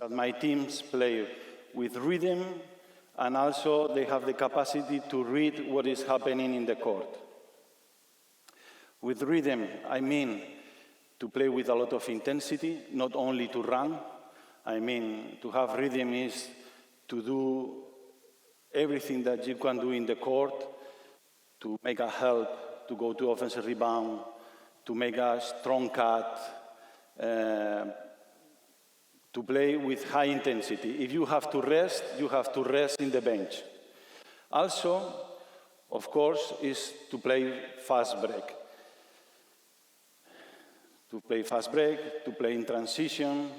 that my teams play with rhythm, and also they have the capacity to read what is happening in the court. With rhythm, I mean to play with a lot of intensity, not only to run. I mean, to have rhythm is to do everything that you can do in the court, to make a help, to go to offensive rebound, to make a strong cut, to play with high intensity. If you have to rest in the bench. Also, of course, is to play fast break. To play fast break, to play in transition.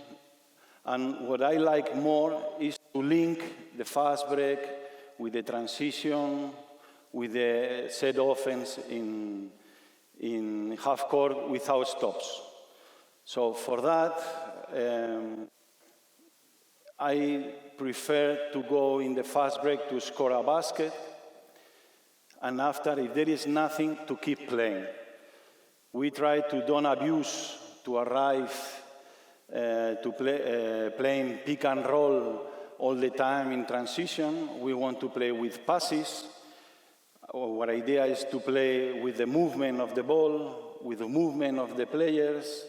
And what I like more is to link the fast break with the transition, with the set offense in half court without stops. So for that, I prefer to go in the fast break to score a basket, and after, if there is nothing, to keep playing. We try to don't abuse, to arrive to playing pick and roll all the time in transition. We want to play with passes. Our idea is to play with the movement of the ball, with the movement of the players,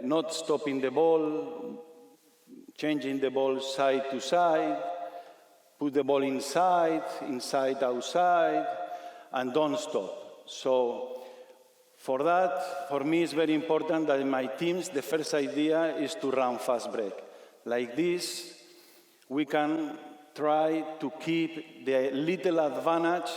not stopping the ball, changing the ball side to side, put the ball inside, outside, and don't stop. So for that, for me, it's very important that in my teams, the first idea is to run fast break. Like this, we can try to keep the little advantage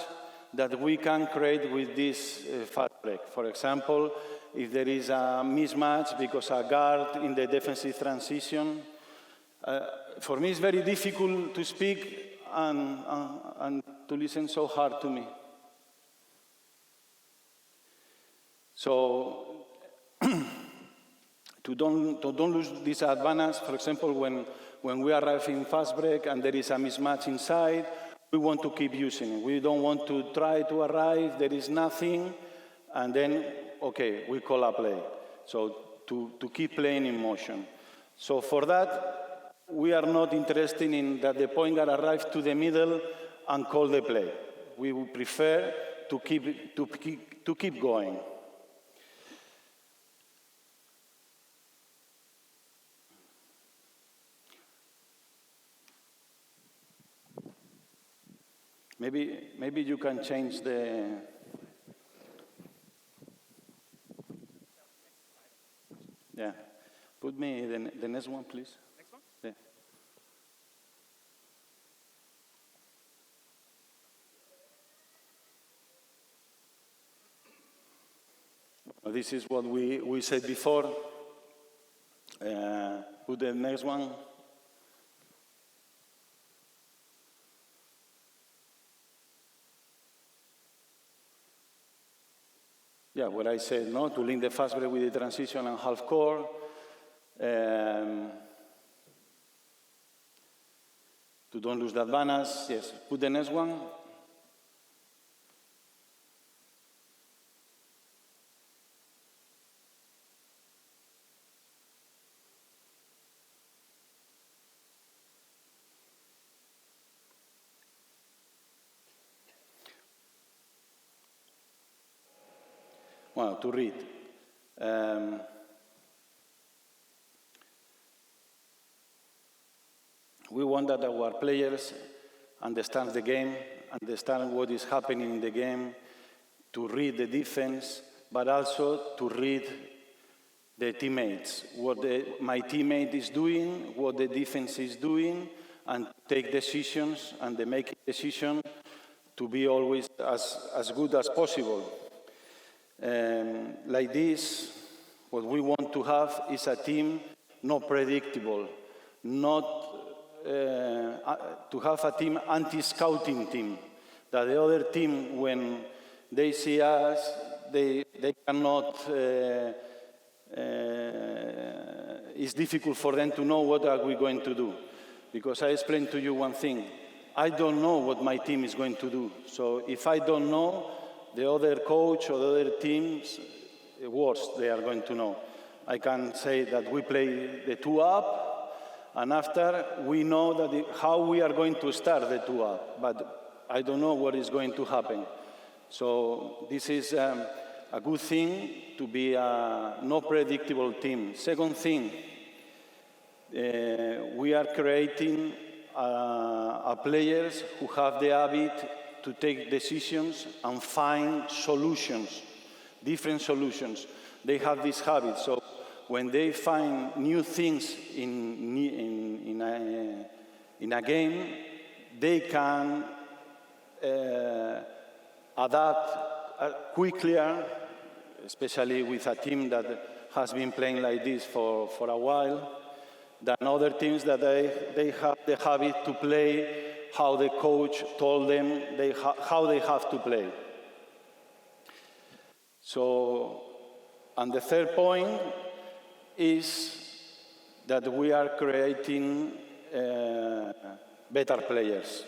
that we can create with this fast break. For example, if there is a mismatch because a guard in the defensive transition, for me it's very difficult to speak and to listen so hard to me. So to don't lose this advantage, for example, when we arrive in fast break and there is a mismatch inside, we want to keep using it. We don't want to try to arrive, there is nothing, and then, okay, we call a play. So to keep playing in motion. So for that, we are not interested in that the point guard arrives to the middle and call the play. We would prefer to keep going. Maybe you can change the... Yeah. Put me the next one, please. Next one? Yeah. This is what we said before. Put the next one. Yeah, what I said, no, to link the fast break with the transition and half court. To don't lose the advantage. Yes, put the next one. Well, to read. We want that our players understand the game, understand what is happening in the game, to read the defense, but also to read the teammates, what my teammate is doing, what the defense is doing, and take decisions, and they make a decision to be always as good as possible. Like this, what we want to have is a team not predictable, not to have a team anti-scouting team, that the other team, when they see us, they cannot, it's difficult for them to know what are we going to do. Because I explained to you one thing, I don't know what my team is going to do. So if I don't know, the other coach or the other teams, worse, they are going to know. I can say that we play the 2-up, And after, we know that how we are going to start the 2-up, but I don't know what is going to happen. So this is a good thing to be a no predictable team. Second thing, we are creating players who have the habit to take decisions and find solutions, different solutions. They have this habit. So when they find new things in a game, they can adapt quickly, especially with a team that has been playing like this for a while, than other teams that they have the habit to play how the coach told them how they have to play. So, and the third point is that we are creating better players.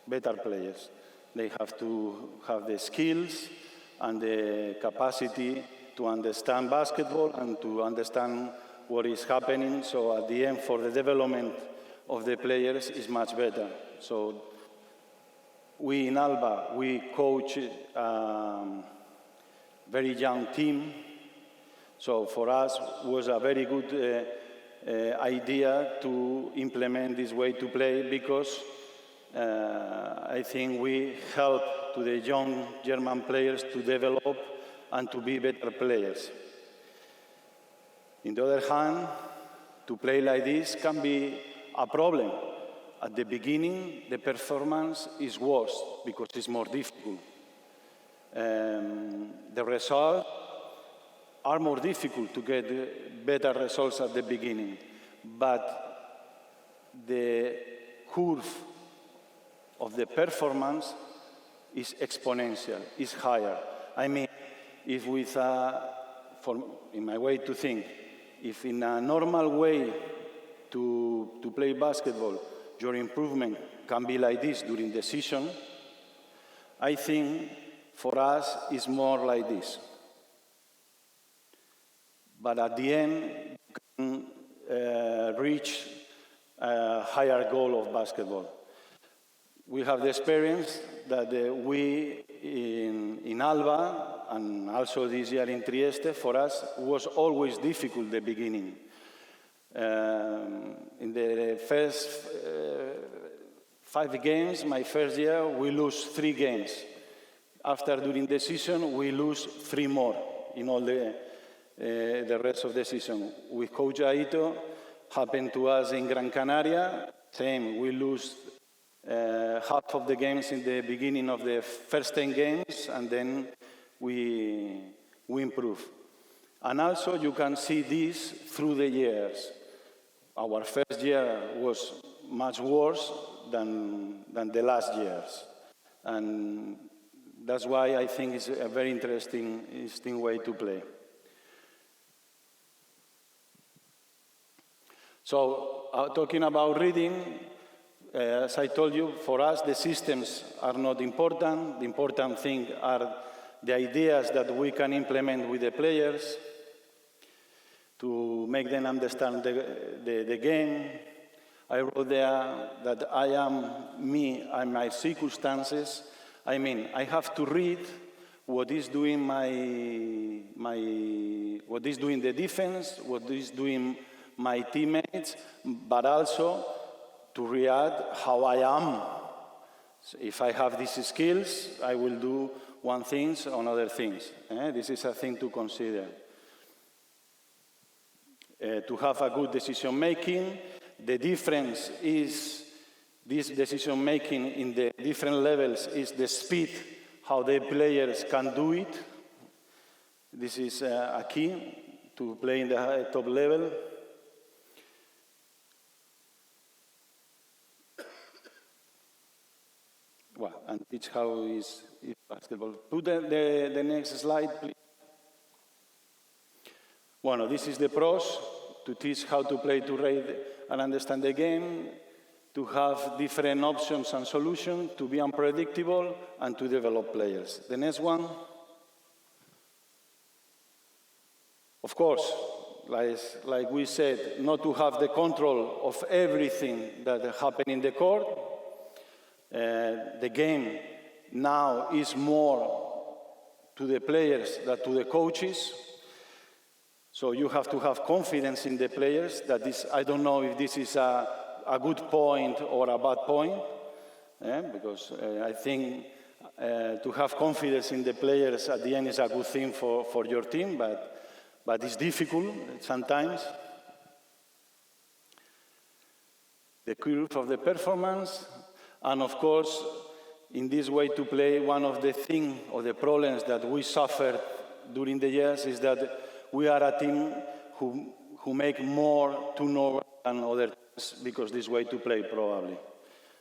They have to have the skills and the capacity to understand basketball and to understand what is happening. So at the end, for the development of the players is much better. So we in Alba, we coach a very young team. So for us, it was a very good idea to implement this way to play because I think we help to the young German players to develop and to be better players. On the other hand, to play like this can be a problem. At the beginning, the performance is worse because it's more difficult. The results are more difficult to get better results at the beginning, but the curve of the performance is exponential, is higher. I mean, if with in my way to think, if in a normal way to play basketball, your improvement can be like this during the season, I think for us it's more like this. But at the end, you can reach a higher goal of basketball. We have the experience that we in Alba, and also this year in Trieste, for us was always difficult the beginning. In the first 5 games, my first year, we lose 3 games. After, during the season, we lose 3 more in all the rest of the season. With Coach Aito, happened to us in Gran Canaria, same, we lose half of the games in the beginning of the first 10 games, and then we improve. And also, you can see this through the years. Our first year was much worse than the last years. And that's why I think it's a very interesting way to play. So, talking about reading, as I told you, for us, the systems are not important. The important thing are the ideas that we can implement with the players to make them understand the game. I wrote there that I am me and my circumstances. I mean, I have to read what is doing what is doing the defense, what is doing my teammates, but also to react how I am. So if I have these skills, I will do one thing on other things. This is a thing to consider. To have a good decision-making. The difference is this decision-making in the different levels is the speed, how the players can do it. This is a key to play in the top level. Well, and teach how is basketball. Put the next slide, please. Well, this is the pros, to teach how to play, to read and understand the game, to have different options and solutions, to be unpredictable, and to develop players. The next one. Of course, like we said, not to have the control of everything that happens in the court. The game now is more to the players than to the coaches. So you have to have confidence in the players. That is, I don't know if this is a good point or a bad point, because I think to have confidence in the players at the end is a good thing for your team, but it's difficult sometimes. The curve of the performance, and of course, in this way to play, one of the things or the problems that we suffered during the years is that we are a team who make more turnover than other teams because this way to play probably.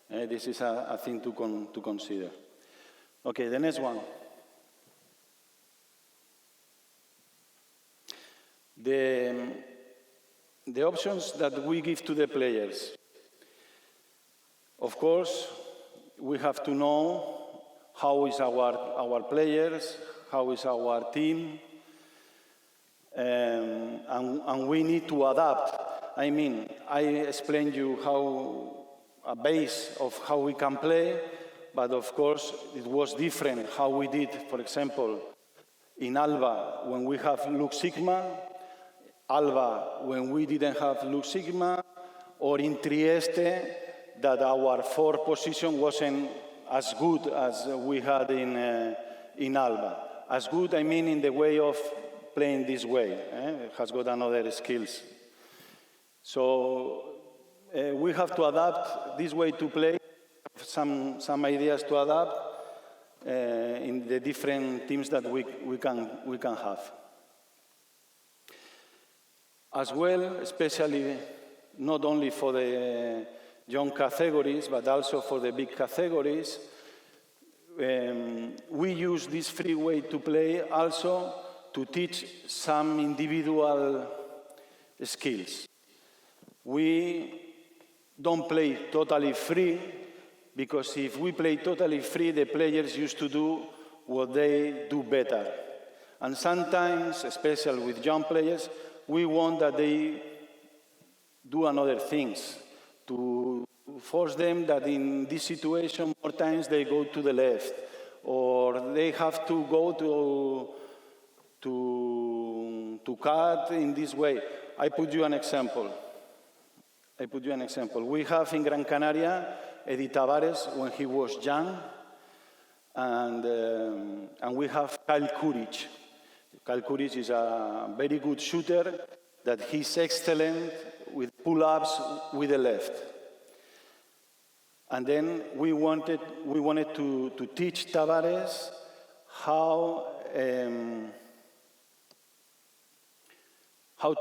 This is a thing to consider. Okay, the next one. The options that we give to the players. Of course, we have to know how is our players, how is our team, and we need to adapt. I mean, I explained you how a base of how we can play, but of course it was different how we did, for example, in Alba when we have Lux Sigma, Alba when we didn't have Lux Sigma, or in Trieste that our fourth position wasn't as good as we had in Alba. As good, I mean, in the way of playing this way. It has got another skills. So we have to adapt this way to play. Some ideas to adapt in the different teams that we can have. As well, especially not only for the young categories, but also for the big categories, we use this free way to play also to teach some individual skills. We don't play totally free, because if we play totally free, the players used to do what they do better. And sometimes, especially with young players, we want that they do another things, to force them that in this situation more times they go to the left, or they have to go to cut in this way. I put you an example. We have in Gran Canaria Edi Tavares when he was young, and we have Kyle Kuric. Kyle Kuric is a very good shooter that he's excellent with pull-ups with the left. And then we wanted to teach Tavares how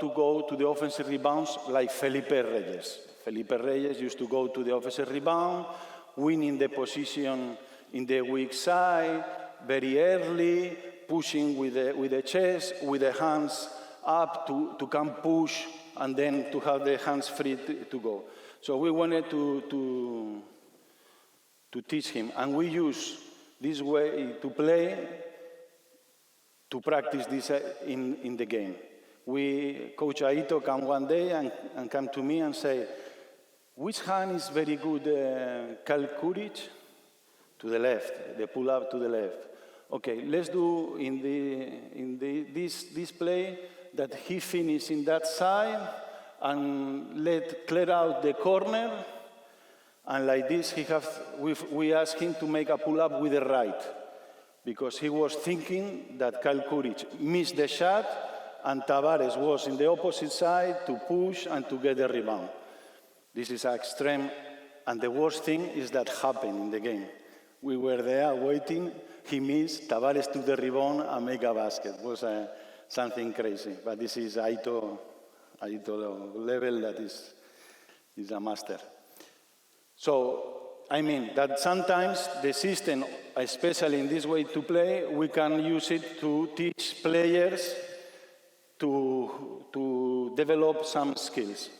to go to the offensive rebounds like Felipe Reyes. Felipe Reyes used to go to the offensive rebound, winning the position in the weak side, very early, pushing with the chest, with the hands up to come push, and then to have the hands free to go. So we wanted to teach him, and we use this way to play, to practice this in the game. Coach Aito come one day and come to me and say, which hand is very good, Kyle Kuric? To the left, the pull-up to the left. Okay, let's do this play that he finished in that side, and clear out the corner, and like this we asked him to make a pull-up with the right, because he was thinking that Kyle Kuric missed the shot, and Tavares was in the opposite side to push and to get the rebound. This is extreme, and the worst thing is that happened in the game. We were there waiting, he missed, Tavares took the rebound and make a basket. It was something crazy, but this is Aito level that is a master. So, I mean, that sometimes the system, especially in this way to play, we can use it to teach players to develop some skills.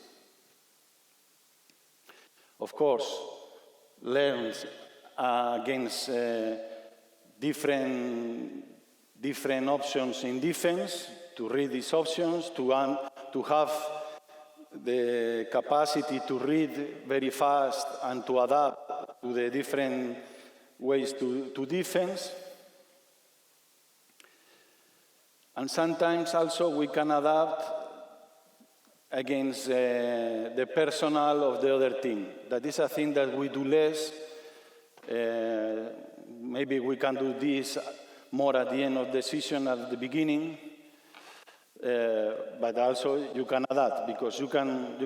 Of course, learn against different options in defense, to read these options, to to have the capacity to read very fast and to adapt to the different ways to defense. And sometimes also we can adapt against the personnel of the other team. That is a thing that we do less. Maybe we can do this more at the end of the season, at the beginning. But also you can adapt, because you can,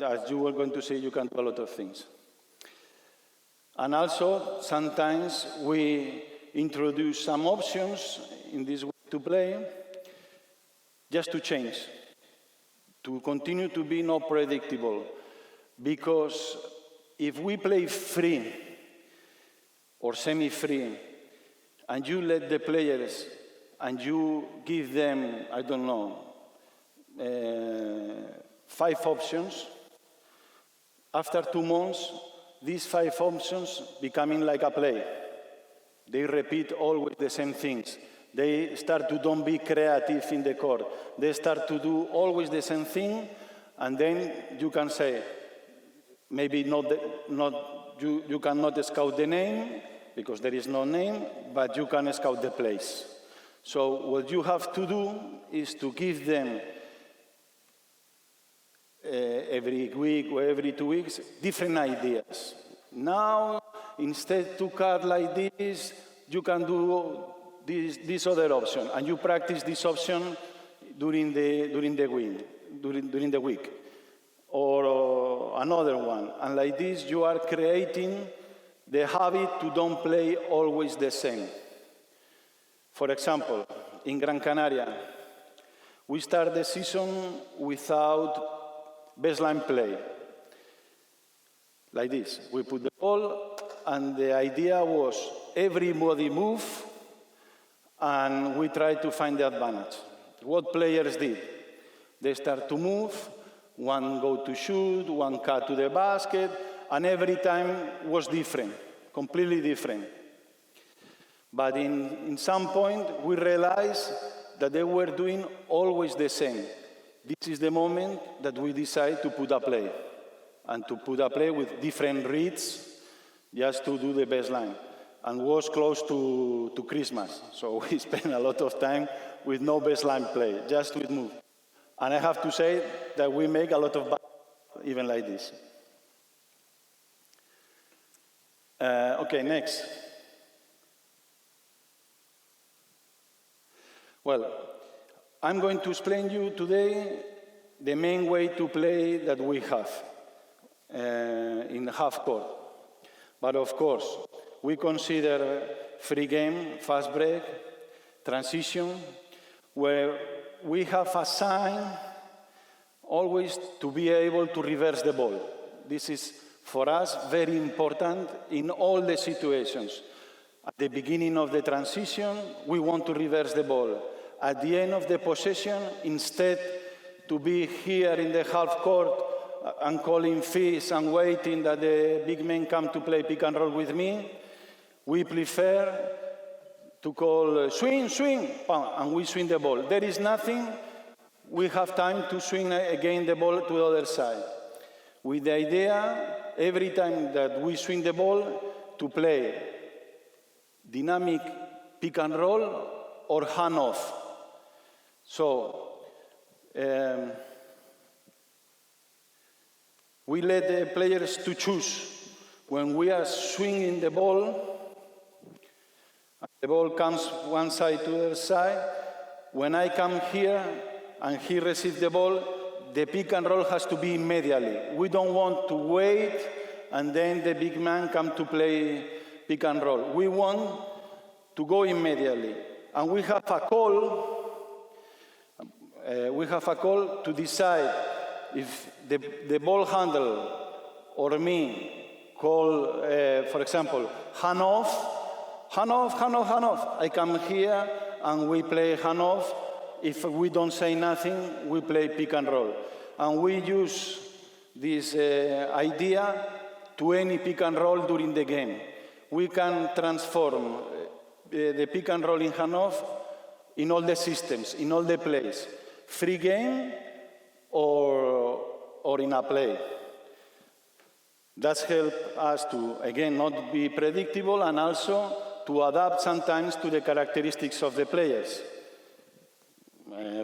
as you were going to say, you can do a lot of things. And also, sometimes we introduce some options in this way to play, just to change, to continue to be not predictable. Because if we play free or semi-free, and you let the players, and you give them, I don't know, 5 options, after 2 months, these 5 options becoming like a play. They repeat always the same things. They start to don't be creative in the court. They start to do always the same thing, and then you can say, maybe you cannot scout the name, because there is no name, but you can scout the place. So what you have to do is to give them every week or every 2 weeks different ideas. Now, instead to cut like this, you can do this other option, and you practice this option during the week, or another one. And like this, you are creating the habit to don't play always the same. For example, in Gran Canaria, we start the season without baseline play. Like this, we put the ball, and the idea was everybody move, and we try to find the advantage. What players did? They start to move, one go to shoot, one cut to the basket, and every time was different, completely different. But in some point, we realized that they were doing always the same. This is the moment that we decide to put a play, and to put a play with different reads, just to do the baseline. And was close to Christmas, so we spent a lot of time with no baseline play, just with move. And I have to say that we make a lot of even like this. Okay, next. Well, I'm going to explain you today the main way to play that we have in half court. But of course, we consider free game, fast break, transition, where we have a sign always to be able to reverse the ball. This is, for us, very important in all the situations. At the beginning of the transition, we want to reverse the ball. At the end of the possession, instead to be here in the half court and calling fees and waiting that the big men come to play pick and roll with me, we prefer to call swing, swing, and we swing the ball. There is nothing, we have time to swing again the ball to the other side. With the idea, every time that we swing the ball, to play dynamic pick and roll or hand off. So, we let the players to choose. When we are swinging the ball comes one side to the other side. When I come here and he receives the ball, the pick and roll has to be immediately. We don't want to wait and then the big man come to play pick and roll. We want to go immediately. And we have a call. To decide if the ball handler or me call, for example, hand off, hand off, hand off, hand off. I come here and we play hand off. If we don't say nothing, we play pick and roll. And we use this idea to any pick and roll during the game. We can transform the pick and roll in hand off in all the systems, in all the plays. Free game, or in a play. That's helped us to, again, not be predictable and also to adapt sometimes to the characteristics of the players.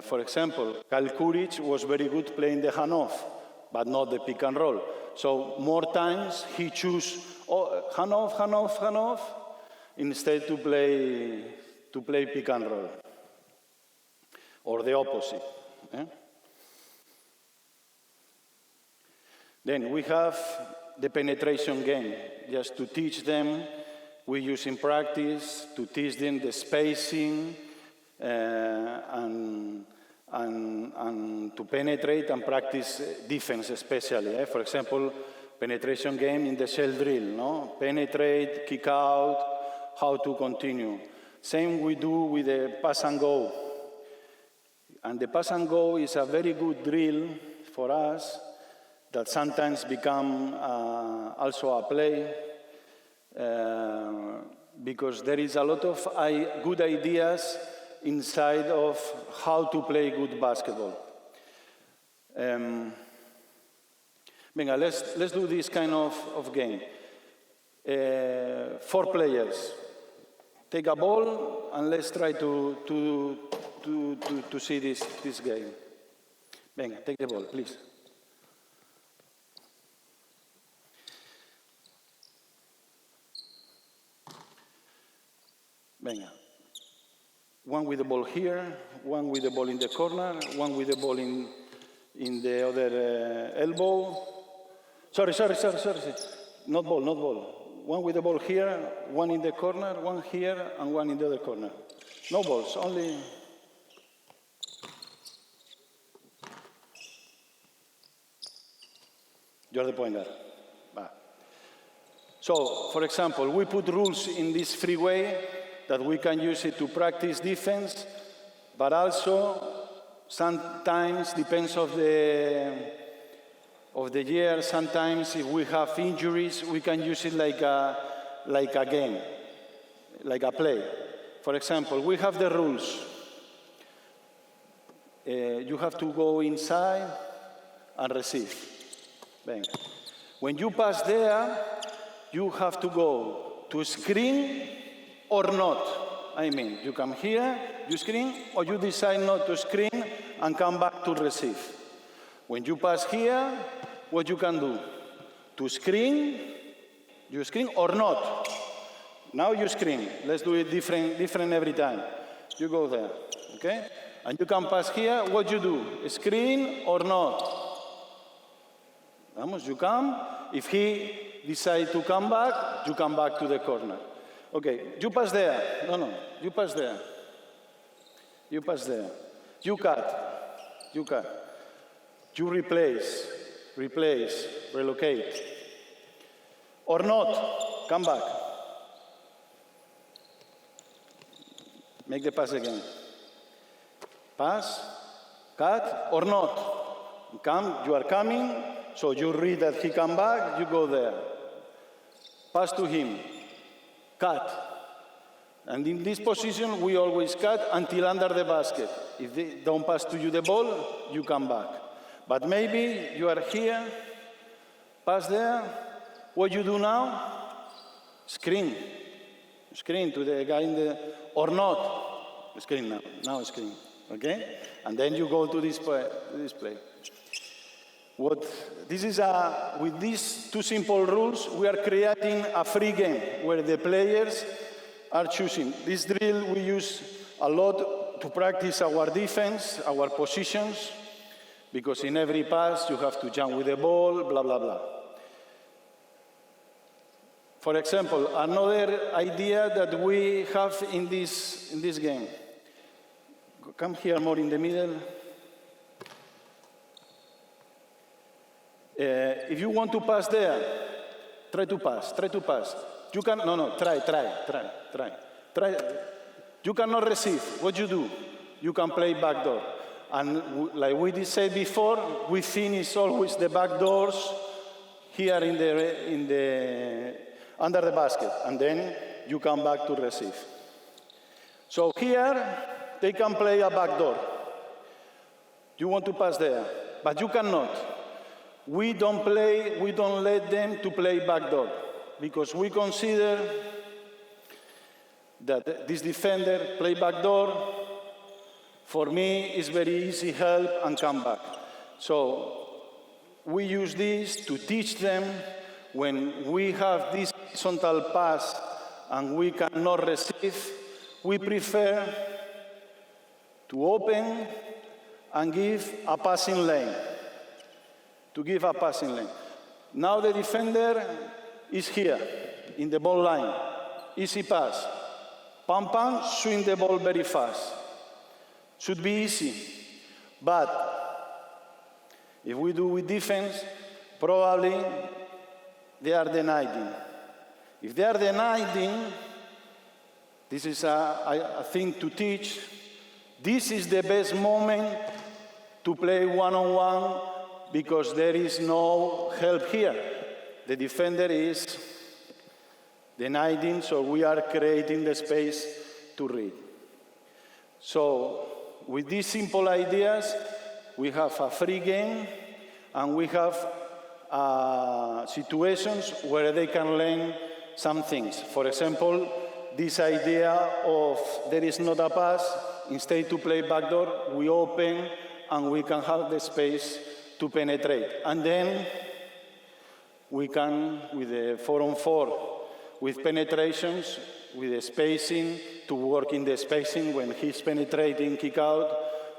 For example, Kyle Kuric was very good playing the hand-off, but not the pick and roll. So more times he chose hand-off, hand-off, hand-off, instead to play pick and roll, or the opposite. Then we have the penetration game, just to teach them. We use in practice to teach them the spacing and to penetrate and practice defense especially. For example, penetration game in the shell drill, no? Penetrate, kick out, how to continue. Same we do with the pass and go. And the pass and go is a very good drill for us that sometimes become also a play because there is a lot of good ideas inside of how to play good basketball. Venga, let's do this kind of game. 4 players. Take a ball and let's try to see this game. Venga, take the ball, please. Venga. One with the ball here, one with the ball in the corner, one with the ball in the other elbow. Sorry. Not ball. One with the ball here, one in the corner, one here, and one in the other corner. No balls, only... You're the point guard. So, for example, we put rules in this free way that we can use it to practice defense, but also sometimes depends of the year. Sometimes if we have injuries, we can use it like a game, like a play. For example, we have the rules. You have to go inside and receive. Bang. When you pass there, you have to go to screen or not. I mean, you come here, you screen, or you decide not to screen and come back to receive. When you pass here, what you can do? To screen, you screen or not. Now you screen. Let's do it different every time. You go there, okay? And you can pass here, what you do? Screen or not? Vamos, you come. If he decides to come back, you come back to the corner. Okay, you pass there. No, you pass there. You pass there. You cut. You replace, relocate. Or not, come back. Make the pass again. Pass, cut, or not. Come, you are coming, so you read that he come back, you go there. Pass to him. Cut. And in this position, we always cut until under the basket. If they don't pass to you the ball, you come back. But maybe you are here, pass there. What you do now? Screen. Screen to the guy in the... Or not. Screen now. Now screen. Okay? And then you go to this play. With these 2 simple rules, we are creating a free game where the players are choosing. This drill we use a lot to practice our defense, our positions, because in every pass you have to jump with the ball, blah, blah, blah. For example, another idea that we have in this game. Come here more in the middle. If you want to pass there, try to pass. You can, try. You cannot receive. What you do? You can play backdoor. And like we did say before, we finish always the back doors here under the basket, and then you come back to receive. So here, they can play a backdoor. You want to pass there. but you cannot. We don't let them to play backdoor, because we consider that this defender play backdoor, for me, is very easy help and come back. So we use this to teach them when we have this horizontal pass and we cannot receive, we prefer to open and give a passing lane. Now the defender is here, in the ball line. Easy pass. Pam, pam, swing the ball very fast. Should be easy. But if we do with defense, probably they are denying. If they are denying, this is a thing to teach. This is the best moment to play one-on-one, because there is no help here. The defender is denying, so we are creating the space to read. So with these simple ideas, we have a free game, and we have situations where they can learn some things. For example, this idea of there is not a pass, instead to play backdoor, we open and we can have the space to penetrate. And then we can, with the 4-on-4, with penetrations, with the spacing, to work in the spacing. When he's penetrating, kick out,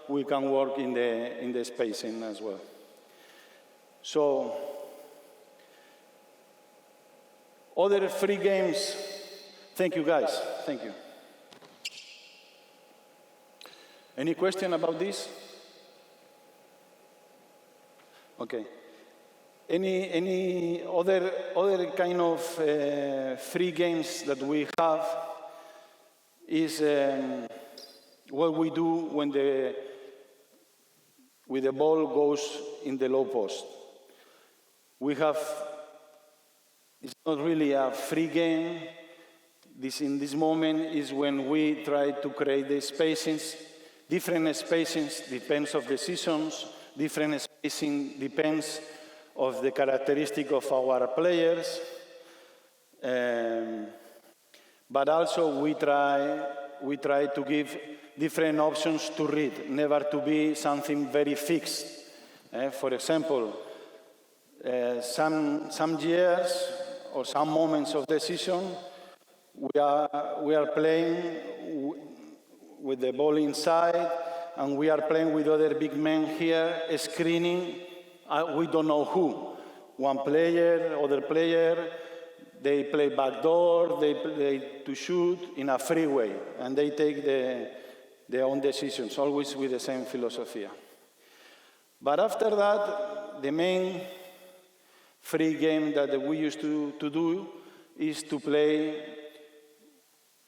we can work in the spacing as well. So, other free games. Thank you, guys. Thank you. Any question about this? Okay. Any other kind of free games that we have is what we do when the ball goes in the low post. We have, it's not really a free game. In this moment is when we try to create the spacings. Different spacings depends of the seasons. Different spacing depends of the characteristic of our players. But also we try to give different options to read, never to be something very fixed. For example, some years or some moments of the season, we are playing with the ball inside, and we are playing with other big men here, screening. We don't know who. One player, other player, they play backdoor, they play to shoot in a free way, and they take their own decisions, always with the same philosophy. But after that, the main free game that we used to do is to play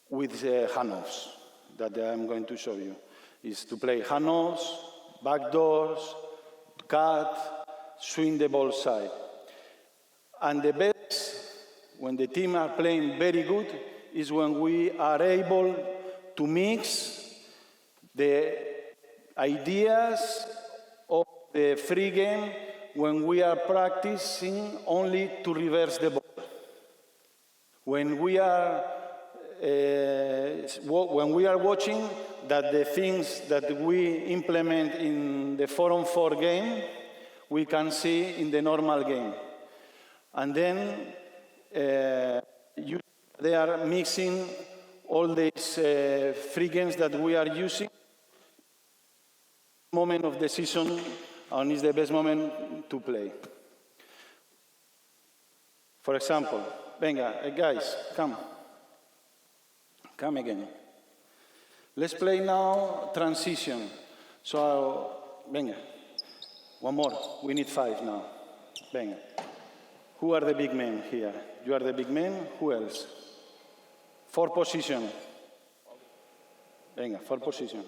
with handoffs, that I'm going to show you. Is to play handoffs, backdoors, cut, swing the ball side. And the best, when the team are playing very good, is when we are able to mix the ideas of the free game when we are practicing only to reverse the ball. When we are watching that the things that we implement in the 4-on-4 game, we can see in the normal game. And then they are mixing all these free games that we are using. Moment of the season, and is the best moment to play. For example, venga, guys, come. Come again. Let's play now transition. So, venga, one more. We need 5 now. Venga. Who are the big men here? You are the big men. Who else? 4 position. Venga, 4 position.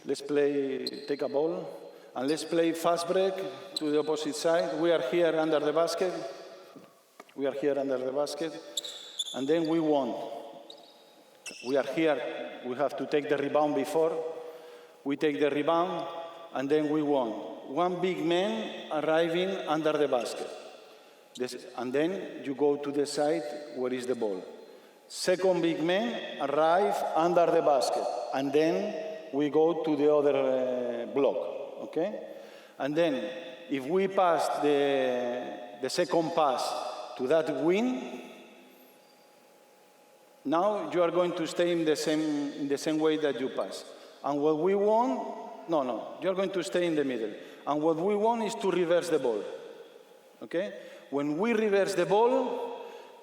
Let's play, take a ball, and let's play fast break to the opposite side. We are here under the basket. We are here under the basket. And then we won. We are here. We have to take the rebound before. we take the rebound, and then we won. One big man arriving under the basket. And then you go to the side where is the ball. Second big man arrive under the basket, and then we go to the other block, okay? And then if we pass the second pass to that win, now you are going to stay in the same way that you pass. And what we want, no, you are going to stay in the middle. And what we want is to reverse the ball, okay? When we reverse the ball,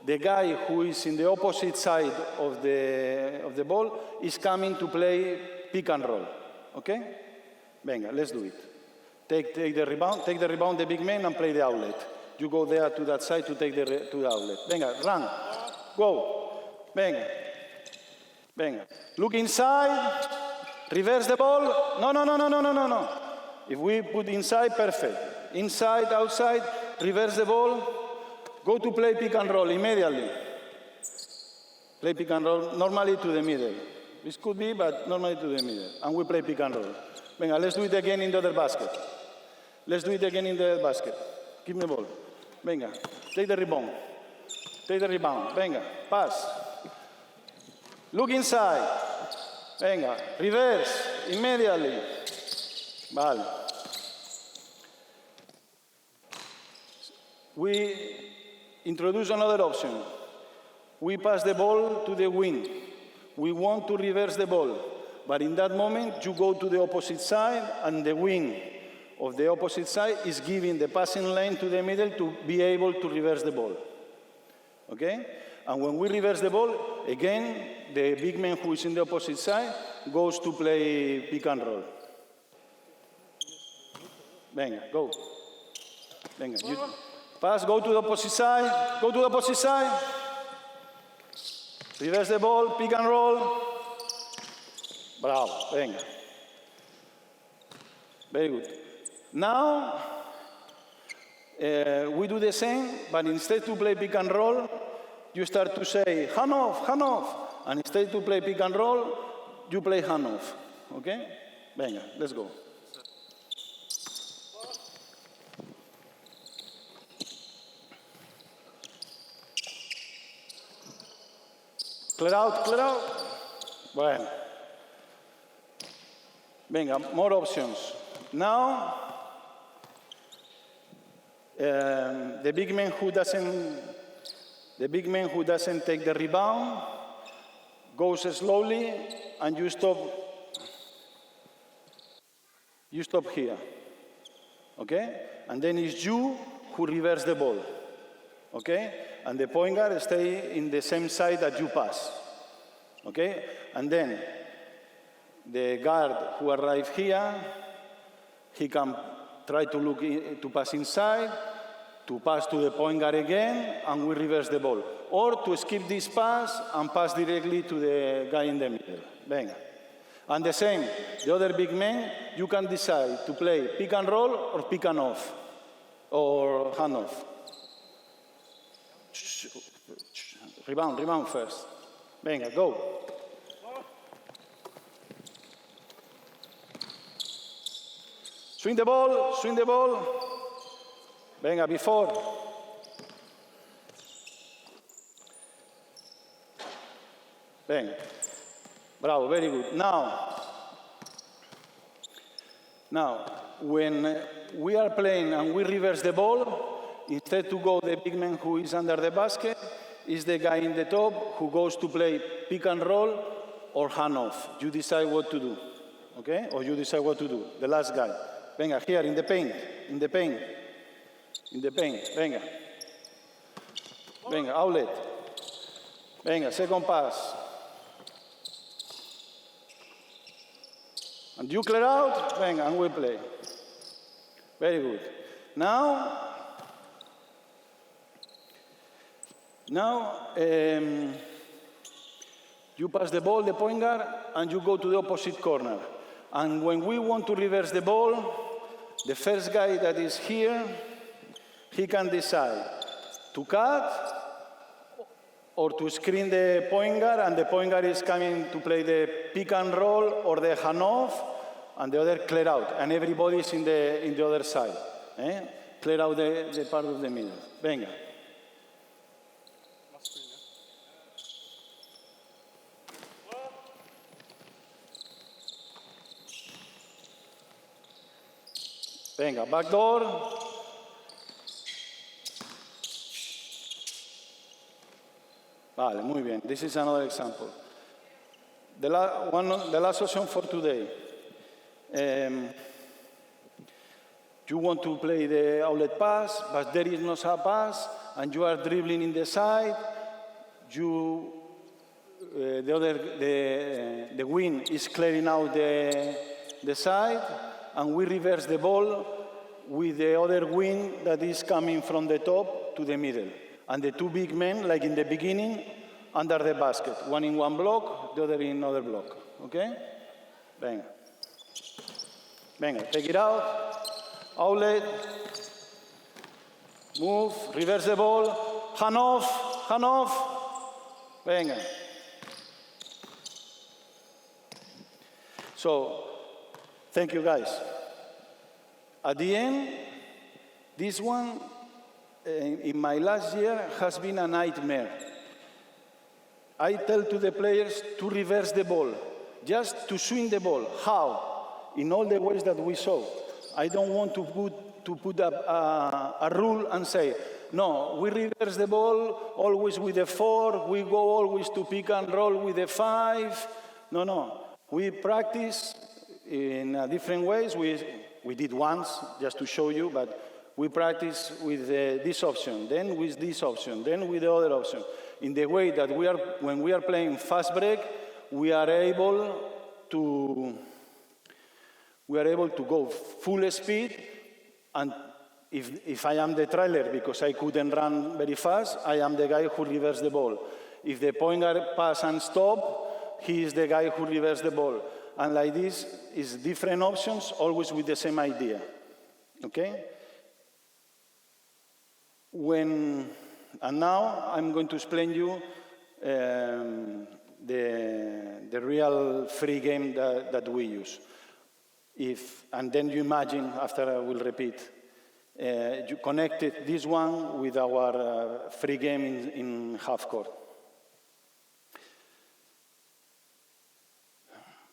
the guy who is in the opposite side of the ball is coming to play pick and roll, okay? Venga, let's do it. Take the rebound, the big man, and play the outlet. You go there to that side to take to the outlet. Venga, run, go. Venga. Look inside, reverse the ball. No. If we put inside, perfect. Inside, outside, reverse the ball. Go to play pick and roll immediately. Play pick and roll, normally to the middle. This could be, but normally to the middle. And we play pick and roll. Venga, let's do it again in the other basket. Give me the ball. Venga, take the rebound. Venga, pass. Look inside. Venga, reverse, immediately. Vale. We introduce another option. We pass the ball to the wing. We want to reverse the ball. But in that moment, you go to the opposite side, and the wing of the opposite side is giving the passing lane to the middle to be able to reverse the ball. Okay? And when we reverse the ball, again, the big man who is in the opposite side goes to play pick and roll. Venga, go. Venga, you pass, go to the opposite side. Reverse the ball, pick and roll. Bravo, venga. Very good. Now, we do the same, but instead to play pick and roll, you start to say, hand off. And instead to play pick and roll, you play hand off. Okay? Venga, let's go. Clear out. Bueno. Venga, more options. Now, the big man who doesn't take the rebound goes slowly, and you stop here, okay? And then it's you who reverse the ball, okay? And the point guard stay in the same side that you pass, okay? And then the guard who arrives here, he can try to look to pass inside, to pass to the point guard again, and we reverse the ball. Or to skip this pass and pass directly to the guy in the middle. Venga. And the same, the other big man, you can decide to play pick and roll or pick and off, or hand off. Rebound first. Venga, go. Swing the ball. Venga, before. Venga. Bravo, very good. Now, when we are playing and we reverse the ball, instead to go the big man who is under the basket, is the guy in the top who goes to play pick and roll or hand off. You decide what to do, okay? Or you decide what to do, the last guy. Venga, here, in the paint. Venga. Venga, outlet. Venga, second pass. And you clear out, venga, and we play. Very good. Now, you pass the ball, the point guard, and you go to the opposite corner. And when we want to reverse the ball, the first guy that is here, he can decide to cut or to screen the point guard, and the point guard is coming to play the pick and roll or the hand off, and the other clear out, and everybody is in the other side. Clear out the part of the middle. Venga. Venga, back door. Vale, muy bien. This is another example. The last option for today. You want to play the outlet pass, but there is no sub pass, and you are dribbling in the side. The wing is clearing out the side, and we reverse the ball with the other wing that is coming from the top to the middle. And the two big men, like in the beginning, under the basket. One in one block, the other in another block. Okay? Venga. Venga, take it out. Outlet. Move, reverse the ball. Hand off, hand off. Venga. So, thank you guys. At the end, this one, in my last year, has been a nightmare. I tell to the players to reverse the ball, just to swing the ball. How? In all the ways that we saw. I don't want to put a rule and say, no, we reverse the ball always with the 4, we go always to pick and roll with the 5. No. We practice in different ways. We did once, just to show you, but we practice with this option, then with this option, then with the other option. In the way that when we are playing fast break, we are able to go full speed, and if I am the trailer because I couldn't run very fast, I am the guy who reverses the ball. If the point guard pass and stop, he is the guy who reverses the ball. And like this is different options, always with the same idea. Okay? And now I'm going to explain you the real free game that we use. And then you imagine, after I will repeat, you connected this one with our free game in half court.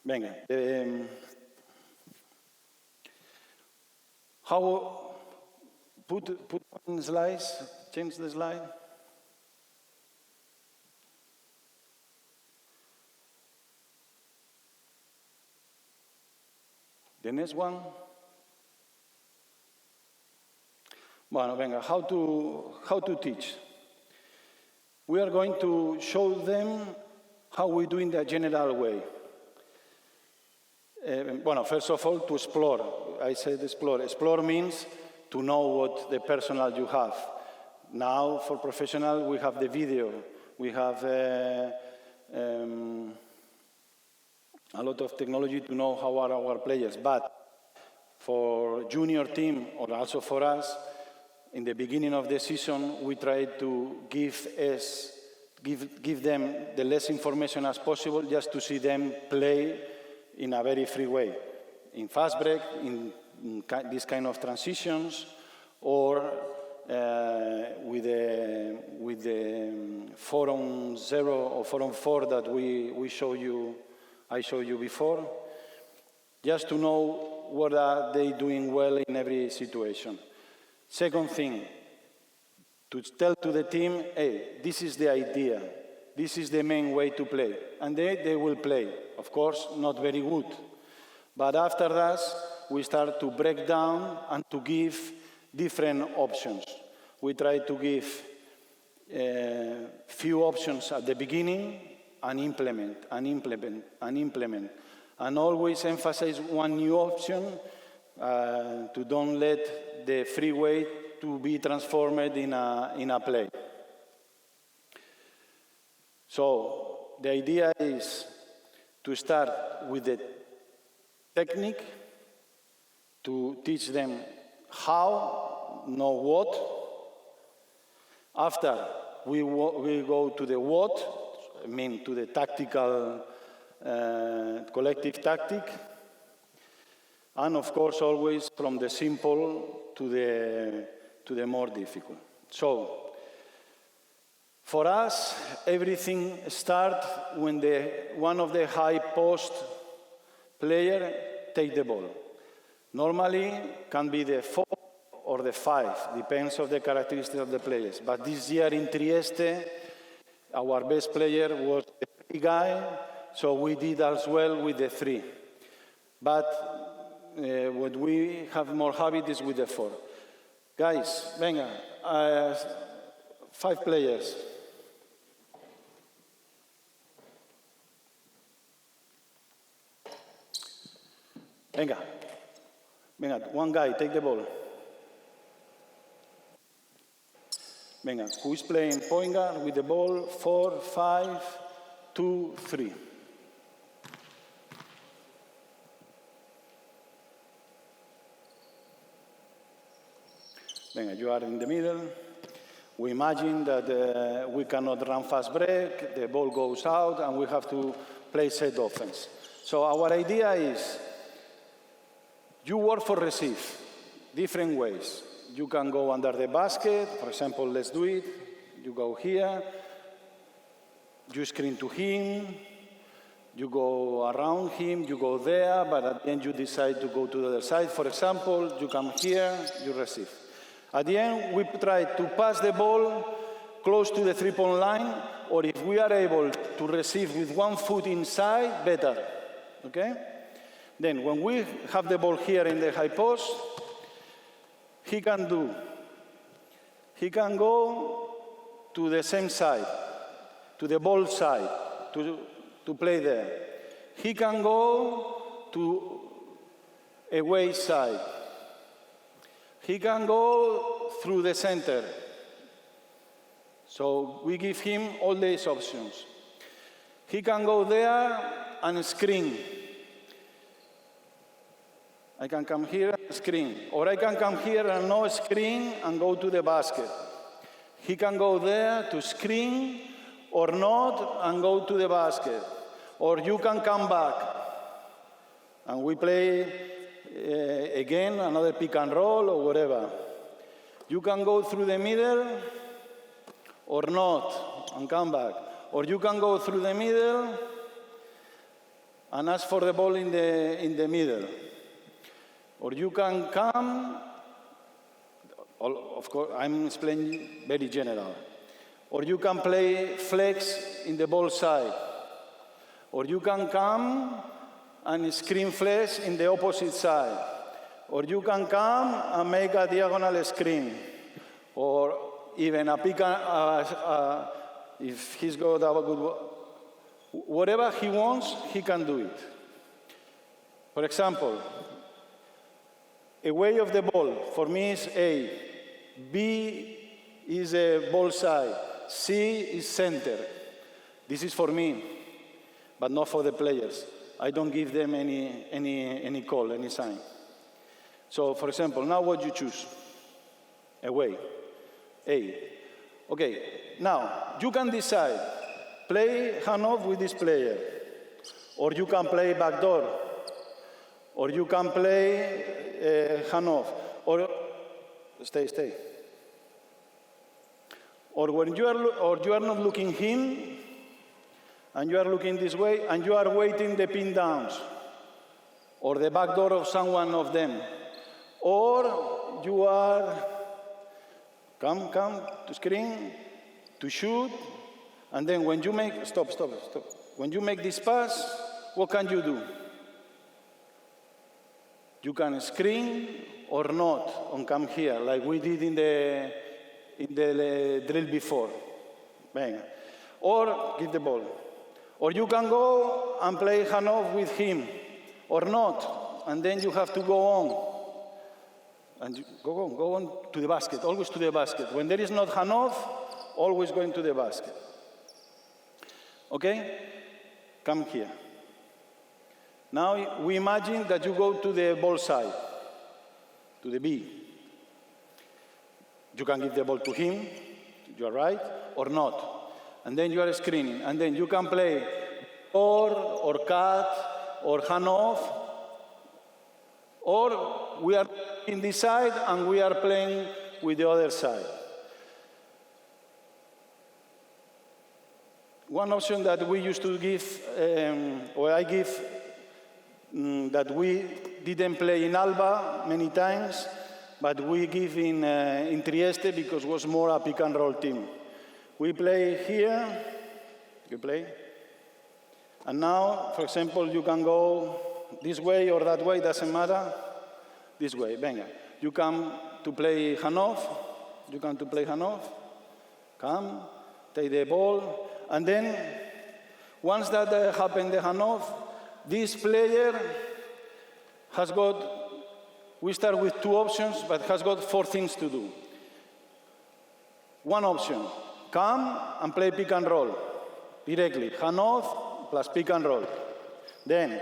Venga. How put one slice, change the slide. The next one. Bueno, venga, how to teach. We are going to show them how we do in the general way. Bueno, first of all, to explore. I said explore. Explore means to know what the personal you have. Now, for professional, we have the video. We have a lot of technology to know how are our players. But for junior team, or also for us, in the beginning of the season, we try to give them the less information as possible, just to see them play in a very free way. In fast break, in this kind of transitions, or with the 4-on-0 or 4-on-4 that I showed you before, just to know what are they doing well in every situation. Second thing, to tell to the team, hey, this is the idea, this is the main way to play, and they will play. Of course, not very good, but after that, we start to break down and to give different options. We try to give few options at the beginning and implement, and always emphasize one new option to don't let the free way to be transformed in a play. So the idea is to start with the technique, to teach them how, know what. After, we go to the what, I mean to the tactical, collective tactic. And of course, always from the simple to the more difficult. So, for us, everything starts when one of the high post player take the ball. Normally, can be the 4 or the 5, depends on the characteristics of the players. But this year in Trieste, our best player was the 3 guy, so we did as well with the 3. But what we have more habit is with the 4. Guys, venga, 5 players. Venga, one guy, take the ball. Venga, who is playing point guard with the ball? 4, 5, 2, 3. Venga, you are in the middle. We imagine that we cannot run fast break, the ball goes out, and we have to play set offense. So our idea is, you work for receive, different ways. You can go under the basket, for example, let's do it. You go here, you screen to him, you go around him, you go there, but at the end you decide to go to the other side. For example, you come here, you receive. At the end, we try to pass the ball close to the three-point line, or if we are able to receive with one foot inside, better, okay? Then when we have the ball here in the high post, he can go to the same side, to the ball side, to play there. He can go to away side. He can go through the center. So we give him all these options. He can go there and screen. I can come here and screen. Or I can come here and no screen and go to the basket. He can go there to screen or not and go to the basket. Or you can come back. And we play again another pick and roll or whatever. You can go through the middle or not and come back. Or you can go through the middle and ask for the ball in the middle. Or you can come, of course, I'm explaining very general. Or you can play flex in the ball side. Or you can come and screen flex in the opposite side. Or you can come and make a diagonal screen. Or even a pick, if he's got a good, whatever he wants, he can do it. For example, a way of the ball, for me, is A. B is a ball side. C is center. This is for me, but not for the players. I don't give them any call, any sign. So, for example, now what you choose? Away. A. Okay, now, you can decide, play handoff with this player, or you can play backdoor, or you can play handoff, or stay. Or when you are not looking him, and you are looking this way, and you are waiting the pin downs, or the back door of someone of them, or you are come to screen to shoot, and then when you make stop. When you make this pass, what can you do? You can screen or not, and come here, like we did in the drill before. Venga. Or give the ball. Or you can go and play handoff with him, or not, and then you have to go on. And you go on to the basket, always to the basket. When there is not handoff, always going to the basket. Okay? Come here. Now we imagine that you go to the ball side, to the B. You can give the ball to him, you are right, or not. And then you are screening, and then you can play or cut, or hand off, or we are in this side and we are playing with the other side. One option that we used to give, or I give, that we didn't play in Alba many times, but we give in Trieste because it was more a pick and roll team. We play here, you play, and now, for example, you can go this way or that way, doesn't matter, this way, venga. You come to play handoff, come, take the ball, and then, once that happened, the handoff, this player has got, we start with 2 options, but has got 4 things to do. One option, come and play pick and roll, directly, handoff plus pick and roll. Then,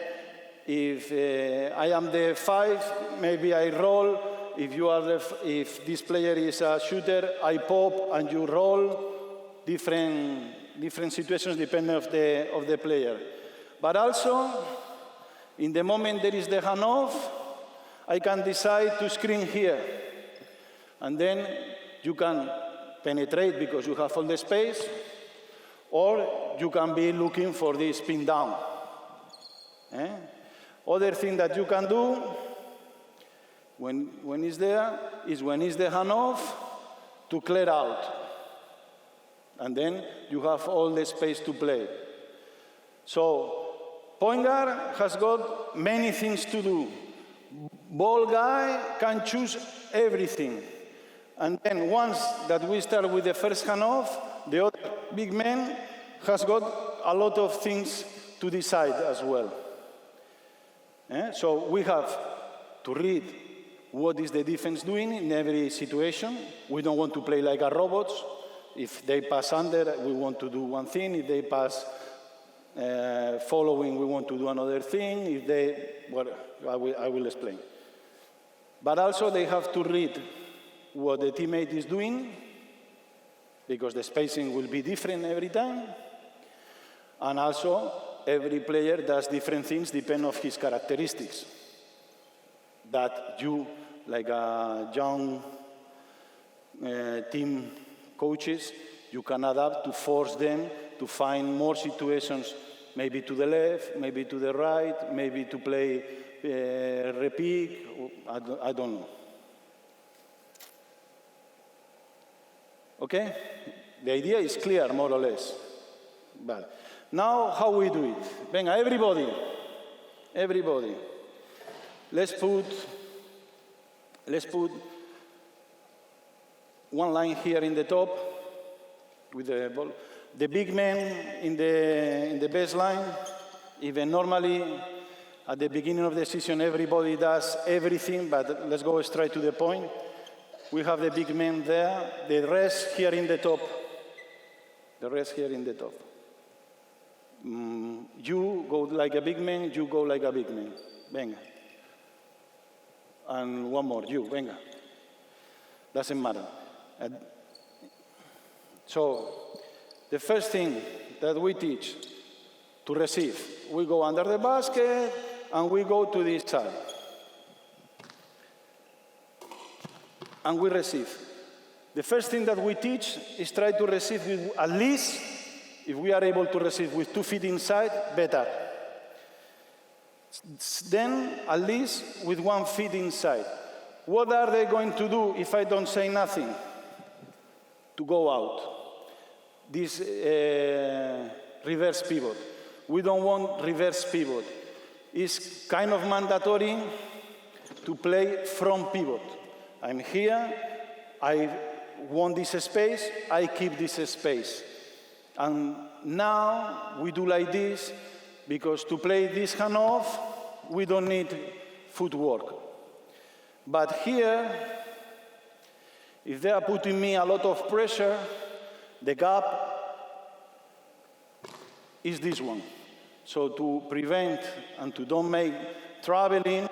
if I am the 5, maybe I roll. If this player is a shooter, I pop and you roll. Different situations depending of the player. But also, in the moment there is the handoff, I can decide to screen here. And then you can penetrate because you have all the space, or you can be looking for this pin down. Other thing that you can do when it's there is when it's the handoff to clear out. And then you have all the space to play. So, point guard has got many things to do. Ball guy can choose everything. And then once that we start with the first handoff, the other big man has got a lot of things to decide as well. So we have to read what is the defense doing in every situation. We don't want to play like a robots. If they pass under, we want to do one thing. If they pass following, we want to do another thing. If they, well, I will explain. But also they have to read what the teammate is doing, because the spacing will be different every time. And also, every player does different things depending on his characteristics. That you, like a young team coaches, you can adapt to force them to find more situations, maybe to the left, maybe to the right, maybe to play repeat, I don't know. Okay? The idea is clear, more or less. But now, how we do it? Venga, everybody. Let's put one line here in the top with the ball. The big man in the baseline, even normally at the beginning of the season, everybody does everything, but let's go straight to the point. We have the big man there, the rest here in the top. You go like a big man, you go like a big man. Venga. And one more, you, venga. Doesn't matter. So, the first thing that we teach to receive, we go under the basket and we go to this side. And we receive. The first thing that we teach is try to receive with at least, if we are able to receive with 2 feet inside, better. Then, at least with 1 foot inside. What are they going to do if I don't say nothing? To go out. This reverse pivot. We don't want reverse pivot. It's kind of mandatory to play from pivot. I'm here, I want this space, I keep this space. And now we do like this, because to play this handoff, we don't need footwork. But here, if they are putting me a lot of pressure, the gap is this one. So to prevent and to don't make traveling,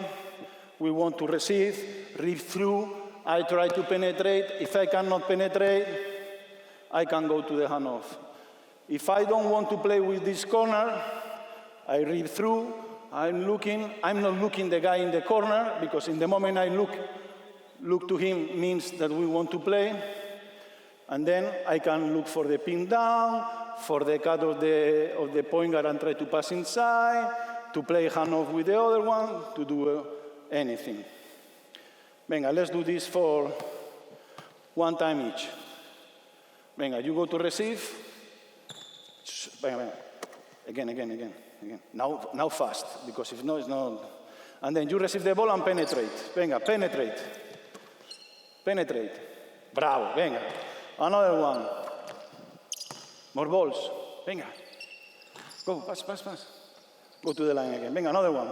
we want to receive, read through, I try to penetrate. If I cannot penetrate, I can go to the handoff. If I don't want to play with this corner, I read through, I'm not looking the guy in the corner, because in the moment I look to him means that we want to play. And then I can look for the pin down, for the cut of the point guard and try to pass inside, to play handoff with the other one, to do anything. Venga, let's do this for one time each. Venga, you go to receive. Venga. Again. Now fast, because if no, it's not. And then you receive the ball and penetrate. Venga, penetrate. Bravo, venga. Another one. More balls. Venga. Go, pass. Go to the line again. Venga, another one.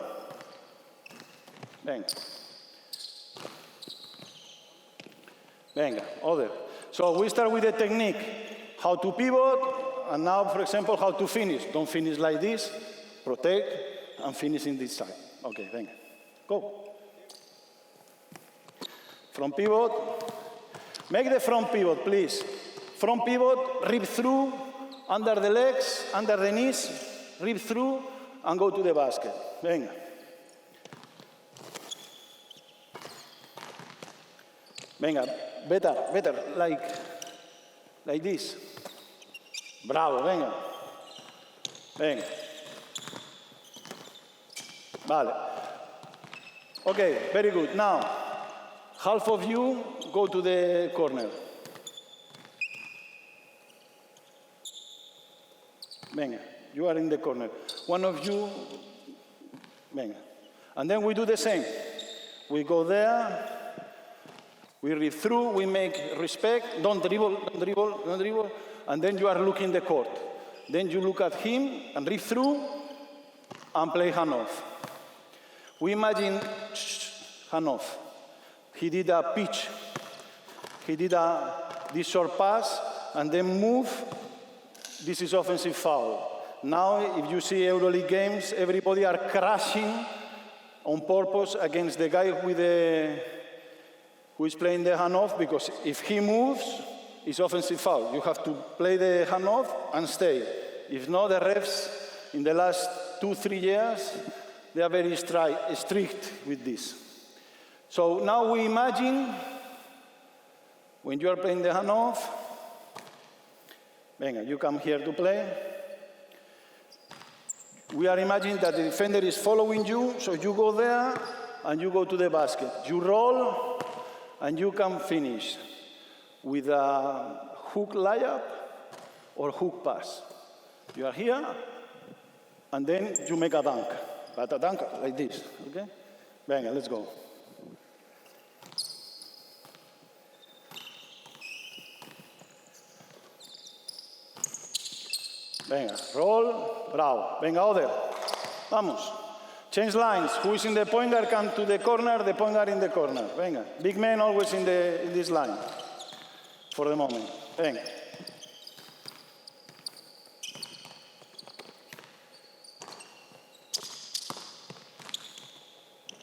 Venga, other. So we start with the technique, how to pivot, and now, for example, how to finish. Don't finish like this, protect, and finish in this side. Okay, venga. Go. Front pivot. Make the front pivot, please. Front pivot, rip through, under the legs, under the knees, rip through, and go to the basket. Venga. Venga, better, like this. Bravo, venga. Vale. Okay, very good. Now, half of you go to the corner. Venga, you are in the corner. One of you, venga. And then we do the same. We go there, we read through, we make respect, don't dribble, and then you are looking the court. Then you look at him and read through and play handoff. We imagine handoff. He did a pitch. He did this short pass and then move. This is offensive foul. Now, if you see EuroLeague games, everybody are crashing on purpose against the guy who is playing the handoff, because if he moves, it's offensive foul. You have to play the handoff and stay. If not, the refs in the last 2-3 years, they are very strict with this. So now we imagine when you are playing the handoff, venga, you come here to play. We are imagining that the defender is following you, so you go there and you go to the basket. You roll and you can finish with a hook layup or hook pass. You are here and then you make a dunk. But a dunk like this, okay? Venga, let's go. Venga, roll, bravo. Venga, other. Vamos. Change lines. Who is in the point guard, come to the corner, the point guard in the corner. Venga. Big man always in this line for the moment. Venga.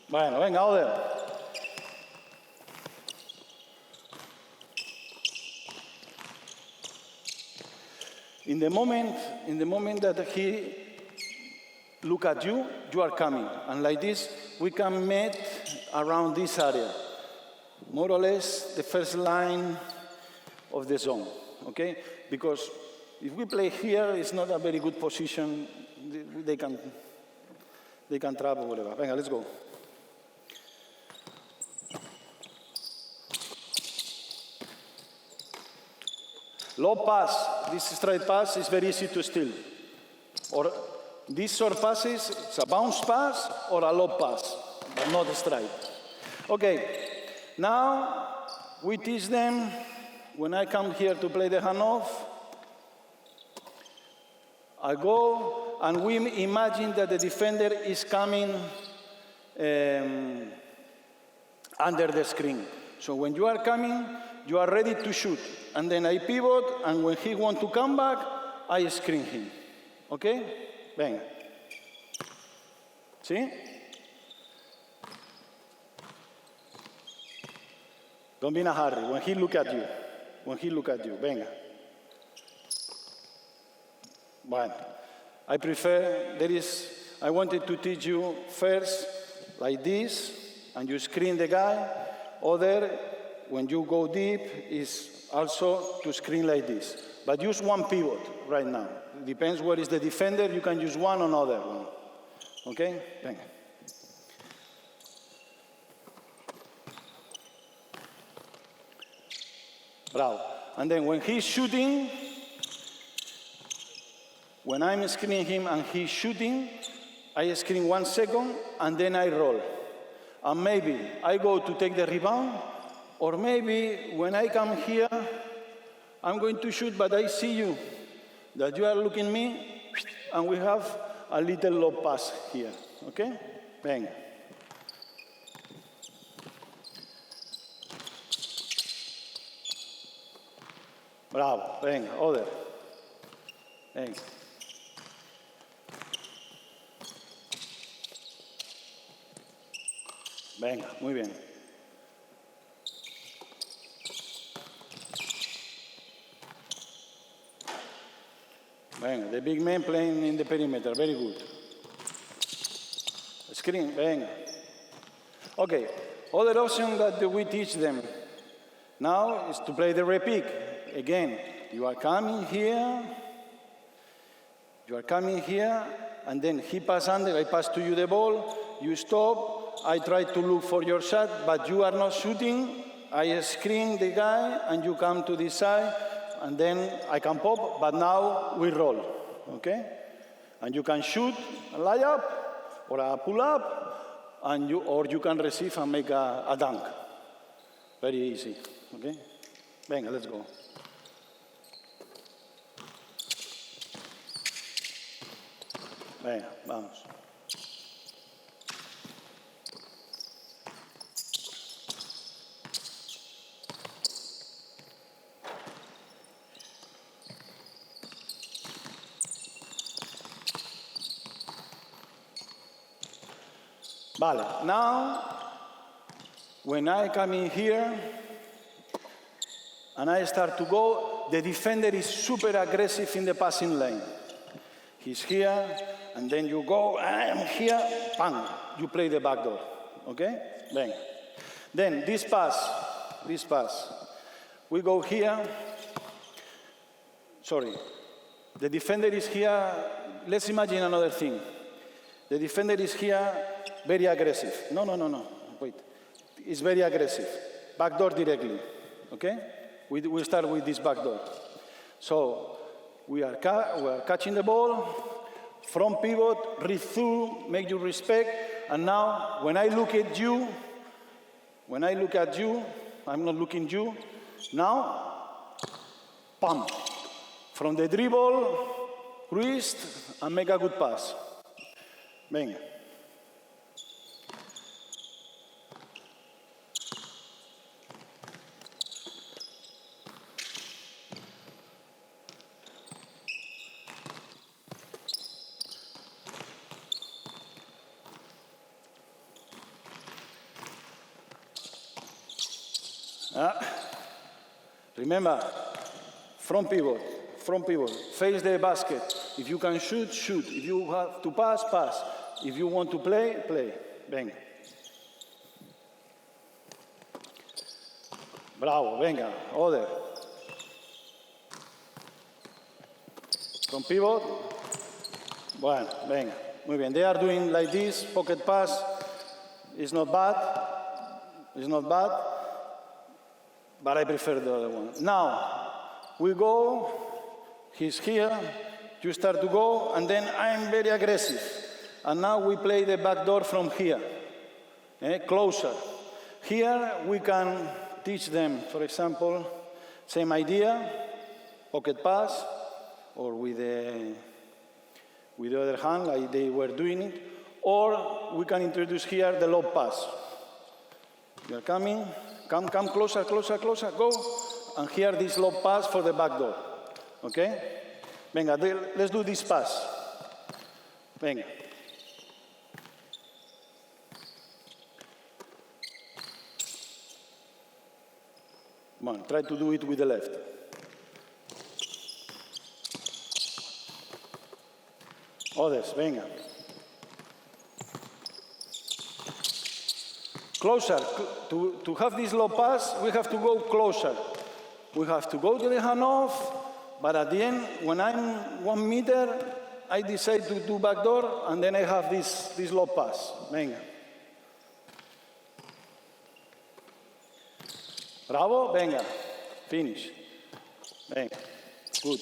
Bueno, venga, other. In the moment that he look at you, you are coming. And like this, we can meet around this area. More or less the first line of the zone, okay? Because if we play here, it's not a very good position. They can trap or whatever. Venga, let's go. Low pass, this straight pass is very easy to steal. Or these short passes, it's a bounce pass or a low pass, but not straight. Okay, now we teach them, when I come here to play the handoff, I go and we imagine that the defender is coming under the screen. So when you are coming, you are ready to shoot. And then I pivot, and when he wants to come back, I screen him. Okay? Venga. See? Don't be in a hurry. When he look at you. Venga. Bueno. I prefer, there is I wanted to teach you first like this, and you screen the guy. Other, when you go deep, is also to screen like this. But use one pivot right now. It depends where is the defender. You can use one or another one. Okay? Venga. Bravo. And then when he's shooting, when I'm screening him and he's shooting, I screen 1 second and then I roll. And maybe I go to take the rebound, or maybe when I come here, I'm going to shoot, but I see you, that you are looking at me, and we have a little lob pass here, okay? Venga. Bravo, venga, other. Venga. Venga, muy bien. Venga, the big man playing in the perimeter, very good. Screen, venga. Okay, other option that we teach them now is to play the repick. Again, you are coming here, and then he pass under, I pass to you the ball, you stop, I try to look for your shot, but you are not shooting. I screen the guy, and you come to this side, and then I can pop, but now we roll, okay? And you can shoot a layup, or a pull-up, or you can receive and make a dunk. Very easy, okay? Venga, let's go. Venga, vamos. Vale, now, when I come in here, and I start to go, the defender is super aggressive in the passing lane. He's here, and then you go, and I am here, bang, you play the back door, okay? Bang. Then this pass, we go here, sorry, the defender is here, let's imagine another thing. The defender is here, very aggressive. No, wait. It's very aggressive. Backdoor directly, okay? We start with this backdoor. So we are catching the ball, from pivot, read through, make you respect, and now when I look at you, I'm not looking at you, now, pump. From the dribble, wrist, and make a good pass. Venga. Remember, front pivot, face the basket. If you can shoot, shoot. If you have to pass, pass. If you want to play, play. Venga. Bravo, venga, other. Front pivot. Bueno, venga. Muy bien. They are doing like this, pocket pass. It's not bad. But I prefer the other one. Now, we go, he's here, you start to go, and then I'm very aggressive. And now we play the back door from here, closer. Here we can teach them, for example, same idea, pocket pass, or with the other hand, like they were doing it. Or we can introduce here the lob pass. You're coming. Come closer, go. And here this lob pass for the back door. Okay? Venga, let's do this pass. Venga. Come on, try to do it with the left. Others, venga. Closer. To have this low pass, we have to go closer. We have to go to the handoff, but at the end, when I'm 1 meter, I decide to do backdoor, and then I have this low pass. Venga. Bravo, venga. Finish. Venga. Good.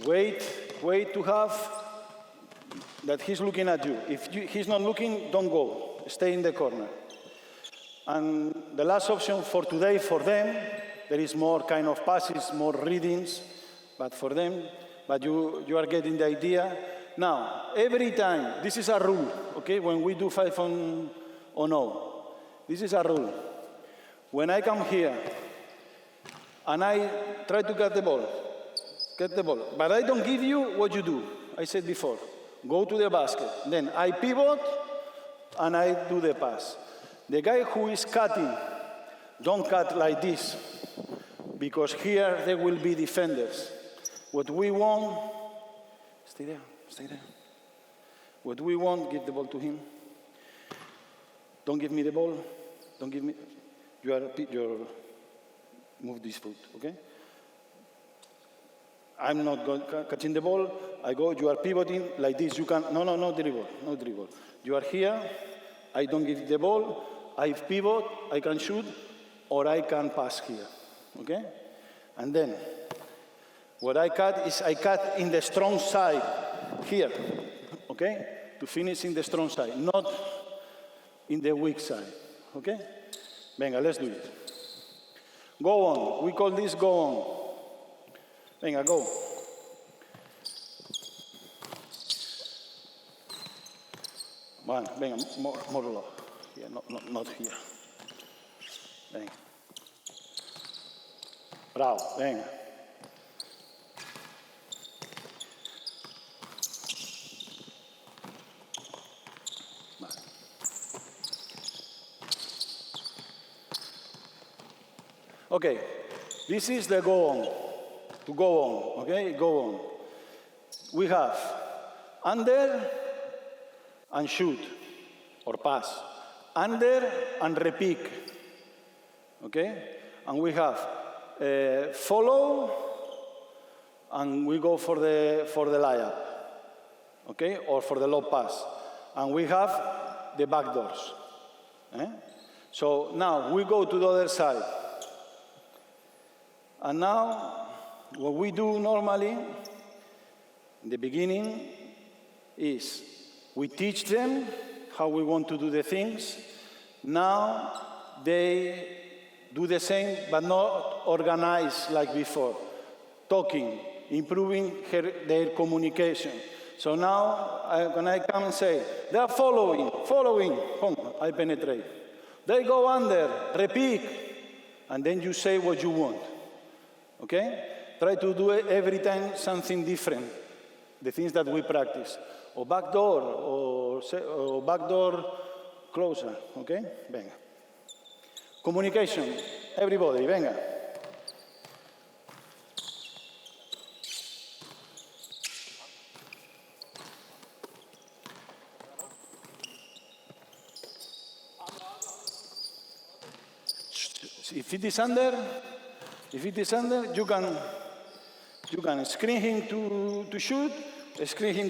Wait to have that he's looking at you. If he's not looking, don't go. Stay in the corner. And the last option for today, for them, there is more kind of passes, more readings, but for them, but you are getting the idea. Now, every time, this is a rule, okay, when we do 5 on 0. This is a rule. When I come here, and I try to get the ball, but I don't give you what you do. I said before, go to the basket. Then I pivot, and I do the pass. The guy who is cutting, don't cut like this, because here there will be defenders. What we want, stay there. What we want, give the ball to him. Don't give me the ball. Don't give me, you're move this foot, okay? I'm not catching the ball. I go, you are pivoting like this. You can, no dribble. You are here. I don't give the ball. I pivot. I can shoot, or I can pass here, okay? And then, what I cut is I cut in the strong side here, okay? To finish in the strong side, not in the weak side, okay? Venga, let's do it. Go on. We call this go on. Venga, go. Bueno, venga, more low. Here, not here. Venga. Bravo, venga. Vale. Okay, this is the go on. To go on, okay? Go on. We have under and shoot, or pass. Under and repick, okay? And we have follow, and we go for the layup, okay? Or for the low pass. And we have the backdoors. So now we go to the other side. And now, what we do normally, in the beginning, is we teach them how we want to do the things. Now, they do the same, but not organized like before. Talking, improving their communication. So now, when I come and say, they are following, I penetrate. They go under, repeat, and then you say what you want. Okay? Try to do it every time something different, the things that we practice. Or backdoor, or backdoor closer, okay? Venga. Communication, everybody, venga. If it is under, you can screen him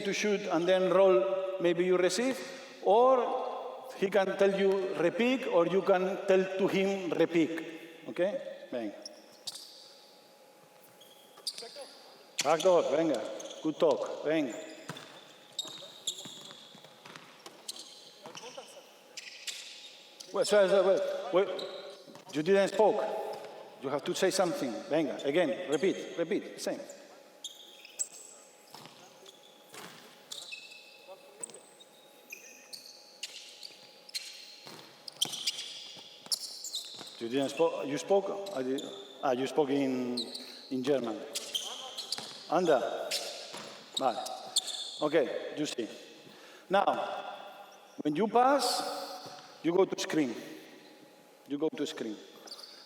to shoot, and then roll, maybe you receive, or he can tell you repeat, or you can tell to him repeat, okay? Venga. Backdoor, venga. Good talk, venga. Wait. You didn't spoke. You have to say something. Venga, again, repeat, same. You didn't spoke. You spoke. You spoke in German. Under. Vale. Okay. You see. Now, when you pass, you go to screen.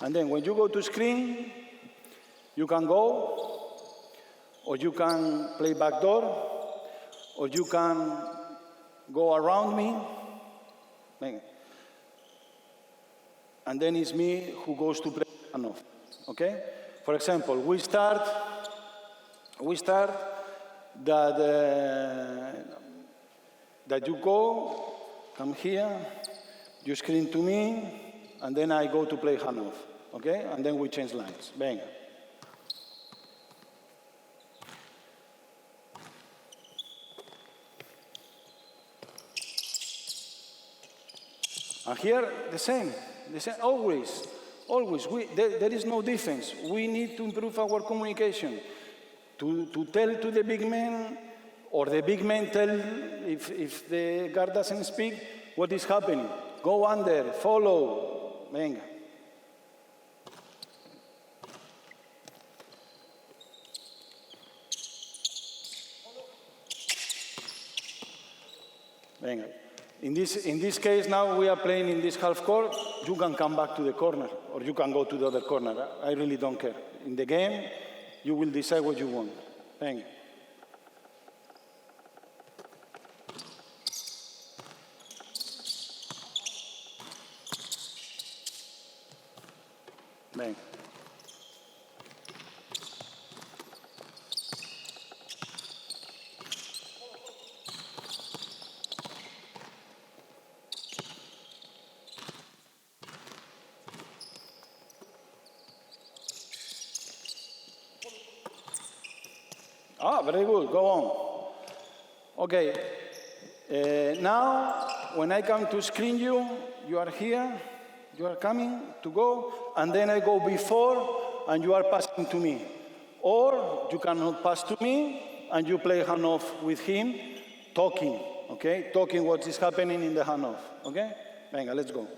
And then when you go to screen, you can go, or you can play backdoor, or you can go around me, Venga. And then it's me who goes to play handoff. Okay? For example, we start that you come here, you screen to me, and then I go to play handoff. Okay? And then we change lines. Venga. And here, the same, always. There is no difference. We need to improve our communication. To tell to the big man, or the big man tell, if the guard doesn't speak, what is happening. Go under, follow, venga. Venga. In this case, now we are playing in this half court. You can come back to the corner, or you can go to the other corner. I really don't care. In the game, you will decide what you want. Venga. Venga. Ah, very good, go on. Okay, now when I come to screen you, you are here, you are coming to go, and then I go before, and you are passing to me. Or you cannot pass to me, and you play handoff with him, talking, okay? Talking what is happening in the handoff, okay? Venga, let's go.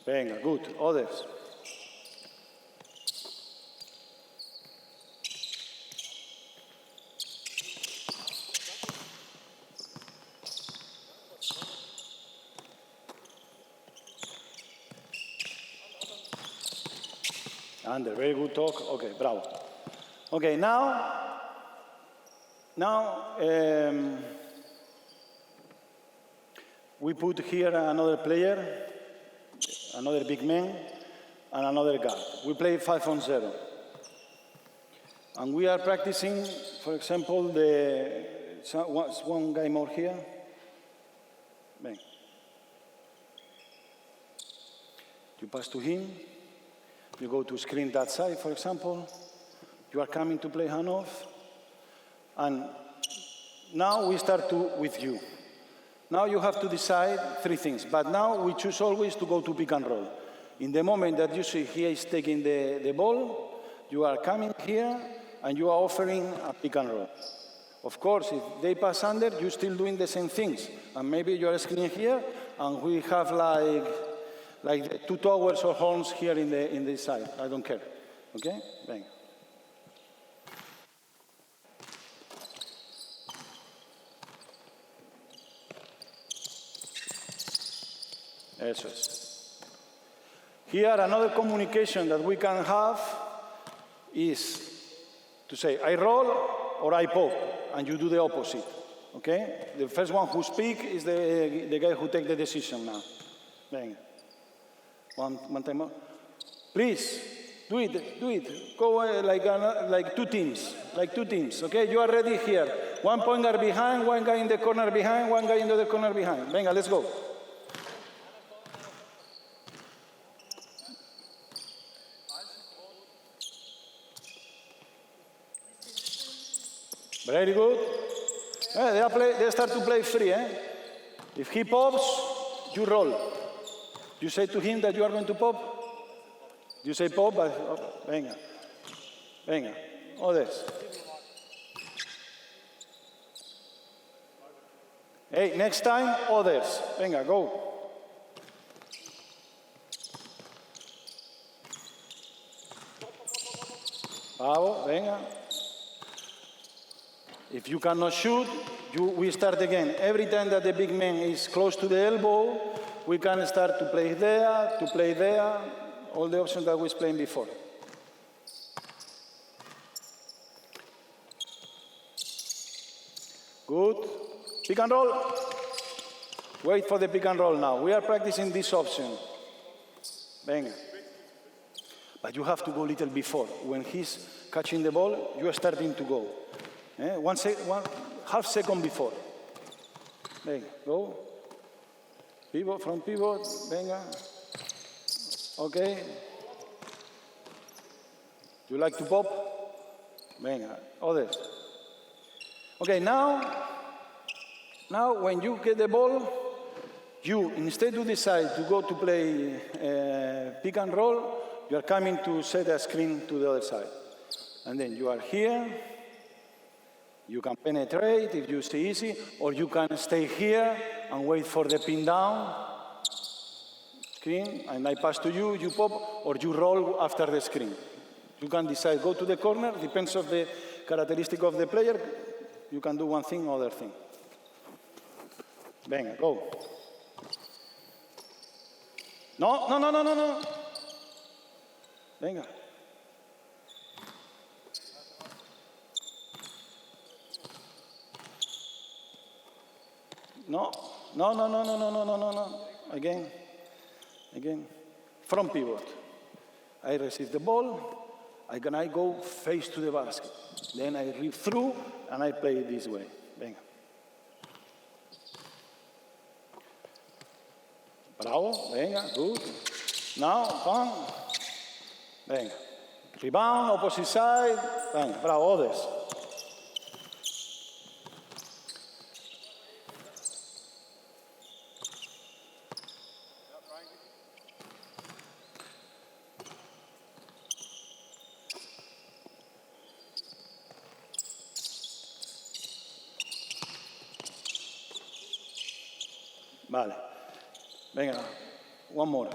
Venga, good. Others. Under, very good talk. Okay, bravo. Okay, now we put here another player, another big man, and another guard. We play 5-on-0. And we are practicing, for example, one guy more here. Bang. You pass to him. You go to screen that side, for example. You are coming to play handoff. And now we start with you. Now you have to decide three things. But now we choose always to go to pick and roll. In the moment that you see he is taking the ball, you are coming here and you are offering a pick and roll. Of course, if they pass under, you're still doing the same things. And maybe you are screening here, and we have like 2 towers or horns here in this side. I don't care. Okay? Venga. Eso es. Here, another communication that we can have is to say, I roll or I pop, and you do the opposite. Okay? The first one who speaks is the guy who takes the decision now. Venga. One time more. Please, do it. Go like two teams, okay? You are ready here. One pointer behind, one guy in the corner behind, one guy in the other corner behind. Venga, let's go. Very good. They start to play free, eh? If he pops, you roll. You say to him that you are going to pop? You say pop, but venga. Venga. Others. Hey, next time, others. Venga, go. Bravo, venga. If you cannot shoot, we start again. Every time that the big man is close to the elbow, we can start to play there, all the options that we was playing before. Good. Pick and roll. Wait for the pick and roll now. We are practicing this option. Venga. But you have to go a little before. When he's catching the ball, you are starting to go. One half second before. Venga, go. Pivot, front pivot. Venga. Okay. You like to pop? Venga. Others. Okay, now when you get the ball, you, instead to decide to go to play pick and roll, you are coming to set a screen to the other side. And then you are here. You can penetrate if you see easy, or you can stay here and wait for the pin down screen, and I pass to you, you pop, or you roll after the screen. You can decide, go to the corner, depends on the characteristic of the player. You can do one thing, other thing. Venga, go. No. Venga. No. Again. Front pivot. I receive the ball. I go face to the basket. Then I rip through and I play it this way. Venga. Bravo. Venga. Good. Now, come. Venga. Rebound, opposite side. Venga. Bravo. Others. Vale. Venga, one more.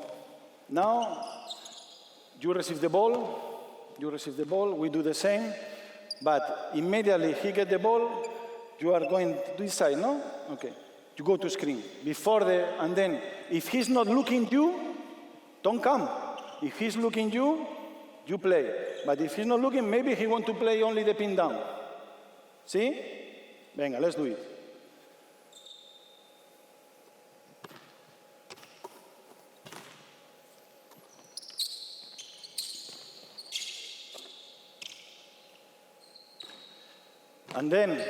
Now, you receive the ball, we do the same, but immediately he gets the ball, you are going to this side, no? Okay. You go to screen. And then, if he's not looking you, don't come. If he's looking you play. But if he's not looking, maybe he wants to play only the pin down. See? Venga, let's do it. And then,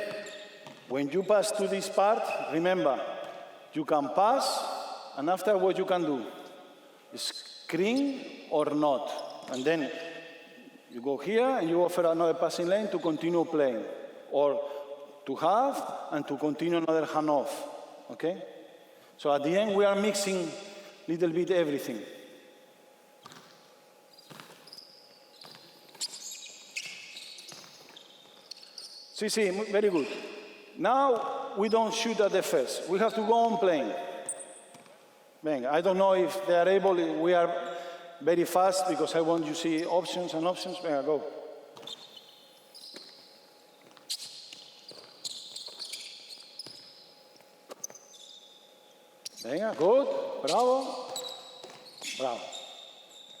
when you pass to this part, remember, you can pass, and after what you can do, screen or not. And then you go here, and you offer another passing lane to continue playing, or to have, and to continue another handoff, okay? So at the end, we are mixing a little bit everything. See, very good. Now, we don't shoot at the first. We have to go on playing. Venga, I don't know if they are able. We are very fast because I want you to see options and options. Venga, go. Venga, good. Bravo.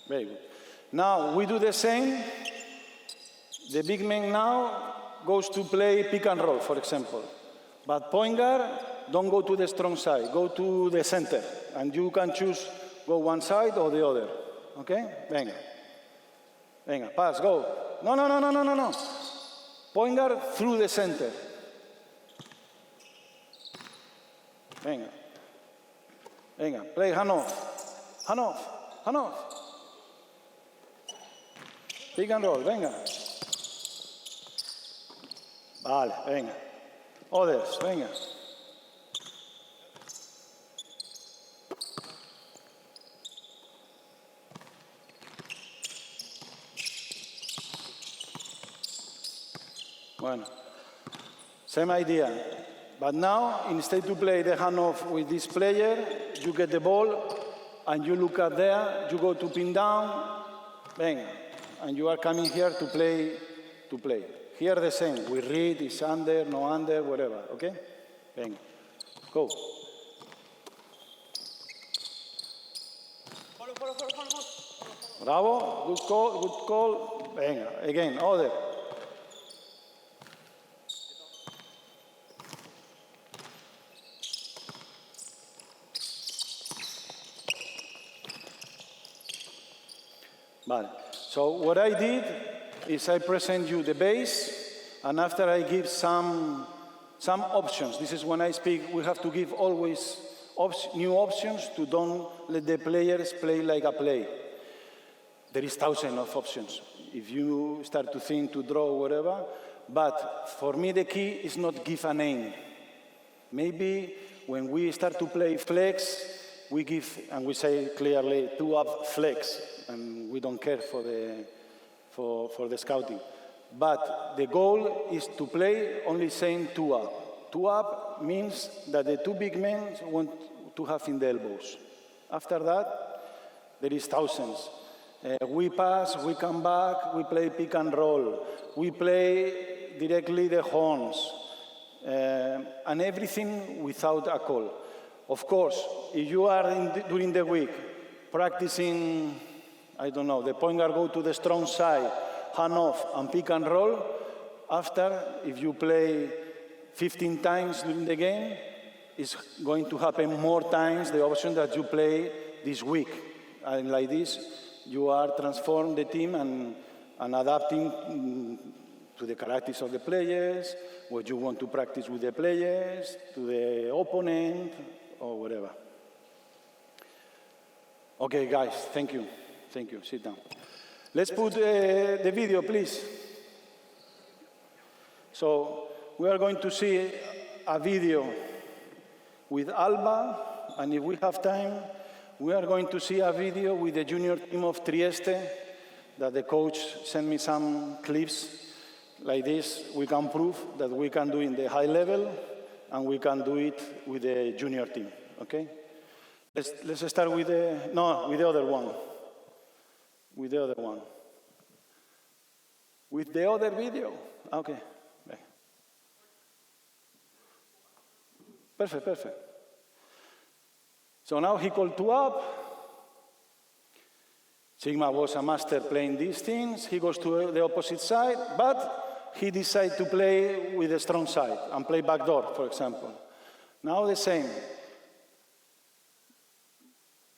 Very good. Now, we do the same. The big man now goes to play pick and roll, for example. But point guard, don't go to the strong side. Go to the center. And you can choose, go one side or the other. Okay? Venga, pass, go. No. Point guard through the center. Venga, play handoff. Pick and roll, venga. Vale, venga. Others, venga. Bueno, same idea. But now, instead to play the handoff with this player, you get the ball, and you look at there, you go to pin down, venga. And you are coming here to play. Here the same. We read, it's under, no under, whatever, okay? Venga. Go. Bravo. Good call. Venga. Again, other. Vale. So what I did is I present you the base, and after I give some options. This is when I speak, we have to give always new options to don't let the players play like a play. There is thousands of options. If you start to think, to draw, whatever, but for me the key is not give a name. Maybe when we start to play flex, we give, and we say clearly, 2-up flex, and we don't care for the scouting. But the goal is to play only saying 2-up. 2-up means that the two big men want to have in the elbows. After that, there is thousands. We pass, we come back, we play pick and roll. We play directly the horns. And everything without a call. Of course, if you are during the week practicing, I don't know, the point guard go to the strong side, hand off and pick and roll, after, if you play 15 times during the game, it's going to happen more times the option that you play this week. And like this, you are transforming the team and adapting to the characteristics of the players, what you want to practice with the players, to the opponent, or whatever. Okay, guys, thank you. Thank you, sit down. Let's put the video, please. So, we are going to see a video with Alba, and if we have time, we are going to see a video with the junior team of Trieste, that the coach sent me some clips. Like this, we can prove that we can do in the high level, and we can do it with the junior team, okay? Let's start with the other one. With the other one. With the other video? Okay. Perfect, perfect. So now he called 2-up. Sigma was a master playing these things. He goes to the opposite side, but he decided to play with the strong side and play backdoor, for example. Now the same.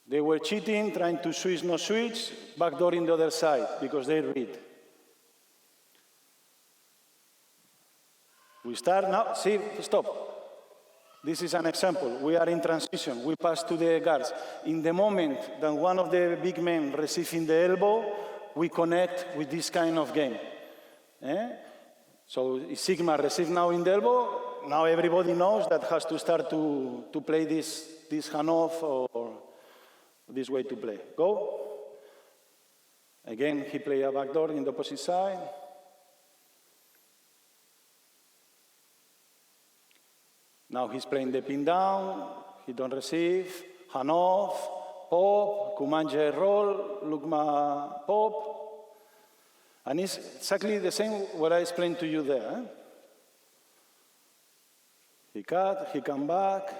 They were cheating, trying to switch, no switch, backdoor in the other side, because they read. We start now, see, stop. This is an example. We are in transition. We pass to the guards. In the moment that one of the big men receives in the elbow, we connect with this kind of game. So if Sigma receives now in the elbow, now everybody knows that has to start to play this hand-off or this way to play. Go. Again, he plays a backdoor in the opposite side. Now he's playing the pin down, he don't receive, hand off, pop, Kumanje roll, Lukma pop. And it's exactly the same what I explained to you there. He cut, he come back.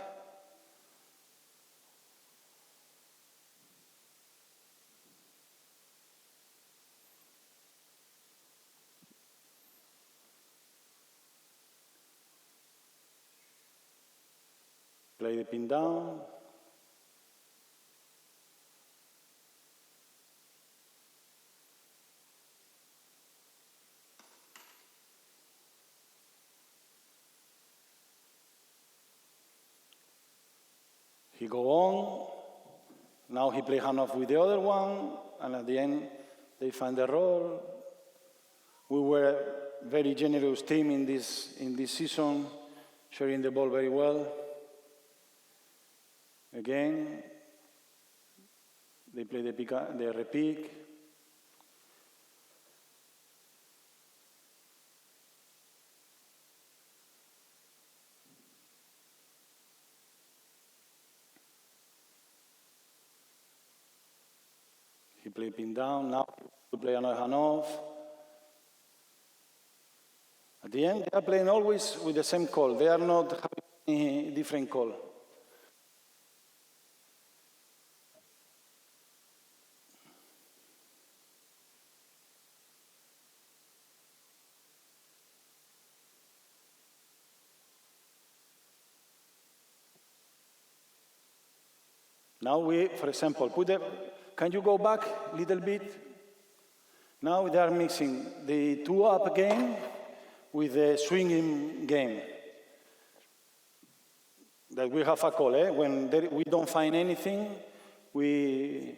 Play the pin down. He go on. Now he play hand-off with the other one, and at the end, they find the roll. We were a very generous team in this season, sharing the ball very well. Again, they play the repick. He play pin down. Now we play another hand off. At the end, they are playing always with the same call. They are not having any different call. Now we, for example, can you go back a little bit? Now they are mixing the two-up game with the swinging game. That we have a call, when we don't find anything, we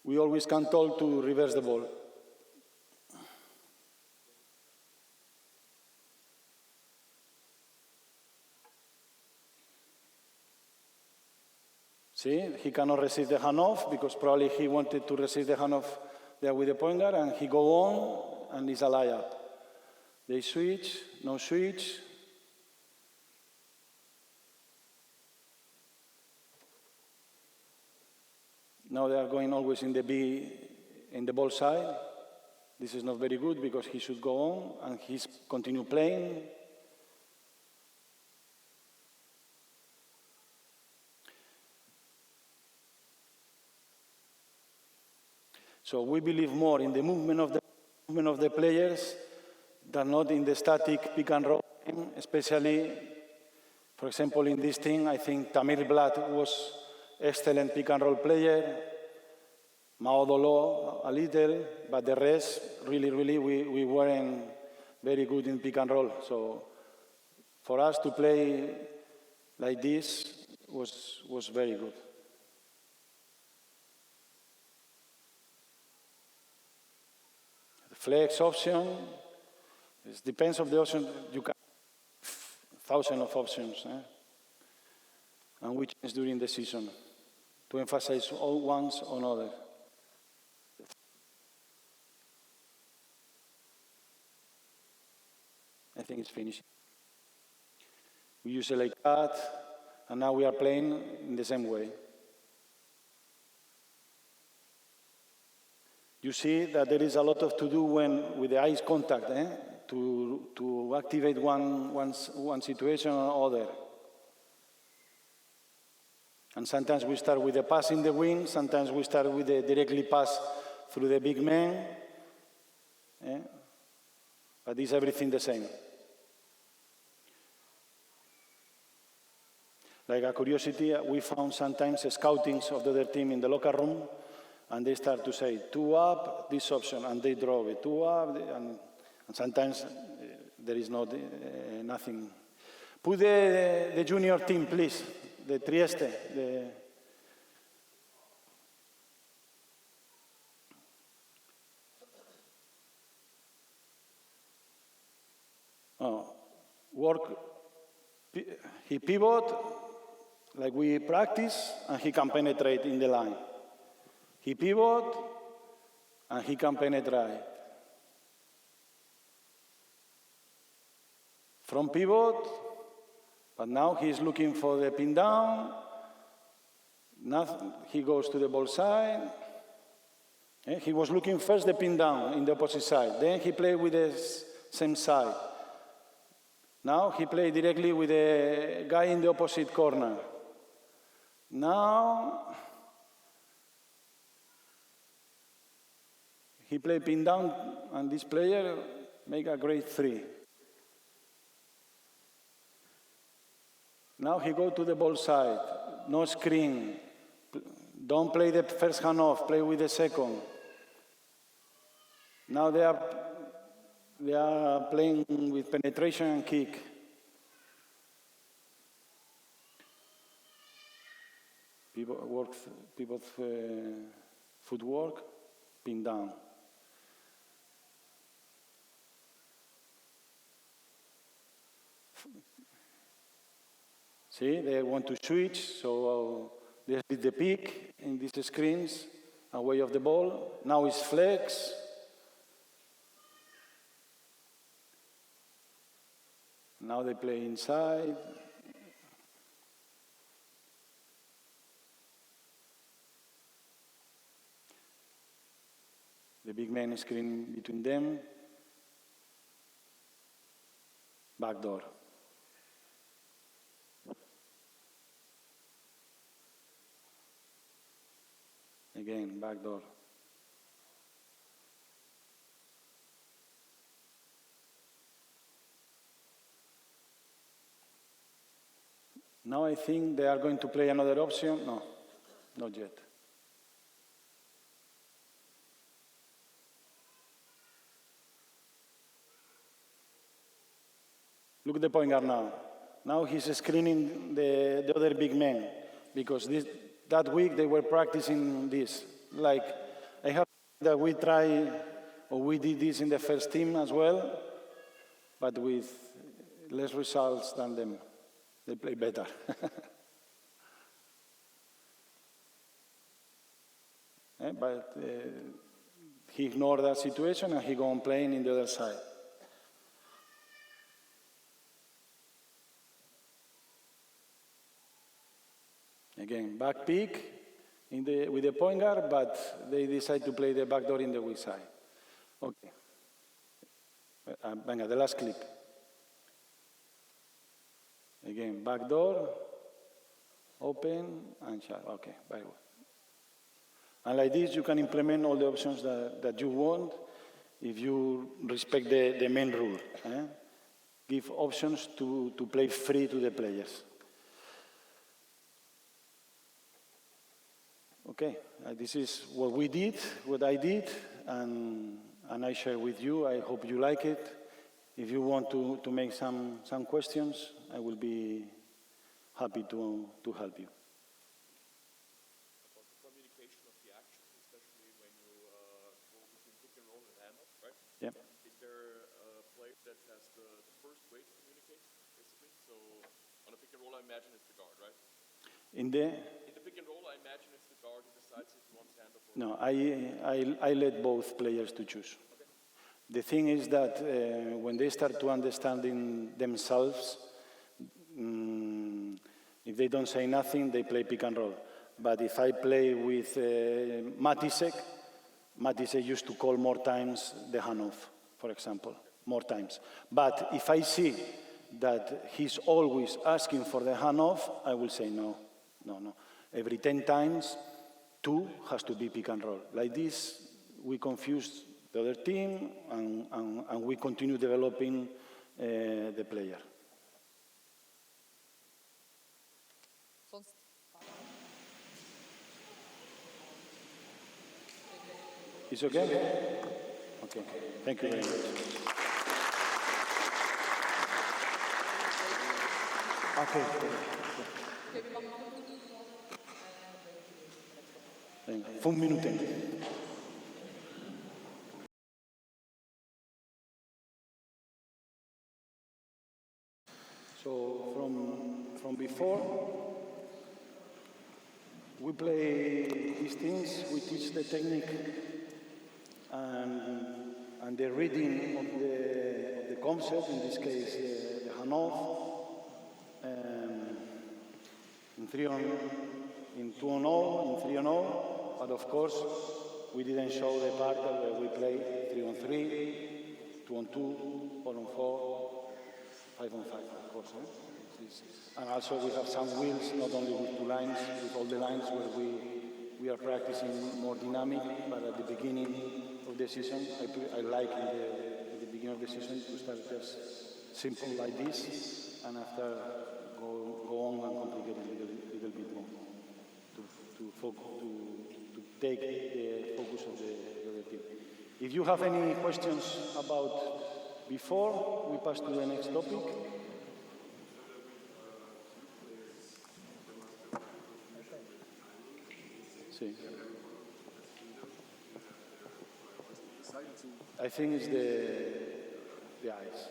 always can tell to reverse the ball. See, he cannot receive the handoff because probably he wanted to receive the handoff there with the point guard, and he go on, and it's a layup. They switch, no switch. Now they are going always in the ball side. This is not very good because he should go on, and he's continue playing. So we believe more in the movement of the players than not in the static pick and roll game, especially, for example, in this thing, I think Tamir Blatt was excellent pick and roll player, Mao Dolo a little, but the rest, really, we weren't very good in pick and roll. So for us to play like this was very good. Flex option, it depends on the option. You can thousands of options, and we change during the season to emphasize all ones on other. I think it's finished. We use a like that, and now we are playing in the same way. You see that there is a lot of to do with the eyes contact, to activate one situation or other. And sometimes we start with the pass in the wing, sometimes we start with the directly pass through the big man, but it's everything the same. Like a curiosity, we found sometimes scoutings of the other team in the locker room, and they start to say, 2 up, this option, and they draw it, 2 up, and sometimes there is nothing. Put the junior team, please, the Trieste. He pivot, like we practice, and he can penetrate in the line. He pivot, and he can penetrate. From pivot, but now he's looking for the pin down. Now he goes to the ball side. He was looking first the pin down in the opposite side. Then he played with the same side. Now he played directly with the guy in the opposite corner. Now he played pin down, and this player make a great 3. Now he go to the ball side, no screen. Don't play the first hand off, play with the second. Now they are playing with penetration and kick. Pivot footwork, pin down. See, they want to switch, so they did the pick in these screens, away of the ball. Now it's flex. Now they play inside. The big man screen between them. Backdoor. Again, backdoor. Now I think they are going to play another option. No, not yet. Look at the point guard now. Now he's screening the other big men because that week they were practicing this. Like, I have that we try, or we did this in the first team as well, but with less results than them. They play better. But he ignored that situation and he go on playing in the other side. Again, back pick with the point guard, but they decide to play the backdoor in the weak side. Okay. Venga, the last clip. Again, backdoor, open, and shut. Okay, very good. And like this, you can implement all the options that you want if you respect the main rule. Give options to play free to the players. Okay, this is what we did, what I did, and I share with you. I hope you like it. If you want to make some questions, I will be happy to help you. About the communication of the actions, especially when you go between pick and roll and handoff, right? Yeah. Is there a player that has the first way to communicate, basically? So on a pick and roll, I imagine it's the guard, right? In the pick and roll, I imagine it's the guard who decides if he wants handoff or no, I let both players to choose. Okay. The thing is that when they start to understanding themselves, if they don't say nothing, they play pick and roll. But if I play with Matisek used to call more times the handoff, for example, more times. But if I see that he's always asking for the handoff, I will say no. Every 10 times, 2 has to be pick and roll. Like this, we confuse the other team and we continue developing the player. It's okay? Okay, thank you very much. Okay. Fue un minuto. So from before, we play these things, we teach the technique and the reading of the concept, in this case the handoff, in 2-on-0, in 3-on-0. But of course, we didn't show the part where we play 3-on-3, 2-on-2, 4-on-4, 5-on-5, of course. And also we have some wheels, not only with 2 lines, with all the lines where we are practicing more dynamic, but at the beginning of the season, I like at the beginning of the season to start just simple like this, and after go on and complicate a little bit more to take the focus of the other team. If you have any questions about before we pass to the next topic. Sí. I think it's the eyes.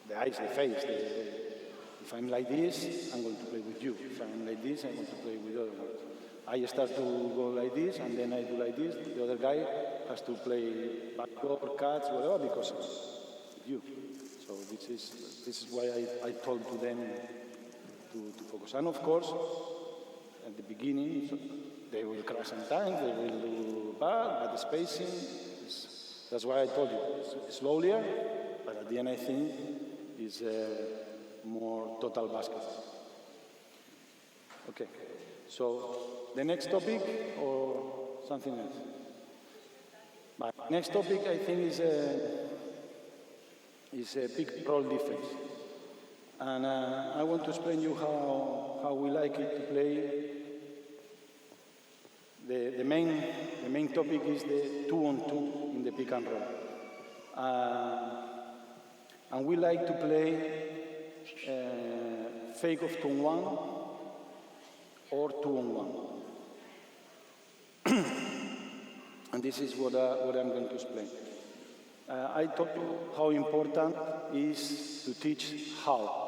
The eyes, the face. If I'm like this, I'm going to play with you. If I'm like this, I'm going to play with other ones. I start to go like this, and then I do like this. The other guy has to play backdoor, cuts, whatever, because of you. So this is why I told to them to focus. And of course, at the beginning, they will crash sometimes, they will do bad, but the spacing, that's why I told you, it's slowlier, but at the end I think it's more total basketball. Okay, so the next topic or something else? But next topic I think is a pick roll defense. And I want to explain you how we like it to play. The main topic is the 2-on-2 in the pick and roll. And we like to play fake of 2-on-1 or 2-on-1. And this is what I'm going to explain. I told you how important is to teach how.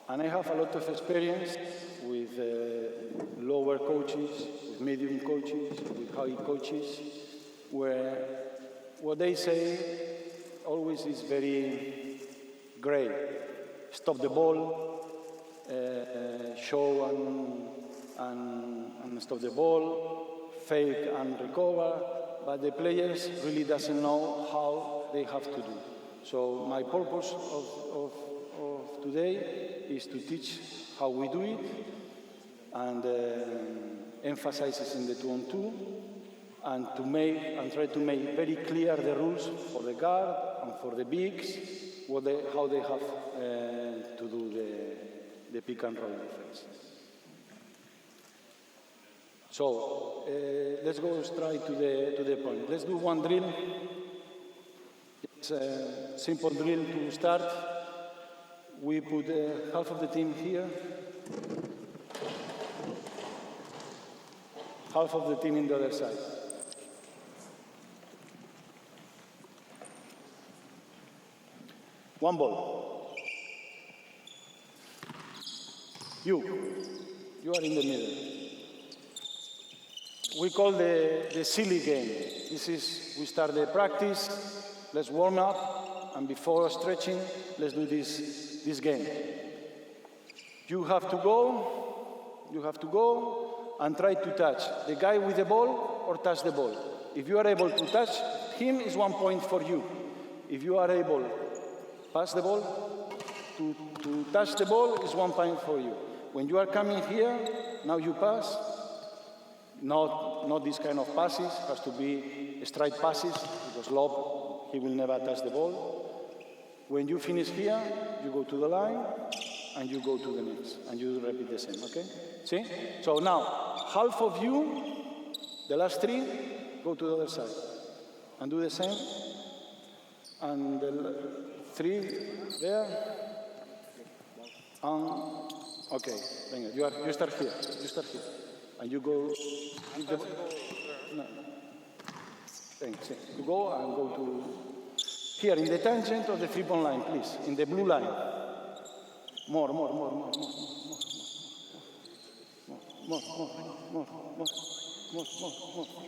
And I have a lot of experience with lower coaches, with medium coaches, with high coaches, where what they say always is very gray. Stop the ball, show and stop the ball, fake and recover, but the players really doesn't know how they have to do. So my purpose of today is to teach how we do it, and emphasizes in the 2-on-2, and try to make very clear the rules for the guard and for the bigs, how they have to do the pick and roll defense. So let's go straight to the point. Let's do one drill. It's a simple drill to start. We put half of the team here, half of the team in the other side. One ball. You are in the middle. We call the silly game. We start the practice, let's warm up, and before stretching, let's do this game. You have to go and try to touch the guy with the ball or touch the ball. If you are able to touch him, it's 1 point for you. If you are able pass the ball, to touch the ball is 1 point for you. When you are coming here, now you pass. Not this kind of passes, has to be straight passes, because lob, he will never touch the ball. When you finish here, you go to the line, and you go to the next, and you repeat the same, okay? See? So now, half of you, the last 3, go to the other side, and do the same, and the 3 there, and, okay, you start here, and you go, you go and go to, here in the tangent of the 3-point line, please, in the blue line. More.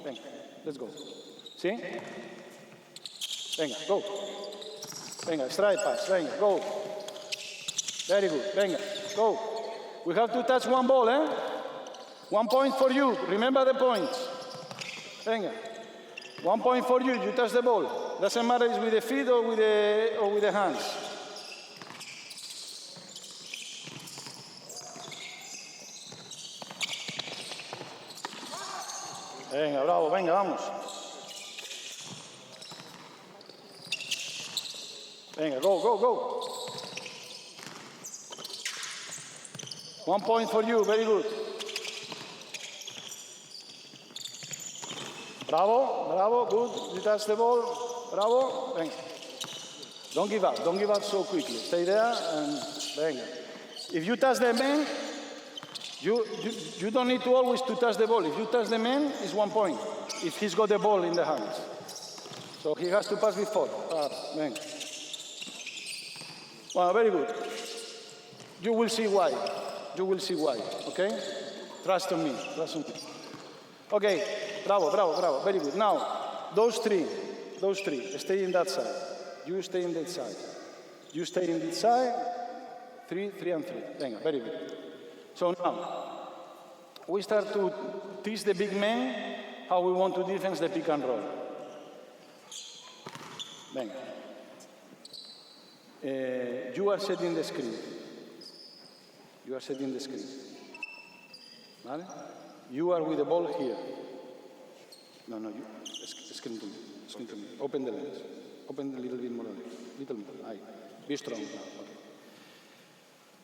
Venga, let's go. See? Venga, go. Venga, straight pass, venga, go. Very good, venga, go. We have to touch one ball, 1 point for you, remember the points. Venga, 1 point for you, you touch the ball. Doesn't matter if it's with the feet or with the hands. Venga, bravo, venga, vamos. Venga, go. 1 point for you, very good. Bravo, good. You touch the ball, bravo, venga. Don't give up so quickly. Stay there and venga. If you touch the man, you don't need to always to touch the ball. If you touch the man, it's 1 point. If he's got the ball in the hands. So he has to pass before. Venga. Well, very good. You will see why, okay? Trust on me. Okay, bravo, very good. Now, those three, stay in that side. You stay in that side. You stay in this side, 3 and 3. Venga, very good. So now, we start to teach the big man how we want to defend the pick and roll. Venga. You are setting the screen. Vale? You are with the ball here. No, you. Screen to me. Open the legs. Open a little bit more. Little more. Be strong. Okay.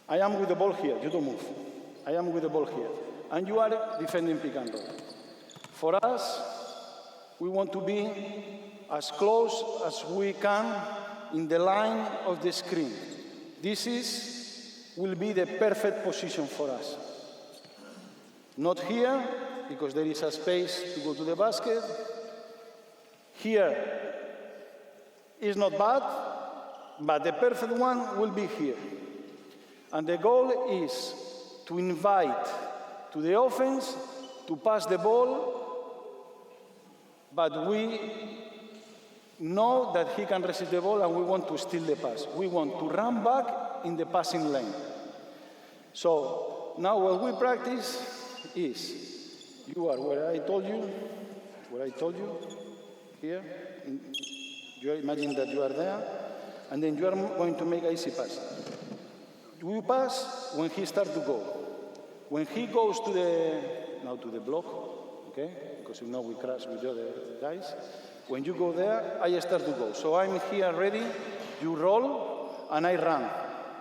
I am with the ball here. You don't move. I am with the ball here. And you are defending pick and roll. For us, we want to be as close as we can in the line of the screen. This is will be the perfect position for us. Not here, because there is a space to go to the basket. Here is not bad, but the perfect one will be here. And the goal is to invite to the offense to pass the ball, but we know that he can receive the ball and we want to steal the pass. We want to run back in the passing lane. So now what we practice is, you are where I told you, here, you imagine that you are there, and then you are going to make an easy pass. You pass when he starts to go. When he goes to the block, okay, because you know we crash with the other guys. When you go there, I start to go. So I'm here ready, you roll, and I run.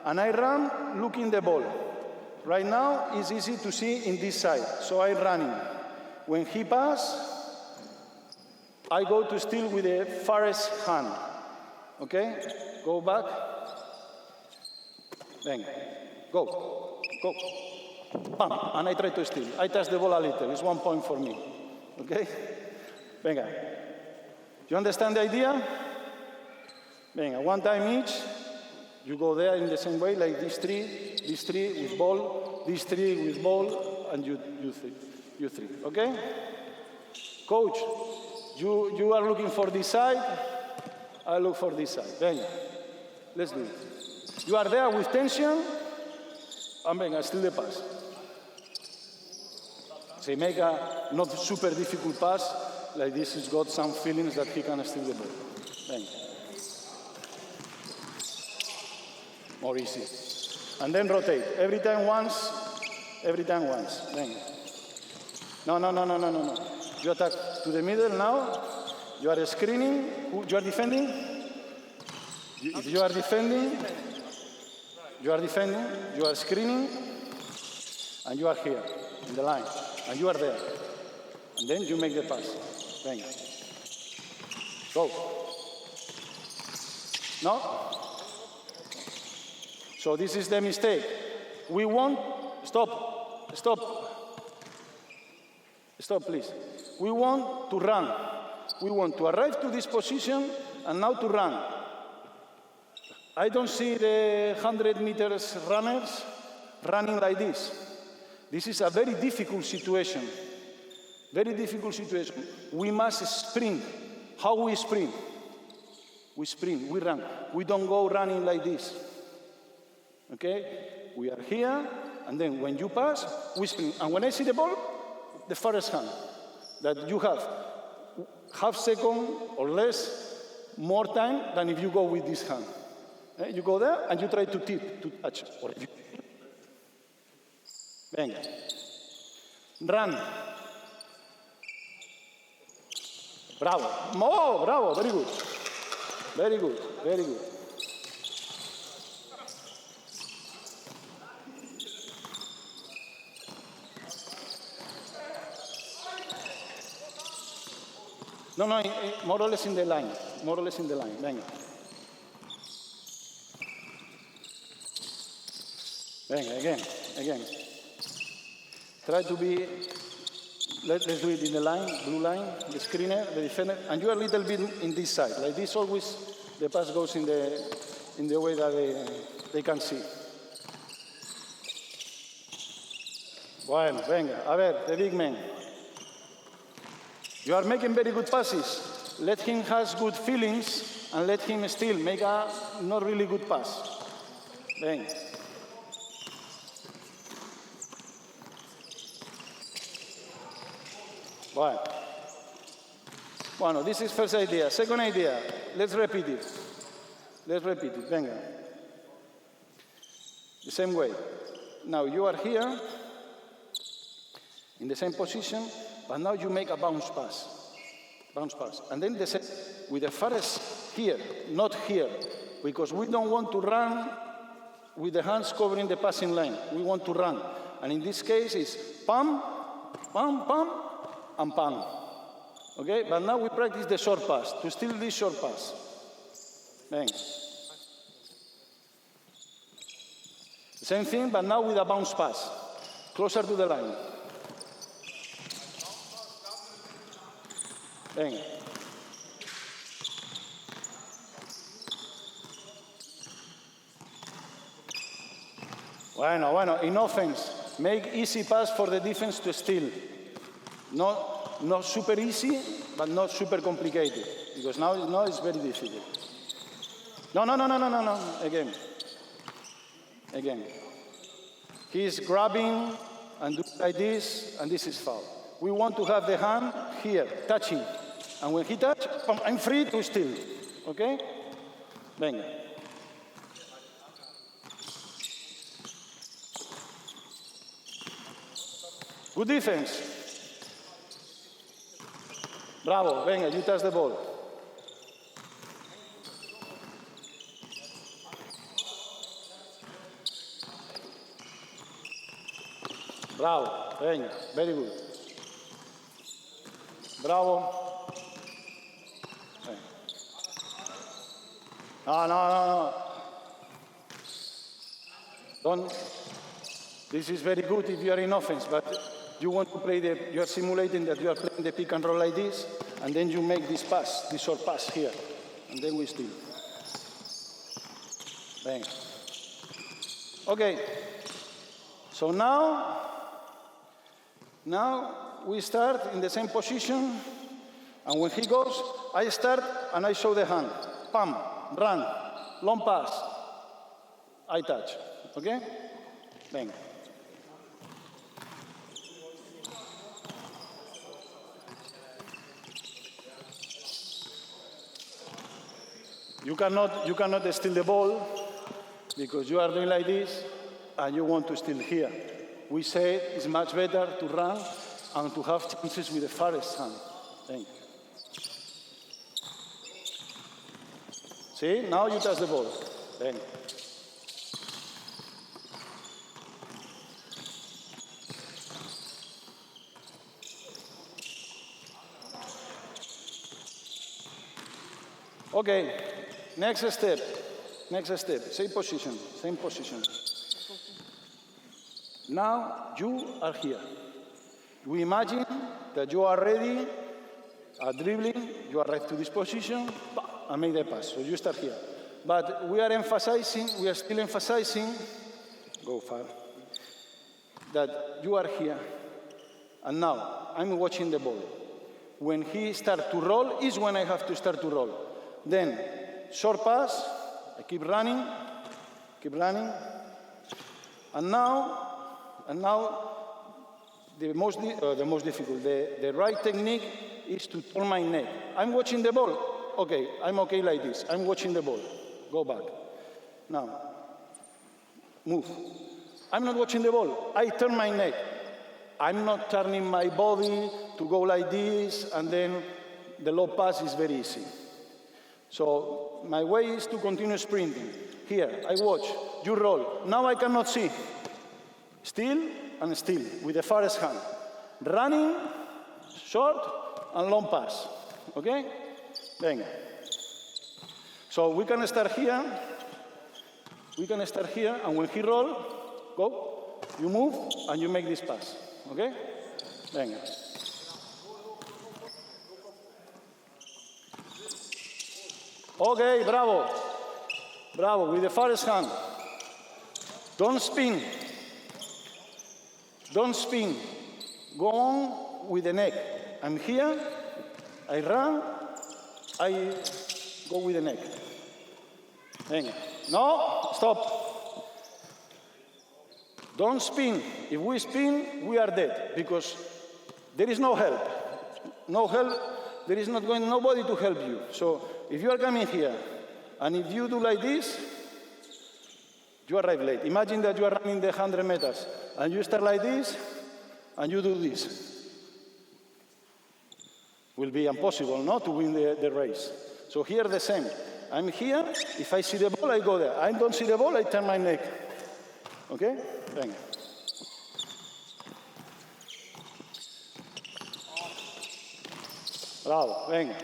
And I run looking the ball. Right now, it's easy to see in this side, so I'm running. When he passes, I go to steal with the farthest hand. Okay? Go back. Then, go. Bam, and I try to steal. I touch the ball a little. It's 1 point for me. Okay? Venga. You understand the idea? Venga, one time each. You go there in the same way, like this three with ball, this three with ball, and you three. Okay? Coach, you are looking for this side. I look for this side. Venga. Let's do it. You are there with tension. And venga, steal the pass. So make a not super difficult pass, like this has got some feelings that he can steal the ball. Venga. More easy. And then rotate. Every time once. Venga. No. You attack to the middle now. You are screening. You are defending. If you are defending, you are screening, and you are here in the line, and you are there. And then you make the pass. Venga. Go. No? So this is the mistake. We want, stop, please. We want to run. We want to arrive to this position and now to run. I don't see the 100 meters runners running like this. This is a very difficult situation. We must sprint. How we sprint? We sprint, we run. We don't go running like this. Okay? We are here, and then when you pass, we sprint. And when I see the ball, the farthest hand, that you have half second or less more time than if you go with this hand. You go there, and you try to tip, to touch. Venga. Run. Bravo. Oh, bravo. Very good. No, more or less in the line. Venga. Venga, again. Try to be, let's do it in the line, blue line, the screener, the defender, and you are a little bit in this side. Like this always, the pass goes in the way that they can see. Bueno, venga, a ver, the big man. You are making very good passes. Let him have good feelings and let him still make a not really good pass. Venga. Bueno, this is first idea. Second idea, let's repeat it. Venga. The same way. Now you are here in the same position, but now you make a bounce pass. And then with the farthest here, not here, because we don't want to run with the hands covering the passing lane. We want to run. And in this case, it's pam, pam, pam, and pam. Okay? But now we practice the short pass, to steal this short pass. Venga. Same thing, but now with a bounce pass. Closer to the line. Venga. Bueno, in offense, make easy pass for the defense to steal. Not super easy, but not super complicated, because now it's very difficult. No. Again. He's grabbing and doing like this, and this is foul. We want to have the hand here, touching. And when he touches, I'm free to steal. Okay? Venga. Good defense. Bravo, venga, you touch the ball. Bravo, venga, very good. Bravo. No. Don't. This is very good if you are in offense, but you want to play you are simulating that you are playing the pick and roll like this, and then you make this pass, this short pass here, and then we steal. Bang. Okay. So now we start in the same position, and when he goes, I start and I show the hand. Pam, run, long pass, I touch. Okay? Bang. You cannot steal the ball because you are doing like this and you want to steal here. We say it's much better to run and to have chances with the farthest hand. Thank you. See, now you touch the ball. Thank you. Okay, next step, same position. Now you are here. We imagine that you are ready at dribbling, you arrive to this position, and make the pass. So you start here. But we are still emphasizing, go far, that you are here. And now I'm watching the ball. When he starts to roll is when I have to start to roll. Then, short pass, I keep running, and now the most difficult, the right technique is to turn my neck. I'm watching the ball, okay, I'm okay like this, I'm watching the ball, go back. Now, move. I'm not watching the ball, I turn my neck. I'm not turning my body to go like this, and then the low pass is very easy. So my way is to continue sprinting. Here, I watch, you roll. Now I cannot see. Still and still, with the farthest hand. Running, short, and long pass. Okay? Venga. So we can start here. And when he roll, go, you move, and you make this pass. Okay? Venga. Okay, bravo, with the farthest hand. Don't spin, go on with the neck. I'm here, I run, I go with the neck. Venga. No, stop. Don't spin. If we spin, we are dead, because there is no help. There is nobody to help you. So if you are coming here, and if you do like this, you arrive late. Imagine that you are running the 100 meters, and you start like this, and you do this. Will be impossible, no, to win the race. So here the same. I'm here, if I see the ball, I go there. I don't see the ball, I turn my neck. Okay? Venga. Bravo, venga.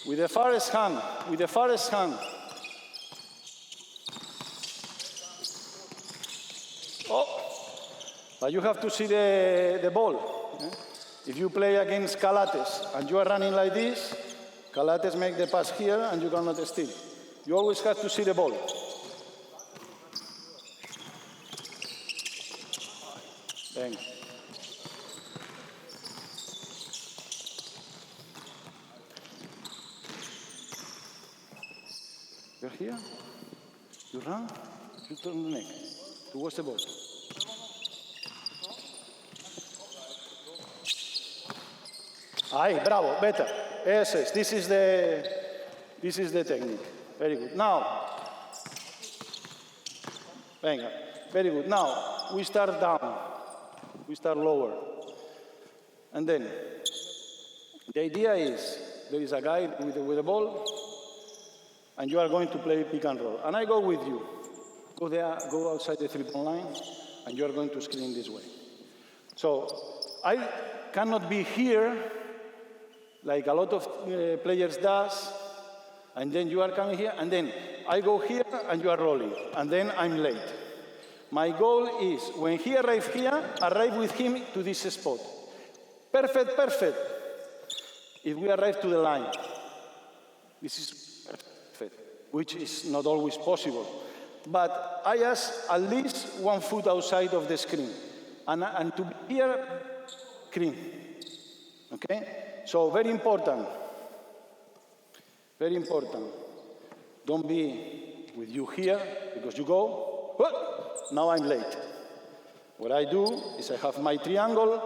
With the farthest hand. But you have to see the ball. If you play against Calates and you are running like this, Calates make the pass here and you cannot steal. You always have to see the ball. Venga. You're here, you run, you turn the neck. Towards the ball. Aye, bravo, better. Yes, yes, this is the technique. Very good. Now, venga, very good. Now, we start down. We start lower. And then, the idea is, there is a guy with a ball, and you are going to play pick and roll. And I go with you. Go there, go outside the three-point line, and you are going to screen this way. So, I cannot be here, like a lot of players does, and then you are coming here, and then I go here, and you are rolling, and then I'm late. My goal is, when he arrives here, arrive with him to this spot. Perfect, perfect. If we arrive to the line, this is perfect, which is not always possible. But I ask at least 1 foot outside of the screen, and to be here, screen. Okay? So very important. Very important. Don't be with you here, because you go, now I'm late. What I do is I have my triangle,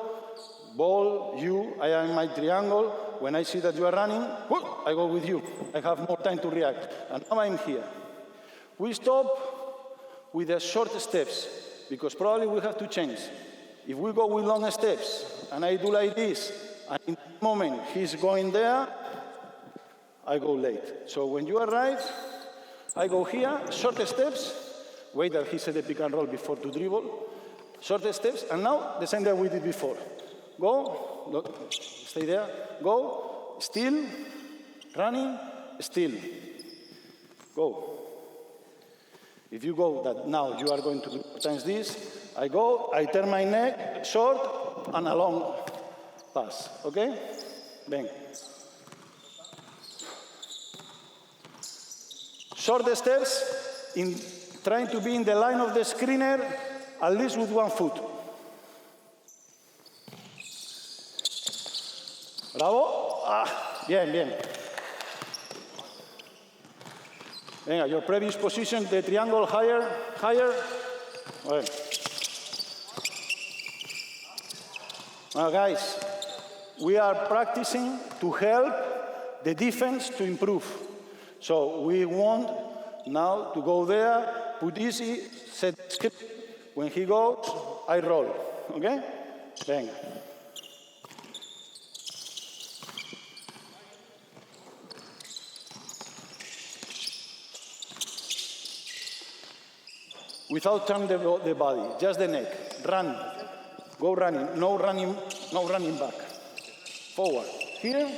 ball, you, I am in my triangle. When I see that you are running, I go with you. I have more time to react. And now I'm here. We stop with the short steps, because probably we have to change. If we go with long steps, and I do like this, and in that moment he's going there, I go late. So when you arrive, I go here, short steps, wait that he set the pick and roll before to dribble, short steps, and now the same that we did before. Go, look, stay there, go, still, running, still, go. If you go that now you are going to do times this, I go, I turn my neck, short, and a long pass, okay? Bang. Short steps, in trying to be in the line of the screener, at least with 1 foot. Bravo. Ah, bien, bien. Venga, your previous position, the triangle higher, higher. Well. Now, guys, we are practicing to help the defense to improve. So we want now to go there, put easy, set script. When he goes, I roll. Okay? Venga. Without turning the body, just the neck. Run. Go running. No running back. Forward. Here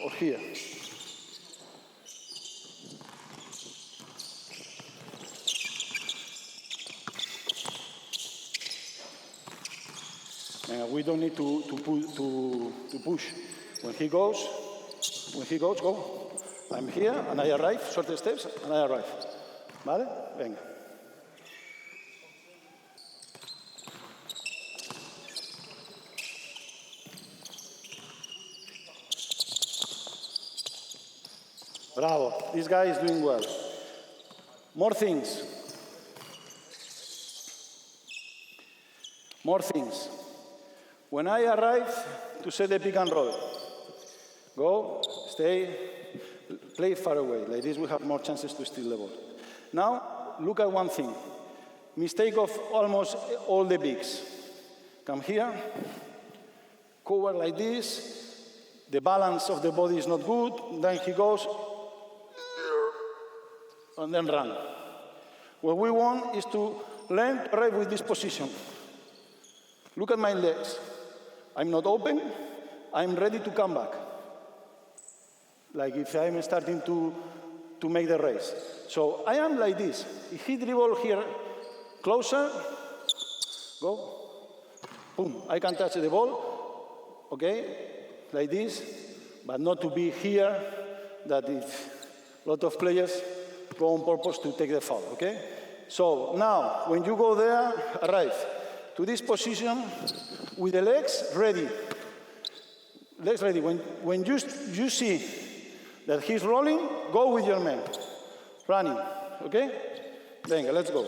or here. We don't need to push. When he goes, go. I'm here and I arrive, short steps, and I arrive. ¿Vale? Venga. Bravo. This guy is doing well. More things. More things. When I arrive to set the pick and roll, go, stay, play far away. Like this, we have more chances to steal the ball. Now, look at one thing. Mistake of almost all the bigs. Come here, cover like this. The balance of the body is not good. Then he goes, and then run. What we want is to learn to arrive with this position. Look at my legs. I'm not open, I'm ready to come back. Like if I'm starting to make the race. So I am like this. If he dribble here closer, go, Boom, I can touch the ball, okay, like this, but not to be here, that a lot of players go on purpose to take the foul, okay? So now, when you go there, arrive to this position with the legs ready. Legs ready. When you see that he's rolling, go with your man. Running, okay? Venga, let's go.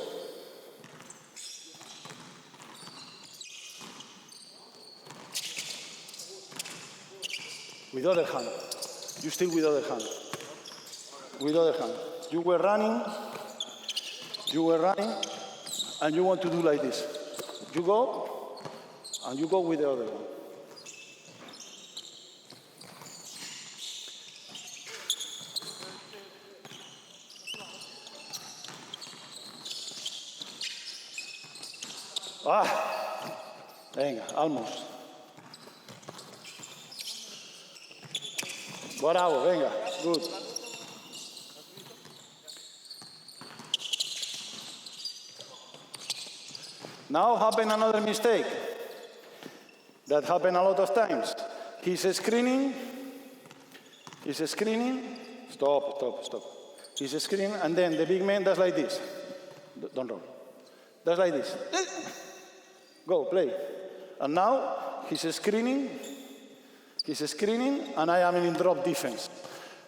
With other hand. You still with other hand. With other hand. You were running, and you want to do like this. You go, and you go with the other one. Venga, almost. Bravo, venga, good. Now happen another mistake that happened a lot of times. He's screening. Stop. He's screening, and then the big man does like this. Don't roll. Does like this. Go, play. And now he's screening, and I am in drop defense.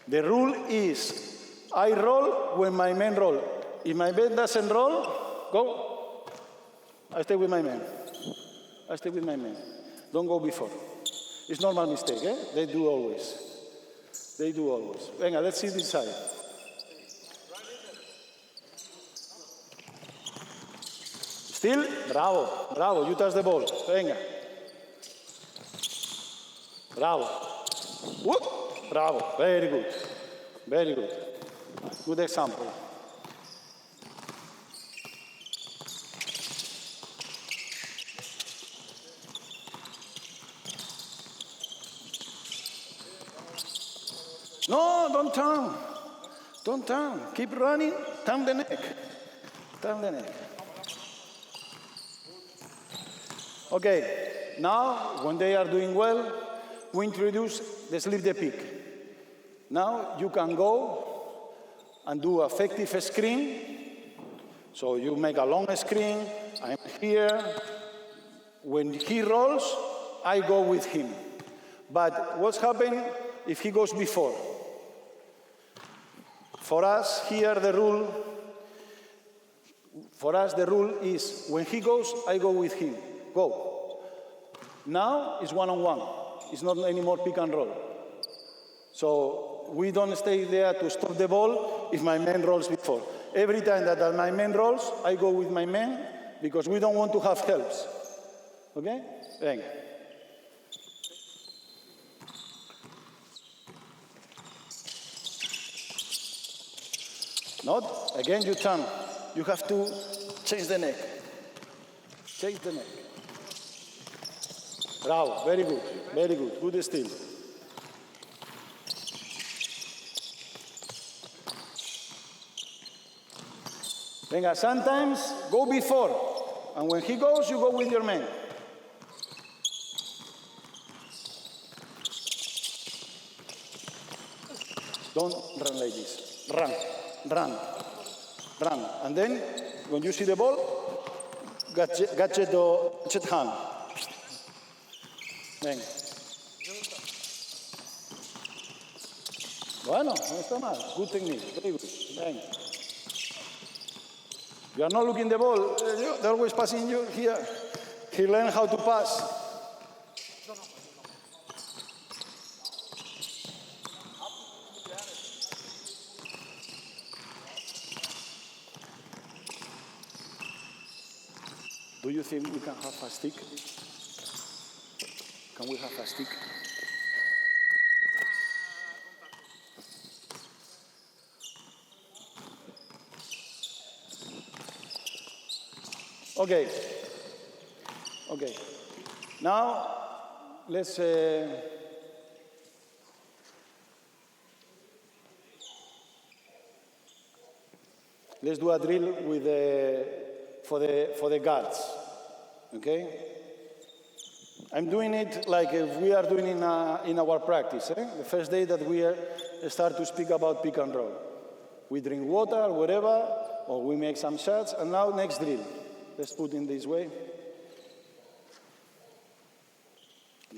The rule is, I roll when my man roll. If my man doesn't roll, go. I stay with my man. Don't go before. It's normal mistake, eh? They do always. Venga, let's see this side. Still, bravo, you touch the ball. Venga. Bravo. Whoop. Bravo, very good. Good example. No, don't turn. Keep running, turn the neck. Okay, now when they are doing well, we introduce the slip the pick. Now you can go and do effective screen. So you make a long screen, I'm here. When he rolls, I go with him. But what's happening if he goes before? For us here the rule is when he goes, I go with him. Go. Now it's one-on-one. It's not anymore pick and roll. So we don't stay there to stop the ball if my man rolls before. Every time that my man rolls, I go with my man because we don't want to have helps. Okay? Venga. Not, again you turn. You have to change the neck. Bravo, very good. Good steal. Venga, sometimes go before. And when he goes, you go with your man. Don't run like this. Run. And then, when you see the ball, gadget hand. Venga. Bueno, no está mal. Good technique. Very good. Venga. You are not looking the ball. They're always passing you here. He learned how to pass. Do you think we can have a stick? Can we have a stick? Okay. Now, let's do a drill with for the guards. Okay? I'm doing it like we are doing in our practice. The first day that we start to speak about pick and roll. We drink water, whatever, or we make some shots, and now next drill. Let's put in this way.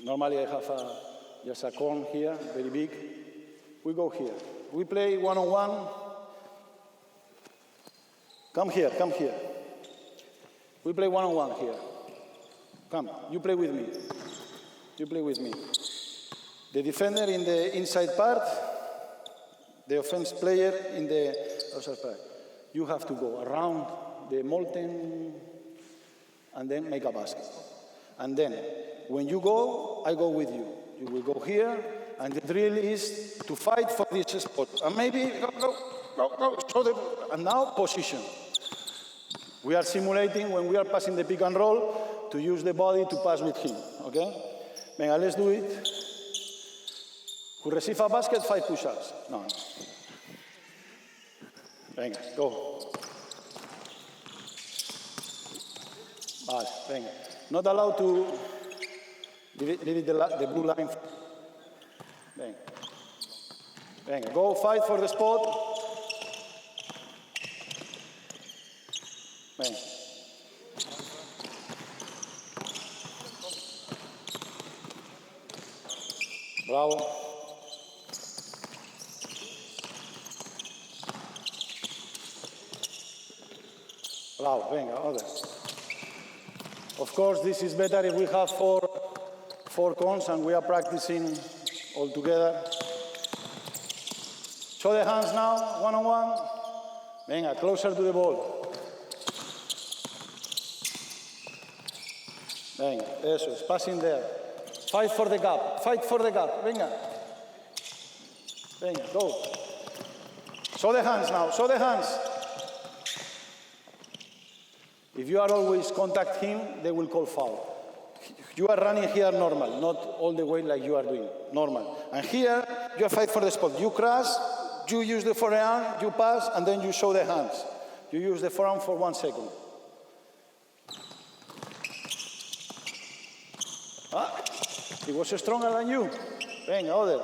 Normally I have just a cone here, very big. We go here. We play one-on-one. Come here, come here. We play one-on-one here. Come, you play with me. You play with me. The defender in the inside part, the offense player in the outside part. You have to go around the molten and then make a basket. And then, when you go, I go with you. You will go here, and the drill is to fight for this spot. And maybe, go, and now position. We are simulating when we are passing the pick and roll to use the body to pass with him, okay? Venga, let's do it. Who receive a basket, 5 push-ups. No. Venga, go. Vale, venga. Not allowed to leave the blue line. Venga. Venga, go fight for the spot. Venga. Bravo. Bravo, venga, others. Of course, this is better if we have four cones and we are practicing all together. Show the hands now, one-on-one. Venga, closer to the ball. Venga, eso es, passing there. Fight for the gap, fight for the gap, venga. Venga, go. Show the hands now, show the hands. If you are always contact him, they will call foul. You are running here normal, not all the way like you are doing, normal. And here, you fight for the spot. You cross, you use the forearm, you pass, and then you show the hands. You use the forearm for 1 second. Ah, he was stronger than you. Venga, other.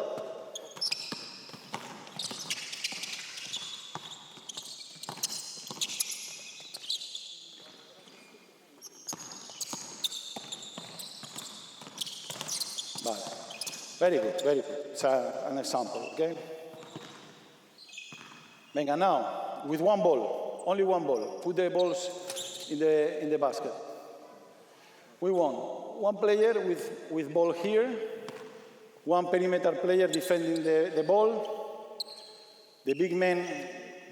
Very good, very good. It's an example, okay? Venga, now, with one ball, only one ball. Put the balls in the basket. We want one player with ball here, one perimeter player defending the ball, the big man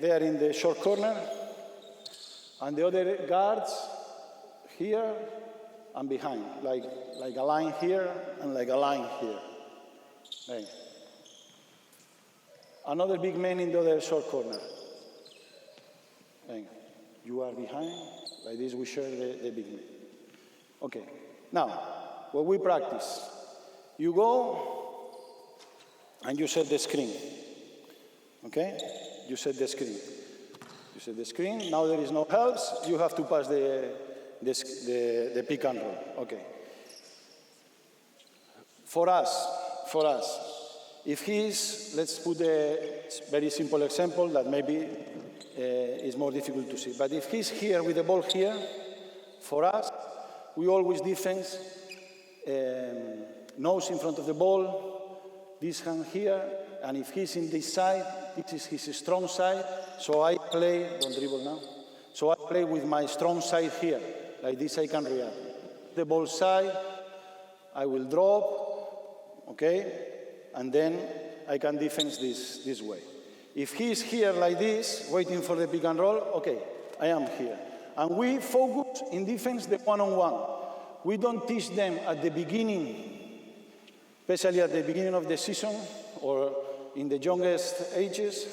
there in the short corner, and the other guards here and behind, like a line here and like a line here. Right. Another big man in the other short corner. Right. You are behind, like this we share the big man. Okay, now, when we practice, you go and you set the screen. Okay? You set the screen. You set the screen, now there is no helps, you have to pass the pick and roll. Okay. For us, if he's, let's put a very simple example that maybe is more difficult to see. But if he's here with the ball here, for us, we always defense, nose in front of the ball, this hand here, and if he's in this side, this is his strong side, so I play, don't dribble now, so I play with my strong side here, like this I can react. The ball side, I will drop, okay, and then I can defense this way. If he is here like this, waiting for the pick and roll, okay, I am here. And we focus in defense the one-on-one. We don't teach them at the beginning, especially at the beginning of the season or in the youngest ages,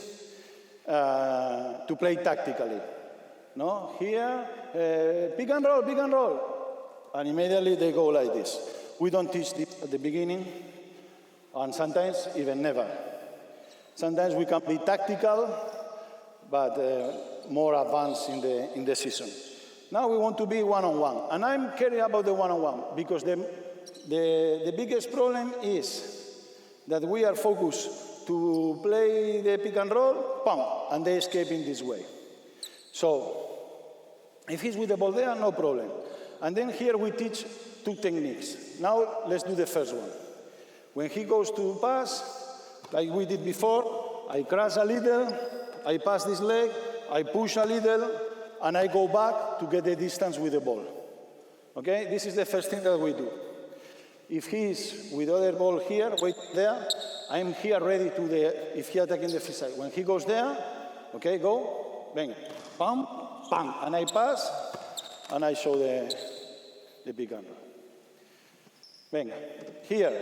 to play tactically. No, here, pick and roll, and immediately they go like this. We don't teach this at the beginning. And sometimes even never. Sometimes we can be tactical, but more advanced in the season. Now we want to be one-on-one. And I'm caring about the one-on-one because the the biggest problem is that we are focused to play the pick and roll, pam, and they escape in this way. So if he's with the ball there, no problem. And then here we teach two techniques. Now let's do the first one. When he goes to pass, like we did before, I crash a little, I pass this leg, I push a little, and I go back to get the distance with the ball. Okay, this is the first thing that we do. If he's with other ball here, wait there, I'm here ready to if he attacking the free side. When he goes there, okay, go, bang, pam, pam, and I pass, and I show the pick and roll. Bang, here,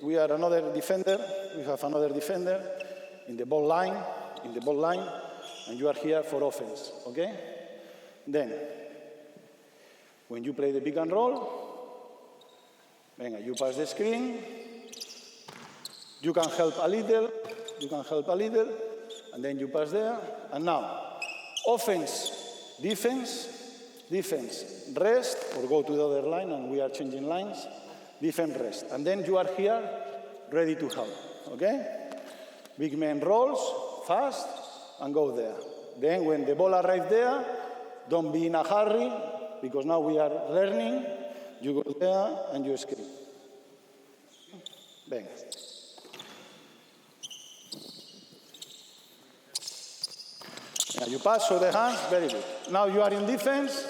we are another defender, we have another defender in the ball line, and you are here for offense, okay? Then, when you play the pick and roll, you pass the screen, you can help a little, and then you pass there, and now, offense, defense, rest, or go to the other line, and we are changing lines, defense, rest. And then you are here, ready to help, okay? Big man rolls, fast, and go there. Then when the ball arrives there, don't be in a hurry, because now we are learning. You go there, and you scream. Bang. Yeah, you pass, show the hands, very good. Now you are in defense.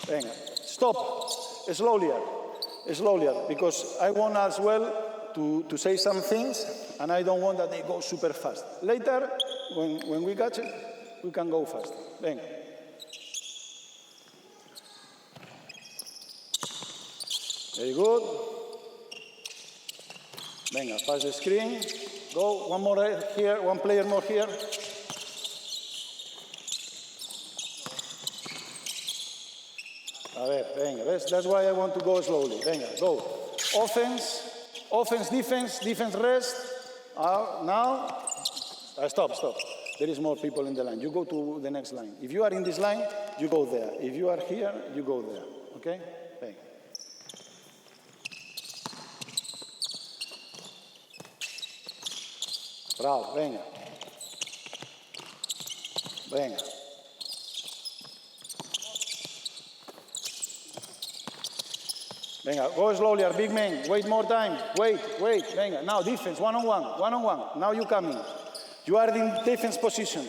Bang. Stop, slowly, because I want as well to say some things, and I don't want that they go super fast. Later, when we catch it, we can go fast. Bang. Very good. Venga, pass the screen. Go, one more here, one player more here. A ver, venga, that's why I want to go slowly. Venga, go. Offense, defense, rest. Now, stop. There is more people in the line. You go to the next line. If you are in this line, you go there. If you are here, you go there. Okay? Venga. Bravo, venga. Venga, go slowly, big man. Wait more time. Wait. Venga, now defense, one-on-one. Now you come in. You are in defense position.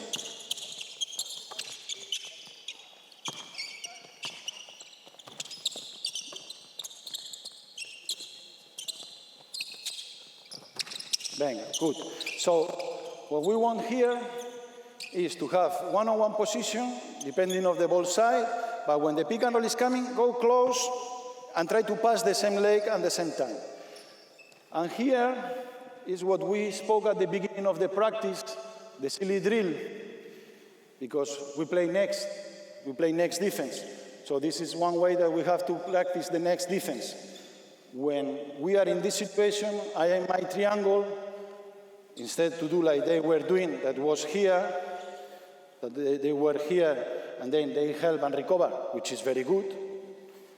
Venga, good. So what we want here is to have one-on-one position, depending on the ball side, but when the pick and roll is coming, go close and try to pass the same leg at the same time. And here is what we spoke at the beginning of the practice, the silly drill, because we play next defense. So this is one way that we have to practice the next defense. When we are in this situation, I am my triangle, instead to do like they were doing, that was here, that they were here, and then they help and recover, which is very good.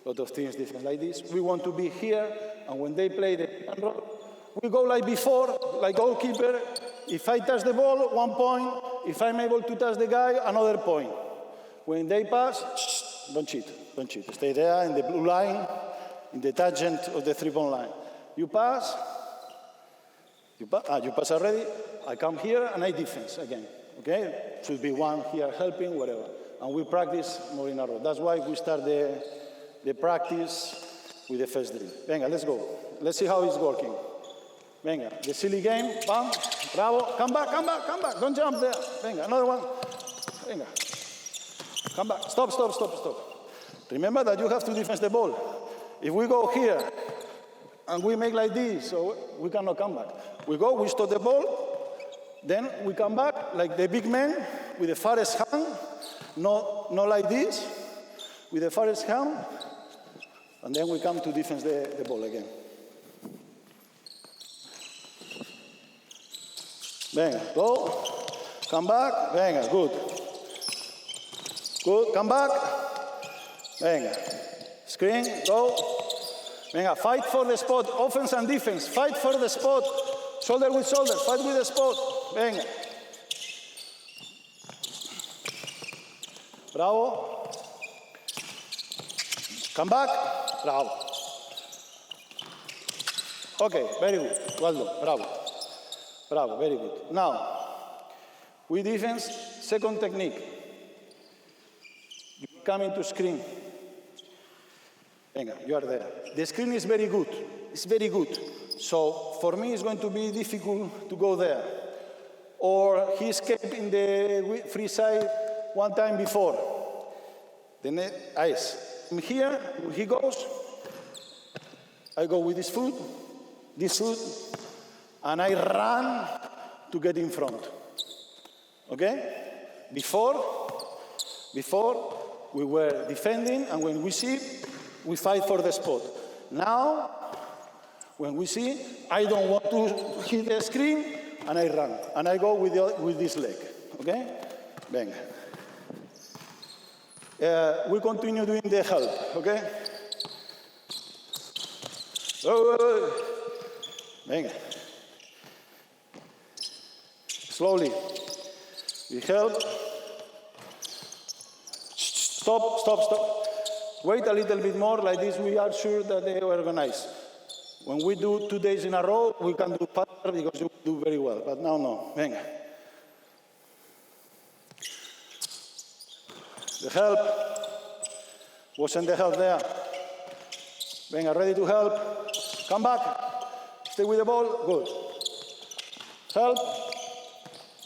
A lot of things different like this. We want to be here, and when they play the pick and roll, we go like before, like goalkeeper. If I touch the ball, 1 point. If I'm able to touch the guy, another point. When they pass, don't cheat. Stay there in the blue line, in the tangent of the three-point line. You pass already. I come here and I defense again. Okay? Should be one here helping, whatever. And we practice more in a row. That's why we start the practice with the first drill. Venga, let's go. Let's see how it's working. Venga, the silly game. Bam, bravo. Come back. Don't jump there. Venga, another one. Venga. Come back. Stop. Remember that you have to defend the ball. If we go here and we make like this, so we cannot come back. We stop the ball, then we come back like the big man with the farthest hand, not like this, with the farthest hand, and then we come to defend the ball again. Venga, go, come back, venga, good, come back, venga, screen, go, Venga, fight for the spot. Offense and defense. Fight for the spot. Shoulder with shoulder. Fight with the spot. Venga. Bravo. Come back. Bravo. Okay, very good. Well done. Bravo. Bravo, very good. Now, we defense, second technique. You come into screen. Venga, you are there. The screen is very good. It's very good. So for me, it's going to be difficult to go there. Or he escaped in the free side one time before. Then I'm here, when he goes, I go with this foot, and I run to get in front. Okay? Before we were defending, and when we see, we fight for the spot. Now, when we see, I don't want to hit the screen, and I run. And I go with this leg. Okay? Venga. We continue doing the help. Okay? Venga. Slowly. We help. Stop. Wait a little bit more, like this we are sure that they organize. When we do 2 days in a row, we can do faster because you do very well, but now no. Venga. The help. Wasn't the help there? Venga, ready to help. Come back. Stay with the ball. Good. Help.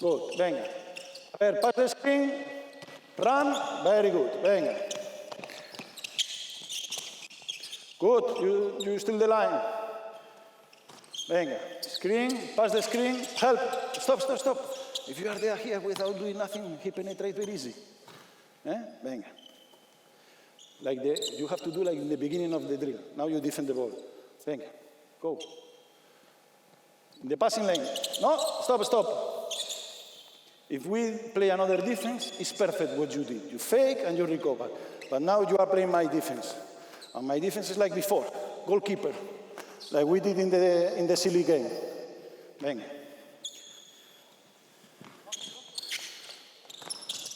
Good. Venga. Pass the screen. Run. Very good. Venga. Good. You still the line. Venga. Screen. Pass the screen. Help. Stop. If you are there here without doing nothing, he penetrates very easy. Venga. Like you have to do like in the beginning of the drill. Now you defend the ball. Venga. Go. In the passing lane. No. Stop. If we play another defense, it's perfect what you did. You fake and you recover. But now you are playing my defense. And my defense is like before. Goalkeeper. Like we did in the silly game. Venga.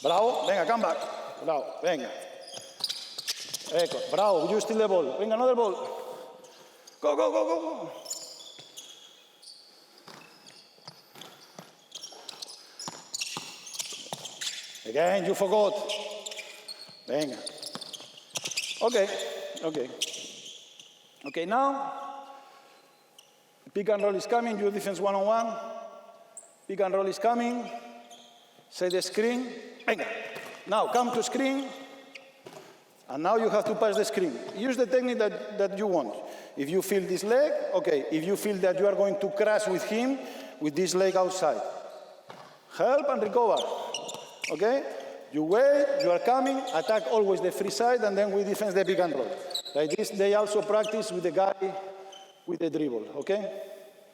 Bravo. Venga, come back. Bravo. Venga. Ecco. Bravo. You steal the ball. Venga, another ball. Go. Again, you forgot. Venga. Okay, now, pick and roll is coming, your defense one-on-one. Pick and roll is coming. Set the screen. Venga. Now, come to screen. And now you have to pass the screen. Use the technique that you want. If you feel this leg, okay. If you feel that you are going to crash with him, with this leg outside. Help and recover. Okay? You wait, you are coming, attack always the free side, and then we defend the pick and roll. Like this, they also practice with the guy with the dribble. Okay?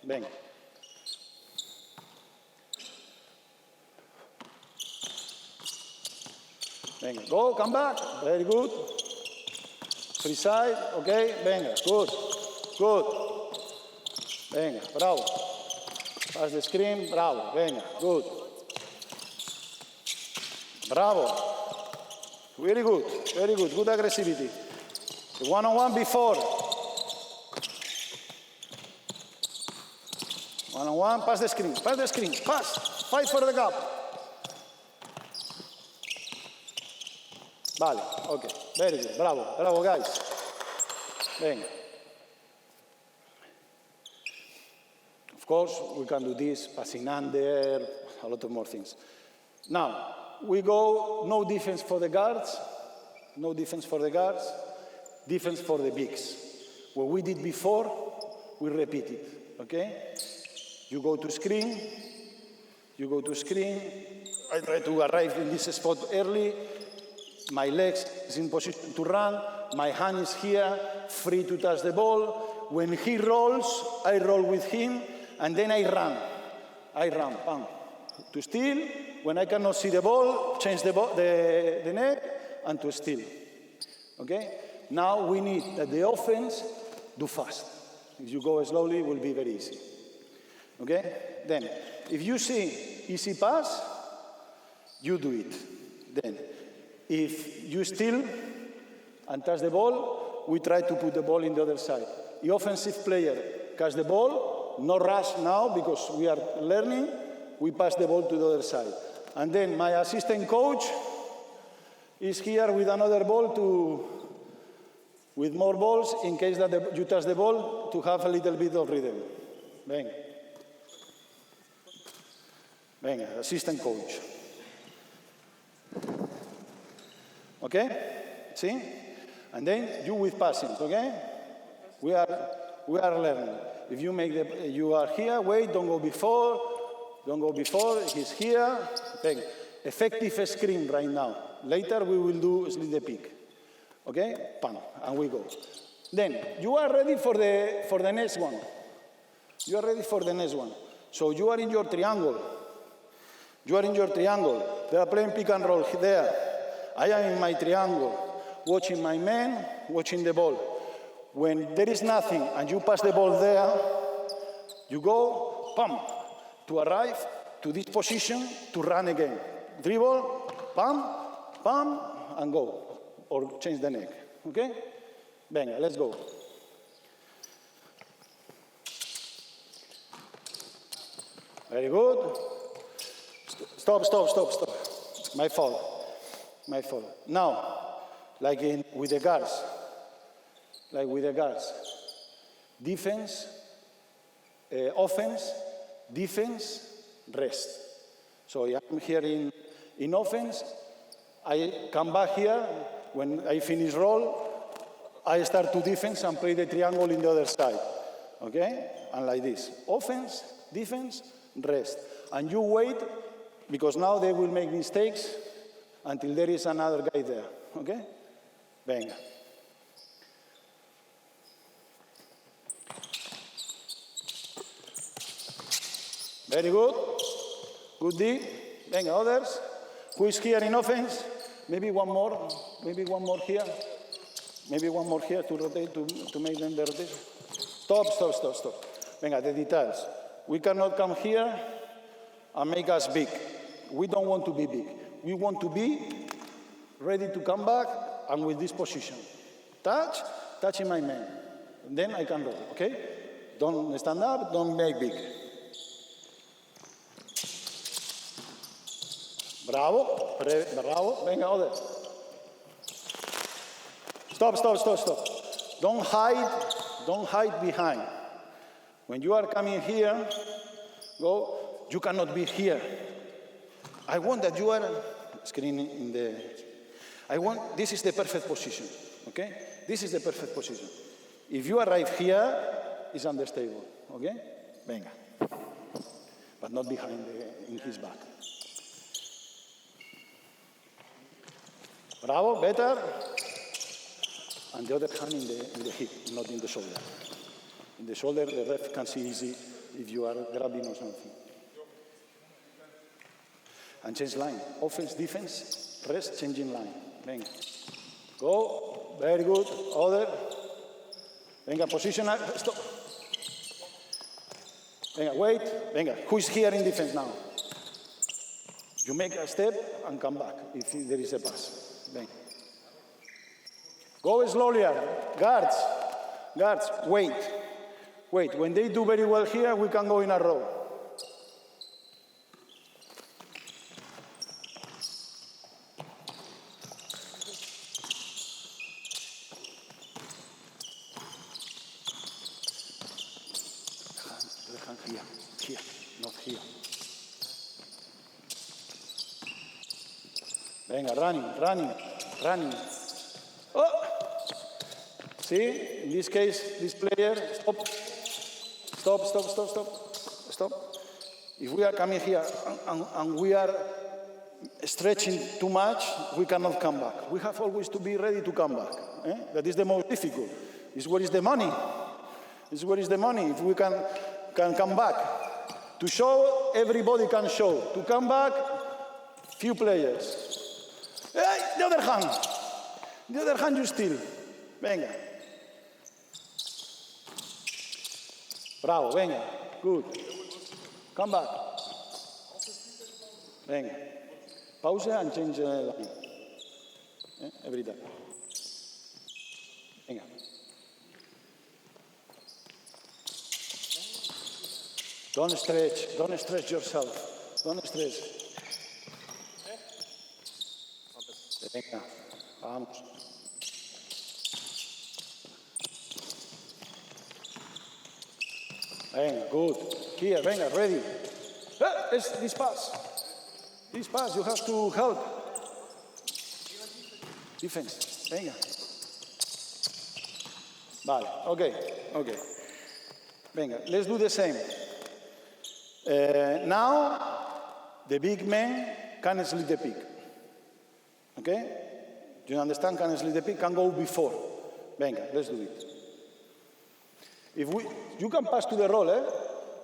Venga. Venga, go, come back. Very good. Free side, okay, venga, good. Venga, bravo. Pass the screen, bravo, venga, good. Bravo. Very good, good aggressivity. The one-on-one before. One-on-one, pass the screen, pass. Fight for the gap. Vale, okay, very good, bravo guys. Venga. Of course, we can do this, passing under, a lot of more things. Now, we go no defense for the guards, defense for the bigs. What we did before, we repeat it, okay? You go to screen, I try to arrive in this spot early, my legs is in position to run, my hand is here, free to touch the ball. When he rolls, I roll with him, and then I run, bam. To steal, when I cannot see the ball, change the neck, and to steal. Okay? Now we need that the offense do fast. If you go slowly, it will be very easy. Okay? Then, if you see easy pass, you do it. Then, if you steal and touch the ball, we try to put the ball in the other side. The offensive player catch the ball, no rush now because we are learning, we pass the ball to the other side. And then my assistant coach is here with another ball with more balls in case that you touch the ball to have a little bit of rhythm. Venga. Venga, assistant coach. Okay? See? And then you with passing, okay? We are learning. If you you are here, wait, don't go before, he's here. Venga. Effective screen right now. Later we will do slip the pick. Okay? Pam, and we go. Then you are ready for the next one. You are ready for the next one. So you are in your triangle. You are in your triangle. They are playing pick and roll there. I am in my triangle, watching my man, watching the ball. When there is nothing and you pass the ball there, you go, pam, to arrive to this position to run again. Dribble, pam, pam, and go. Or change the neck. Okay? Venga, let's go. Very good. Stop. My fault. Now, with the guards. Defense, offense, defense, rest. So I'm here in offense. I come back here. When I finish roll, I start to defense and play the triangle in the other side. Okay? And like this. Offense, defense, rest. And you wait, because now they will make mistakes until there is another guy there. Okay? Venga. Very good. Good D. Venga, others. Who is here in offense? Maybe one more here. Maybe one more here to rotate, to make them the rotation. Stop. Venga, the details. We cannot come here and make us big. We don't want to be big. We want to be ready to come back and with this position. Touching my man. And then I can roll, okay? Don't stand up, don't make big. Bravo. Venga, other. Stop. Don't hide behind. When you are coming here, go, you cannot be here. I want that you are screening in the... this is the perfect position, okay? This is the perfect position. If you arrive here, it's understable, okay? Venga. But not behind in his back. Bravo, better. And the other hand in the hip, not in the shoulder. In the shoulder, the ref can see easy if you are grabbing or something. And change line. Offense, defense, rest, changing line. Venga. Go. Very good. Other. Venga, position. Stop. Venga, wait. Venga, who is here in defense now? You make a step and come back if there is a pass. Venga. Go slowly. Guards, wait. When they do very well here, we can go in a row. Here, not here. Venga, running. Oh! See, in this case, this player, stop. If we are coming here and we are stretching too much, we cannot come back. We have always to be ready to come back. That is the most difficult. It's where is the money. If we can come back. To show, everybody can show. To come back, few players. Hey, the other hand you steal. Venga. Bravo, venga. Good. Come back. Venga. Pause and change the line. Every time. Venga. Don't stretch yourself. Don't stretch. Venga, vamos. Venga, good. Here, venga, ready. This pass. This pass, you have to help. Defense, venga. Vale, okay. Venga, let's do the same. Now, the big man can slip the pick. Okay? Do you understand? Can slip the pick, can go before. Venga, let's do it. You can pass to the roller,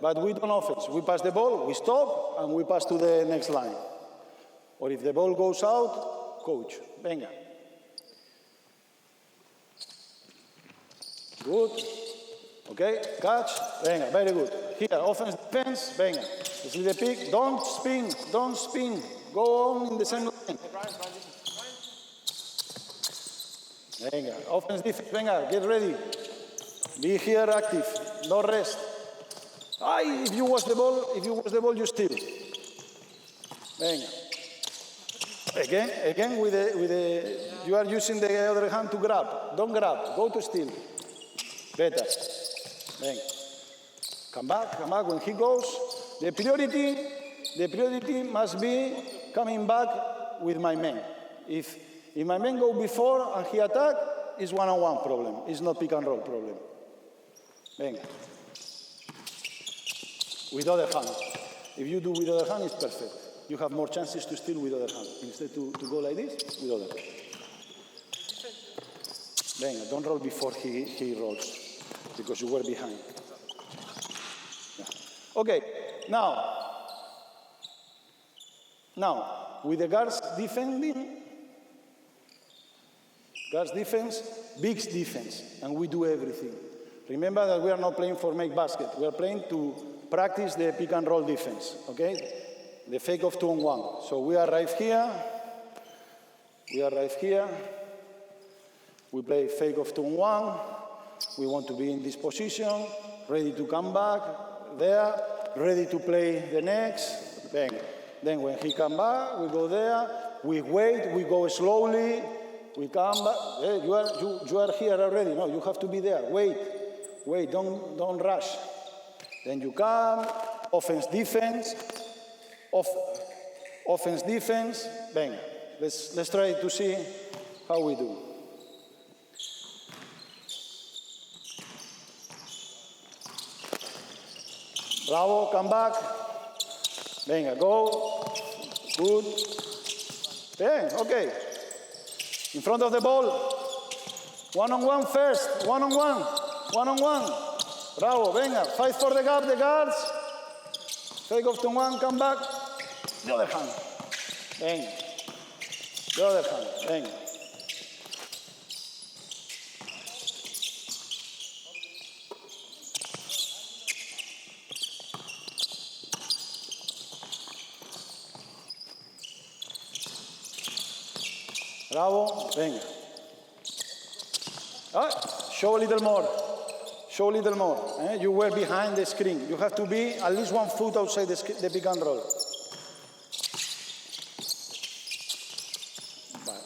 but we don't offense. We pass the ball, we stop, and we pass to the next line. Or if the ball goes out, coach. Venga. Good. Okay, catch. Venga, very good. Here, offense, defense. Venga. Slip the pick. Don't spin. Go on in the same line. Venga, offense, defense. Venga, get ready. Be here active. No rest. If you watch the ball, you steal. Venga. Again with the you are using the other hand to grab. Don't grab. Go to steal. Better. Venga. Come back when he goes. The priority must be coming back with my man. If my man go before and he attack, it's one-on-one problem. It's not pick and roll problem. Venga. With other hand. If you do with other hand, it's perfect. You have more chances to steal with other hand. Instead to go like this, with other hand. Venga, don't roll before he rolls, because you were behind. Yeah. Okay, now, with the guards defense, big defense, and we do everything. Remember that we are not playing for make basket. We are playing to practice the pick and roll defense, okay? The fake of 2-on-1. So we arrive here. We play fake of 2-on-1. We want to be in this position, ready to come back there, ready to play the next. Then when he come back, we go there. We wait. We go slowly. We come back. Hey, you are here already. No, you have to be there. Wait. Don't rush. Then you come. Offense, defense. Offense, defense. Bang. Let's try to see how we do. Bravo, come back. Venga, go. Good. Bang, okay. In front of the ball. One-on-one first. One-on-one. Bravo, venga. Fight for the gap, the guards. Fake of 2-1, come back. The other hand. Venga. The other hand. Venga. Bravo, venga. Show a little more. You were behind the screen. You have to be at least 1 foot outside the pick and roll.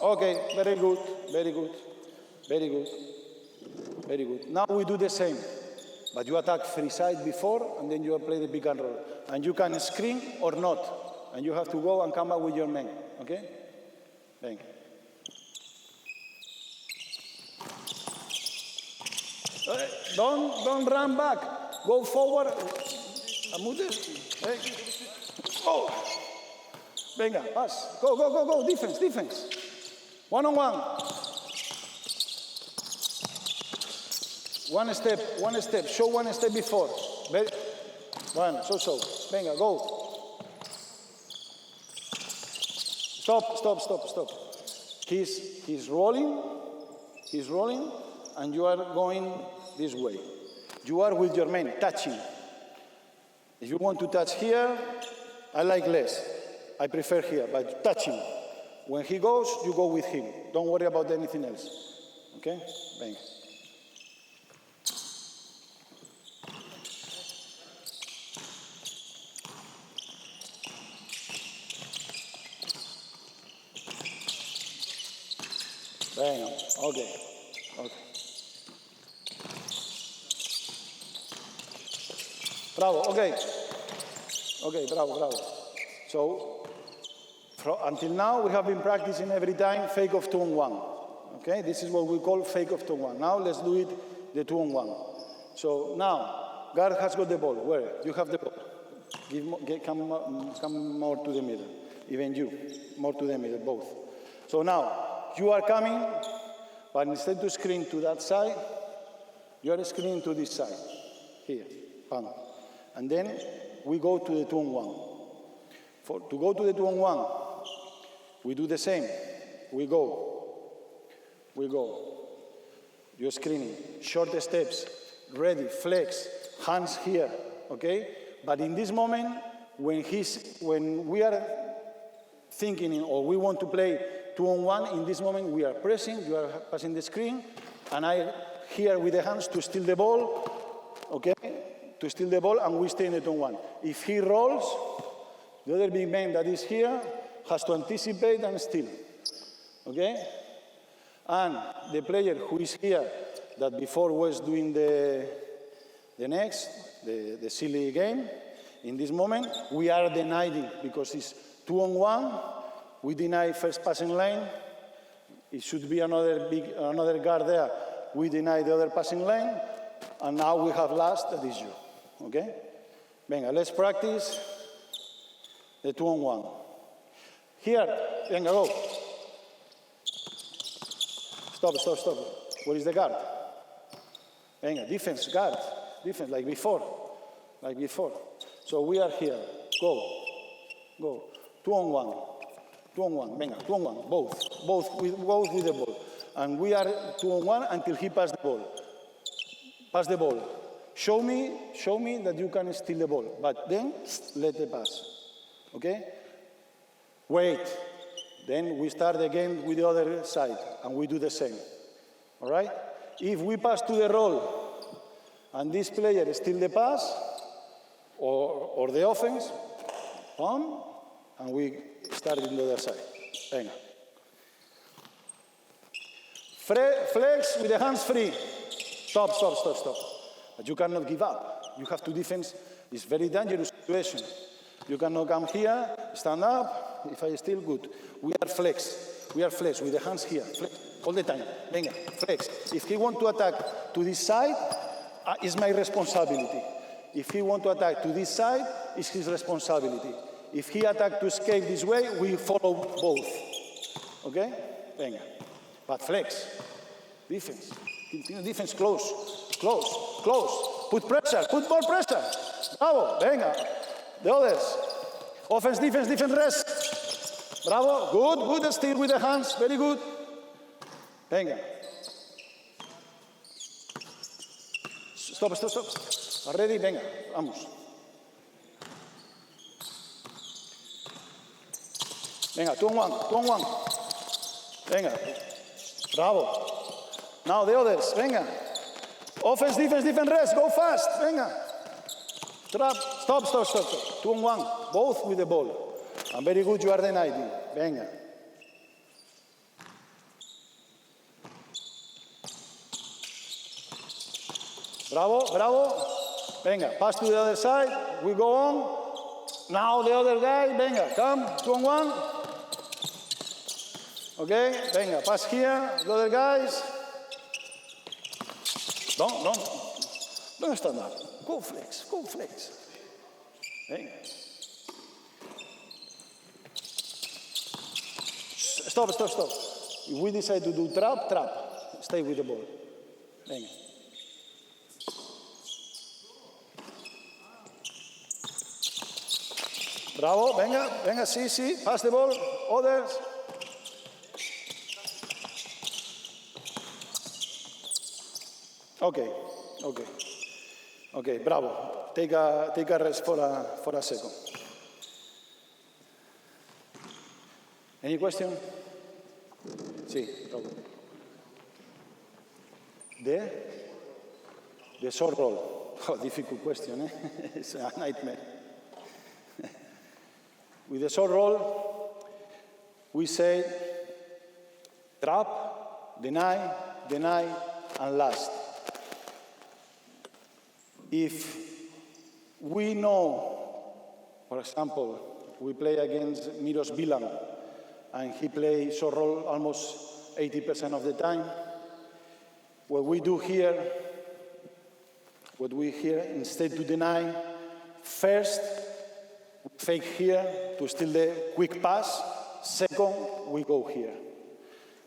Okay, very good. Now we do the same. But you attack free side before, and then you play the pick and roll. And you can screen or not. And you have to go and come back with your man. Okay? Venga. Don't run back. Go forward. Oh. Venga, pass. Go. Defense. One-on-one. One step. Show 1 step before. One, so. Venga, go. Stop. He's rolling, and you are going this way. You are with your man, touching. If you want to touch here, I like less. I prefer here, but touching. When he goes, you go with him. Don't worry about anything else. Okay? Venga. Venga, okay. Okay. Bravo, okay. Okay, bravo, bravo. So, until now, we have been practicing every time fake of 2-on-1. Okay, this is what we call fake of 2-on-1. Now, let's do it the 2-on-1. So, now, guard has got the ball. Where? You have the ball. Come more to the middle. Even you, more to the middle, both. So now, you are coming, but instead to screen to that side, you are screening to this side. Here, bam. And then we go to the 2-on-1. To go to the 2-on-1, we do the same. We go. You're screening. Short steps, ready, flex, hands here, okay? But in this moment, when we are thinking or we want to play 2-on-1, in this moment we are pressing, you are passing the screen, and I here with the hands to steal the ball, okay? To steal the ball, and we stay in the 2-on-1. If he rolls, the other big man that is here has to anticipate and steal, okay? And the player who is here, that before was doing the silly game, in this moment, we are denying, because it's 2-on-1, we deny first passing lane, it should be another guard there, we deny the other passing lane, and now we have last, that is you, okay? Venga, let's practice the 2-on-1. Here, venga, go. Stop. Where is the guard? Venga, defense, guard, defense, like before. So we are here, go. 2-on-1, venga, 2-on-1, both with the ball. And we are 2-on-1 until he passes the ball. Pass the ball. Show me that you can steal the ball, but then let the pass, okay? Wait, then we start again with the other side, and we do the same, all right? If we pass to the roll, and this player steals the pass, or the offense, and we start in the other side. Venga. Flex with the hands free. Stop. But you cannot give up. You have to defend. It's very dangerous situation. You cannot come here, stand up. If I steal, good. We are flex with the hands here. Flex all the time. Venga, flex. If he want to attack to this side, it's my responsibility. If he want to attack to this side, it's his responsibility. If he attack to escape this way, we follow both. Okay? Venga. But flex. Defense. Continue defense. Close. Put pressure. Put more pressure. Bravo. Venga. The others. Offense, defense, rest. Bravo. Good. Steal with the hands. Very good. Venga. Stop. Ready? Venga. Vamos. Venga, 2-on-1. Venga. Bravo. Now the others. Venga. Offense, defense, rest. Go fast. Venga. Trap. Stop. 2-on-1. Both with the ball. And very good, you are denying. Venga. Bravo. Venga, pass to the other side. We go on. Now the other guy. Venga, come. 2-on-1. Okay, venga, pass here. The other guys. Don't stand up. Go flex. Venga. Stop. If we decide to do trap. Stay with the ball. Venga. Bravo, venga, sí. Pass the ball. Others. Okay. Okay, bravo. Take a rest for a second. Any question? Sí, bravo. The short roll. Oh, difficult question, eh? It's a nightmare. With the short roll, we say trap, deny, and last. If we know, for example, we play against Miros Bilan, and he plays short roll almost 80% of the time, what we here, instead to deny, first, we fake here to steal the quick pass. Second, we go here.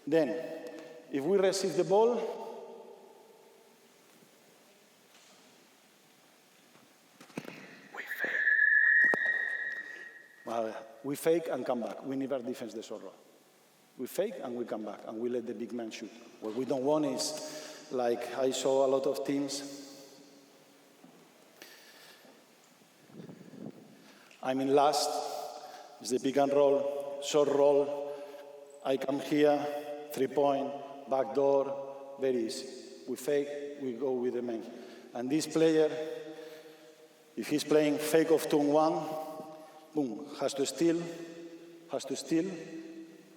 Then, if we receive the ball, we fake and come back. We never defend the short roll. We fake and we come back, and we let the big man shoot. What we don't want is, like I saw a lot of teams, I'm in last, it's the pick and roll, short roll, I come here, 3-point, back door, very easy. We fake, we go with the man. And this player, if he's playing fake of 2-1, boom, has to steal,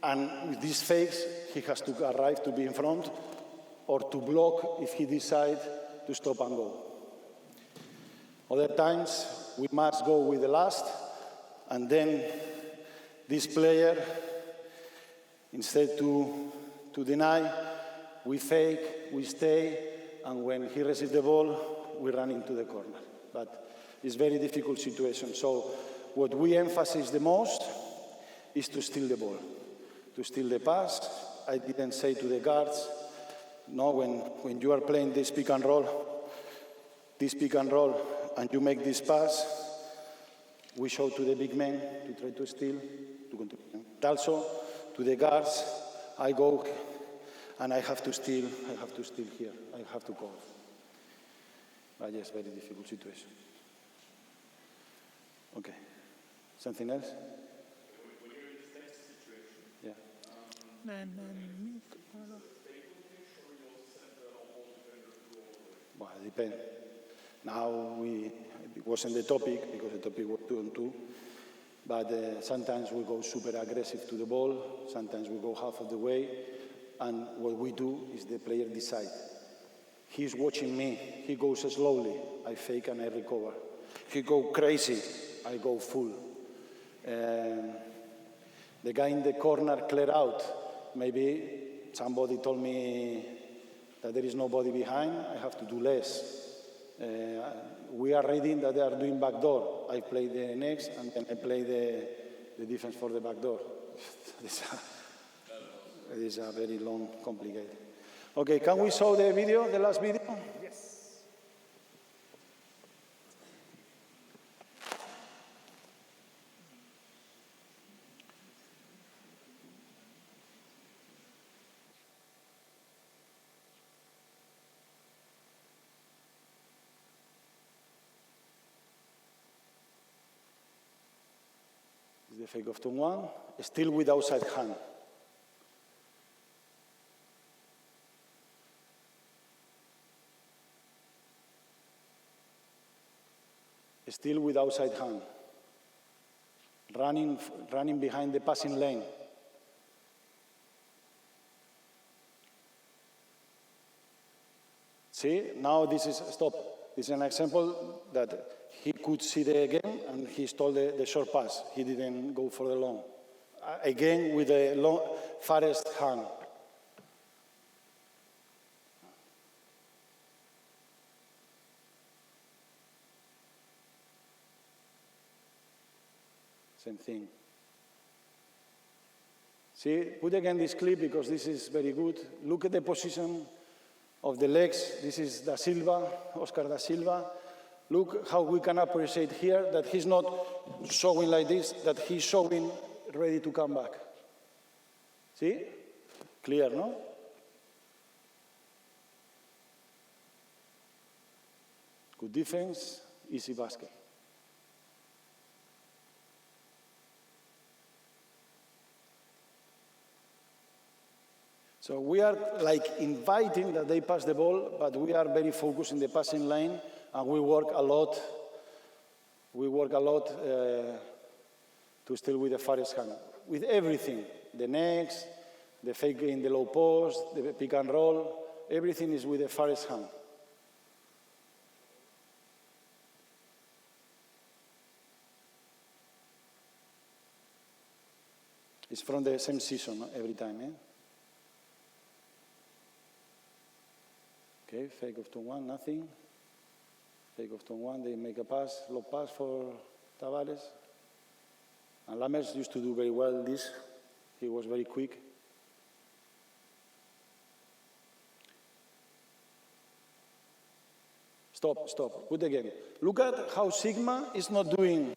and with these fakes, he has to arrive to be in front or to block if he decides to stop and go. Other times, we must go with the last, and then this player, instead to deny, we fake, we stay, and when he receives the ball, we run into the corner. But it's a very difficult situation. So what we emphasize the most is to steal the ball, to steal the pass. I didn't say to the guards, no, when you are playing this pick and roll, and you make this pass, we show to the big man to try to steal, to continue. Also, to the guards, I go and I have to steal here, I have to call. But yes, very difficult situation. Okay. Something else? When you're in this next situation, yeah. Well, it depends. Now it wasn't the topic because the topic was 2-on-2, but sometimes we go super aggressive to the ball, sometimes we go half of the way, and what we do is the player decide. He's watching me, he goes slowly, I fake and I recover. He goes crazy, I go full. The guy in the corner clear out. Maybe somebody told me that there is nobody behind, I have to do less. We are reading that they are doing backdoor. I play the next, and then I play the defense for the backdoor. It is a very long, complicated. Okay, can we show the video, the last video? Yes. The fake of 2-1, still with outside hand. Still with outside hand. Running behind the passing lane. See, now this is, stop. This is an example that he could see the game and he stole the short pass. He didn't go for the long. Again, with the long, farthest hand. Same thing. See, put again this clip because this is very good. Look at the position of the legs. This is Da Silva, Oscar Da Silva. Look how we can appreciate here that he's not showing like this, that he's showing ready to come back. See? Clear, no? Good defense, easy basket. So we are like inviting that they pass the ball, but we are very focused in the passing lane, and we work a lot. We work a lot to steal with the farthest hand, with everything. The next, the fake in the low post, the pick and roll, everything is with the farthest hand. It's from the same season every time, eh? Okay, fake of 2-1, nothing. Fake of 2-1, they make a pass, low pass for Tavares. And Lammers used to do very well this. He was very quick. Stop, stop, good again. Look at how Sigma is not doing.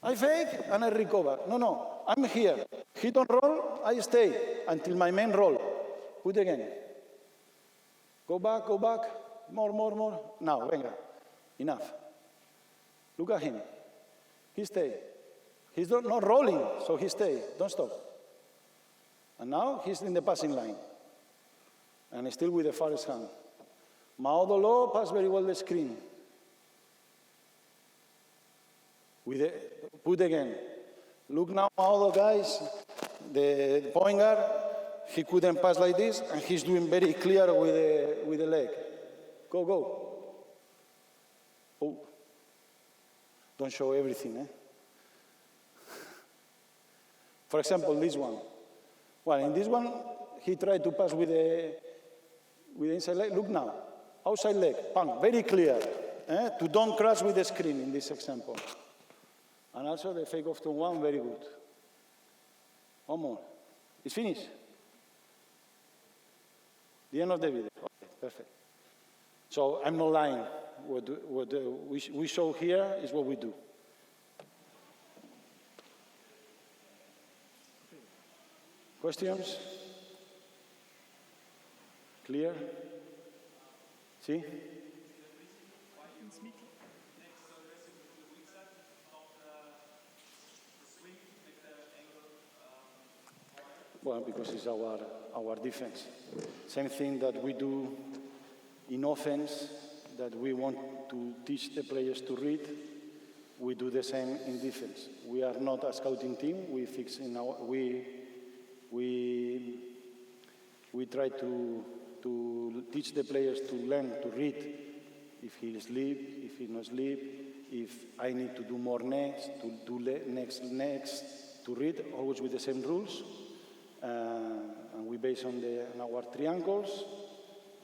I fake and I recover. No, no, I'm here. He don't roll, I stay until my man roll. Good again. Go back, more, more, more. Now, venga, enough. Look at him. He stay. He's not rolling, so he stay. Don't stop. And now he's in the passing line. And still with the farthest hand. Maodolo pass very well the screen. With the, put again. Look now, Maodo, guys. The point guard, he couldn't pass like this, and he's doing very clear with the leg. Go, go. Oh. Don't show everything, eh? For example, this one. Well, in this one, he tried to pass with the inside leg. Look now. Outside leg, pang, very clear. Eh? To don't crash with the screen in this example. And also the fake of 2-1, very good. One more. It's finished. The end of the video. Okay, perfect. So I'm not lying. What we show here is what we do. Questions? Clear? See? Well, because it's our defense. Same thing that we do in offense, that we want to teach the players to read, we do the same in defense. We are not a scouting team. We fix in our we try to teach the players to learn to read. If he sleep, if he not sleep, if I need to do more next, to do next, to read, always with the same rules. And we base on our triangles,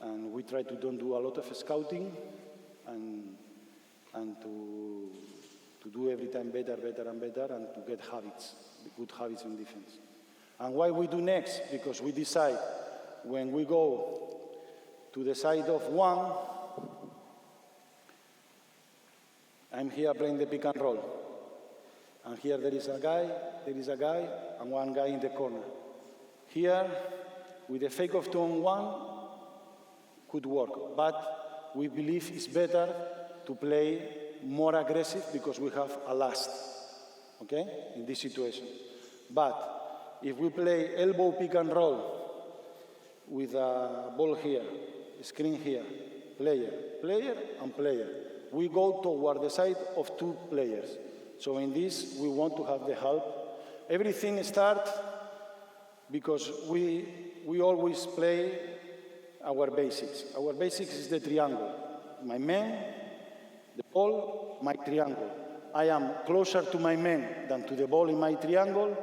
and we try to don't do a lot of scouting, and to do every time better, and to get habits, good habits in defense. And why we do next? Because we decide when we go to the side of one, I'm here playing the pick and roll. And here there is a guy, and one guy in the corner. Here, with the fake of 2-on-1, could work. But we believe it's better to play more aggressive because we have a last, okay, in this situation. But if we play elbow pick and roll with a ball here, screen here, player, and player, we go toward the side of two players. So in this, we want to have the help. Everything starts because we always play our basics. Our basics is the triangle. My man, the ball, my triangle. I am closer to my man than to the ball in my triangle.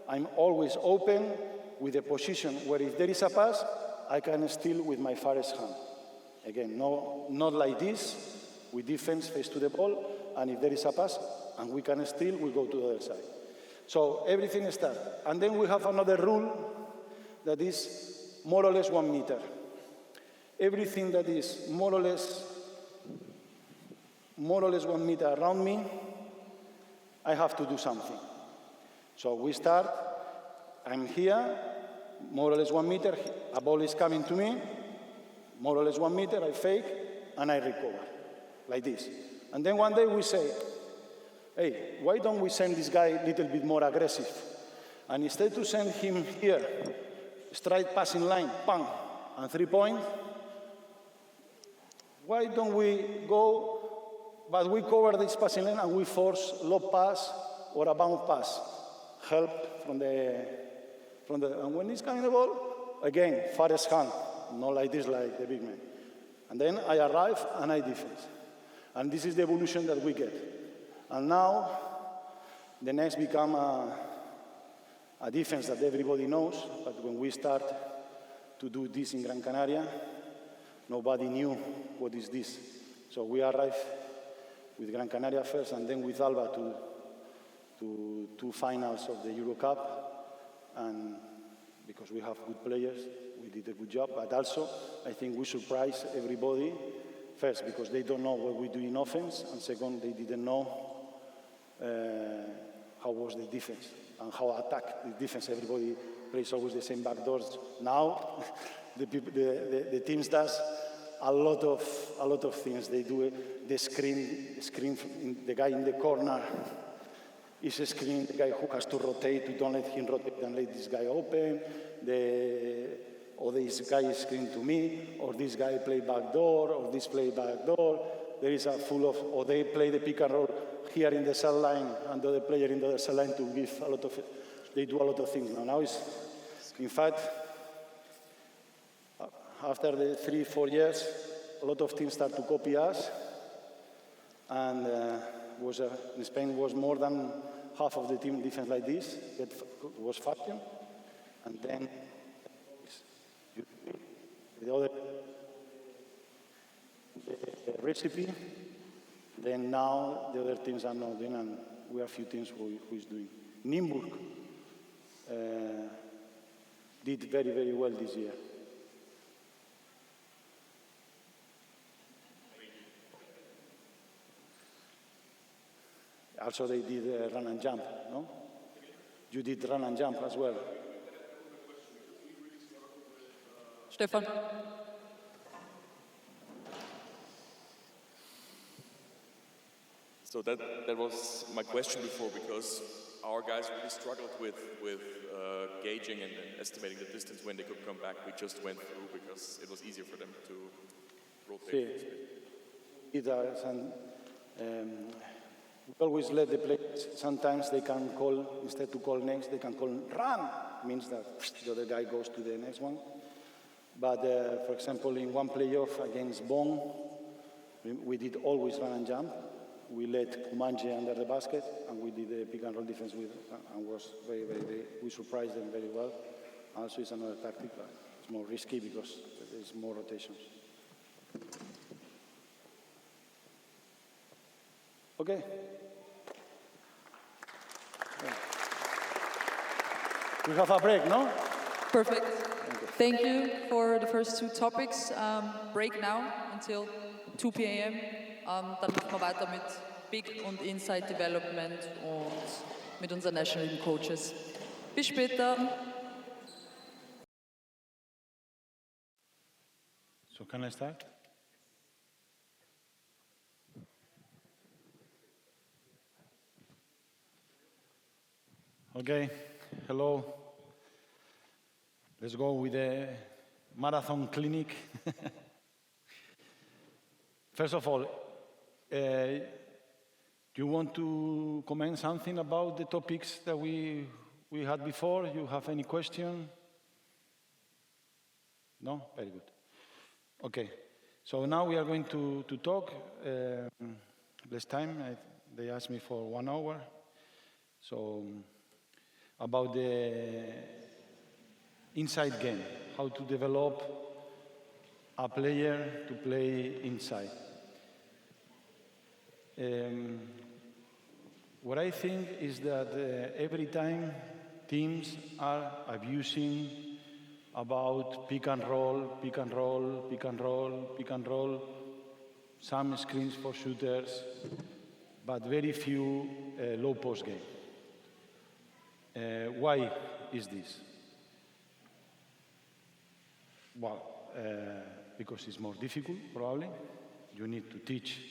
I'm always open with a position where if there is a pass, I can steal with my farthest hand. Again, no, not like this. We defense face to the ball, and if there is a pass, and we can steal, we go to the other side. So everything starts. And then we have another rule that is more or less 1 meter. Everything that is more or less 1 meter around me, I have to do something. So we start, I'm here, more or less 1 meter, a ball is coming to me, more or less 1 meter, I fake, and I recover. like this. And then one day we say, hey, why don't we send this guy a little bit more aggressive? And instead to send him here, straight passing line, bang, and 3 point, why don't we go, but we cover this passing line and we force lob pass or a bounce pass, help from the, and when he's coming the ball, again, farthest hand, not like this, like the big man. And then I arrive and I defense. And this is the evolution that we get. And now, the next become a defense that everybody knows, but when we start to do this in Gran Canaria, nobody knew what is this. So we arrived with Gran Canaria first and then with Alba to 2 finals of the Euro Cup. And because we have good players, we did a good job. But also, I think we surprised everybody. First, because they don't know what we do in offense. And second, they didn't know how was the defense and how attack the defense. Everybody plays always the same backdoors. Now, the teams does a lot of things. They do the screen, the guy in the corner is a screen, the guy who has to rotate, to don't let him rotate and let this guy open. Or this guy is screen to me, or this guy play backdoor, or this play backdoor. There is a full of, or they play the pick and roll here in the cell line, and the other player in the other cell line to give a lot of, they do a lot of things now. Now it's, in fact, after the 3-4 years, a lot of teams start to copy us, and in Spain was more than half of the team defense like this, that was fashion, and then the other the recipe, then now the other teams are not doing, and we have a few teams who is doing. Nimburg did very, very well this year. Also, they did run and jump, no? You did run and jump as well. Stefan. So that was my question before, because our guys really struggled with gauging and estimating the distance when they could come back. We just went through because it was easier for them to rotate. It does, and we always let the players, sometimes they can call, instead to call next, they can call run, means that the other guy goes to the next one. But for example, in one playoff against Bonn, we did always run and jump. We let Kumanje under the basket, and we did the pick and roll defense with, and was very, very, very, we surprised them very well. Also, it's another tactic, but it's more risky because there's more rotations. Okay. We have a break, no? Perfect. Thank you for the first 2 topics. Break now until 2 p.m. Dann machen wir weiter mit Big und Inside Development und mit unseren National Coaches. Bis später. So can I start? Okay, hello. Let's go with the marathon clinic. First of all, do you want to comment something about the topics that we had before? You have any question? No? Very good. Okay, so now we are going to talk. Last time they asked me for 1 hour. So about the inside game, how to develop a player to play inside. What I think is that every time teams are abusing about pick and roll, pick and roll, pick and roll, pick and roll, some screens for shooters, but very few low post game. Why is this? Well, because it's more difficult, probably. You need to teach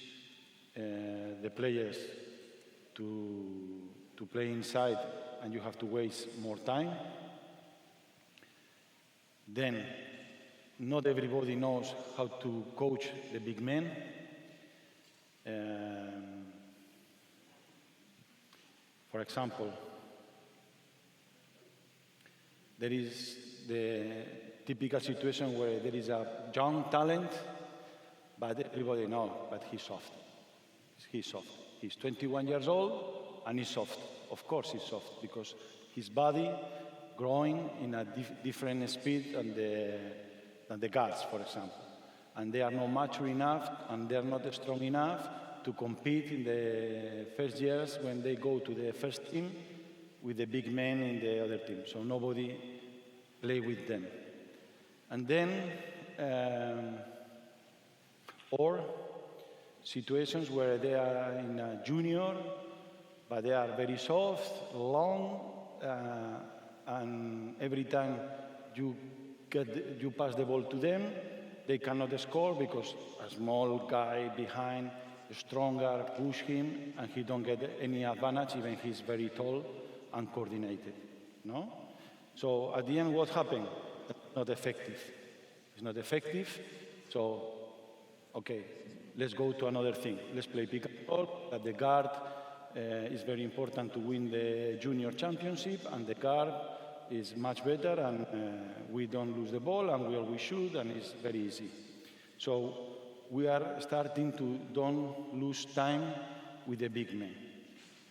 the players to play inside, and you have to waste more time. Then, not everybody knows how to coach the big men. For example, there is the typical situation where there is a young talent, but everybody knows, but he's soft. He's soft. He's 21 years old, and he's soft. Of course he's soft, because his body growing in a different speed than the guards, for example. And they are not mature enough, and they are not strong enough to compete in the first years when they go to the first team with the big men in the other team. So nobody play with them. And then, or situations where they are in a junior, but they are very soft, long, and every time you pass the ball to them, they cannot score because a small guy behind, stronger, push him, and he don't get any advantage, even he's very tall and coordinated, no? So at the end, what happened? Not effective. It's not effective, so, okay, let's go to another thing. Let's play pick and roll, but the guard is very important to win the junior championship, and the guard is much better, and we don't lose the ball, and we always shoot, and it's very easy. So we are starting to don't lose time with the big men.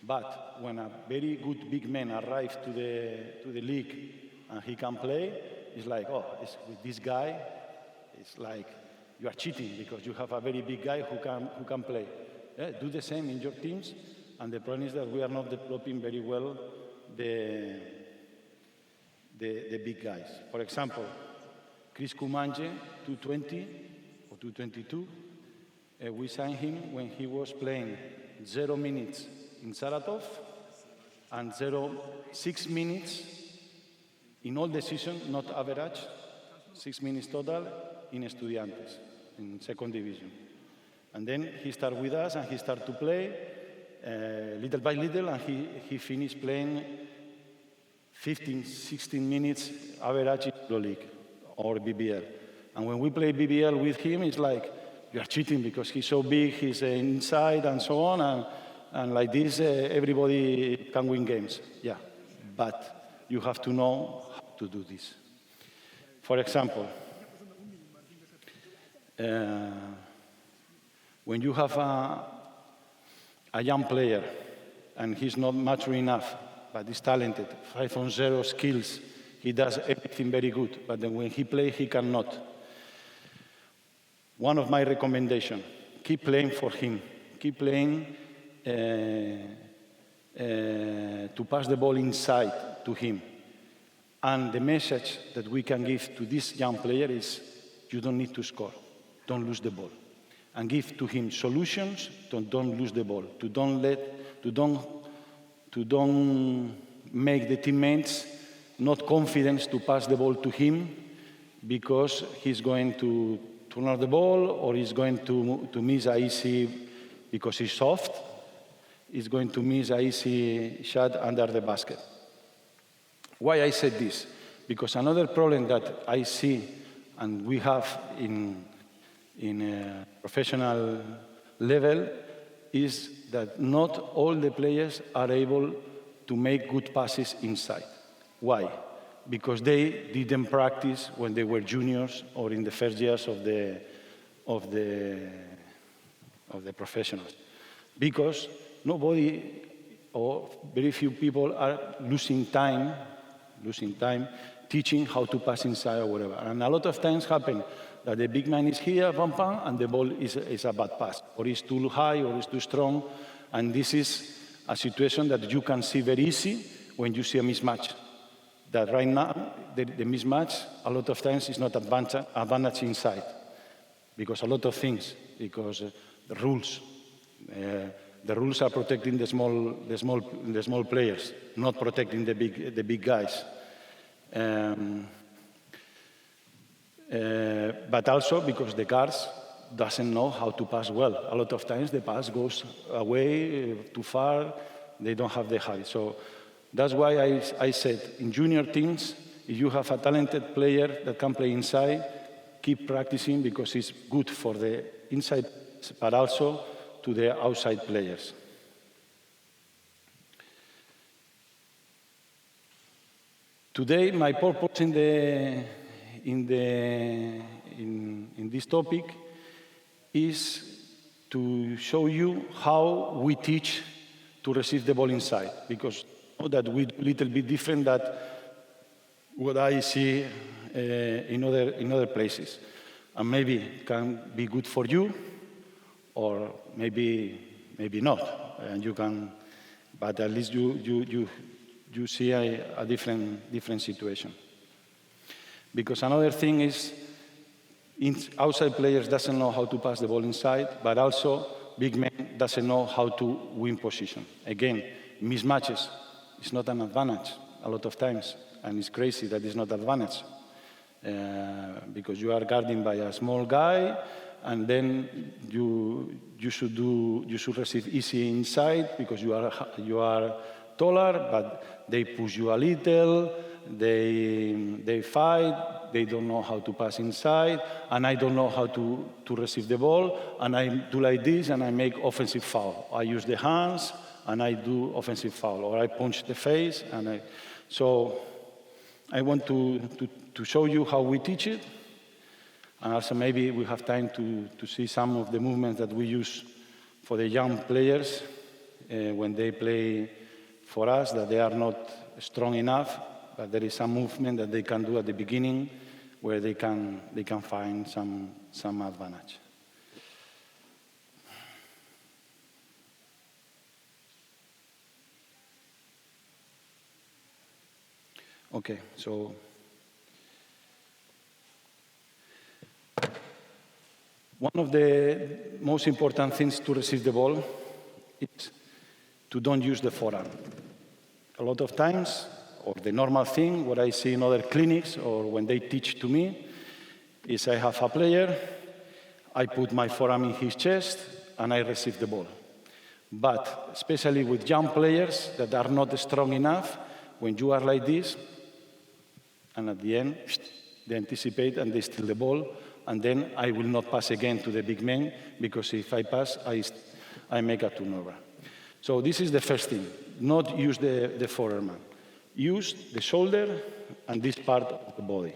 But when a very good big man arrives to the league and he can play, it's like, oh, with this guy, it's like you are cheating because you have a very big guy who can play. Yeah, do the same in your teams, and the problem is that we are not developing very well the big guys. For example, Chris Kumanje, 220 or 222, we signed him when he was playing 0 minutes in Saratov and 6 minutes in all the season, not average, 6 minutes total in Estudiantes, in second division. And then he started with us and he started to play little by little, and he finished playing 15, 16 minutes average in the league or BBL. And when we play BBL with him, it's like, you are cheating because he's so big, he's inside and so on, and like this, everybody can win games. Yeah, but you have to know how to do this. For example, when you have a young player and he's not mature enough, but he's talented, 5-on-0 skills, he does everything very good, but then when he plays, he cannot. One of my recommendations, keep playing for him. Keep playing to pass the ball inside to him. And the message that we can give to this young player is, you don't need to score. Don't lose the ball. And give to him solutions to don't lose the ball, to don't make the teammates not confident to pass the ball to him because he's going to turn out the ball, or he's going to miss an easy, because he's soft, he's going to miss an easy shot under the basket. Why I said this? Because another problem that I see and we have in a professional level is that not all the players are able to make good passes inside. Why? Because they didn't practice when they were juniors or in the first years of the professionals. Because nobody or very few people are losing time teaching how to pass inside or whatever. And a lot of times happen that the big man is here, pam, pam, and the ball is a bad pass, or is too high, or is too strong. And this is a situation that you can see very easy when you see a mismatch. That right now, the mismatch, a lot of times is not advantage inside. Because a lot of things, because the rules are protecting the small players, not protecting the big guys. But also because the guards doesn't know how to pass well. A lot of times the pass goes away too far, they don't have the height. So that's why I said in junior teams, if you have a talented player that can play inside, keep practicing because it's good for the inside, but also to the outside players. Today, my purpose in this topic is to show you how we teach to receive the ball inside, because I know that we do a little bit different than what I see in other places, and maybe can be good for you, or maybe not, and you can, but at least you see a different situation. Because another thing is, outside players doesn't know how to pass the ball inside, but also big men doesn't know how to win position. Again, mismatches is not an advantage a lot of times, and it's crazy that it's not advantage because you are guarding by a small guy, and then you should receive easy inside because you are taller, but they push you a little, they fight, they don't know how to pass inside, and I don't know how to receive the ball, and I do like this, and I make offensive foul. I use the hands, and I do offensive foul, or I punch the face, so I want to show you how we teach it, and also maybe we have time to see some of the movements that we use for the young players when they play for us, that they are not strong enough, but there is some movement that they can do at the beginning where they can find some advantage. Okay, so one of the most important things to receive the ball is to don't use the forearm. A lot of times, or the normal thing, what I see in other clinics or when they teach to me, is I have a player, I put my forearm in his chest, and I receive the ball. But especially with young players that are not strong enough, when you are like this, and at the end, they anticipate and they steal the ball, and then I will not pass again to the big man, because if I pass, I make a turnover. So this is the first thing, not use the forearm. Use the shoulder and this part of the body.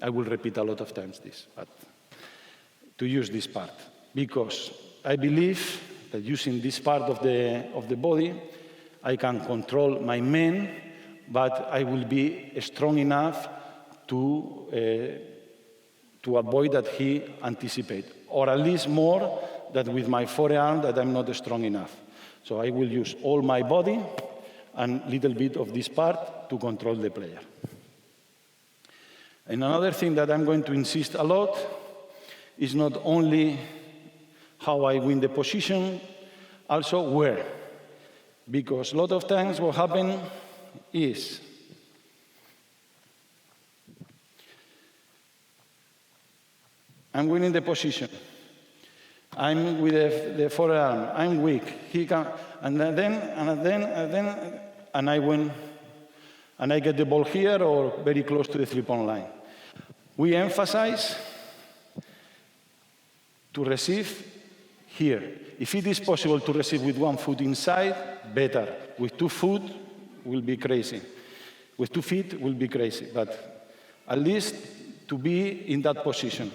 I will repeat a lot of times this, but to use this part, because I believe that using this part of the body, I can control my man, but I will be strong enough to avoid that he anticipate, or at least more than with my forearm that I'm not strong enough. So I will use all my body and little bit of this part to control the player. And another thing that I'm going to insist a lot is not only how I win the position, also where. Because a lot of times what happens is I'm winning the position. I'm with the forearm. I'm weak. He can, and I win, and I get the ball here or very close to the three-point line. We emphasize to receive here. If it is possible to receive with 1 foot inside, better. With 2 foot, will be crazy. With 2 feet, will be crazy. But at least to be in that position.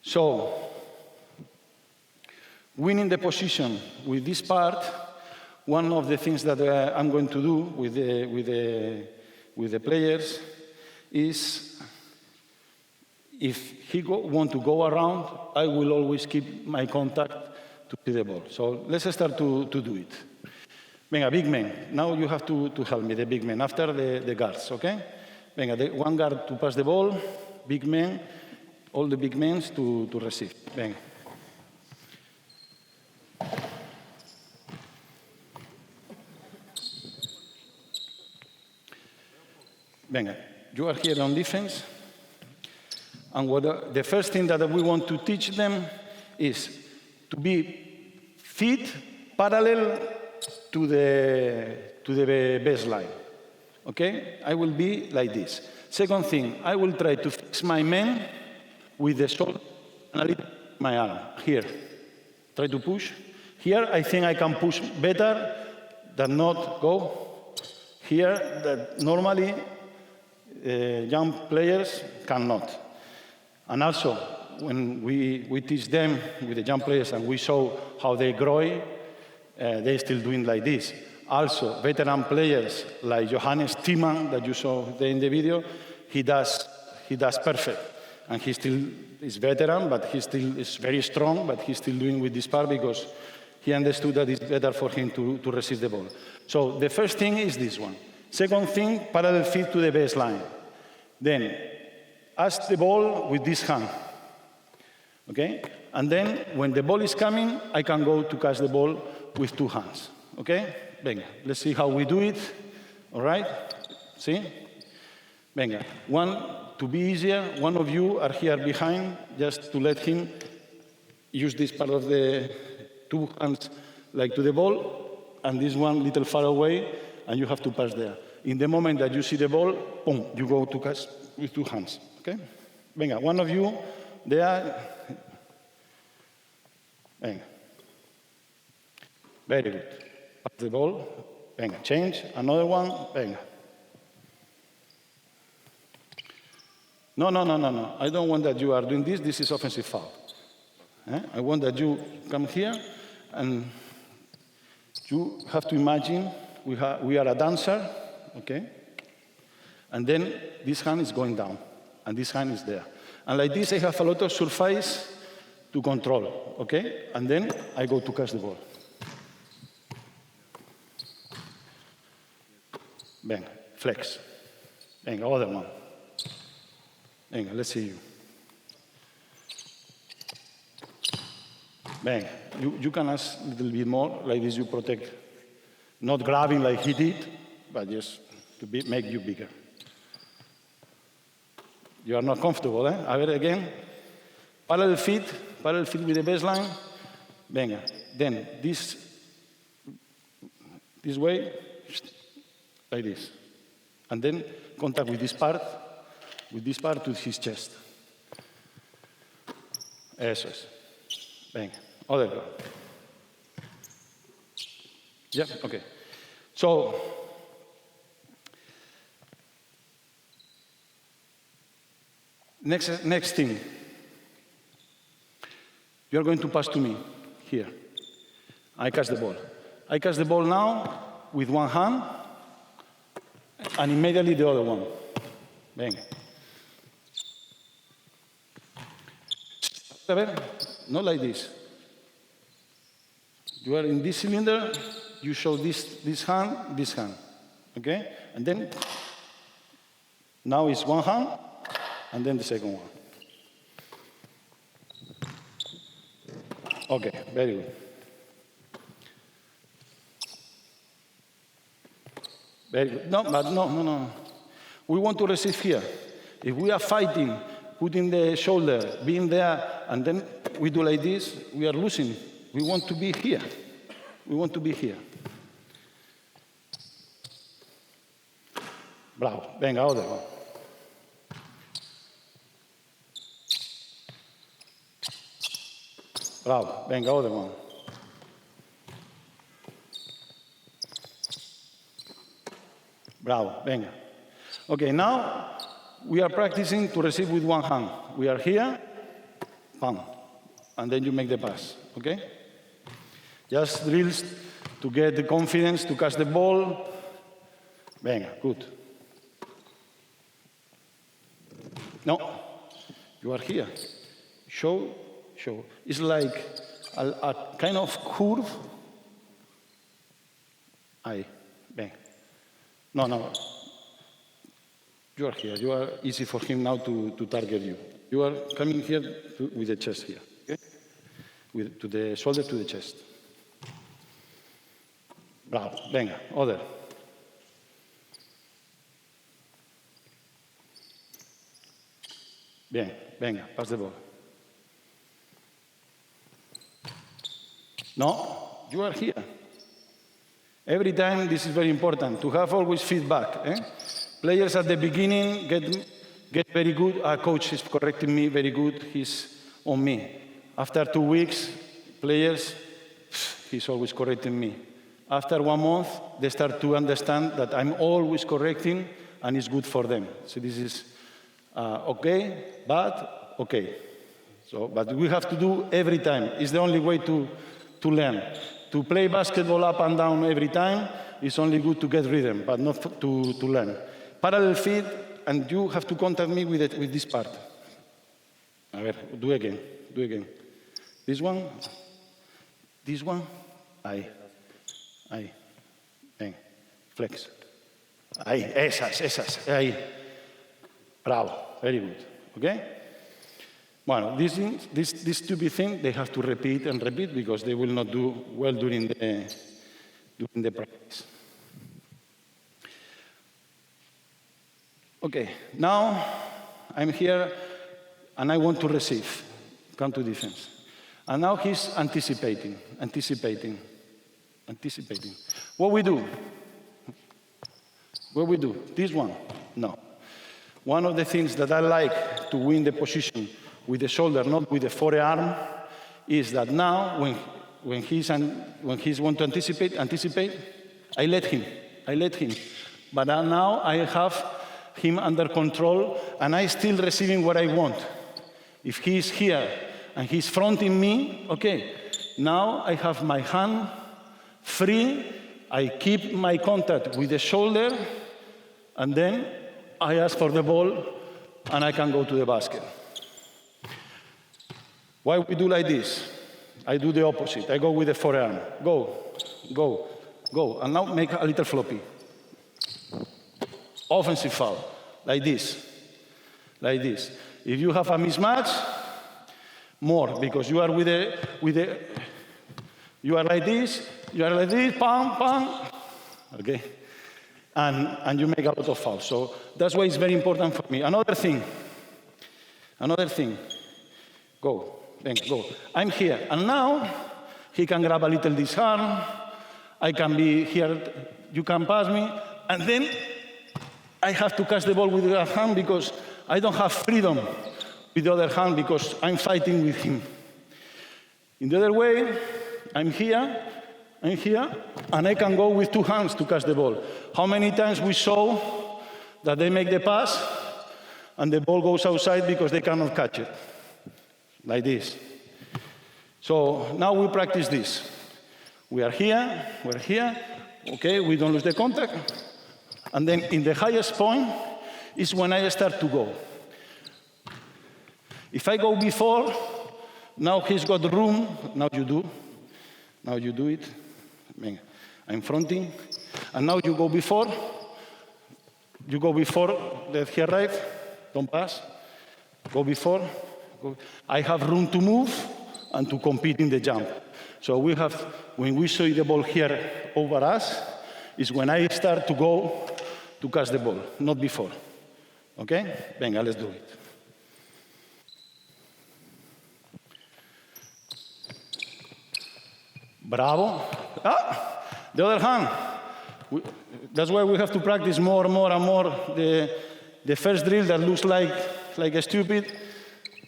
So, winning the position with this part, one of the things that I'm going to do with the players is, if he want to go around, I will always keep my contact to see the ball. So let's start to do it. Venga, big man. Now you have to help me, the big man, after the guards, okay? Venga, one guard to pass the ball, big man, all the big men to receive. Venga. Venga, you are here on defense. And the first thing that we want to teach them is to be feet parallel to the baseline. Okay? I will be like this. Second thing, I will try to fix my man with the shoulder and a little my arm. Here. Try to push. Here, I think I can push better than not go. Here, that normally young players cannot. And also, when we teach them with the young players and we show how they grow, they're still doing like this. Also, veteran players like Johannes Tiemann, that you saw there in the video, he does perfect. And he still is veteran, but he still is very strong, but he's still doing with this part because he understood that it's better for him to receive the ball. So the first thing is this one. Second thing, parallel feet to the baseline. Then, ask the ball with this hand. Okay? And then, when the ball is coming, I can go to catch the ball with two hands. Okay? Venga, let's see how we do it. All right? See? Venga. To be easier, one of you are here behind, just to let him use this part of the two hands like to the ball, and this one little far away, and you have to pass there. In the moment that you see the ball, boom, you go to catch with two hands. Okay? Venga, one of you there. Venga. Very good. Pass the ball. Venga, change. Another one. Venga. No. I don't want that you are doing this. This is offensive foul. I want that you come here, and you have to imagine we are a dancer, okay? And then this hand is going down, and this hand is there. And like this, I have a lot of surface to control, okay? And then I go to catch the ball. Venga, flex. Venga, other one. Venga, let's see you. Venga, you can ask a little bit more, like this you protect. Not grabbing like he did, but just to make you bigger. You are not comfortable, eh? A ver, again. Parallel feet with the baseline. Venga, then this way, like this. And then contact with this part to his chest. Eso es. Venga, other go. Yeah, okay. So, next thing. You're going to pass to me, here. I catch the ball. I catch the ball now with one hand, and immediately the other one. Venga. Not like this. You are in this cylinder, you show this hand, okay? And then, now it's one hand, and then the second one. Okay, very good. Very good. No. We want to receive here. If we are fighting, putting the shoulder, being there, and then we do like this, we are losing. We want to be here. Bravo. Venga, other one. Bravo. Venga, other one. Bravo. Venga. Okay, now we are practicing to receive with one hand. We are here, bam, and then you make the pass, okay? Just drills to get the confidence to catch the ball. Venga, good. No, you are here. Show. It's like a kind of curve. Ahí, venga. No. You are here. You are easy for him now to target you. You are coming here with the chest here, okay? To the shoulder to the chest. Bravo. Venga, other. Bien, venga, pass the ball. No, you are here. Every time, this is very important, to have always feedback. Players at the beginning get very good. Our coach is correcting me, very good, he's on me. After 2 weeks, players, he's always correcting me. After 1 month, they start to understand that I'm always correcting and it's good for them. So this is okay, but okay. So, but we have to do every time. It's the only way to learn. To play basketball up and down every time is only good to get rhythm, but not to learn. Parallel feed, and you have to contact me with this part. A ver, do again. This one, ahí, ven, flex. Ahí, esas, ahí. Bravo, very good, okay? Well, these stupid things, they have to repeat and repeat because they will not do well during the practice. Okay, now I'm here and I want to receive, come to defense. And now he's anticipating. What we do? This one? No. One of the things that I like to win the position with the shoulder, not with the forearm, is that now when he's want to anticipate, I let him. But now I have him under control, and I still receiving what I want. If he's here and he's fronting me, okay, now I have my hand free, I keep my contact with the shoulder, and then I ask for the ball, and I can go to the basket. Why we do like this? I do the opposite. I go with the forearm. Go. And now make a little floppy. Offensive foul, like this. If you have a mismatch, more, because you are with the you are like this, pam, okay? And you make a lot of fouls. So that's why it's very important for me. Another thing. Go. I'm here. And now, he can grab a little this arm. I can be here. You can pass me. And then, I have to catch the ball with the other hand because I don't have freedom with the other hand because I'm fighting with him. In the other way, I'm here, and I can go with 2 hands to catch the ball. How many times we saw that they make the pass, and the ball goes outside because they cannot catch it? Like this. So now we practice this. We are here, okay, we don't lose the contact. And then in the highest point is when I start to go. If I go before, now he's got room, now you do it. I'm fronting, and now you go before, let he arrive, don't pass, go before. I have room to move and to compete in the jump. So when we see the ball here over us, is when I start to go to catch the ball, not before. Okay? Venga, let's do it. Bravo. The other hand. That's why we have to practice more and more. The first drill that looks like a stupid,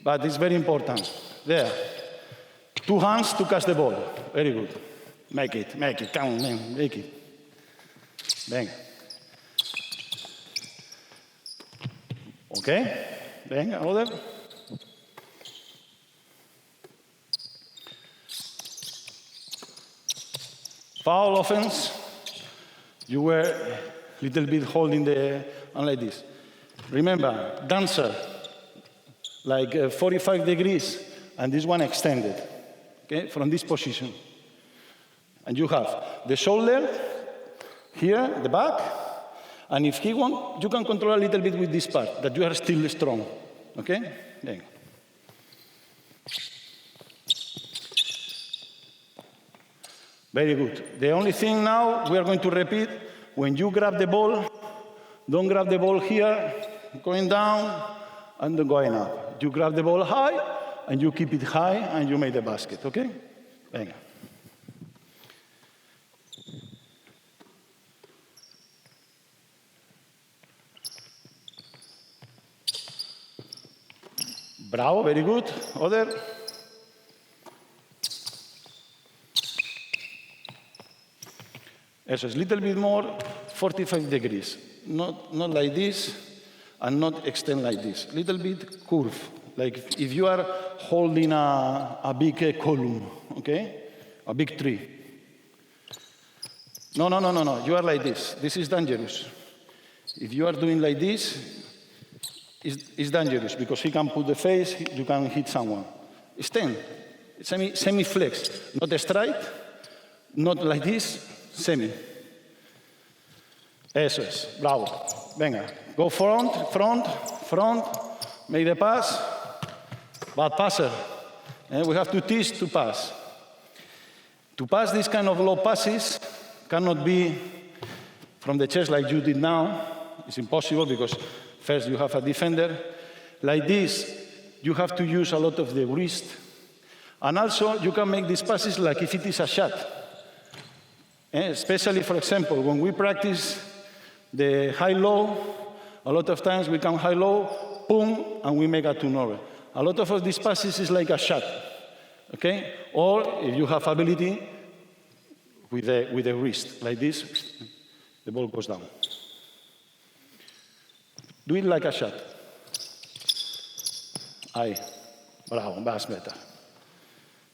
but it's very important. There. 2 hands to catch the ball. Very good. Make it. Come on, man. Make it. Venga. Okay. Venga, other. Foul offense. You were a little bit holding the arm like this. Remember, dancer, like 45 degrees, and this one extended, okay, from this position. And you have the shoulder here, the back, and if he wants, you can control a little bit with this part, that you are still strong, okay? There you go. Very good. The only thing now we are going to repeat, when you grab the ball, don't grab the ball here, going down and going up. You grab the ball high, and you keep it high, and you make the basket, okay? Venga. Bravo, very good. Other. Eso es, little bit more, 45 degrees. Not like this, and not extend like this. Little bit curve, like if you are holding a big column, okay? A big tree. No, you are like this. This is dangerous. If you are doing like this, it's dangerous, because he can put the face, you can hit someone. Extend, semi-flex, not straight, not like this, semi. Eso es, bravo. Venga, go front, make the pass. Bad passer. We have to teach to pass. To pass this kind of low passes cannot be from the chest like you did now. It's impossible, because first you have a defender. Like this, you have to use a lot of the wrist. And also, you can make these passes like if it is a shot. Especially, for example, when we practice the high-low, a lot of times we come high-low, boom, and we make a turnover. A lot of these passes is like a shot, okay? Or if you have ability with the wrist, like this, the ball goes down. Do it like a shot. Ahí, bravo, that's better.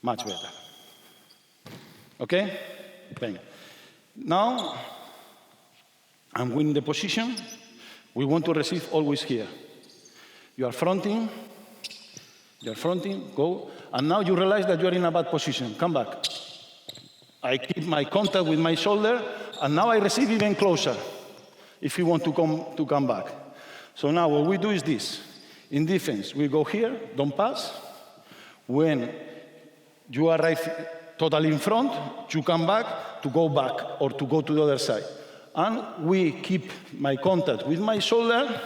Much better. Okay? Venga. Now, I'm winning the position. We want to receive always here. You are fronting, go, and now you realize that you are in a bad position. Come back. I keep my contact with my shoulder, and now I receive even closer if you want to come back. So now what we do is this. In defense, we go here, don't pass. When you arrive totally in front, you come back to go back or to go to the other side. And we keep my contact with my shoulder,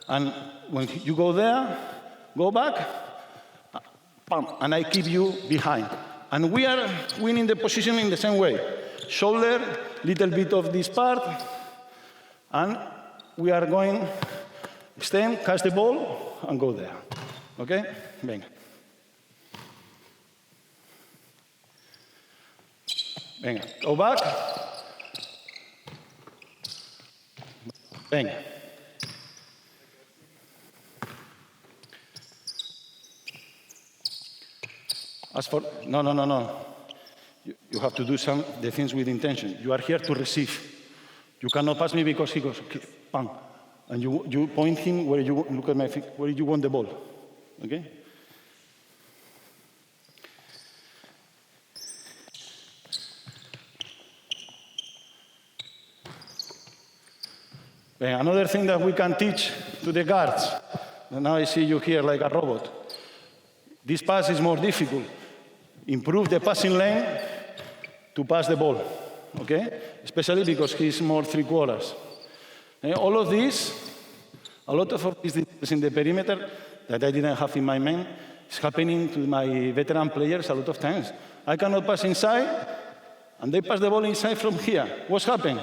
and when you go there, go back, and I keep you behind. And we are winning the position in the same way. Shoulder, little bit of this part, and we are going, extend, catch the ball, and go there. Okay? Venga. Venga, go back. Venga. As for, no. You have to do the things with intention. You are here to receive. You cannot pass me because he goes, okay, bang. And you point him where you, look at my feet, where you want the ball. Okay? Another thing that we can teach to the guards, and now I see you here like a robot. This pass is more difficult. Improve the passing lane to pass the ball, okay? Especially because he's more three-quarters. All of this, a lot of this in the perimeter that I didn't have in my mind, is happening to my veteran players a lot of times. I cannot pass inside, and they pass the ball inside from here. What's happened?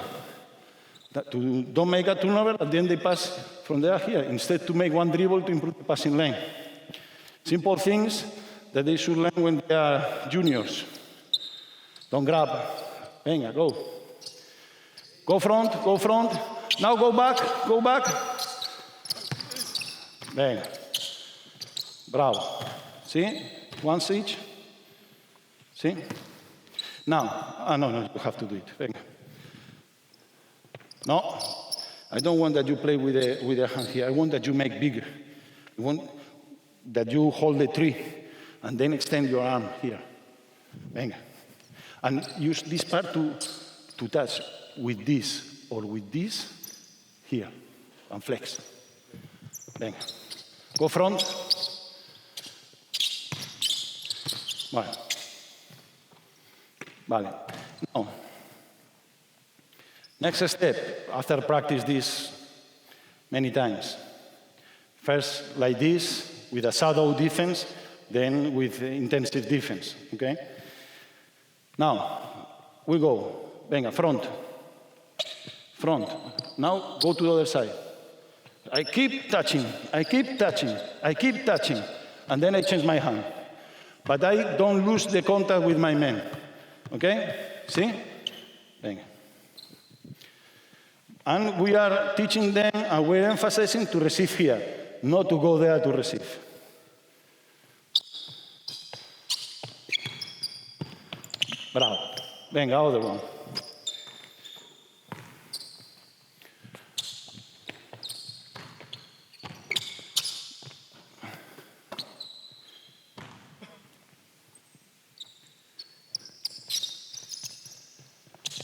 Don't make a turnover, and then they pass from there here, instead to make one dribble to improve the passing lane. Simple things that they should learn when they are juniors. Don't grab. Venga, go. Go front. Now go back. Venga. Bravo. See? Once each. See? Now, no, you have to do it. Venga. No, I don't want that you play with the hand here. I want that you make bigger. I want that you hold the tree and then extend your arm here. Venga. And use this part to touch with this or with this here and flex. Venga. Go front. Vale. Now, next step, after practice this many times. First, like this, with a shadow defense than with intensive defense, okay? Now, we go. Venga, front. Front. Now, go to the other side. I keep touching, I keep touching, I keep touching, and then I change my hand. But I don't lose the contact with my man, okay? See? Venga. And we are teaching them, and we're emphasizing to receive here, not to go there to receive. Bravo. Venga, other one.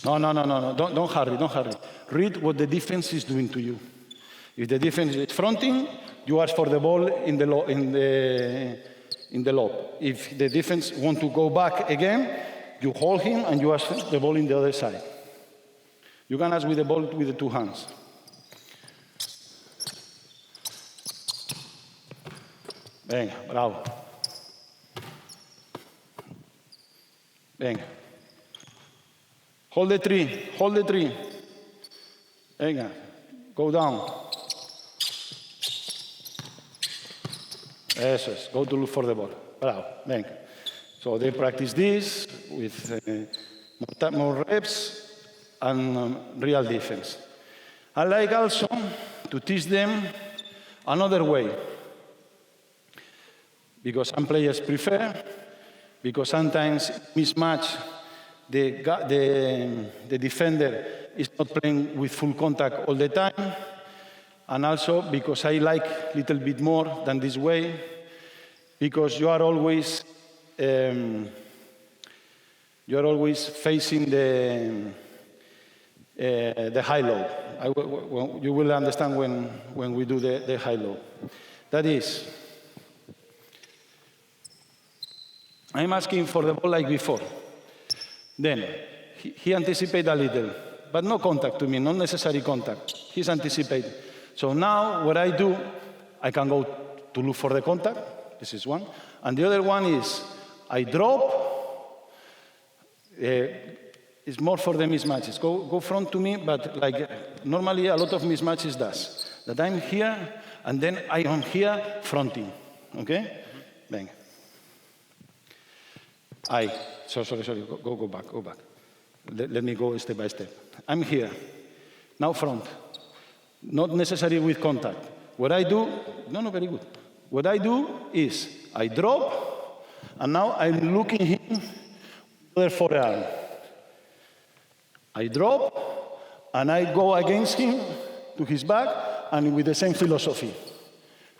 No. Don't hurry. Read what the defense is doing to you. If the defense is fronting, you ask for the ball in the lob. If the defense want to go back again, you hold him and you ask the ball in the other side. You can ask with the ball with the two hands. Venga, bravo. Venga. Hold the tree. Venga, go down. Eso es, go to look for the ball. Bravo, venga. So they practice this with more reps and real defense. I like also to teach them another way, because some players prefer, because sometimes mismatch, the defender is not playing with full contact all the time, and also because I like a little bit more than this way, because you are always facing the high-low. You will understand when we do the high-low. That is, I'm asking for the ball like before. Then he anticipates a little, but no contact to me, not necessary contact. He's anticipating. So now what I do, I can go to look for the contact. This is one. And the other one is I drop. It's more for the mismatches. Go front to me, but like normally a lot of mismatches does. That I'm here, and then I am here fronting. Okay? Bang. Sorry. Go back. Let me go step by step. I'm here. Now front. Not necessarily with contact. What I do, very good. What I do is I drop, and now I'm looking him with the other forearm. I drop, and I go against him to his back, and with the same philosophy.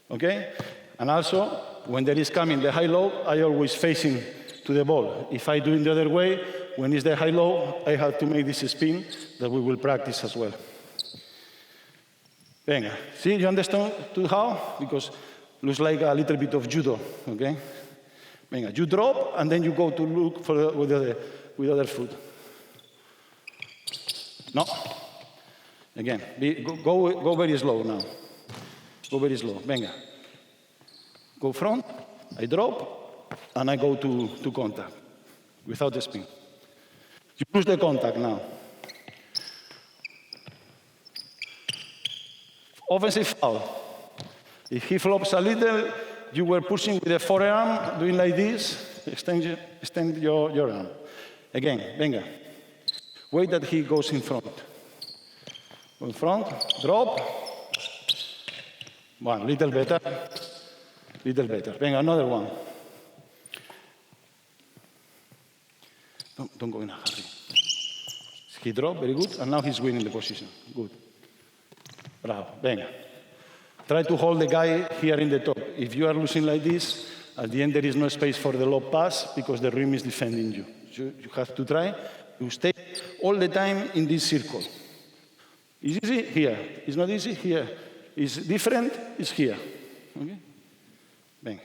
Okay? And also, when there is coming the high-low, I always facing to the ball. If I do it the other way, when it's the high-low, I have to make this spin that we will practice as well. Venga. See, you understand how? Because it looks like a little bit of judo, okay? Venga, you drop, and then you go to look for with the other foot. No. Again, go very slow now. Go very slow. Venga. Go front, I drop, and I go to contact without the spin. You lose the contact now. Offensive foul. If he flops a little, you were pushing with the forearm, doing like this, extend your arm. Again, venga. Wait that he goes in front. Go in front, drop. One, little better. Venga, another one. Don't go in a hurry. He dropped, very good, and now he's winning the position. Good. Bravo, venga. Try to hold the guy here in the top. If you are losing like this, at the end there is no space for the low pass because the rim is defending you. You have to try to stay all the time in this circle. It's easy? Here. It's not easy? Here. It's different? It's here. Okay? Venga.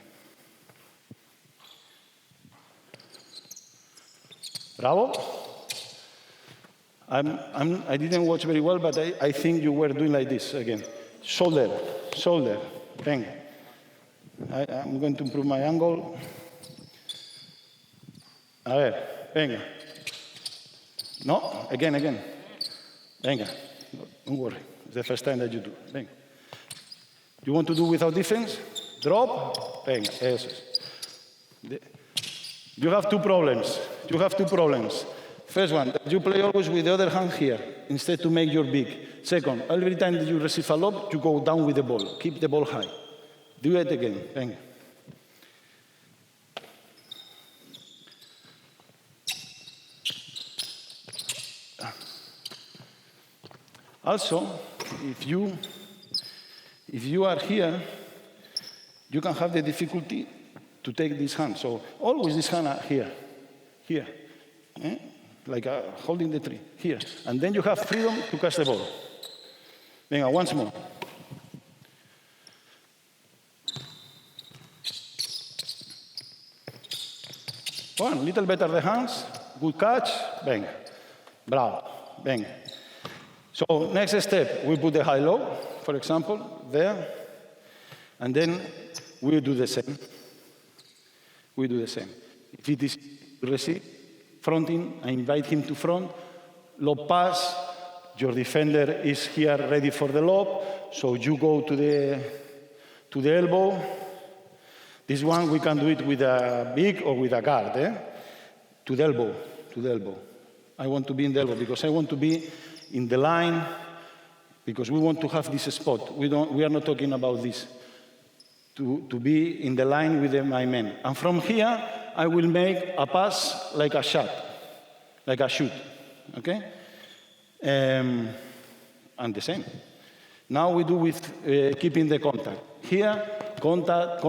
Bravo. I didn't watch very well, but I think you were doing like this again. Shoulder. Venga. I'm going to improve my angle. A ver, venga. No, again. Venga, don't worry. It's the first time that you do. Venga. You want to do without defense? Drop. Venga, eso es. You have two problems. First one, that you play always with the other hand here, instead to make your big. Second, every time that you receive a lob, you go down with the ball. Keep the ball high. Do it again. Venga. Also, if you are here, you can have the difficulty to take this hand. So always this hand here. Like holding the tree, here. And then you have freedom to catch the ball. Venga, once more. One, little better the hands, good catch, venga. Bravo, venga. So next step, we put the high-low, for example, there. And then we do the same. If it is receive, fronting, I invite him to front, lob pass, your defender is here ready for the lob, so you go to the elbow. This one, we can do it with a big or with a guard, to the elbow. I want to be in the elbow because I want to be in the line, because we want to have this spot. We are not talking about this. To be in the line with my men. And from here, I will make a pass like a shot, like a shoot, okay? And the same. Now we do with keeping the contact. Here, contact.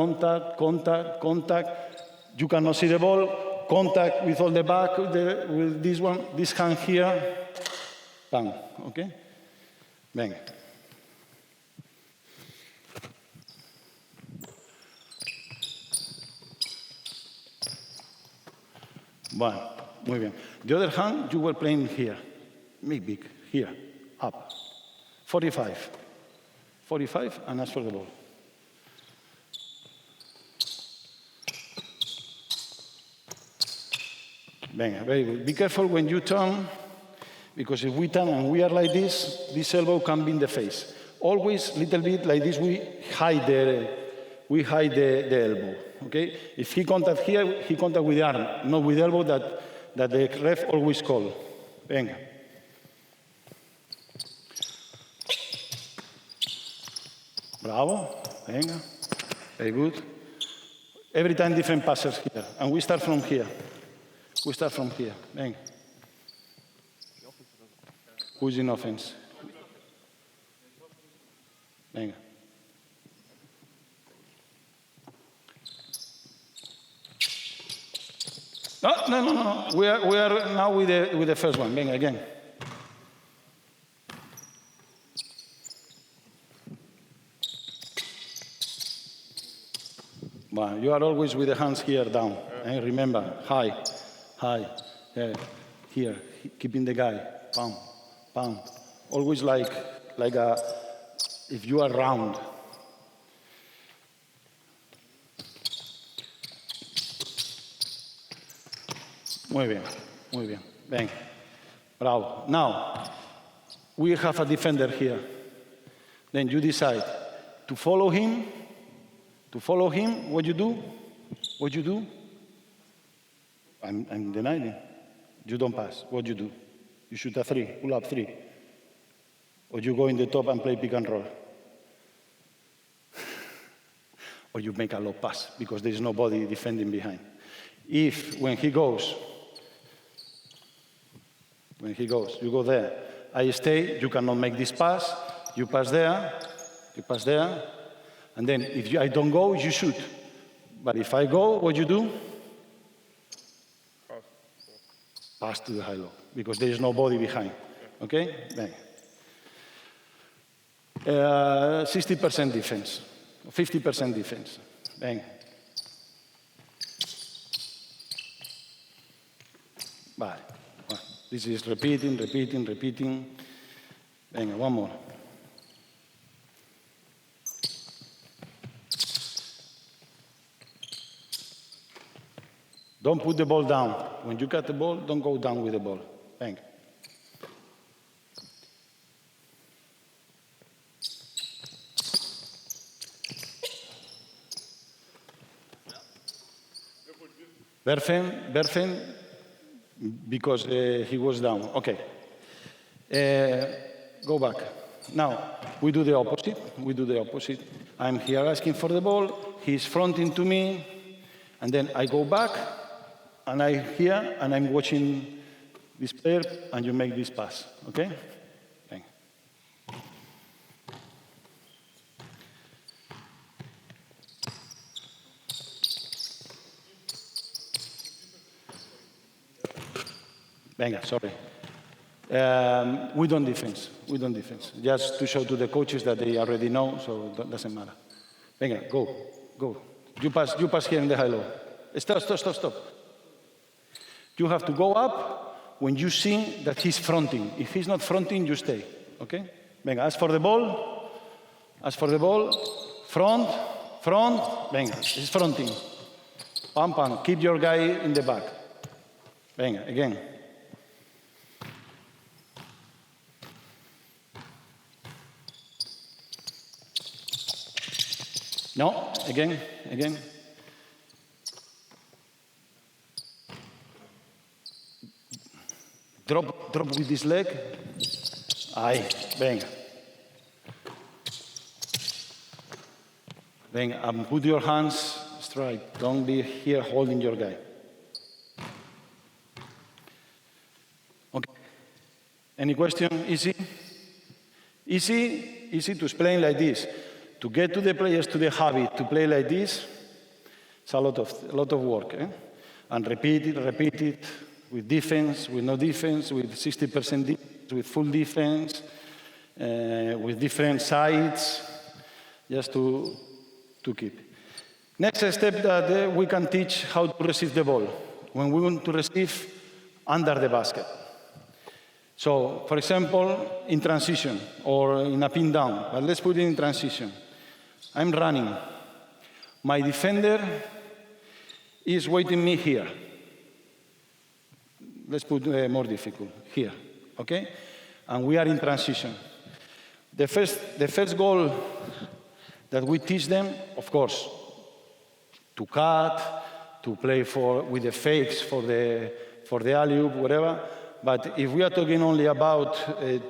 You cannot see the ball. Contact with all the back, with this one, this hand here. Bang, okay? Venga. Bueno, muy bien. The other hand, you were playing here. Make big, here, up. 45, and ask for the ball. Venga, very good. Be careful when you turn, because if we turn and we are like this elbow can be in the face. Always, little bit like this, we hide the elbow. Okay? If he contact here, he contact with the arm, not with the elbow that the ref always call. Venga. Bravo. Venga. Very good. Every time different passes here. And we start from here. Venga. Who's in offense? Venga. No. We are now with the first one. Venga, again. Well, you are always with the hands here down. Remember, high. Here, keeping the guy. Bam. Always like if you are round. Muy bien. Venga. Bravo. Now, we have a defender here. Then you decide to follow him. What you do? I'm denying. You don't pass. What you do? You shoot a three, pull up three. Or you go in the top and play pick and roll. Or you make a low pass because there is nobody defending behind. When he goes, you go there. I stay, you cannot make this pass. You pass there. And then if I don't go, you shoot. But if I go, what you do? Pass to the high-low, because there is nobody behind. Okay? Bang. 60% defense, 50% defense. Bang. Vale. Well, this is repeating. Venga, one more. Don't put the ball down. When you got the ball, don't go down with the ball. Bang. Berfen, because he was down. Okay. Go back. Now, we do the opposite. We do the opposite. I'm here asking for the ball. He's fronting to me. And then I go back, and I'm here, and I'm watching this player, and you make this pass. Okay? Thank you. Venga, sorry. We don't defense. We don't defense. Just to show to the coaches that they already know, so it doesn't matter. Venga, go. You pass here in the high-low. Stop. You have to go up when you see that he's fronting. If he's not fronting, you stay. Okay? Venga, ask for the ball. Front. Venga, he's fronting. Pam. Keep your guy in the back. Venga, again. No, again. Drop with this leg. Ahí, venga. Venga, and put your hands straight. Don't be here holding your guy. Okay. Any question? Easy? Easy to explain like this. To get to the players to the habit to play like this, it's a lot of work. And repeat it with defense, with no defense, with 60% defense, with full defense, with different sides, just to keep. Next step that we can teach how to receive the ball. When we want to receive under the basket. So, for example, in transition or in a pin down, but let's put it in transition. I'm running. My defender is waiting me here. Let's put more difficult, here, okay? And we are in transition. The first goal that we teach them, of course, to cut, to play with the fakes for the alley-oop, whatever. But if we are talking only about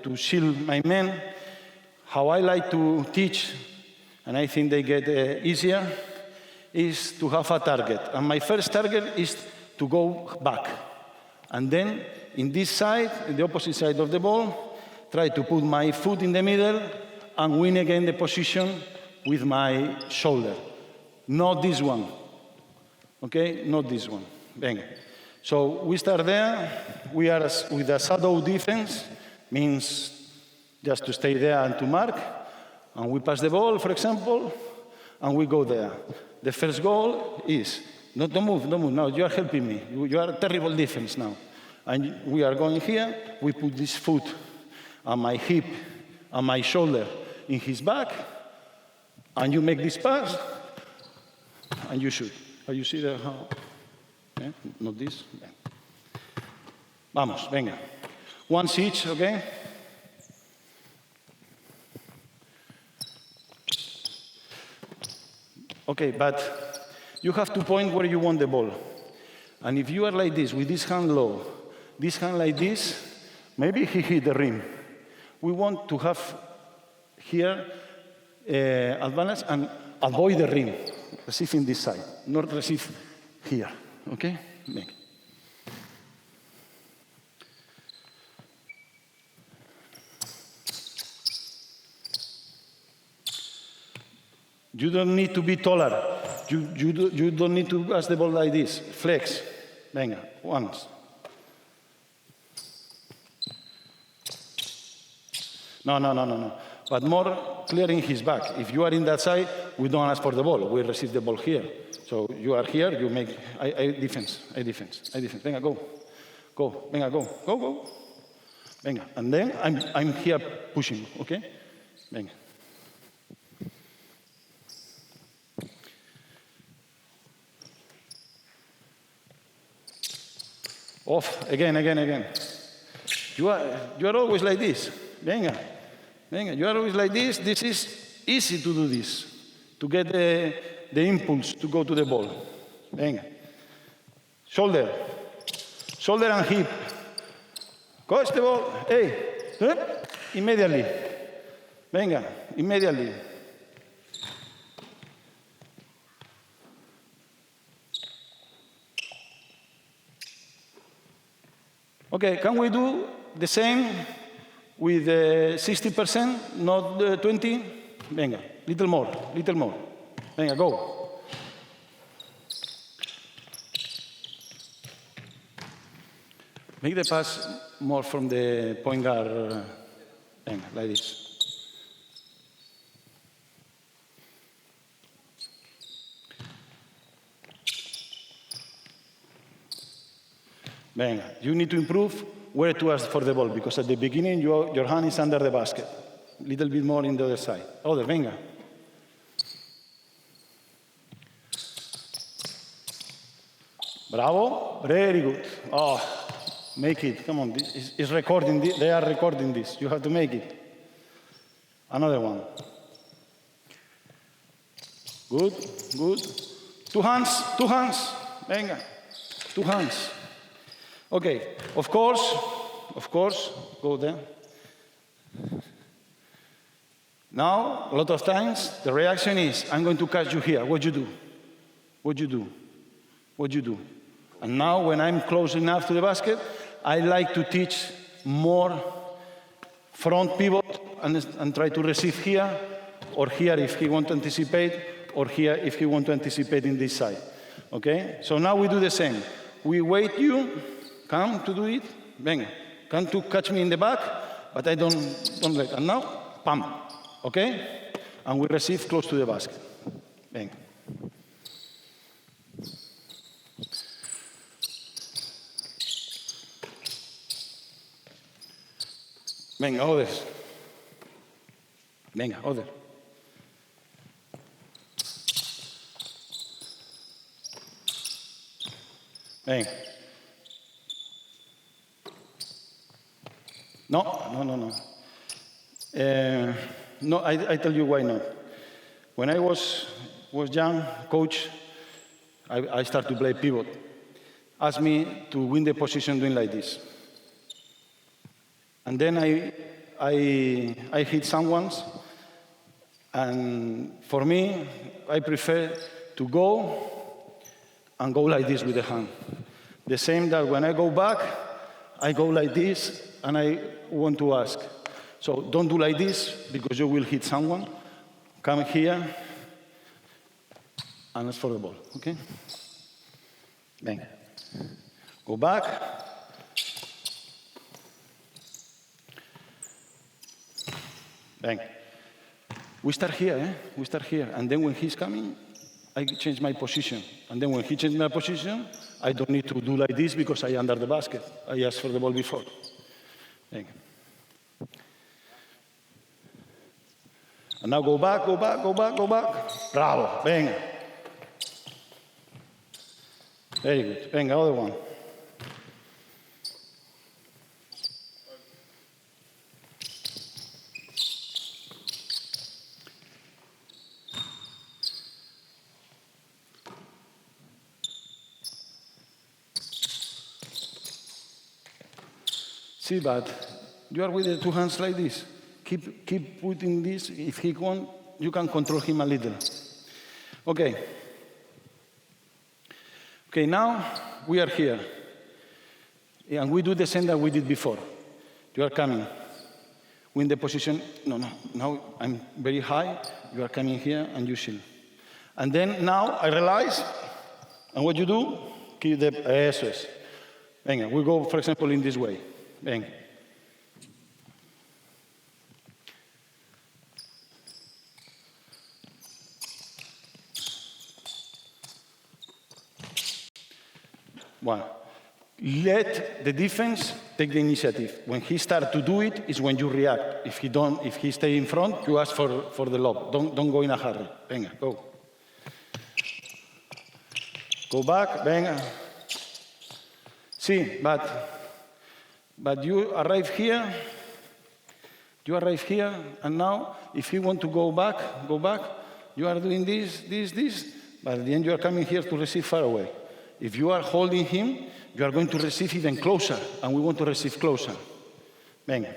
to shield my men, how I like to teach, and I think they get easier, is to have a target. And my first target is to go back. And then, in this side, in the opposite side of the ball, try to put my foot in the middle and win again the position with my shoulder. Not this one. Okay? Not this one. Venga. So we start there. We are with a shadow defense, means just to stay there and to mark. And we pass the ball, for example, and we go there. The first goal is, don't move. No, you are helping me. You are terrible defense now. And we are going here. We put this foot on my hip, on my shoulder, in his back, and you make this pass, and you shoot. You see that how? Okay? Not this. Vamos, venga. Once each, okay? Okay, but you have to point where you want the ball. And if you are like this, with this hand low, this hand like this, maybe he hit the rim. We want to have here advantage and avoid the rim. Receive in this side, not receive here. Okay? Venga. You don't need to be taller. You don't need to pass the ball like this. Flex. Venga, once. No. But more clearing his back. If you are in that side, we don't ask for the ball. We receive the ball here. So you are here, you make I defense. Venga, go. Venga, go. Venga, and then I'm here pushing, okay? Venga. Off, again. You are always like this. Venga. You are always like this. This is easy to do this, to get the impulse to go to the ball. Venga. Shoulder and hip. Catch the ball. Hey. Immediately. Venga, immediately. Okay, can we do the same with 60%, not 20? Venga, little more. Venga, go. Make the pass more from the point guard, venga, like this. Venga, you need to improve where to ask for the ball, because at the beginning your hand is under the basket. A little bit more in the other side. Other, venga. Bravo, very good. Oh, make it, come on, it's recording, they are recording this. You have to make it. Another one. Good. Two hands, venga, 2 hands. Okay, of course, go there. Now, a lot of times, the reaction is, I'm going to catch you here. What you do? And now, when I'm close enough to the basket, I like to teach more front pivot and try to receive here, or here if he wants to anticipate, or here if he wants to anticipate in this side. Okay? So now we do the same. We wait you. Come to do it, venga. Come to catch me in the back, but I don't let. And now, pam, okay? And we receive close to the basket. Venga. Venga, others. Venga, other. Venga. No. No, I tell you why not. When I was young, coach, I started to play pivot. Asked me to win the position doing like this. And then I hit someone, and for me, I prefer to go like this with the hand. The same that when I go back, I go like this, and I want to ask. So don't do like this, because you will hit someone. Come here, and ask for the ball, okay? Venga. Go back. Venga. We start here, and then when he's coming, I change my position. And then when he changes my position, I don't need to do like this because I under the basket. I asked for the ball before. Venga. And now go back. Bravo, venga. Very good. Venga, other one. See, but you are with the 2 hands like this. Keep putting this. If he wants, you can control him a little. Okay. Okay, now we are here. And we do the same that we did before. You are coming. Win the position. No. Now I'm very high. You are coming here and you shield. And then now I realize, and what you do, keep the eso es. Venga, we go, for example, in this way. Venga. One. Let the defense take the initiative. When he starts to do it, is when you react. If he stay in front, you ask for the lob. Don't go in a hurry. Venga, go. Go back, venga. See, but you arrive here, and now, if you want to go back, you are doing this, but at the end you are coming here to receive far away. If you are holding him, you are going to receive even closer, and we want to receive closer. Venga.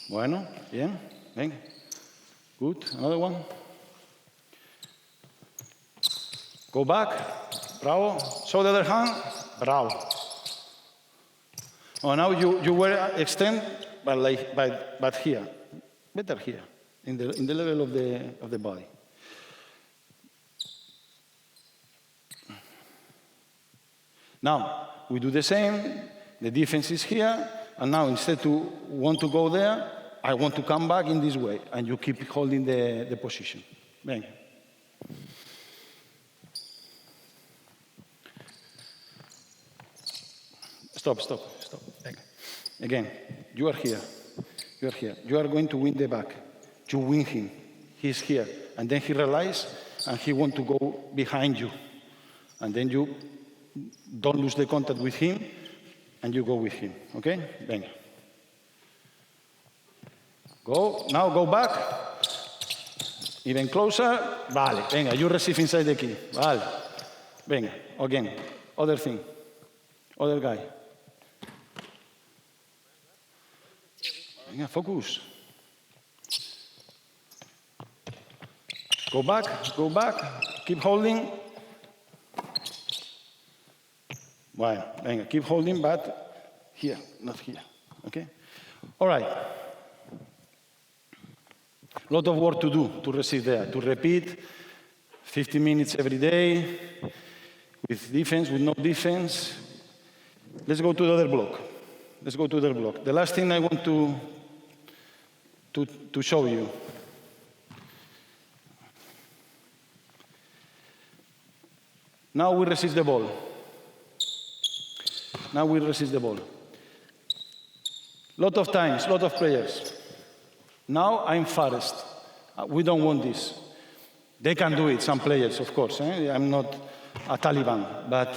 Bueno, bien, venga. Good, another one. Go back, bravo. Show the other hand, bravo. Oh, now you were extend, but here, better here, in the level of the body. Now we do the same. The defense is here, and now instead to want to go there, I want to come back in this way, and you keep holding the position. Venga. Stop. Again, you are here. You are going to win the back. You win him. He's here. And then he realizes, and he wants to go behind you. And then you don't lose the contact with him, and you go with him. Okay? Venga. Go. Now go back. Even closer. Vale. Venga, you receive inside the key. Vale. Venga. Again. Other thing. Other guy. Venga, focus. Go back, keep holding. Well, venga, keep holding, but here, not here, okay? All right. A lot of work to do to receive there, to repeat 50 minutes every day, with defense, with no defense. Let's go to the other block. The last thing I want to show you. Now we receive the ball. Lot of times, lot of players. Now I'm farthest. We don't want this. They can do it, some players, of course. I'm not a Taliban. But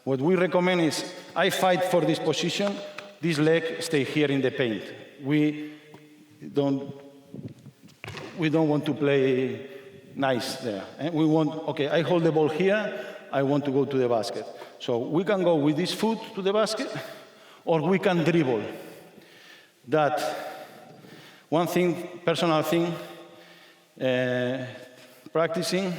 what we recommend is, I fight for this position, this leg stay here in the paint. We don't want to play nice there. We want, okay, I hold the ball here, I want to go to the basket. So we can go with this foot to the basket, or we can dribble. That one thing, personal thing, practicing,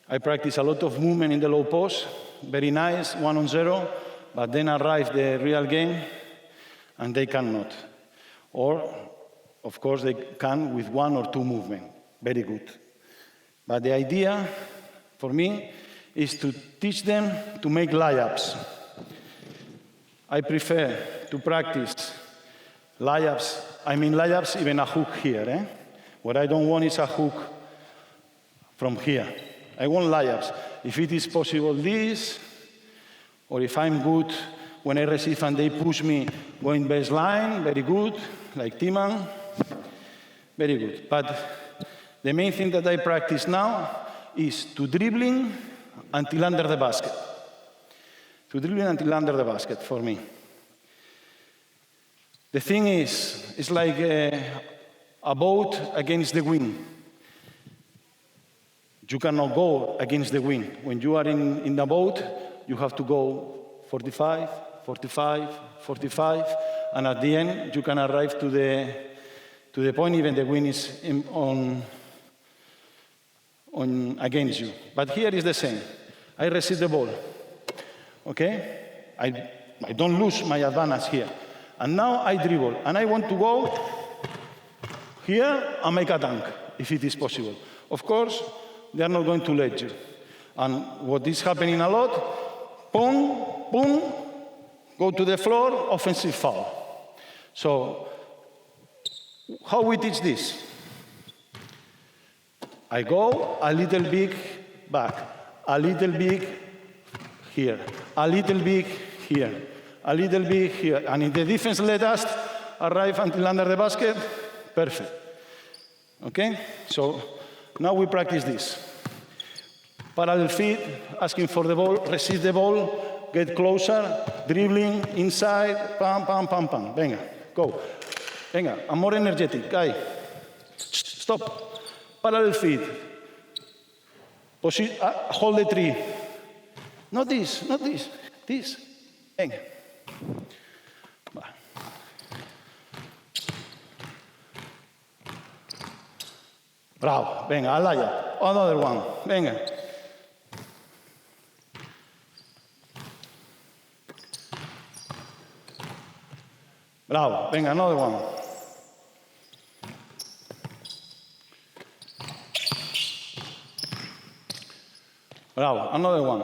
I practice a lot of movement in the low post, very nice, 1-on-0, but then arrive the real game, and they cannot. Or, of course, they can with 1 or 2 movements, very good. But the idea, for me, is to teach them to make layups. I prefer to practice layups, even a hook here. What I don't want is a hook from here. I want layups. If it is possible, this, or if I'm good when I receive and they push me going baseline, very good, like Timan, very good. But the main thing that I practice now is to dribbling until under the basket. To dribbling until under the basket for me. The thing is, it's like a boat against the wind. You cannot go against the wind. When you are in the boat, you have to go 45, 45, 45, and at the end, you can arrive to the point even the wind is against you. But here is the same. I receive the ball, okay? I don't lose my advantage here. And now I dribble, and I want to go here and make a dunk, if it is possible. Of course, they are not going to let you. And what is happening a lot, boom, boom, go to the floor, offensive foul. So, how we teach this? I go a little bit back, a little bit here, a little bit here, a little bit here. And if the defense let us arrive until under the basket, perfect. Okay? So now we practice this. Parallel feet, asking for the ball, resist the ball, get closer, dribbling, inside, pam, pam, pam, pam. Venga, go. Venga, I'm more energetic, guy. Stop. Parallel feet. Hold the tree. Not this, not this. This. Venga. Bravo. Venga, alaya. Another one. Venga. Bravo. Venga, another one. Bravo. Another one.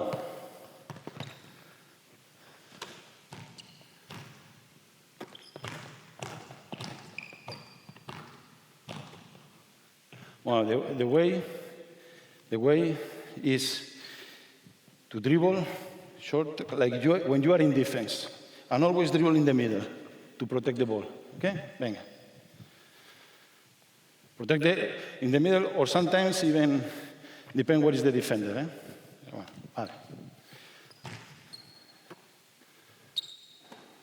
Well, the way is to dribble short, like when you are in defense, and always dribble in the middle to protect the ball. Okay? Venga. Protect in the middle, or sometimes even depend what is the defender. Eh? Vale.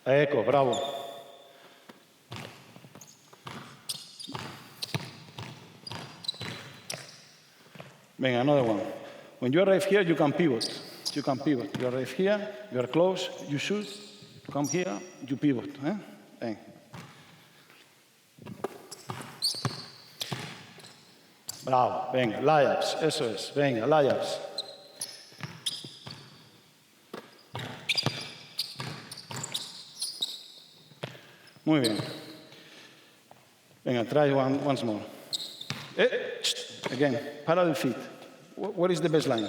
Eco, bravo. Venga, another one. When you arrive here, you can pivot. You can pivot. You arrive here, you are close, you shoot, come here, you pivot. Eh? Venga. Bravo, venga, layups, eso es, venga, layups. Muy bien. Venga, try once more. Again, parallel feet. What is the baseline?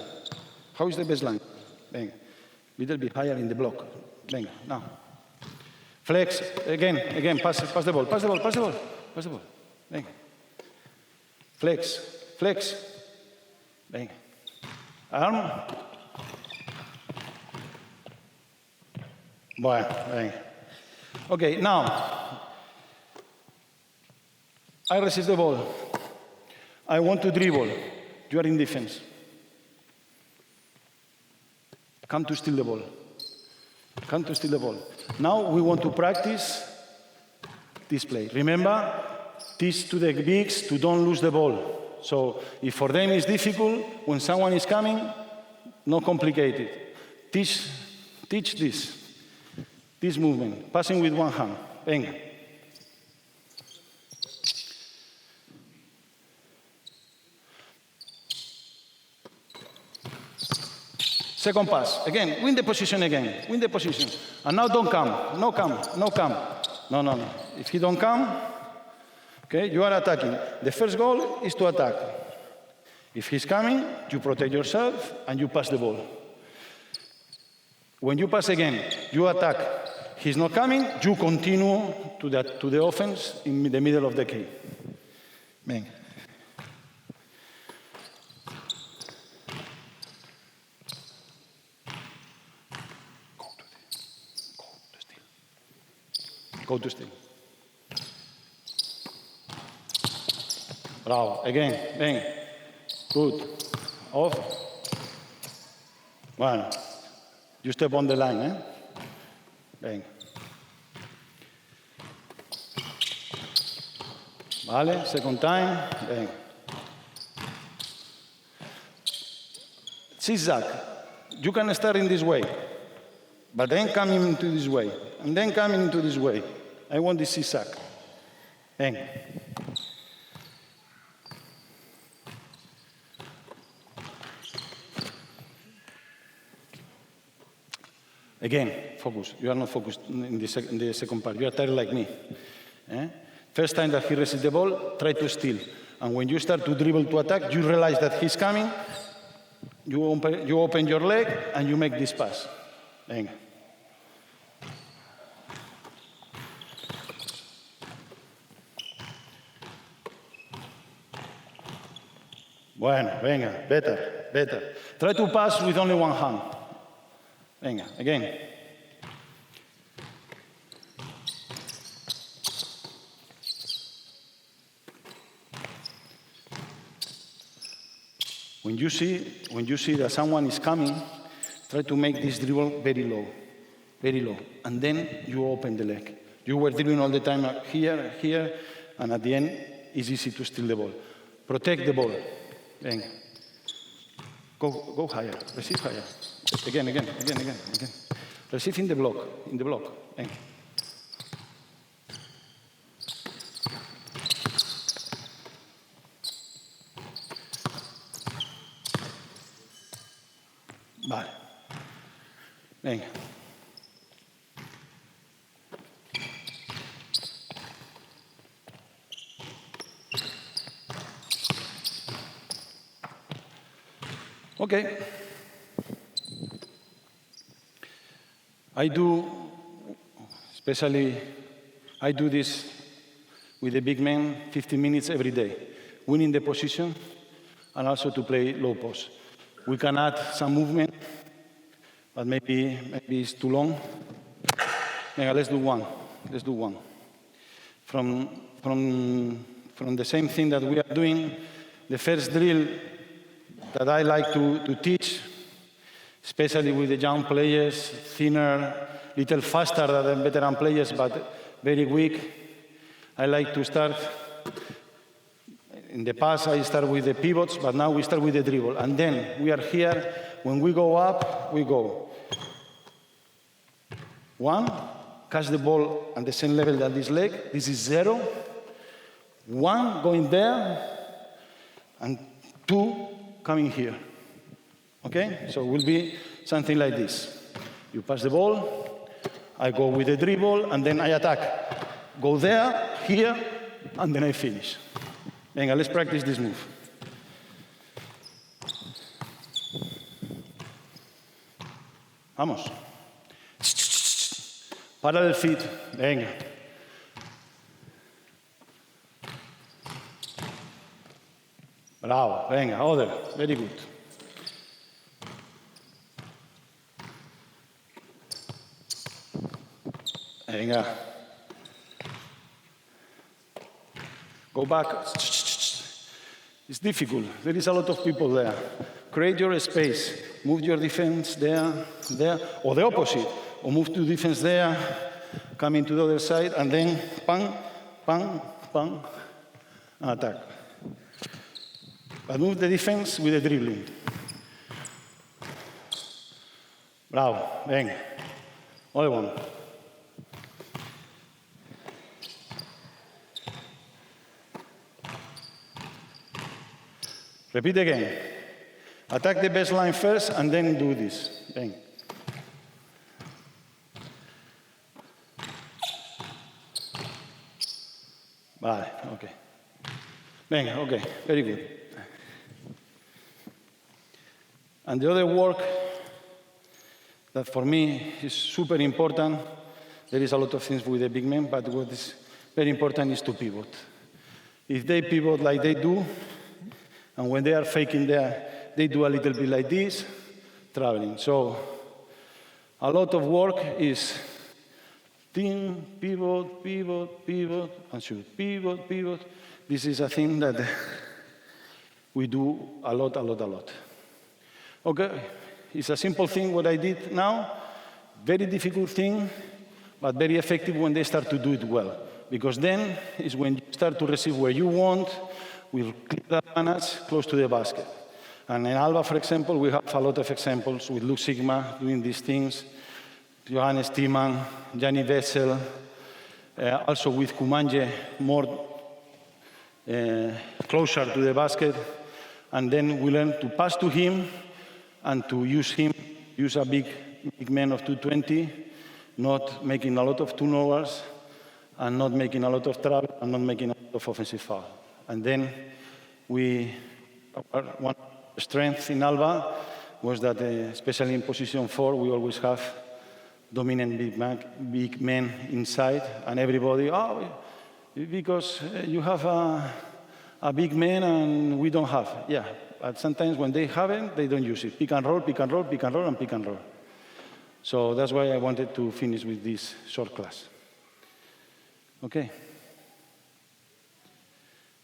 How is the baseline? Venga. Little bit higher in the block. Venga, now. Flex, again, pass the ball, pass the ball, pass the ball, pass the ball. Venga. Flex. Venga. Arm. Bueno, venga. Okay, now. I receive the ball. I want to dribble. You are in defense. Come to steal the ball. Come to steal the ball. Now we want to practice this play. Remember, teach to the bigs to don't lose the ball. So if for them it's difficult, when someone is coming, not complicated. Teach this movement, passing with one hand. Venga. Second pass, again, win the position again, win the position. And now don't come, no come. No. If he don't come, okay, you are attacking. The first goal is to attack. If he's coming, you protect yourself and you pass the ball. When you pass again, you attack. He's not coming, you continue to the offense in the middle of the key. Venga. Go to steal. Bravo. Again. Venga. Good. Off. Bueno. You step on the line, eh? Venga. Vale. Second time. Venga. Zigzag. You can start in this way, but then coming into this way, and then coming into this way. I want this zigzag. Venga. Again, focus. You are not focused in the second part. You are tired like me. Eh? First time that he receives the ball, try to steal. And when you start to dribble to attack, you realize that he's coming. You open your leg and you make this pass. Venga. Bueno, venga, better. Try to pass with only one hand. Venga, again. you see that someone is coming, try to make this dribble very low, and then you open the leg. You were dribbling all the time here, here, and at the end, it's easy to steal the ball. Protect the ball. Venga. Go higher, receive higher. Again. Receive in the block. Venga. Vale. Venga. Okay. I do this with the big man 15 minutes every day, winning the position and also to play low post. We can add some movement, but maybe it's too long. Let's do one. From the same thing that we are doing, the first drill that I like to teach, especially with the young players, thinner, little faster than the veteran players, but very weak. I like to start. In the past, I start with the pivots, but now we start with the dribble. And then we are here. When we go up, we go. 1, catch the ball at the same level as this leg. This is 0. 1, going there. And 2, coming here. Okay? So it will be something like this. You pass the ball, I go with the dribble, and then I attack. Go there, here, and then I finish. Venga, let's practice this move. Vamos. Parallel feet. Venga. Bravo. Venga, other. Very good. Venga. Go back. It's difficult. There is a lot of people there. Create your space. Move your defense there, or the opposite. Or move to defense there, coming to the other side, and then pang, pang, pang, and attack. But move the defense with the dribbling. Bravo. Venga. Other one. Repeat again. Attack the baseline first and then do this. Bang. Vale, okay. Venga, okay, very good. And the other work that for me is super important, there is a lot of things with the big men, but what is very important is to pivot. If they pivot like they do, and when they are faking there, they do a little bit like this, traveling. So a lot of work is pivot, pivot, pivot, and shoot. Pivot, pivot. This is a thing that we do a lot. Okay, it's a simple thing what I did now. Very difficult thing, but very effective when they start to do it well. Because then is when you start to receive where you want, with clear advantage close to the basket. And in Alba, for example, we have a lot of examples with Luke Sigma doing these things, Johannes Tiemann, Gianni Wessel, also with Kumanje, more closer to the basket. And then we learn to pass to him and to use a big man of 220, not making a lot of turnovers, and not making a lot of trouble, and not making a lot of offensive foul. And then one strength in Alba was that, especially in position 4, we always have dominant big men inside, and everybody, because you have a big man and we don't have. Yeah, but sometimes when they haven't, they don't use it. Pick and roll, pick and roll, pick and roll, and pick and roll. So that's why I wanted to finish with this short class. Okay.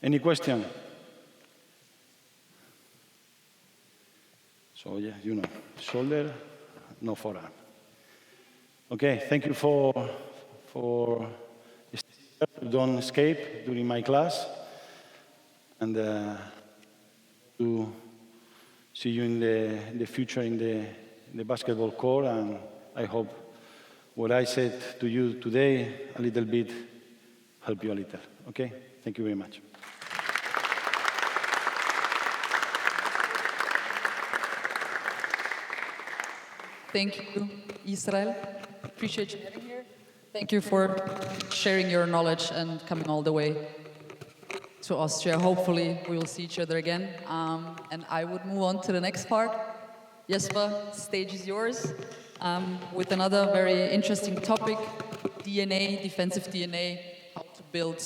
Any question? So yeah, you know, shoulder, no forearm. Okay, thank you for don't escape during my class, and to see you in the future in the basketball court, and I hope what I said to you today a little bit help you a little. Okay, thank you very much. Thank you, Israel. Appreciate you having here. Thank you for sharing your knowledge and coming all the way to Austria. Hopefully, we will see each other again. And I would move on to the next part. Jesper, stage is yours. With another very interesting topic, DNA, defensive DNA, how to build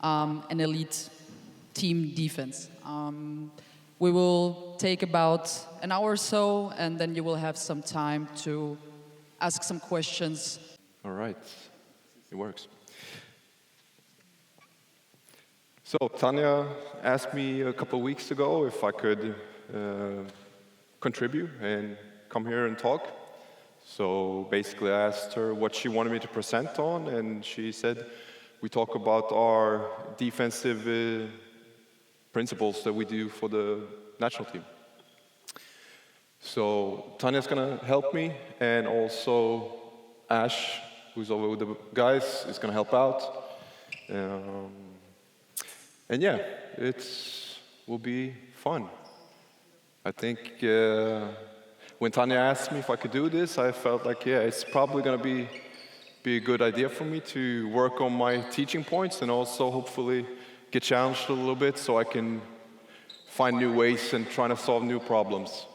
an elite team defense. We will take about an hour or so, and then you will have some time to ask some questions. All right, it works. So Tanya asked me a couple of weeks ago if I could contribute and come here and talk. So basically I asked her what she wanted me to present on, and she said we talk about our defensive principles that we do for the national team. So Tanya's gonna help me, and also Ash, who's over with the guys, is gonna help out. And yeah, it will be fun. I think when Tanya asked me if I could do this, I felt like, yeah, it's probably gonna be a good idea for me to work on my teaching points and also hopefully get challenged a little bit so I can find new ways and try to solve new problems.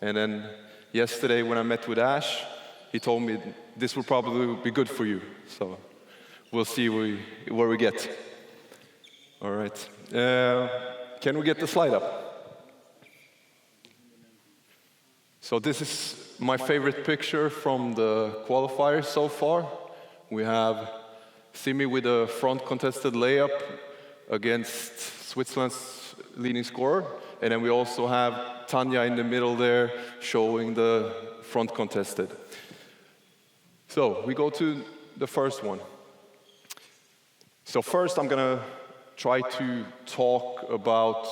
And then yesterday when I met with Ash, he told me this will probably be good for you. So we'll see where we get. All right. Can we get the slide up? So this is my favorite picture from the qualifiers so far. We have Simi with a front contested layup against Switzerland's leading scorer. And then we also have Tanya in the middle there showing the front contested. So we go to the first one. So first I'm gonna try to talk about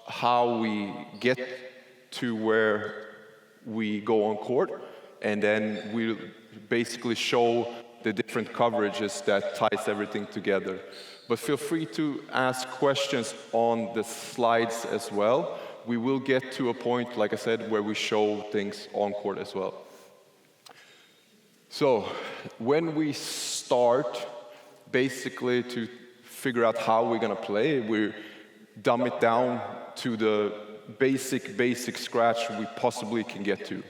how we get to where we go on court, and then we'll basically show the different coverages that ties everything together. But feel free to ask questions on the slides as well. We will get to a point, like I said, where we show things on court as well. So when we start, basically to figure out how we're gonna play, we dumb it down to the basic scratch we possibly can get to.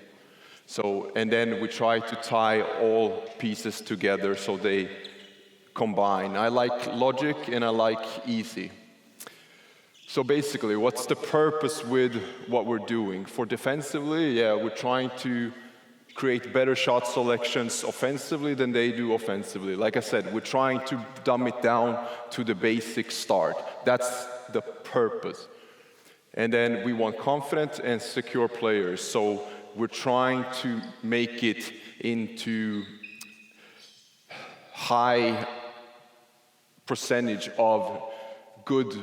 So, and then we try to tie all pieces together so they combine. I like logic and I like easy. So basically, what's the purpose with what we're doing? For defensively, yeah, we're trying to create better shot selections offensively than they do offensively. Like I said, we're trying to dumb it down to the basic start. That's the purpose. And then we want confident and secure players. So we're trying to make it into high percentage of good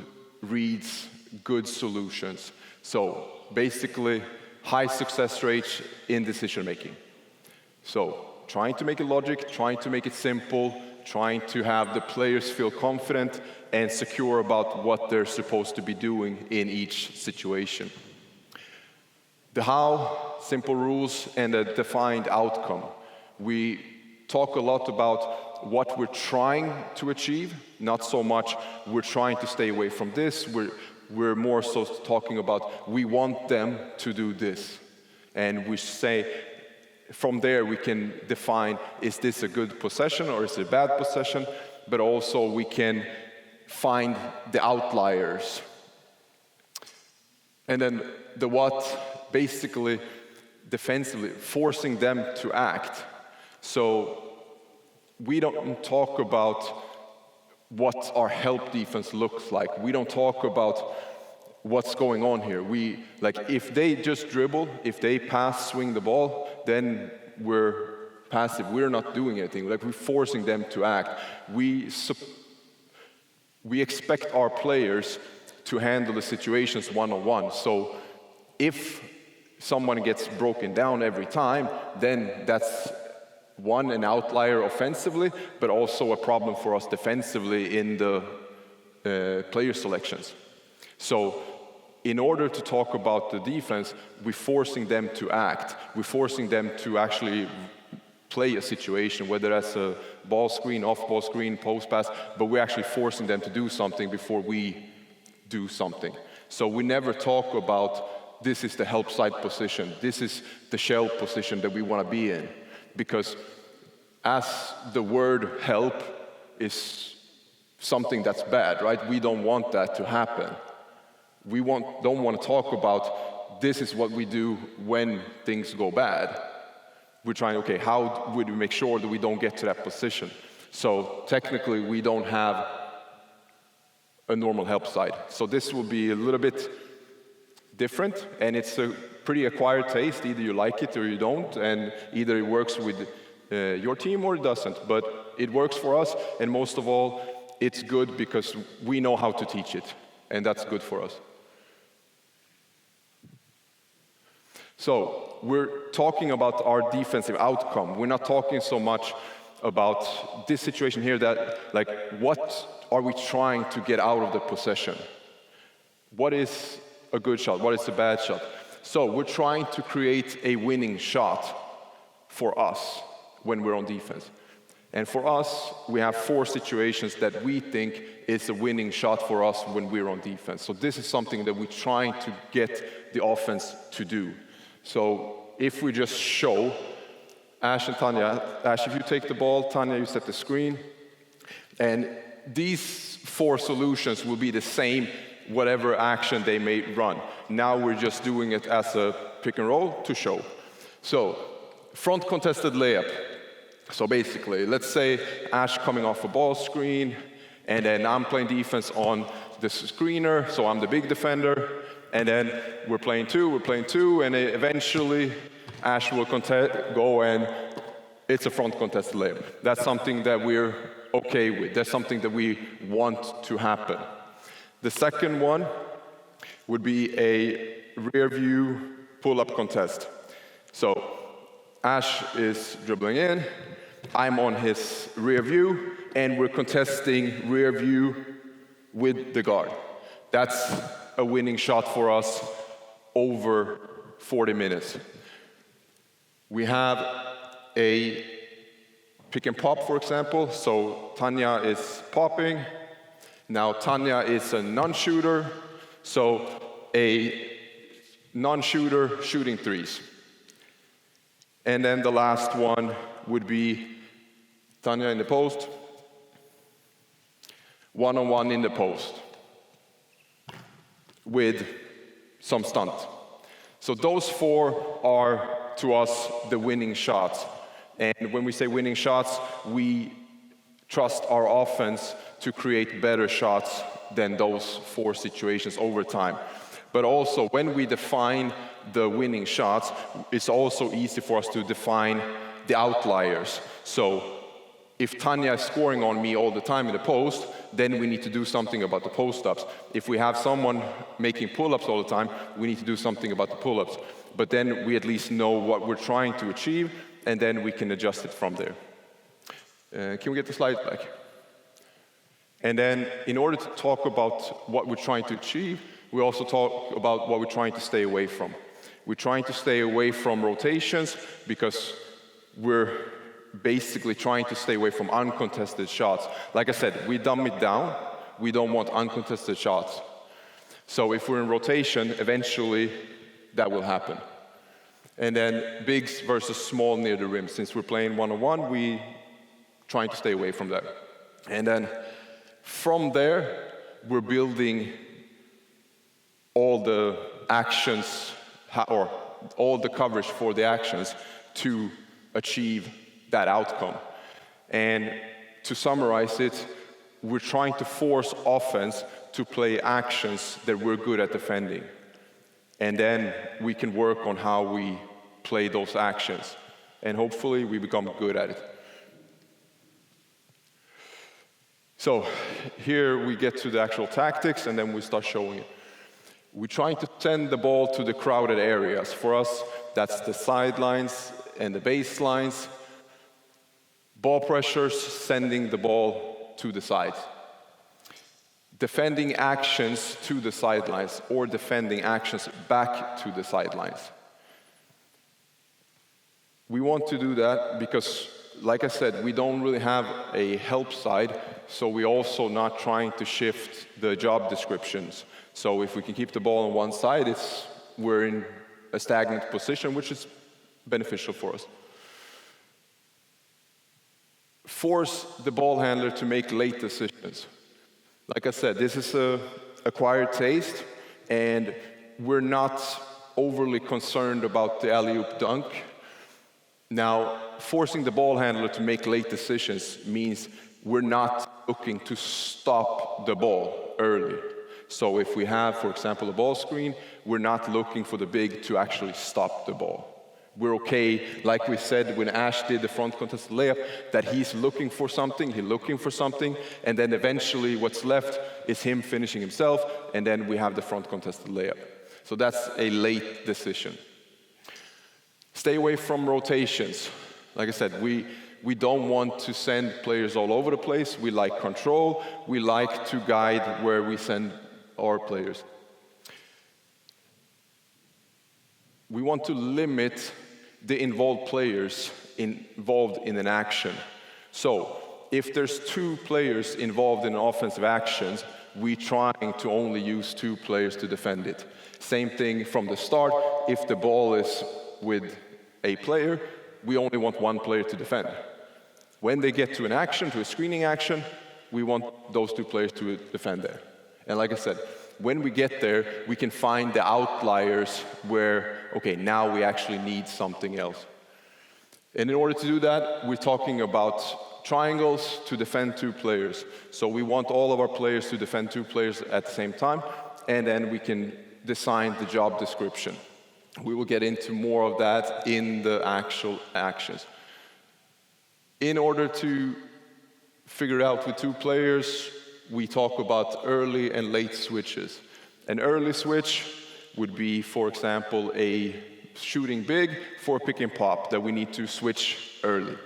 reads, good solutions. So basically, high success rates in decision making. So trying to make it logic, trying to make it simple, trying to have the players feel confident and secure about what they're supposed to be doing in each situation. The how, simple rules, and a defined outcome. We talk a lot about what we're trying to achieve, not so much we're trying to stay away from this, we're more so talking about we want them to do this. And we say, from there we can define, is this a good possession or is it a bad possession? But also we can find the outliers. And then the what, basically defensively, forcing them to act. So we don't talk about what our help defense looks like. We don't talk about what's going on here. If they just dribble, if they pass, swing the ball, then we're passive. We're not doing anything. Like, we're forcing them to act. We expect our players to handle the situations one-on-one. So if someone gets broken down every time, then that's an outlier offensively, but also a problem for us defensively in the player selections. So in order to talk about the defense, we're forcing them to act. We're forcing them to actually play a situation, whether that's a ball screen, off-ball screen, post pass, but we're actually forcing them to do something before we do something. So we never talk about, this is the help side position, this is the shell position that we want to be in. Because as the word help is something that's bad, right? We don't want that to happen. We don't want to talk about, this is what we do when things go bad. We're trying, okay, how would we make sure that we don't get to that position? So technically, we don't have a normal help side. So this will be a little bit different, and it's a pretty acquired taste. Either you like it or you don't, and either it works with your team or it doesn't. But it works for us, and most of all, it's good because we know how to teach it, and that's good for us. So we're talking about our defensive outcome. We're not talking so much about this situation here, that, like, what are we trying to get out of the possession? What is a good shot? What is a bad shot? So we're trying to create a winning shot for us when we're on defense. And for us, we have 4 situations that we think is a winning shot for us when we're on defense. So this is something that we're trying to get the offense to do. So if we just show Ash and Tanya, Ash, if you take the ball, Tanya, you set the screen, and these 4 solutions will be the same whatever action they may run. Now we're just doing it as a pick and roll to show. So front contested layup. So basically, let's say Ash coming off a ball screen, and then I'm playing defense on the screener, so I'm the big defender, and then we're playing two, and eventually Ash will go, and it's a front contested layup. That's something that we're okay with. That's something that we want to happen. The second one would be a rear view pull-up contest. So Ash is dribbling in, I'm on his rear view, and we're contesting rear view with the guard. That's a winning shot for us over 40 minutes. We have a pick and pop, for example. So Tanya is popping. Now Tanya is a non-shooter, so a non-shooter shooting threes. And then the last one would be Tanya in the post, one-on-one in the post with some stunt. So those 4 are, to us, the winning shots. And when we say winning shots, we trust our offense to create better shots than those 4 situations over time. But also, when we define the winning shots, it's also easy for us to define the outliers. So if Tanya is scoring on me all the time in the post, then we need to do something about the post-ups. If we have someone making pull-ups all the time, we need to do something about the pull-ups. But then we at least know what we're trying to achieve, and then we can adjust it from there. Can we get the slide back? And then, in order to talk about what we're trying to achieve, we also talk about what we're trying to stay away from. We're trying to stay away from rotations because we're basically trying to stay away from uncontested shots. Like I said, we dumb it down. We don't want uncontested shots. So if we're in rotation, eventually that will happen. And then bigs versus small near the rim. Since we're playing one-on-one, we trying to stay away from that. And then from there, we're building all the actions, or all the coverage for the actions to achieve that outcome. And to summarize it, we're trying to force offense to play actions that we're good at defending. And then we can work on how we play those actions. And hopefully we become good at it. So here we get to the actual tactics, and then we start showing it. We're trying to send the ball to the crowded areas. For us, that's the sidelines and the baselines. Ball pressures, sending the ball to the sides. Defending actions to the sidelines, or defending actions back to the sidelines. We want to do that because, like I said, we don't really have a help side, so we're also not trying to shift the job descriptions. So if we can keep the ball on one side, we're in a stagnant position, which is beneficial for us. Force the ball handler to make late decisions. Like I said, this is an acquired taste, and we're not overly concerned about the alley-oop dunk. Now, forcing the ball handler to make late decisions means we're not looking to stop the ball early. So if we have, for example, a ball screen, we're not looking for the big to actually stop the ball. We're okay, like we said when Ash did the front contested layup, that he's looking for something, and then eventually what's left is him finishing himself, and then we have the front contested layup. So that's a late decision. Stay away from rotations. Like I said, we don't want to send players all over the place. We like control. We like to guide where we send our players. We want to limit the involved players involved in an action. So if there's 2 players involved in offensive actions, we're trying to only use 2 players to defend it. Same thing from the start. If the ball is with a player, we only want 1 player to defend. When they get to an action, to a screening action, we want those 2 players to defend there. And like I said, when we get there, we can find the outliers where, okay, now we actually need something else. And in order to do that, we're talking about triangles to defend 2 players. So we want all of our players to defend 2 players at the same time, and then we can design the job description. We will get into more of that in the actual actions. In order to figure out with 2 players, we talk about early and late switches. An early switch would be, for example, a shooting big for pick and pop that we need to switch early.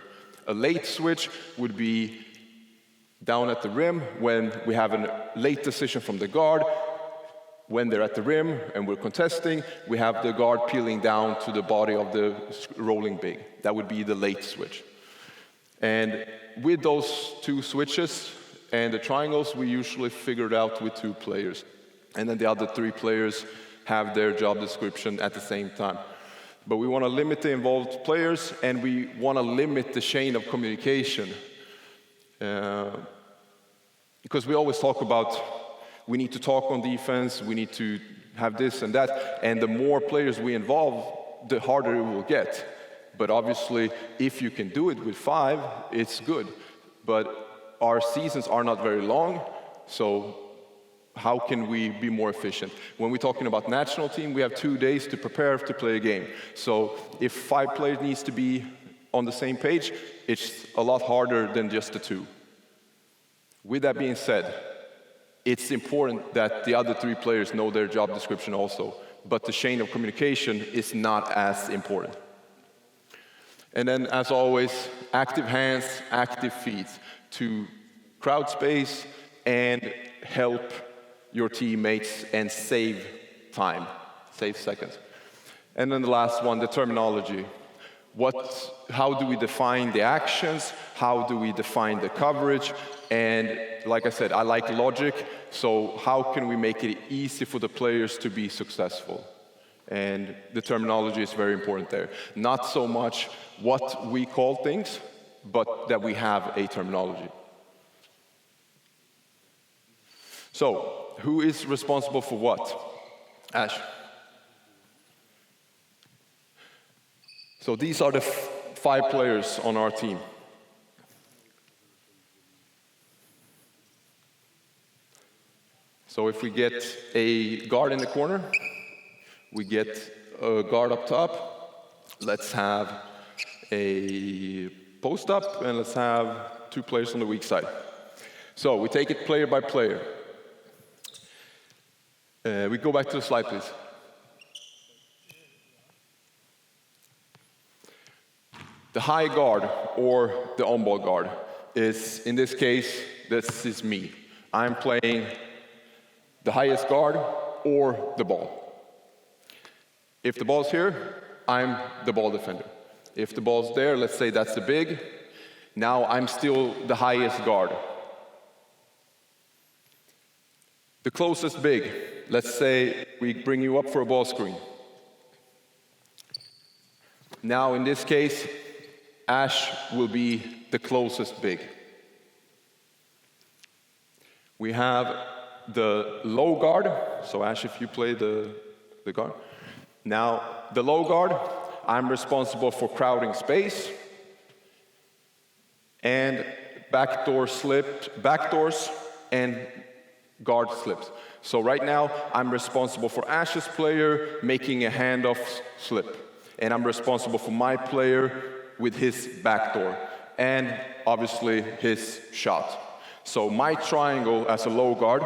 A late switch would be down at the rim when we have a late decision from the guard. When they're at the rim and we're contesting, we have the guard peeling down to the body of the rolling big. That would be the late switch. And with those 2 switches and the triangles, we usually figure it out with 2 players. And then the other 3 players have their job description at the same time. But we want to limit the involved players, and we want to limit the chain of communication. Because we always talk about we need to talk on defense, we need to have this and that, and the more players we involve, the harder it will get. But obviously, if you can do it with 5, it's good. But our seasons are not very long, so how can we be more efficient? When we're talking about national team, we have 2 days to prepare to play a game. So if 5 players needs to be on the same page, it's a lot harder than just the 2. With that being said, it's important that the other 3 players know their job description also, but the chain of communication is not as important. And then, as always, active hands, active feet to crowd space and help your teammates and save time, save seconds. And then the last one, the terminology. How do we define the actions? How do we define the coverage? And like I said, I like logic, so how can we make it easy for the players to be successful? And the terminology is very important there. Not so much what we call things, but that we have a terminology. So, who is responsible for what? Ash. So these are the 5 players on our team. So if we get a guard in the corner, we get a guard up top. Let's have a post up, and let's have 2 players on the weak side. So we take it player by player. We go back to the slide, please. The high guard, or the on-ball guard, is, in this case, this is me. I'm playing the highest guard or the ball. If the ball's here, I'm the ball defender. If the ball's there, let's say that's the big, now I'm still the highest guard. The closest big, let's say we bring you up for a ball screen. Now in this case, Ash will be the closest big. We have the low guard, so Ash, if you play the guard. Now, the low guard, I'm responsible for crowding space and backdoors and guard slips. So right now, I'm responsible for Ash's player making a handoff slip, and I'm responsible for my player with his backdoor, and obviously his shot. So my triangle as a low guard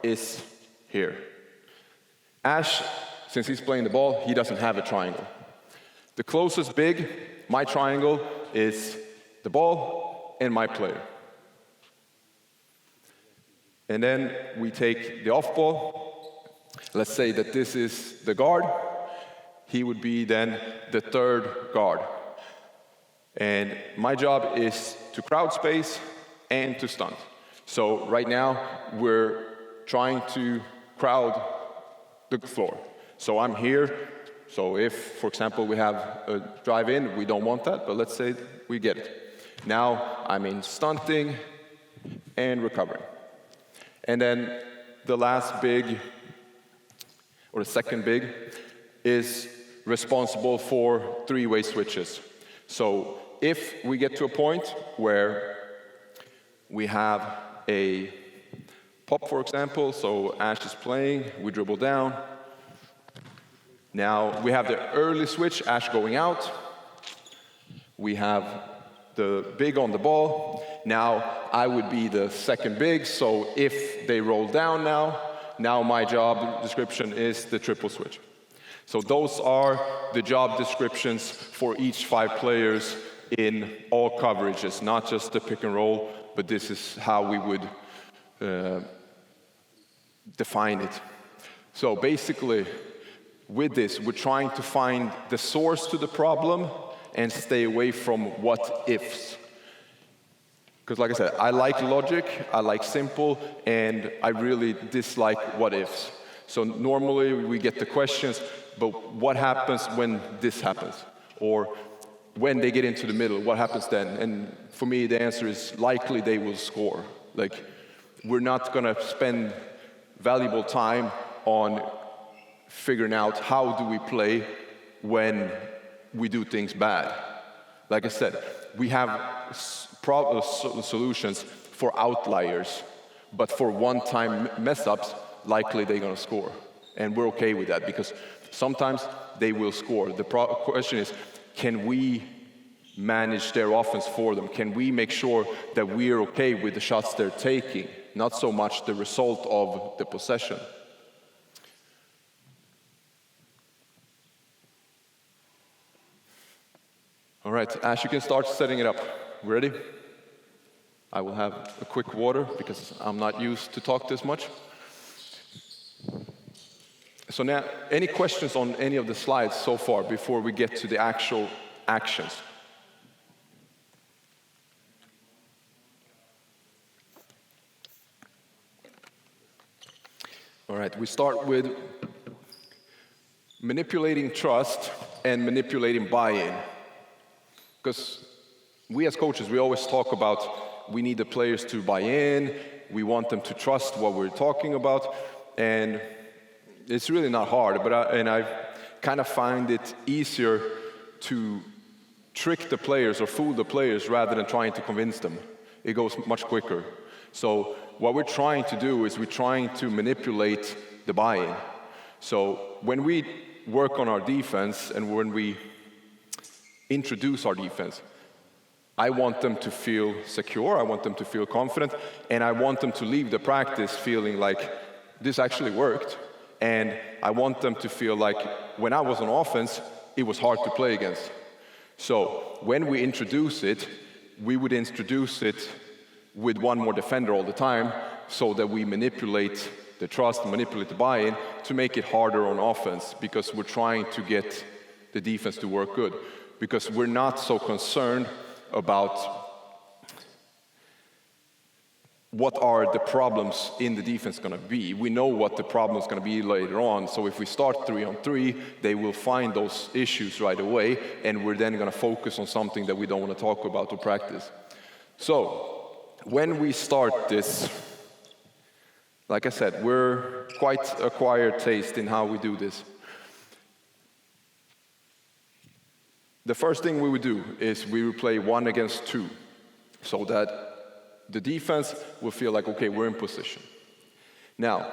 is here. Ash, since he's playing the ball, he doesn't have a triangle. The closest big, my triangle, is the ball and my player. And then we take the off ball. Let's say that this is the guard. He would be then the third guard. And my job is to crowd space and to stunt. So right now, we're trying to crowd the floor. So I'm here. So if, for example, we have a drive in, we don't want that, but let's say we get it. Now I'm in stunting and recovering. And then the last big, or the second big, is responsible for 3-way switches. So if we get to a point where we have a pop, for example, so Ash is playing, we dribble down. Now we have the early switch, Ash going out. We have the big on the ball. Now I would be the second big, so if they roll down now my job description is the triple switch. So those are the job descriptions for each 5 players in all coverages, not just the pick and roll, but this is how we would define it. So basically, with this, we're trying to find the source to the problem and stay away from what-ifs. Because like I said, I like logic, I like simple, and I really dislike what-ifs. So normally we get the questions, but what happens when this happens? Or when they get into the middle, what happens then? And for me, the answer is likely they will score. Like, we're not gonna spend valuable time on figuring out how do we play when we do things bad. Like I said, we have solutions for outliers, but for one-time mess-ups, likely they're gonna score. And we're okay with that, because sometimes they will score. The question is, can we manage their offense for them? Can we make sure that we're okay with the shots they're taking? Not so much the result of the possession. All right, Ash, you can start setting it up. Ready? I will have a quick water because I'm not used to talk this much. So now, any questions on any of the slides so far before we get to the actual actions? All right, we start with manipulating trust and manipulating buy-in. Because we as coaches, we always talk about we need the players to buy in, we want them to trust what we're talking about, and it's really not hard, but I kind of find it easier to trick the players or fool the players rather than trying to convince them. It goes much quicker. So what we're trying to do is we're trying to manipulate the buy-in. So when we work on our defense and when we introduce our defense, I want them to feel secure, I want them to feel confident, and I want them to leave the practice feeling like this actually worked. And I want them to feel like when I was on offense, it was hard to play against. So when we introduce it, we would introduce it with one more defender all the time so that we manipulate the trust, manipulate the buy-in to make it harder on offense, because we're trying to get the defense to work good. Because we're not so concerned about what are the problems in the defense going to be. We know what the problem is going to be later on. So if we start 3-on-3, they will find those issues right away, and we're then going to focus on something that we don't want to talk about or practice. So when we start this, like I said, we're quite acquired taste in how we do this. The first thing we would do is we would play 1 against 2, so that the defense will feel like, okay, we're in position. Now,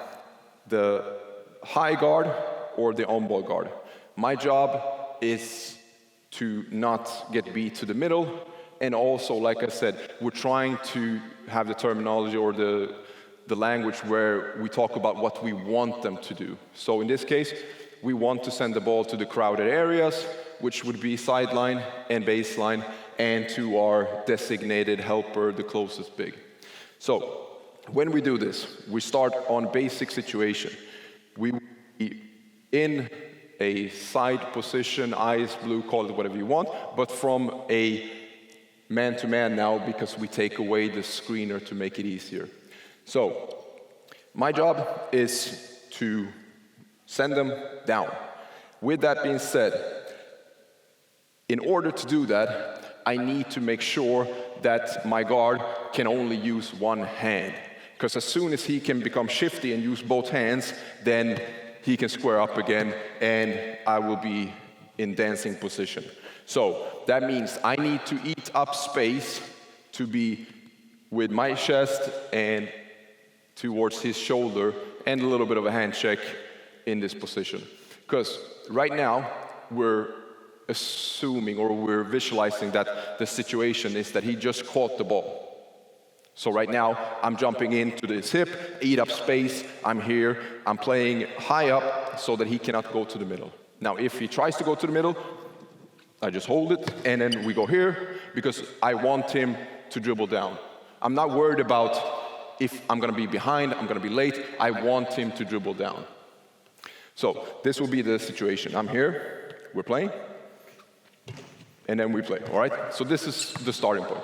the high guard or the on-ball guard, my job is to not get beat to the middle, and also, like I said, we're trying to have the terminology or the language where we talk about what we want them to do. So in this case, we want to send the ball to the crowded areas, which would be sideline and baseline, and to our designated helper, the closest big. So when we do this, we start on basic situation. We will be in a side position, eyes blue, call it whatever you want, but from a man-to-man now, because we take away the screener to make it easier. So my job is to send them down. With that being said, in order to do that, I need to make sure that my guard can only use one hand. Because as soon as he can become shifty and use both hands, then he can square up again and I will be in dancing position. So that means I need to eat up space to be with my chest and towards his shoulder and a little bit of a hand check in this position. Because right now we're assuming or we're visualizing that the situation is that he just caught the ball. So right now I'm jumping into this hip, eat up space, I'm here, I'm playing high up so that he cannot go to the middle. Now if he tries to go to the middle, I just hold it and then we go here because I want him to dribble down. I'm not worried about if I'm going to be behind, I'm going to be late, I want him to dribble down. So this will be the situation. I'm here, we're playing, and then we play, all right? So this is the starting point.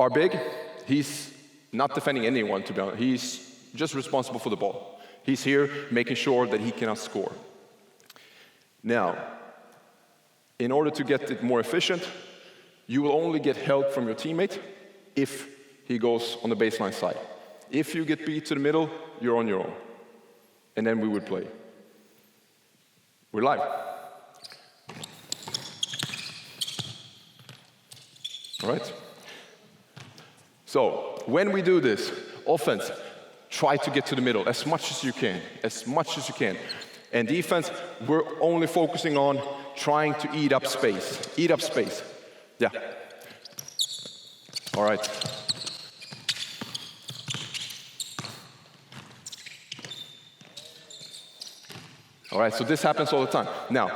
Our big, he's not defending anyone, to be honest. He's just responsible for the ball. He's here making sure that he cannot score. Now, in order to get it more efficient, you will only get help from your teammate if he goes on the baseline side. If you get beat to the middle, you're on your own. And then we would play. We're live. All right? So, when we do this, offense, try to get to the middle as much as you can, as much as you can. And defense, we're only focusing on trying to eat up space. Eat up space. Yeah. All right. All right, so this happens all the time. Now,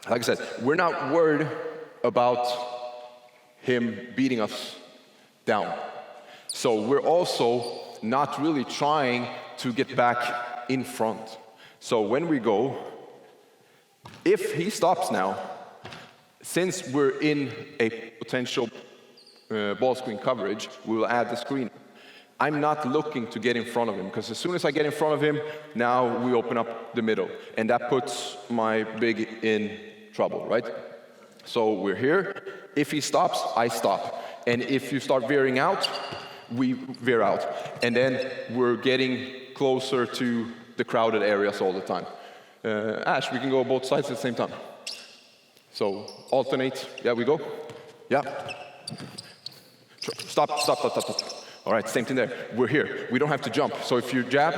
like I said, we're not worried about him beating us down. So we're also not really trying to get back in front. So when we go, if he stops now, since we're in a potential ball screen coverage, we will add the screen. I'm not looking to get in front of him, because as soon as I get in front of him, now we open up the middle. And that puts my big in trouble, right? So we're here. If he stops, I stop. And if you start veering out, we veer out. And then we're getting closer to the crowded areas all the time. Ash, we can go both sides at the same time. So alternate. Yeah, we go. Yeah. Stop. All right, same thing there. We're here. We don't have to jump. So if you jab,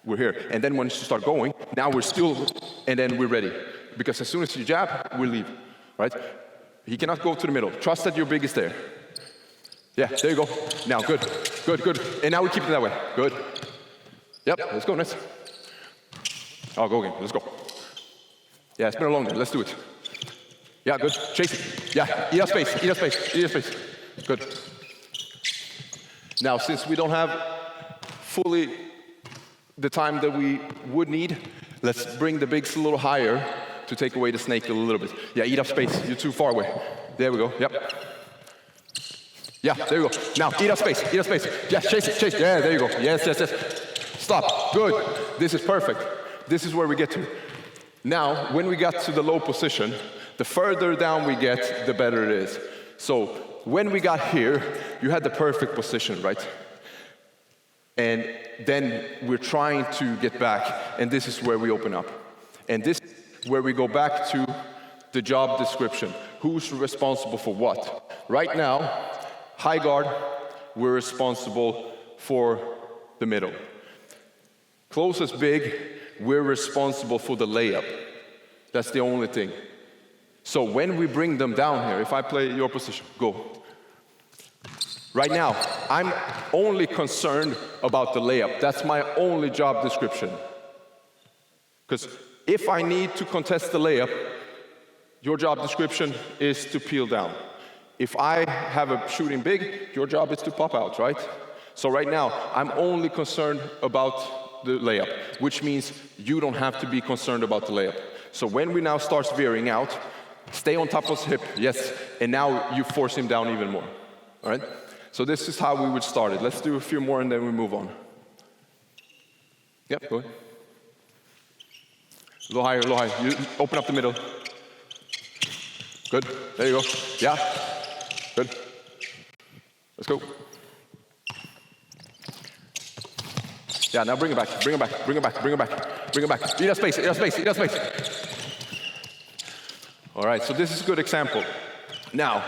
we're here. And then once you start going, now we're still, and then we're ready. Because as soon as you jab, we leave, right? He cannot go to the middle. Trust that your big is there. Yeah, there you go. Now, good, good, good. And now we keep it that way. Good. Yep, let's go, next. Oh, go again, let's go. Yeah, it's been a long day, let's do it. Yeah, good, chase it. Yeah, eat up space, eat up space, eat up space. Good. Now, since we don't have fully the time that we would need, let's bring the bigs a little higher to take away the snake a little bit. Yeah, eat up space, you're too far away. There we go, yep. Yeah, there you go. Now, eat up space, eat up space. Yes, chase it, chase it. Yeah, there you go. Yes, yes, yes. Stop, good. This is perfect. This is where we get to. Now, when we got to the low position, the further down we get, the better it is. So, when we got here, you had the perfect position, right? And then we're trying to get back, and this is where we open up. And this is where we go back to the job description. Who's responsible for what? Right now, high guard, we're responsible for the middle. Closest big, we're responsible for the layup. That's the only thing. So when we bring them down here, if I play your position, go. Right now, I'm only concerned about the layup. That's my only job description. Because if I need to contest the layup, your job description is to peel down. If I have a shooting big, your job is to pop out, right? So right now, I'm only concerned about the layup, which means you don't have to be concerned about the layup. So when we now start veering out, stay on top of his hip, yes, and now you force him down even more, all right? So this is how we would start it. Let's do a few more and then we move on. Yep, go ahead. A little higher, a little higher. You open up the middle. Good, there you go. Yeah, good. Let's go. Yeah, now bring it back, bring it back, bring it back, bring it back, bring it back. Eat that space, eat that space, eat that space. All right, so this is a good example. Now,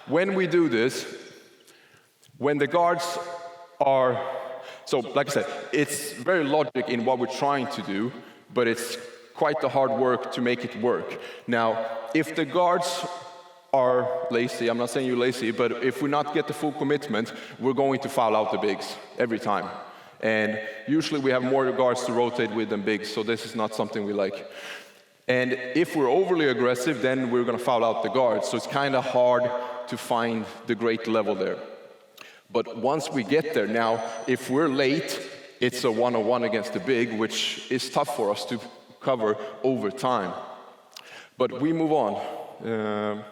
when we do this, when the guards are, so like I said, it's very logic in what we're trying to do, but it's quite the hard work to make it work. Now, if the guards are lazy, I'm not saying you're lazy, but if we not get the full commitment, we're going to foul out the bigs every time. And usually we have more guards to rotate with than bigs, so this is not something we like. And if we're overly aggressive, then we're going to foul out the guards, so it's kind of hard to find the great level there. But once we get there, now, if we're late, it's a one-on-one against the big, which is tough for us to cover over time. But we move on.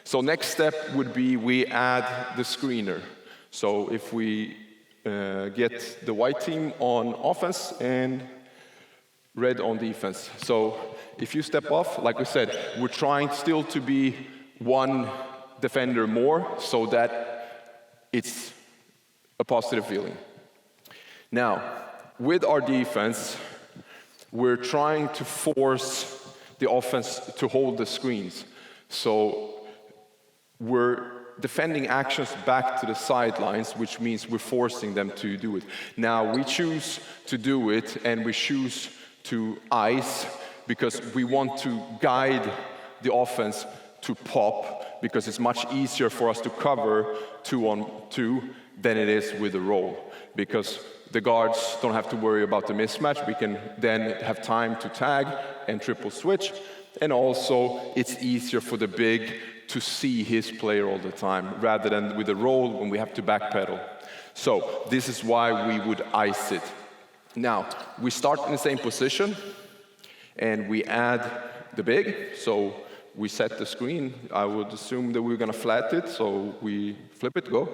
So next step would be we add the screener. So if we get the white team on offense and red on defense. So if you step off, like we said, we're trying still to be one defender more so that it's a positive feeling. Now, with our defense, we're trying to force the offense to hold the screens. So we're defending actions back to the sidelines, which means we're forcing them to do it. Now, we choose to do it, and we choose to ice because we want to guide the offense to pop, because it's much easier for us to cover 2-on-2 than it is with a roll, because the guards don't have to worry about the mismatch. We can then have time to tag and triple switch, and also it's easier for the big to see his player all the time, rather than with a roll when we have to backpedal. So this is why we would ice it. Now, we start in the same position, and we add the big, so we set the screen. I would assume that we're gonna flat it, so we flip it, go.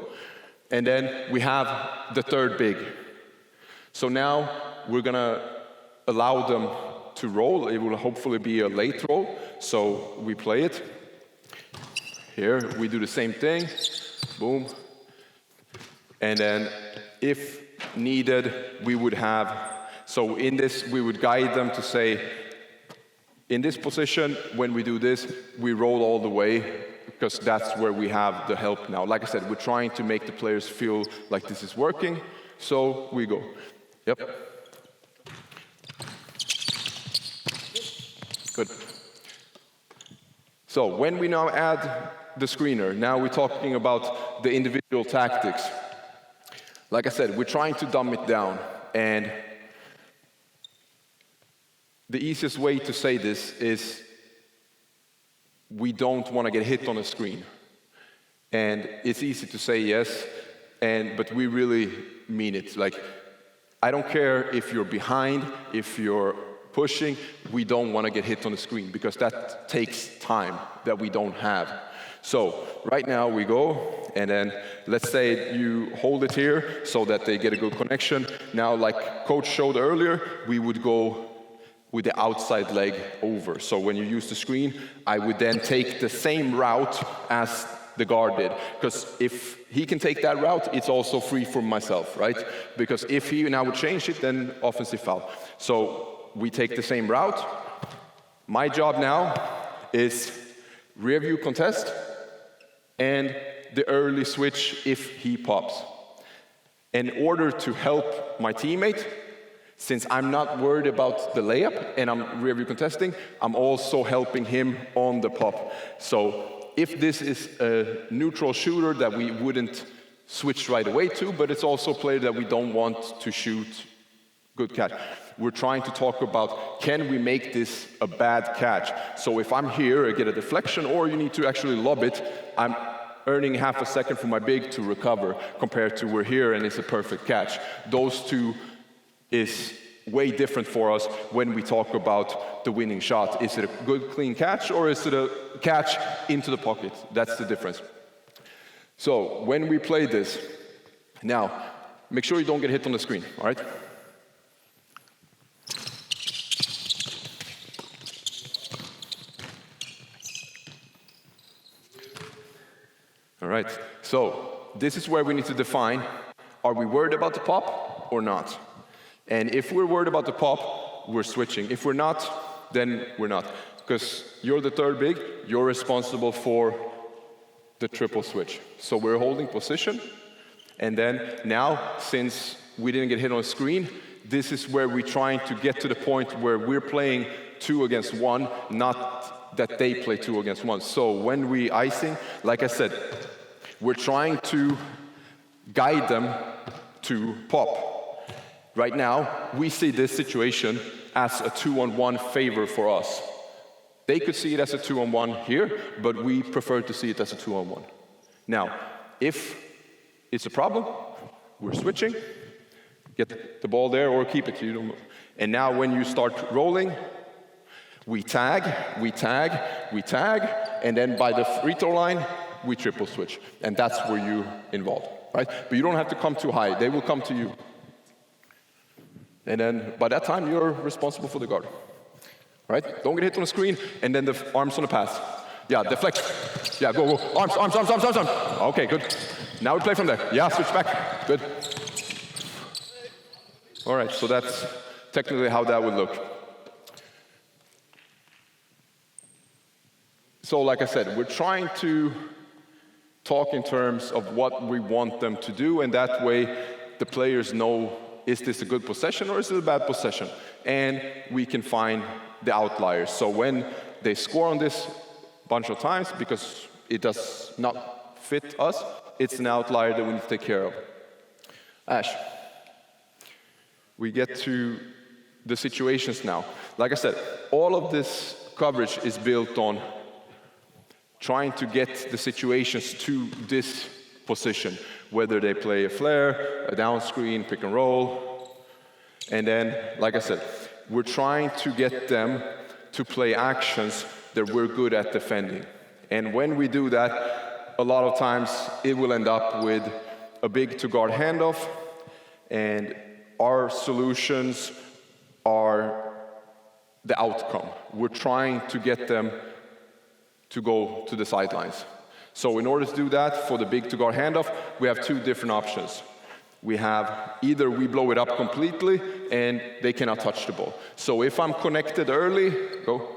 And then we have the third big. So now we're gonna allow them to roll. It will hopefully be a late roll, so we play it. Here, we do the same thing, boom. And then if needed, we would have, so in this, we would guide them to say, in this position, when we do this, we roll all the way, because that's where we have the help now. Like I said, we're trying to make the players feel like this is working, so we go. Yep. Good. So when we now add the screener, now we're talking about the individual tactics. Like I said, we're trying to dumb it down, and the easiest way to say this is we don't want to get hit on a screen. And it's easy to say yes, but we really mean it. Like, I don't care if you're behind, if you're pushing, we don't want to get hit on the screen because that takes time that we don't have. So right now we go, and then let's say you hold it here so that they get a good connection. Now, like coach showed earlier, we would go with the outside leg over. So when you use the screen, I would then take the same route as the guard did. Because if he can take that route, it's also free for myself, right? Because if he now would change it, then offensive foul. So we take the same route. My job now is rear view contest and the early switch if he pops. In order to help my teammate, since I'm not worried about the layup and I'm rear view contesting, I'm also helping him on the pop. So if this is a neutral shooter that we wouldn't switch right away to, but it's also a player that we don't want to shoot good catch. We're trying to talk about, can we make this a bad catch? So if I'm here, I get a deflection, or you need to actually lob it, I'm earning half a second for my big to recover, compared to we're here and it's a perfect catch. Those two is way different for us when we talk about the winning shot. Is it a good, clean catch, or is it a catch into the pocket? That's the difference. So when we play this, now, make sure you don't get hit on the screen, all right? All right, so this is where we need to define, are we worried about the pop or not? And if we're worried about the pop, we're switching. If we're not, then we're not. Because you're the third big, you're responsible for the triple switch. So we're holding position, and then now, since we didn't get hit on a screen, this is where we're trying to get to the point where we're playing 2 against 1, not that they play 2 against 1. So when we icing, like I said, we're trying to guide them to pop. Right now, we see this situation as a 2-on-1 favor for us. They could see it as a 2-on-1 here, but we prefer to see it as a 2-on-1. Now, if it's a problem, we're switching, get the ball there or keep it. And now when you start rolling, we tag, and then by the free throw line, we triple switch. And that's where you're involved, right? But you don't have to come too high. They will come to you. And then by that time, you're responsible for the guard, right? Don't get hit on the screen, and then the arms on the pass. Yeah, deflect. Yeah, go. Arms. Okay, good. Now we play from there. Yeah, switch back. Good. All right, so that's technically how that would look. So like I said, we're trying to talk in terms of what we want them to do, and that way the players know, is this a good possession or is it a bad possession? And we can find the outliers. So when they score on this a bunch of times, because it does not fit us, it's an outlier that we need to take care of. Ash, we get to the situations now. Like I said, all of this coverage is built on trying to get the situations to this position, whether they play a flare, a down screen, pick and roll. And then, like I said, we're trying to get them to play actions that we're good at defending. And when we do that, a lot of times it will end up with a big to-guard handoff, and our solutions are the outcome. We're trying to get them to go to the sidelines. So in order to do that, for the big to-guard handoff, we have 2 different options. We have either we blow it up completely and they cannot touch the ball. So if I'm connected early, go,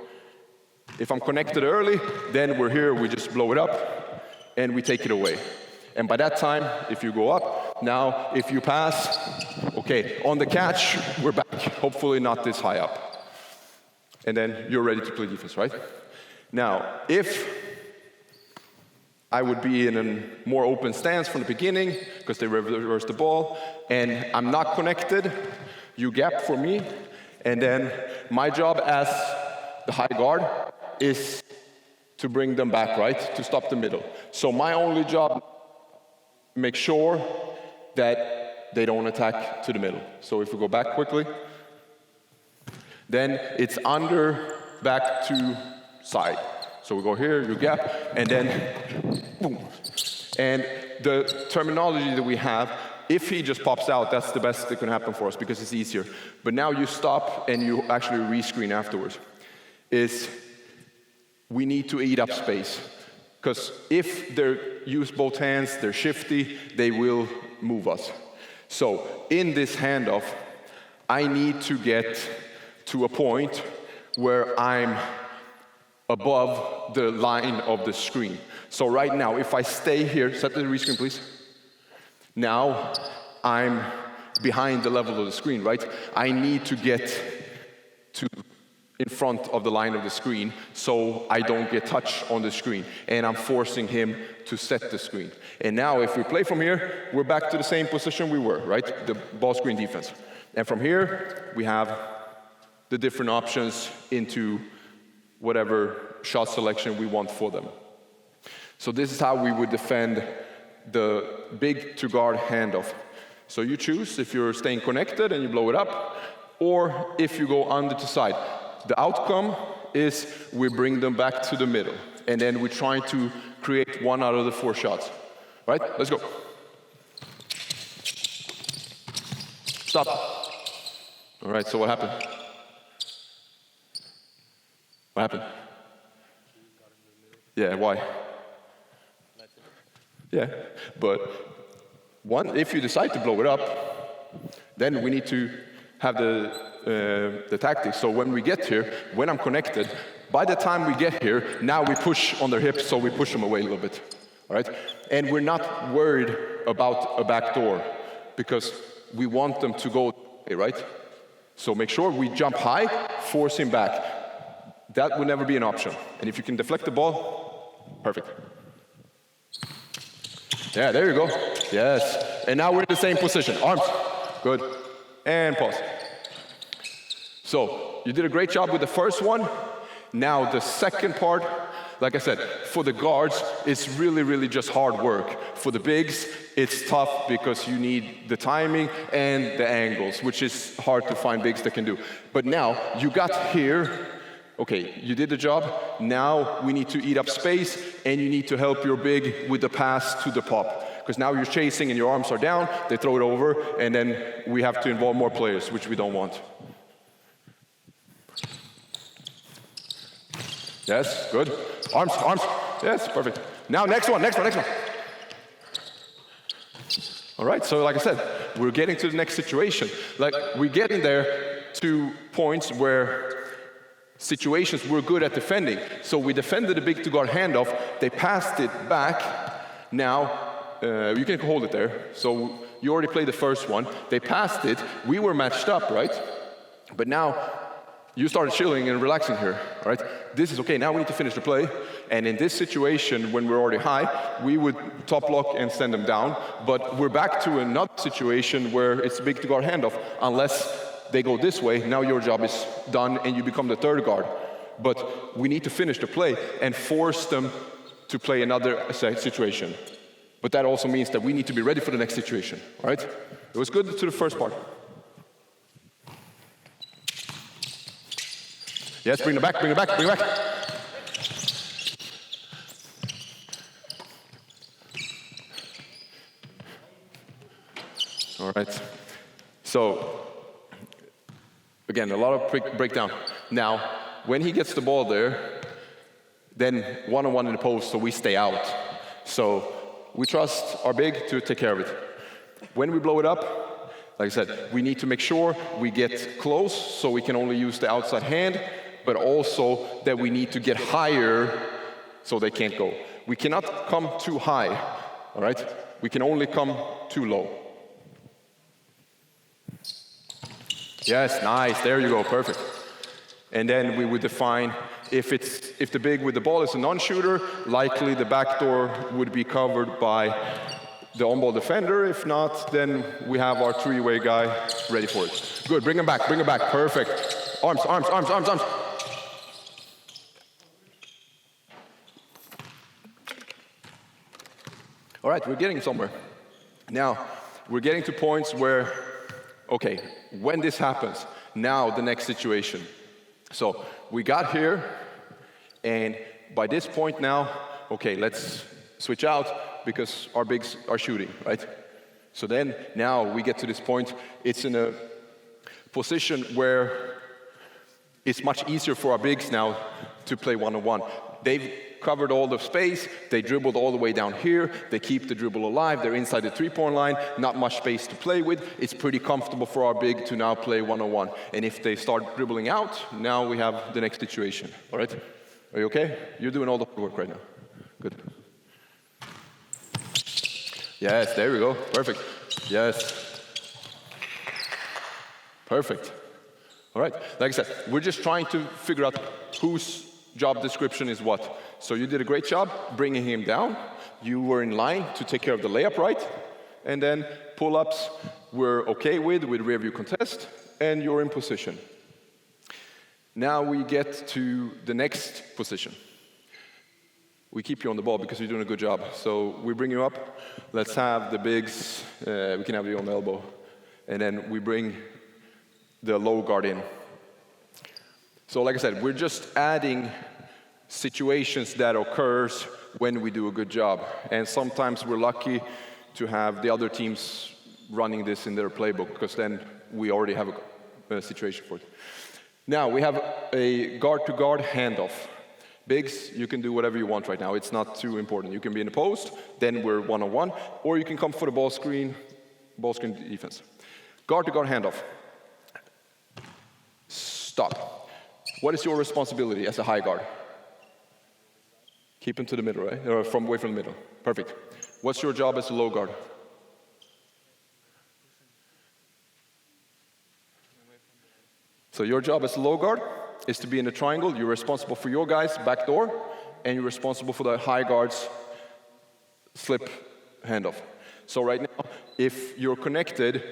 If I'm connected early, then we're here, we just blow it up, and we take it away. And by that time, if you go up, now if you pass, okay, on the catch, we're back. Hopefully not this high up. And then you're ready to play defense, right? Now, if I would be in a more open stance from the beginning, because they reverse the ball, and I'm not connected, you gap for me, and then my job as the high guard is to bring them back, right? To stop the middle. So my only job, make sure that they don't attack to the middle. So if we go back quickly, then it's under, back to side. So we go here, you gap, and then boom. And the terminology that we have, if he just pops out, that's the best that can happen for us because it's easier. But now you stop and you actually rescreen afterwards. Is we need to eat up space. Because if they use both hands, they're shifty, they will move us. So in this handoff, I need to get to a point where I'm above the line of the screen. So right now, if I stay here, set the rescreen please. Now I'm behind the level of the screen, right? I need to get to in front of the line of the screen so I don't get touched on the screen. And I'm forcing him to set the screen. And now if we play from here, we're back to the same position we were, right? The ball screen defense. And from here, we have the different options into whatever shot selection we want for them. So this is how we would defend the big to guard handoff. So you choose if you're staying connected and you blow it up, or if you go under to side. The outcome is we bring them back to the middle, and then we try to create one out of the 4 shots. Right? Let's go. Stop. All right, so what happened? What happened? Yeah, why? Yeah, but if you decide to blow it up, then we need to have the tactics. So when we get here, when I'm connected, by the time we get here, now we push on their hips, so we push them away a little bit, all right? And we're not worried about a back door, because we want them to go, right? So make sure we jump high, force him back. That would never be an option. And if you can deflect the ball, perfect. Yeah, there you go. Yes. And now we're in the same position. Arms. Good. And pause. So you did a great job with the first one. Now the second part, like I said, for the guards, it's really, really just hard work. For the bigs, it's tough because you need the timing and the angles, which is hard to find bigs that can do. But now you got here. Okay, you did the job. Now we need to eat up space, and you need to help your big with the pass to the pop. Because now you're chasing and your arms are down, they throw it over, and then we have to involve more players, which we don't want. Yes, good. Arms, arms. Yes, perfect. Now next one. All right, so like I said, we're getting to the next situation. Like, we're getting there to points where situations we're good at defending. So we defended the big to guard handoff, they passed it back. Now, you can hold it there. So you already played the first one. They passed it, we were matched up, right? But now, you started chilling and relaxing here, all right? This is okay, now we need to finish the play. And in this situation, when we're already high, we would top lock and send them down. But we're back to another situation where it's big to guard handoff, unless they go this way, now your job is done and you become the third guard. But we need to finish the play and force them to play another situation. But that also means that we need to be ready for the next situation, all right? It was good to the first part. Yes, bring it back. All right, so, again, a lot of breakdown. Now, when he gets the ball there, then one-on-one in the post, so we stay out. So we trust our big to take care of it. When we blow it up, like I said, we need to make sure we get close, so we can only use the outside hand, but also that we need to get higher so they can't go. We cannot come too high, all right? We can only come too low. Yes, nice, there you go, perfect. And then we would define if the big with the ball is a non-shooter, likely the back door would be covered by the on-ball defender. If not, then we have our three-way guy ready for it. Good, bring him back, perfect. Arms. All right, we're getting somewhere. Now, we're getting to points where, okay, when this happens, now the next situation. So we got here, and by this point now, okay, let's switch out because our bigs are shooting, right? So then now we get to this point, it's in a position where it's much easier for our bigs now to play one-on-one. They've covered all the space, they dribbled all the way down here, they keep the dribble alive, they're inside the three-point line, not much space to play with. It's pretty comfortable for our big to now play one-on-one. And if they start dribbling out, now we have the next situation, all right? Are you okay? You're doing all the work right now. Good. Yes, there we go, perfect. Yes. Perfect. All right, like I said, we're just trying to figure out whose job description is what. So you did a great job bringing him down. You were in line to take care of the layup, right? And then pull-ups we're okay with rear view contest, and you're in position. Now we get to the next position. We keep you on the ball because you're doing a good job. So we bring you up. Let's have the bigs. We can have you on the elbow. And then we bring the low guard in. So like I said, we're just adding situations that occurs when we do a good job. And sometimes we're lucky to have the other teams running this in their playbook, because then we already have a situation for it. Now, we have a guard-to-guard handoff. Bigs, you can do whatever you want right now. It's not too important. You can be in a post, then we're one-on-one, or you can come for the ball screen defense. Guard-to-guard handoff. Stop. What is your responsibility as a high guard? Keep him to the middle, right? Or away from the middle. Perfect. What's your job as a low guard? So your job as a low guard is to be in the triangle. You're responsible for your guys' back door, and you're responsible for the high guard's slip handoff. So right now, if you're connected,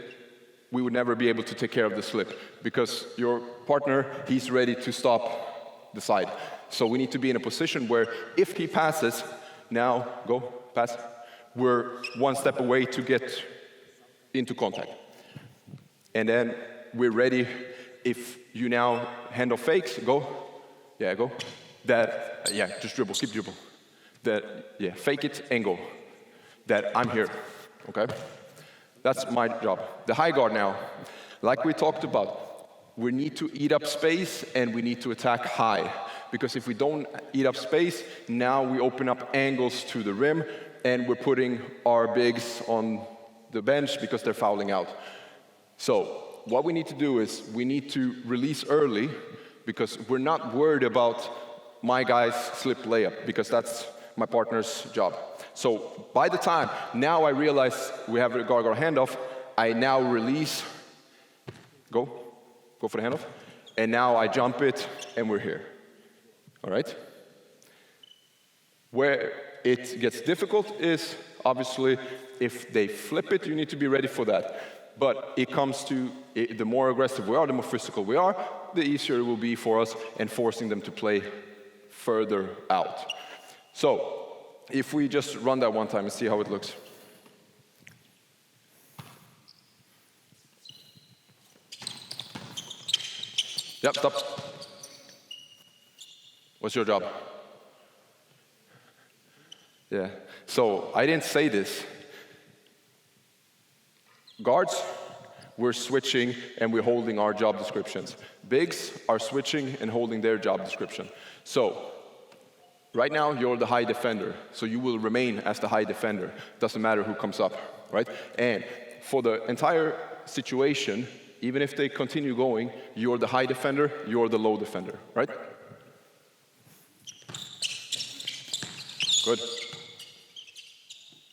we would never be able to take care of the slip, because your partner, he's ready to stop the side. So we need to be in a position where if he passes, now, go, pass, we're one step away to get into contact. And then we're ready. If you now handle fakes, go, yeah, go. That, yeah, just dribble, keep dribble. That, yeah, fake it and go. That I'm here, okay? That's my job. The high guard now, like we talked about, we need to eat up space and we need to attack high. Because if we don't eat up space, now we open up angles to the rim and we're putting our bigs on the bench because they're fouling out. So what we need to do is we need to release early, because we're not worried about my guy's slip layup, because that's my partner's job. So by the time now I realize we have a guard handoff, I now release, go for the handoff, and now I jump it and we're here. All right? Where it gets difficult is obviously if they flip it, you need to be ready for that. But it comes to, the more aggressive we are, the more physical we are, the easier it will be for us and forcing them to play further out. So, if we just run that one time and see how it looks. Yep, stop. What's your job? Yeah, so I didn't say this. Guards, we're switching and we're holding our job descriptions. Bigs are switching and holding their job description. So, right now you're the high defender, so you will remain as the high defender. Doesn't matter who comes up, right? And for the entire situation, even if they continue going, you're the high defender, you're the low defender, right? Good.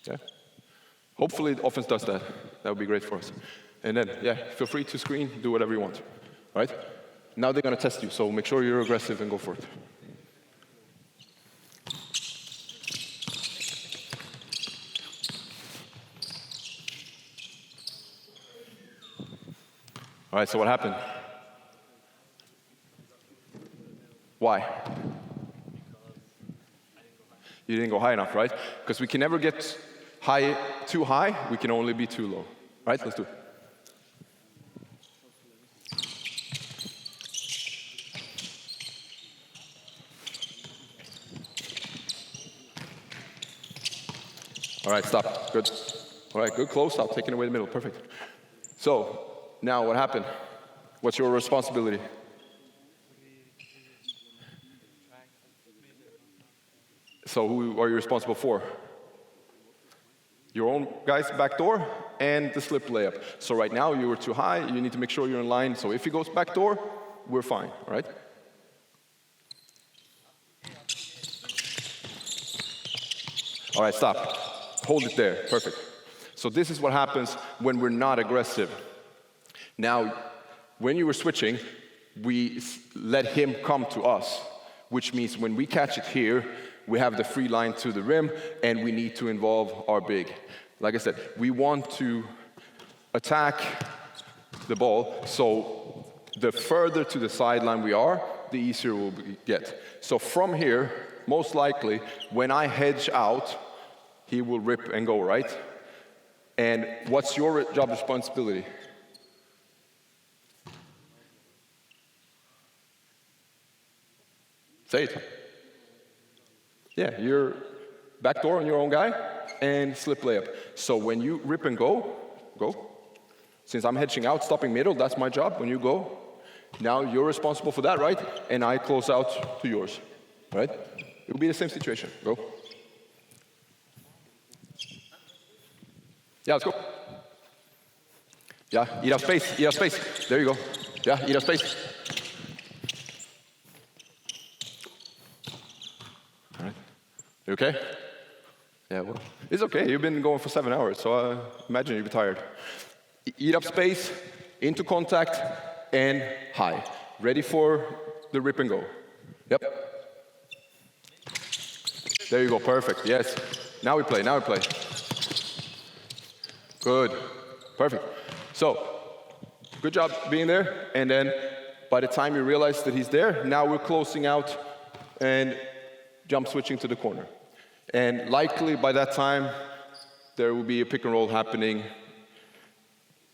Yeah. Hopefully the offense does that. That would be great for us. And then, yeah, feel free to screen, do whatever you want, right? Now they're going to test you, so make sure you're aggressive and go for it. All right, so what happened? Why? You didn't go high enough, right? Because we can never get too high, we can only be too low. Right, let's do it. All right, stop, good. All right, good close out, taking away the middle, perfect. So, now what happened? What's your responsibility? So who are you responsible for? Your own guy's back door and the slip layup. So right now you were too high, you need to make sure you're in line. So if he goes back door, we're fine, all right? All right, stop. Hold it there, perfect. So this is what happens when we're not aggressive. Now, when you were switching, we let him come to us, which means when we catch it here, we have the free line to the rim, and we need to involve our big. Like I said, we want to attack the ball, so the further to the sideline we are, the easier we'll get. So from here, most likely, when I hedge out, he will rip and go, right? And what's your job responsibility? Say it. Yeah, you're backdoor on your own guy and slip layup. So when you rip and go. Since I'm hedging out, stopping middle, that's my job. When you go, now you're responsible for that, right? And I close out to yours, right? It will be the same situation. Go. Yeah, let's go. Yeah, eat up space. There you go. Yeah, eat up space. All right. You okay? Yeah, well, it's okay. You've been going for 7 hours, so I imagine you'll be tired. Eat up space, into contact, and high. Ready for the rip and go. Yep. There you go, perfect, yes. Now we play. Good, perfect. So, good job being there, and then by the time you realize that he's there, now we're closing out and jump switching to the corner. And likely by that time, there will be a pick and roll happening.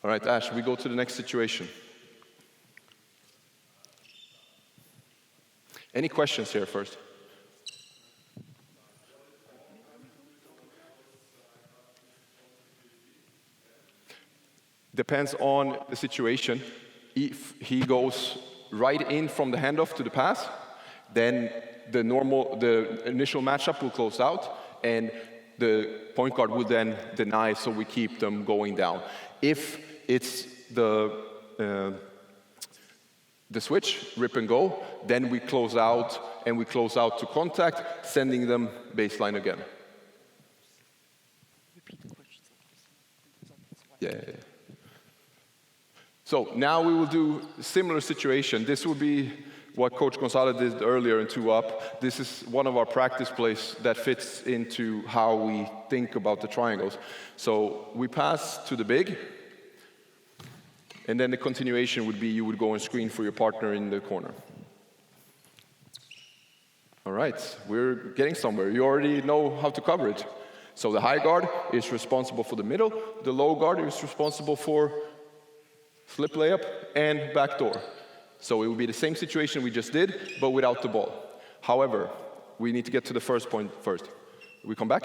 All right, Ash, we go to the next situation. Any questions here first? Depends on the situation. If he goes right in from the handoff to the pass, then the initial matchup will close out, and the point guard will then deny, so we keep them going down. If it's the switch, rip and go, then we close out, and we close out to contact, sending them baseline again. Yeah. So now we will do a similar situation. This will be what Coach González did earlier in 2-up. This is one of our practice plays that fits into how we think about the triangles. So we pass to the big, and then the continuation would be you would go and screen for your partner in the corner. All right, we're getting somewhere. You already know how to cover it. So the high guard is responsible for the middle. The low guard is responsible for slip layup and backdoor. So it will be the same situation we just did, but without the ball. However, we need to get to the first point first. We come back.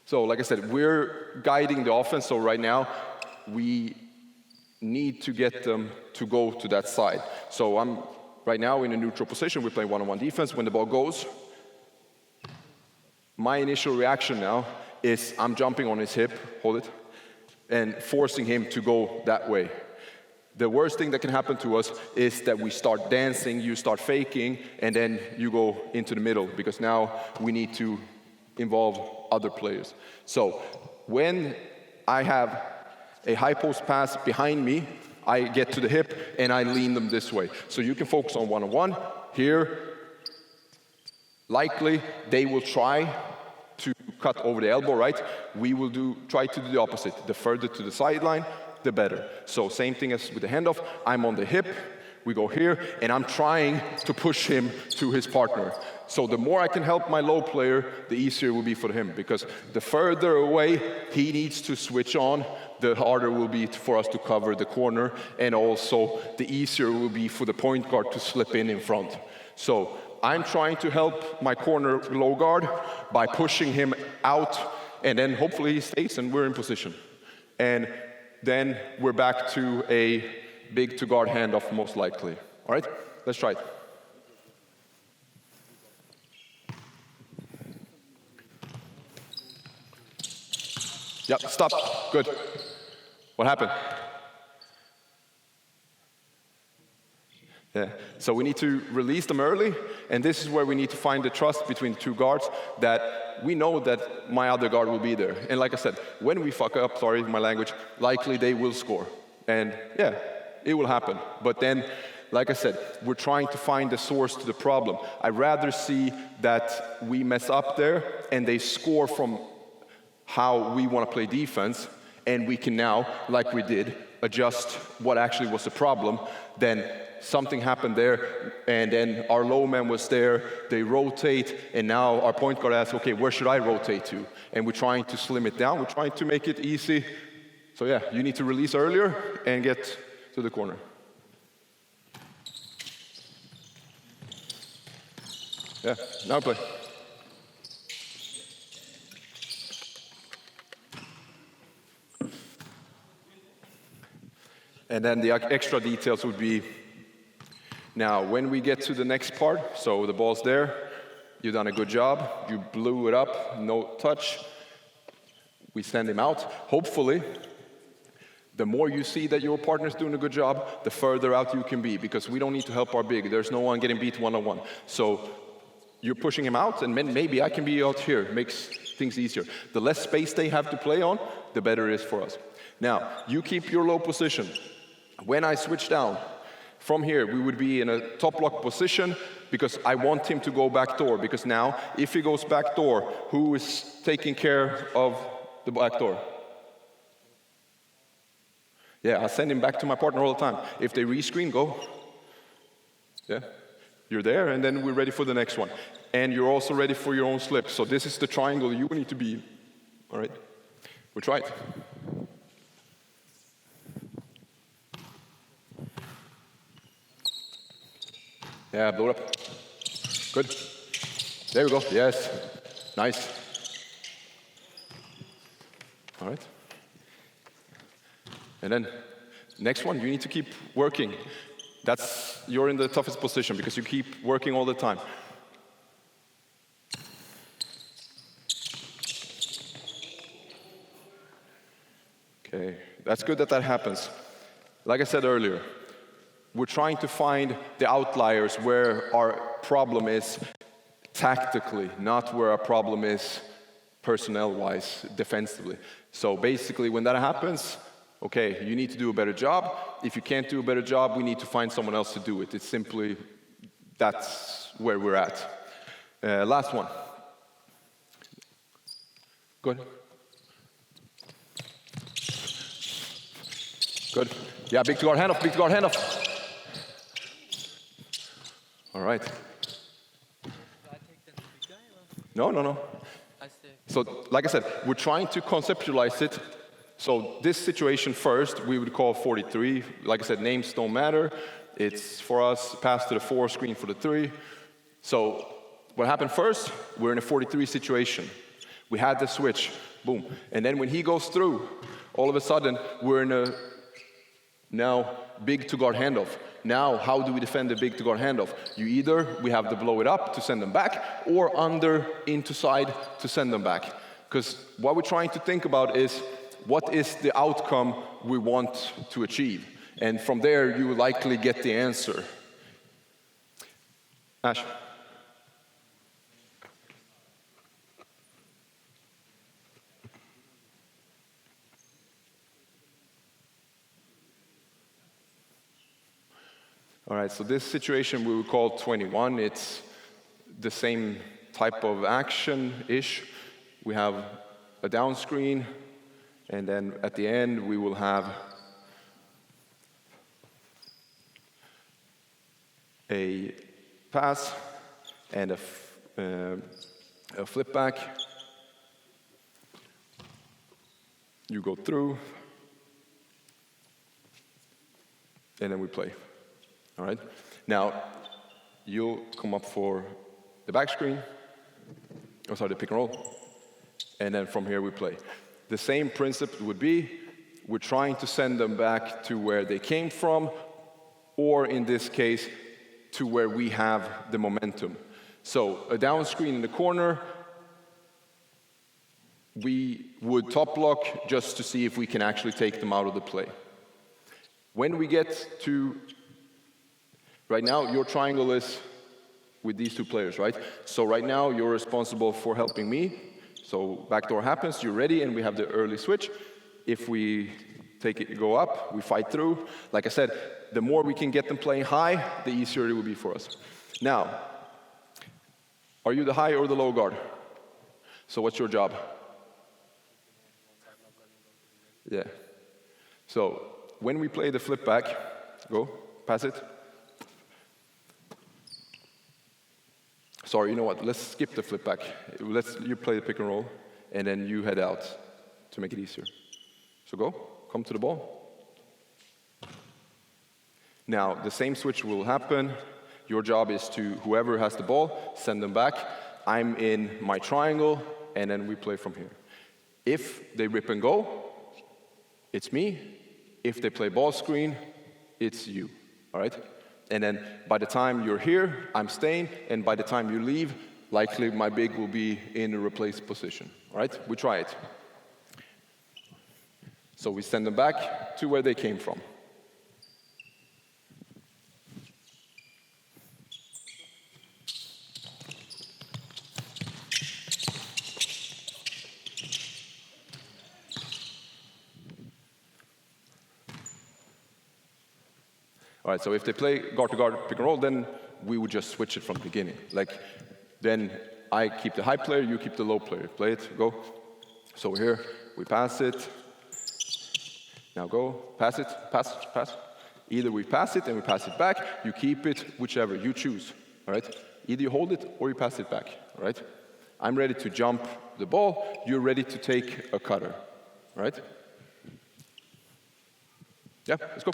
So like I said, we're guiding the offense, so right now we need to get them to go to that side. So I'm right now in a neutral position, we're playing one-on-one defense. When the ball goes, my initial reaction now is I'm jumping on his hip, hold it, and forcing him to go that way. The worst thing that can happen to us is that we start dancing, you start faking, and then you go into the middle, because now we need to involve other players. So when I have a high post pass behind me, I get to the hip and I lean them this way. So you can focus on one-on-one. Here, likely they will try to cut over the elbow, right? We will try to do the opposite. The further to the sideline, the better. So same thing as with the handoff. I'm on the hip, we go here, and I'm trying to push him to his partner. So the more I can help my low player, the easier it will be for him, because the further away he needs to switch on, the harder it will be for us to cover the corner, and also the easier it will be for the point guard to slip in front. So I'm trying to help my corner low guard by pushing him out, and then hopefully he stays and we're in position. And then we're back to a big to guard handoff most likely. All right, let's try it. Yep, stop, good. What happened? Yeah, so we need to release them early, and this is where we need to find the trust between the two guards, that we know that my other guard will be there. And like I said, when we fuck up, sorry my language, likely they will score. And yeah, it will happen. But then, like I said, we're trying to find the source to the problem. I'd rather see that we mess up there and they score from how we want to play defense, and we can now, like we did, adjust what actually was the problem. Then something happened there, and then our low man was there, they rotate, and now our point guard asks, okay, where should I rotate to? And we're trying to slim it down, we're trying to make it easy. So yeah, you need to release earlier and get to the corner. Yeah, now play. And then the extra details would be, now when we get to the next part, so the ball's there, you've done a good job, you blew it up, no touch, we send him out. Hopefully, the more you see that your partner's doing a good job, the further out you can be, because we don't need to help our big. There's no one getting beat one-on-one. So you're pushing him out, and maybe I can be out here. It makes things easier. The less space they have to play on, the better it is for us. Now, you keep your low position. When I switch down, from here, we would be in a top lock position, because I want him to go back door, because now, if he goes back door, who is taking care of the back door? Yeah, I send him back to my partner all the time. If they rescreen, go. Yeah, you're there, and then we're ready for the next one. And you're also ready for your own slip. So this is the triangle you need to be in. All right, we'll try it. Yeah, blow it up. Good. There we go. Yes. Nice. All right. And then, next one, you need to keep working. You're in the toughest position because you keep working all the time. Okay, that's good that happens. Like I said earlier, we're trying to find the outliers where our problem is tactically, not where our problem is personnel-wise, defensively. So basically, when that happens, okay, you need to do a better job. If you can't do a better job, we need to find someone else to do it. It's simply, that's where we're at. Last one. Go ahead. Good. Yeah, big to guard handoff, big to guard handoff. All right. No. So, like I said, we're trying to conceptualize it. So this situation first, we would call 43. Like I said, names don't matter. It's for us, pass to the 4, screen for the 3. So what happened first? We're in a 43 situation. We had the switch, boom. And then when he goes through, all of a sudden, we're in a now big to guard handoff. Now, how do we defend the big to guard handoff? We have to blow it up to send them back, or under into side to send them back. Because what we're trying to think about is what is the outcome we want to achieve? And from there, you likely get the answer. Ash? All right, so this situation we would call 21. It's the same type of action-ish. We have a down screen, and then at the end we will have a pass and a flip back. You go through, and then we play. All right. Now, you'll come up for the back screen, the pick and roll, and then from here we play. The same principle would be, we're trying to send them back to where they came from, or in this case, to where we have the momentum. So, a down screen in the corner, we would top block just to see if we can actually take them out of the play. When we get to right now, your triangle is with these two players, right? So right now, you're responsible for helping me. So backdoor happens, you're ready, and we have the early switch. If we go up, we fight through. Like I said, the more we can get them playing high, the easier it will be for us. Now, are you the high or the low guard? So what's your job? Yeah. So when we play the flip back, go, pass it. Sorry, you know what? Let's skip the flip back. You play the pick and roll, and then you head out to make it easier. So go, come to the ball. Now, the same switch will happen. Your job is to, whoever has the ball, send them back. I'm in my triangle, and then we play from here. If they rip and go, it's me. If they play ball screen, it's you, all right? And then by the time you're here, I'm staying, and by the time you leave, likely my big will be in a replaced position, all right? We try it. So we send them back to where they came from. All right, so if they play guard-to-guard pick and roll, then we would just switch it from the beginning. Like, then I keep the high player, you keep the low player. Play it, go. So here, we pass it. Now go, pass it, pass. Either we pass it and we pass it back, you keep it, whichever, you choose, all right? Either you hold it or you pass it back, all right? I'm ready to jump the ball, you're ready to take a cutter, all right? Yeah, let's go.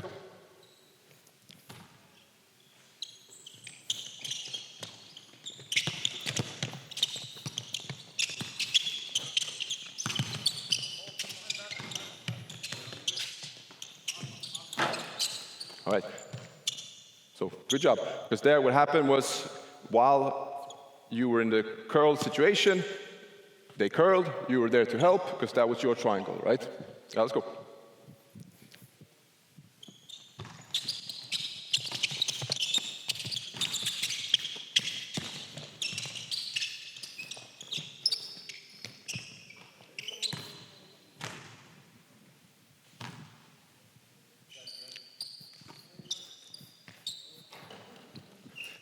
All right, so good job. Because there what happened was, while you were in the curl situation, they curled, you were there to help, because that was your triangle, right? Yeah, let's go.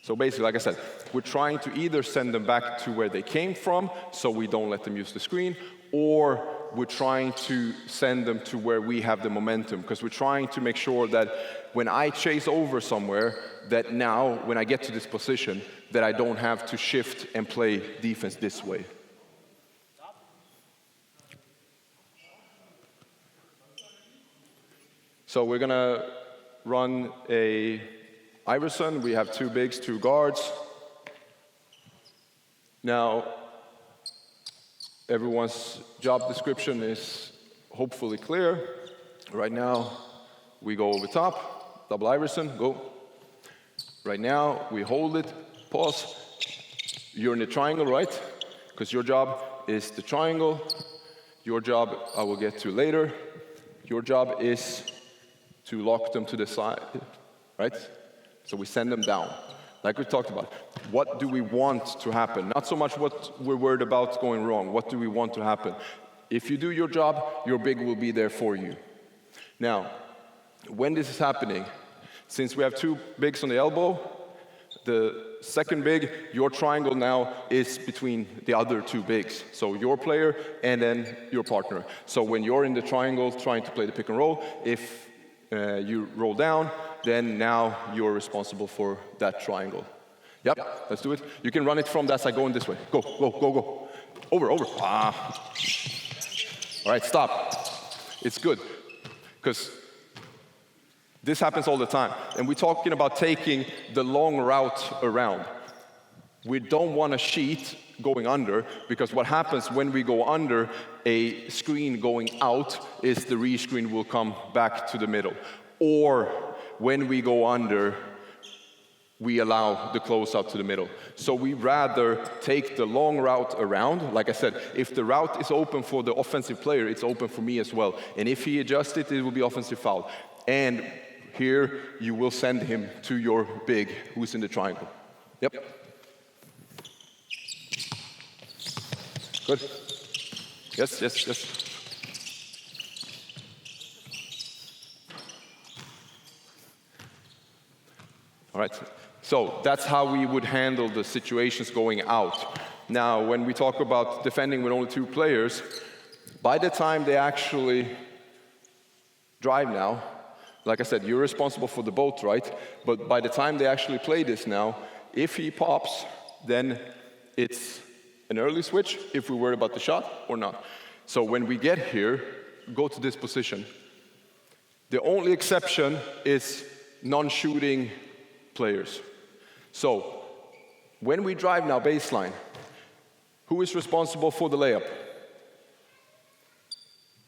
So basically, like I said, we're trying to either send them back to where they came from, so we don't let them use the screen, or we're trying to send them to where we have the momentum, because we're trying to make sure that when I chase over somewhere, that now, when I get to this position, that I don't have to shift and play defense this way. So we're gonna run a Iverson. We have two bigs, two guards. Now, everyone's job description is hopefully clear. Right now, we go over top, double Iverson, go. Right now, we hold it, pause. You're in the triangle, right? Because your job is the triangle. Your job, I will get to later. Your job is to lock them to the side, right? So we send them down. Like we talked about, what do we want to happen? Not so much what we're worried about going wrong. What do we want to happen? If you do your job, your big will be there for you. Now, when this is happening, since we have two bigs on the elbow, the second big, your triangle now is between the other two bigs. So your player and then your partner. So when you're in the triangle trying to play the pick and roll, if you roll down, then now you're responsible for that triangle. Yep, let's do it. You can run it from that side, going this way. Go, go, go, go. Over, over. Ah. All right, stop. It's good, because this happens all the time. And we're talking about taking the long route around. We don't want a sheet going under, because what happens when we go under a screen going out is the re-screen will come back to the middle. Or when we go under, we allow the close out to the middle. So we rather take the long route around. Like I said, if the route is open for the offensive player, it's open for me as well. And if he adjusts it, it will be offensive foul. And here you will send him to your big who's in the triangle. Yep. Good. Yes, yes, yes. All right. So that's how we would handle the situations going out. Now, when we talk about defending with only two players, by the time they actually drive now, like I said, you're responsible for the both, right? But by the time they actually play this now, if he pops, then it's an early switch, if we worry about the shot or not. So when we get here, go to this position. The only exception is non-shooting players. So when we drive now baseline, who is responsible for the layup?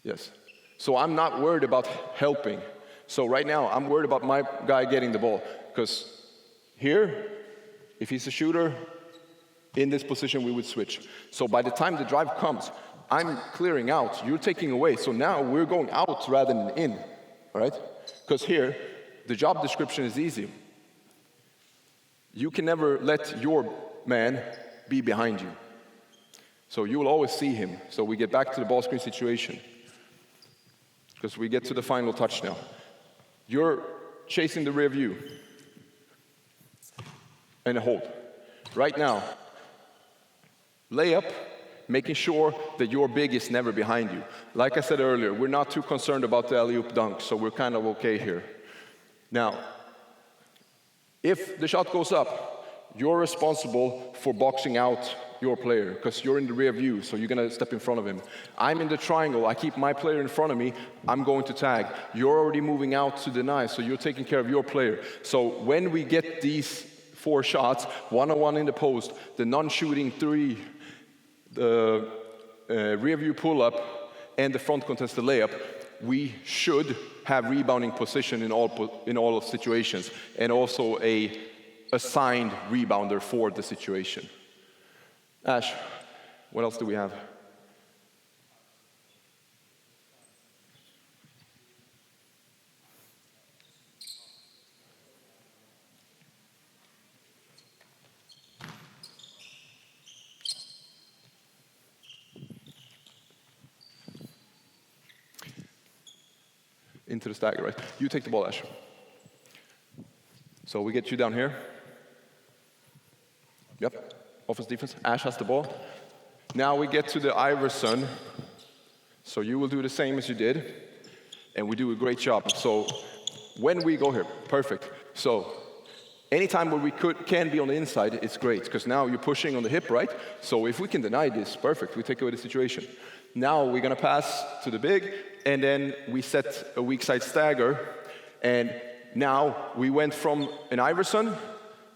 Yes. So I'm not worried about helping. So right now, I'm worried about my guy getting the ball, because here, if he's a shooter, in this position we would switch. So by the time the drive comes, I'm clearing out, you're taking away. So now we're going out rather than in, all right? Because here, the job description is easy. You can never let your man be behind you. So you will always see him. So we get back to the ball screen situation, because we get to the final touch now. You're chasing the rear view and a hold. Right now, layup, making sure that your big is never behind you. Like I said earlier, we're not too concerned about the alley-oop dunk, so we're kind of okay here. Now, if the shot goes up, you're responsible for boxing out your player, because you're in the rear view, so you're going to step in front of him. I'm in the triangle. I keep my player in front of me. I'm going to tag. You're already moving out to deny, so you're taking care of your player. So when we get these 4 shots, one-on-one in the post, the non-shooting 3, the rear view pull-up, and the front contested layup, we should have rebounding position in all situations, and also a assigned rebounder for the situation. Ash, what else do we have? Into the stagger, right? You take the ball, Ash. So we get you down here. Yep. Offense, defense. Ash has the ball. Now we get to the Iverson. So you will do the same as you did. And we do a great job. So when we go here, perfect. So anytime where we can be on the inside, it's great. Because now you're pushing on the hip, right? So if we can deny this, perfect. We take away the situation. Now we're going to pass to the big. And then we set a weak side stagger. And now we went from an Iverson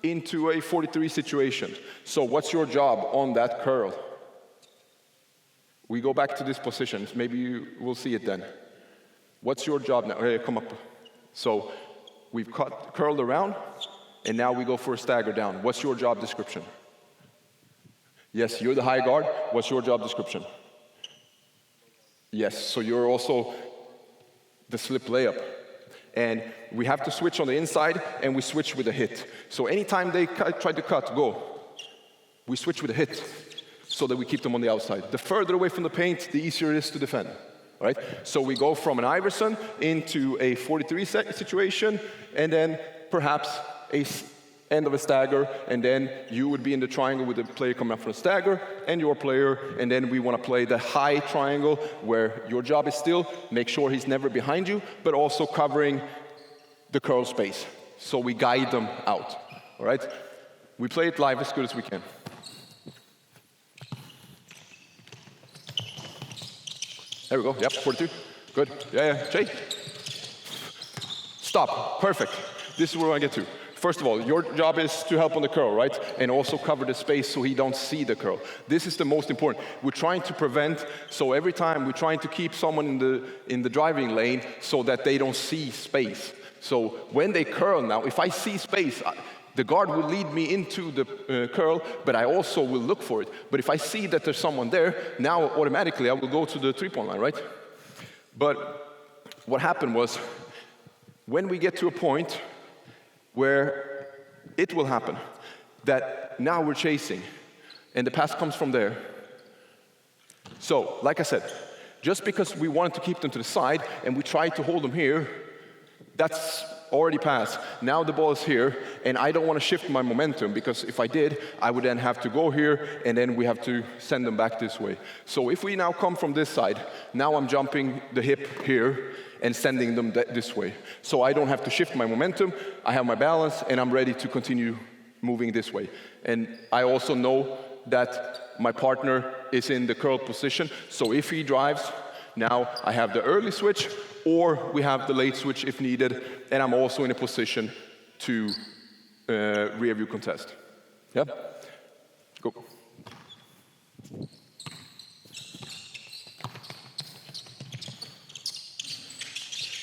into a 43 situation. So what's your job on that curl? We go back to this position. Maybe you will see it then. What's your job now? Hey, come up. So we've curled around, and now we go for a stagger down. What's your job description? Yes, you're the high guard. What's your job description? Yes, so you're also the slip layup. And we have to switch on the inside, and we switch with a hit. So anytime they try to cut, go, we switch with a hit so that we keep them on the outside. The further away from the paint, the easier it is to defend. All right? So we go from an Iverson into a 43 situation, and then perhaps a end of a stagger, and then you would be in the triangle with the player coming up from the stagger, and your player, and then we want to play the high triangle, where your job is still make sure he's never behind you, but also covering the curl space. So we guide them out. All right? We play it live as good as we can. There we go. Yep, 42. Good. Yeah, Jay. Stop. Perfect. This is where I get to. First of all, your job is to help on the curl, right? And also cover the space so he don't see the curl. This is the most important. We're trying to prevent, so every time we're trying to keep someone in the driving lane so that they don't see space. So when they curl now, if I see space, the guard will lead me into the curl, but I also will look for it. But if I see that there's someone there, now automatically I will go to the three-point line, right? But what happened was, when we get to a point where it will happen, that now we're chasing, and the pass comes from there. So, like I said, just because we wanted to keep them to the side, and we tried to hold them here, that's already passed. Now the ball is here, and I don't want to shift my momentum, because if I did, I would then have to go here, and then we have to send them back this way. So if we now come from this side, now I'm jumping the hip here, and sending them this way. So I don't have to shift my momentum, I have my balance, and I'm ready to continue moving this way. And I also know that my partner is in the curl position, so if he drives, now I have the early switch, or we have the late switch if needed, and I'm also in a position to rear view contest. Yep? Go.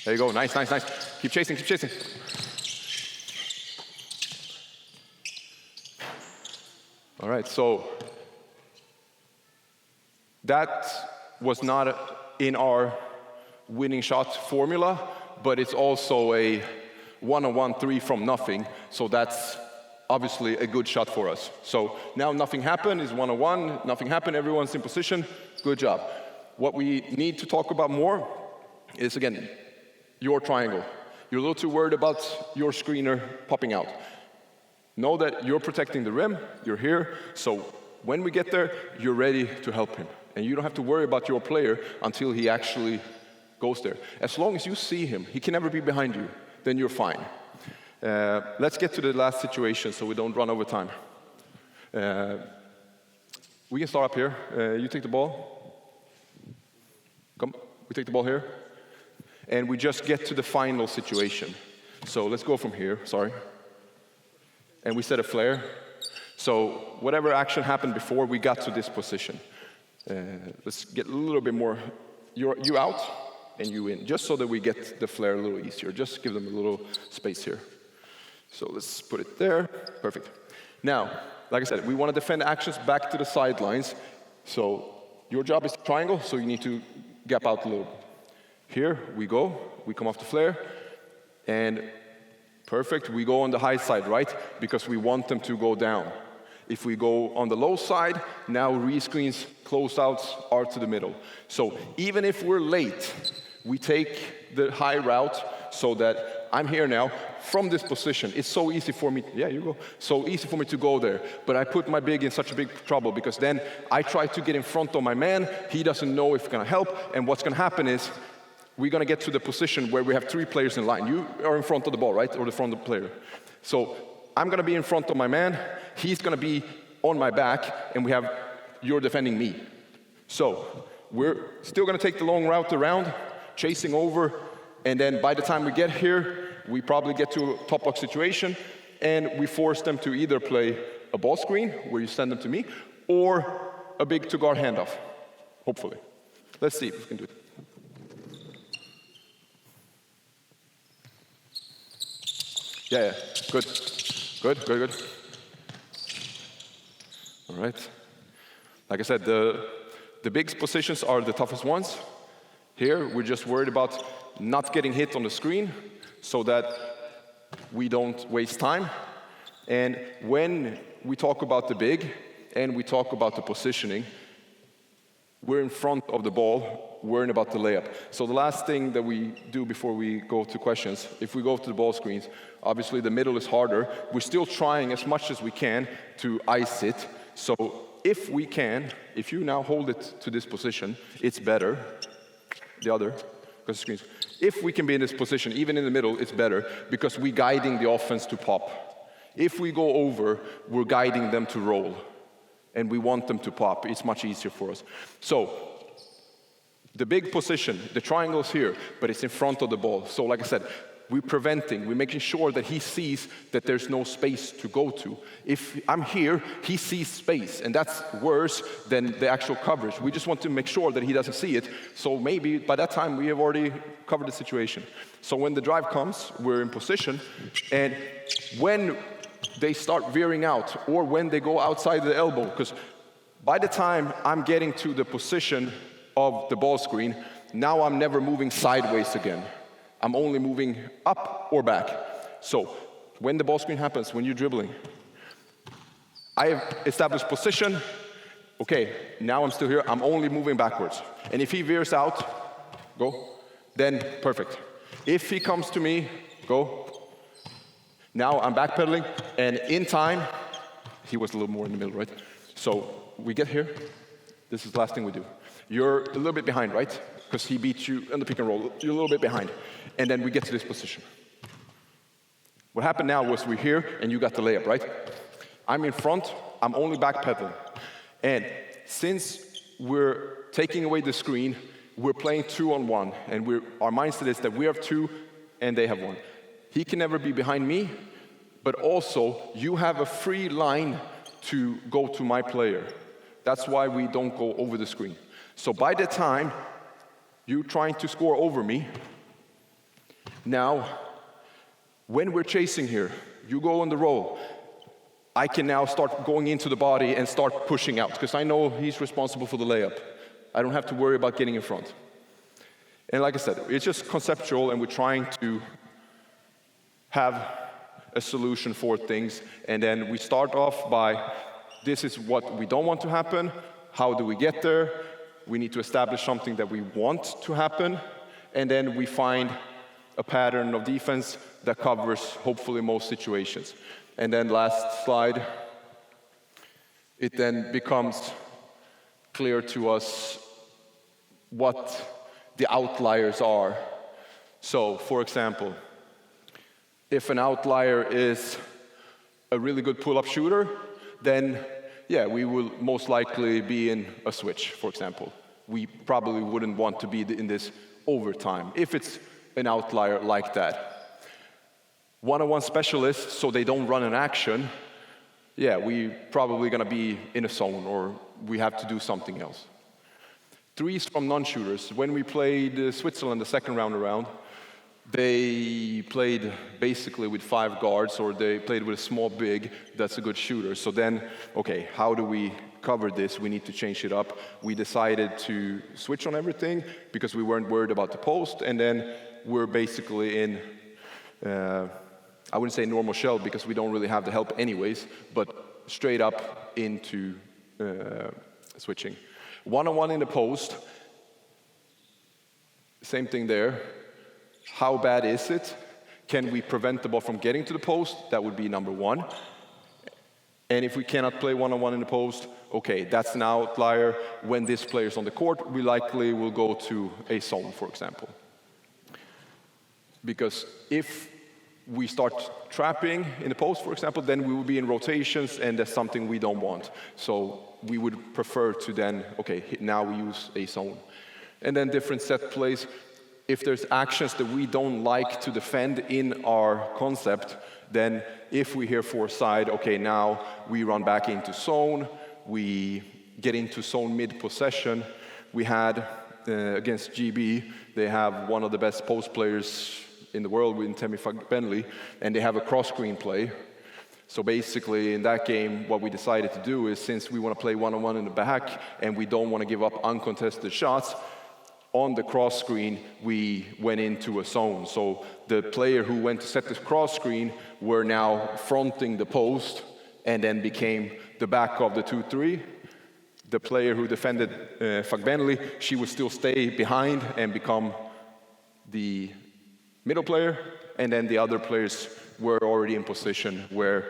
There you go, nice, nice, nice. Keep chasing, keep chasing. All right, so that was not in our winning shot formula, but it's also a one-on-one three from nothing, so that's obviously a good shot for us. So now nothing happened, it's one-on-one, nothing happened, everyone's in position, good job. What we need to talk about more is, again, your triangle. You're a little too worried about your screener popping out. Know that you're protecting the rim, you're here, so when we get there, you're ready to help him. And you don't have to worry about your player until he actually goes there. As long as you see him, he can never be behind you, then you're fine. Let's get to the last situation so we don't run over time. We can start up here. You take the ball. Come, we take the ball here. And we just get to the final situation. So let's go from here, sorry. And we set a flare. So whatever action happened before, we got to this position. Let's get a little bit more, you out and you in, just so that we get the flare a little easier. Just give them a little space here. So let's put it there, perfect. Now, like I said, we want to defend actions back to the sidelines. So your job is triangle, so you need to gap out a little. Here we go, we come off the flare, and perfect, we go on the high side, right? Because we want them to go down. If we go on the low side, now rescreens, closeouts are to the middle. So even if we're late, we take the high route so that I'm here now from this position. It's so easy for me, yeah, you go. So easy for me to go there. But I put my big in such a big trouble because then I try to get in front of my man. He doesn't know if it's gonna help. And what's gonna happen is we're gonna get to the position where we have three players in line. You are in front of the ball, right? Or the front of the player. So I'm gonna be in front of my man. He's gonna be on my back, and you're defending me. So we're still gonna take the long route around, chasing over, and then by the time we get here, we probably get to a top block situation, and we force them to either play a ball screen, where you send them to me, or a big two-guard handoff, hopefully. Let's see if we can do it. Yeah, good. Good, good, good. All right. Like I said, the big positions are the toughest ones. Here, we're just worried about not getting hit on the screen so that we don't waste time. And when we talk about the big and we talk about the positioning, we're in front of the ball, worrying about the layup. So the last thing that we do before we go to questions, if we go to the ball screens, obviously the middle is harder. We're still trying as much as we can to ice it. So if we can, if you now hold it to this position, it's better. The other, because the screens. If we can be in this position, even in the middle, it's better because we're guiding the offense to pop. If we go over, we're guiding them to roll. And we want them to pop. It's much easier for us. So, the big position, the triangle's here, but it's in front of the ball. So like I said, we're preventing, we're making sure that he sees that there's no space to go to. If I'm here, he sees space, and that's worse than the actual coverage. We just want to make sure that he doesn't see it, so maybe by that time we have already covered the situation. So when the drive comes, we're in position, and when they start veering out, or when they go outside the elbow, because by the time I'm getting to the position of the ball screen, now I'm never moving sideways again. I'm only moving up or back. So when the ball screen happens, when you're dribbling, I have established position. Okay, now I'm still here. I'm only moving backwards. And if he veers out, go, then perfect. If he comes to me, go. Now I'm backpedaling, and in time, he was a little more in the middle, right? So we get here. This is the last thing we do. You're a little bit behind, right? Because he beat you in the pick and roll. You're a little bit behind. And then we get to this position. What happened now was we're here, and you got the layup, right? I'm in front. I'm only backpedaling. And since we're taking away the screen, we're playing 2-on-1. And our mindset is that we have 2, and they have 1. He can never be behind me, but also you have a free line to go to my player. That's why we don't go over the screen. So by the time you're trying to score over me, now, when we're chasing here, you go on the roll, I can now start going into the body and start pushing out, because I know he's responsible for the layup. I don't have to worry about getting in front. And like I said, it's just conceptual, and we're trying to have a solution for things. And then we start off by, this is what we don't want to happen. How do we get there? We need to establish something that we want to happen. And then we find a pattern of defense that covers, hopefully, most situations. And then last slide, it then becomes clear to us what the outliers are. So, for example, if an outlier is a really good pull-up shooter, then yeah, we will most likely be in a switch, for example. We probably wouldn't want to be in this overtime if it's an outlier like that. One-on-one specialists, so they don't run an action, yeah, we probably gonna be in a zone, or we have to do something else. Threes from non-shooters. When we played Switzerland the second round around, they played basically with 5 guards, or they played with a small big that's a good shooter. So then, okay, how do we cover this? We need to change it up. We decided to switch on everything because we weren't worried about the post, and then we're basically in, I wouldn't say normal shell because we don't really have the help anyways, but straight up into switching. One-on-one in the post, same thing there. How bad is it? Can we prevent the ball from getting to the post? That would be number 1. And if we cannot play one-on-one in the post, okay, that's an outlier. When this player's on the court, we likely will go to a zone, for example. Because if we start trapping in the post, for example, then we will be in rotations, and that's something we don't want. So we would prefer to then, okay, now we use a zone. And then different set plays. If there's actions that we don't like to defend in our concept, then if we hear for side, okay, now we run back into zone, we get into zone mid-possession. We had, against GB, they have one of the best post players in the world with Temi Bentley, and they have a cross-screen play. So basically, in that game, what we decided to do is, since we want to play one-on-one in the back, and we don't want to give up uncontested shots, on the cross screen, we went into a zone. So the player who went to set the cross screen were now fronting the post and then became the back of the 2-3. The player who defended folgenden, she would still stay behind and become the middle player, and then the other players were already in position where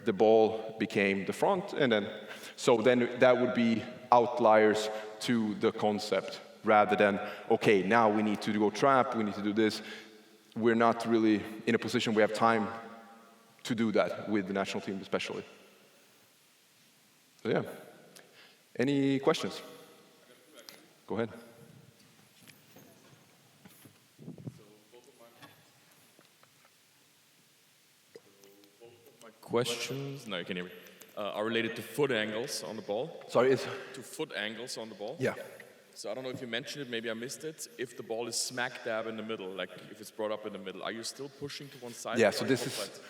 the ball became the front, and then that would be outliers to the concept, rather than, okay, now we need to go trap, we need to do this. We're not really in a position we have time to do that with the national team especially. So yeah. Any questions? Go ahead. Questions, no, you can hear me, are related to foot angles on the ball. Sorry, to foot angles on the ball. Yeah. So I don't know if you mentioned it, maybe I missed it. If the ball is smack dab in the middle, like if it's brought up in the middle, are you still pushing to one side? Yeah, so this is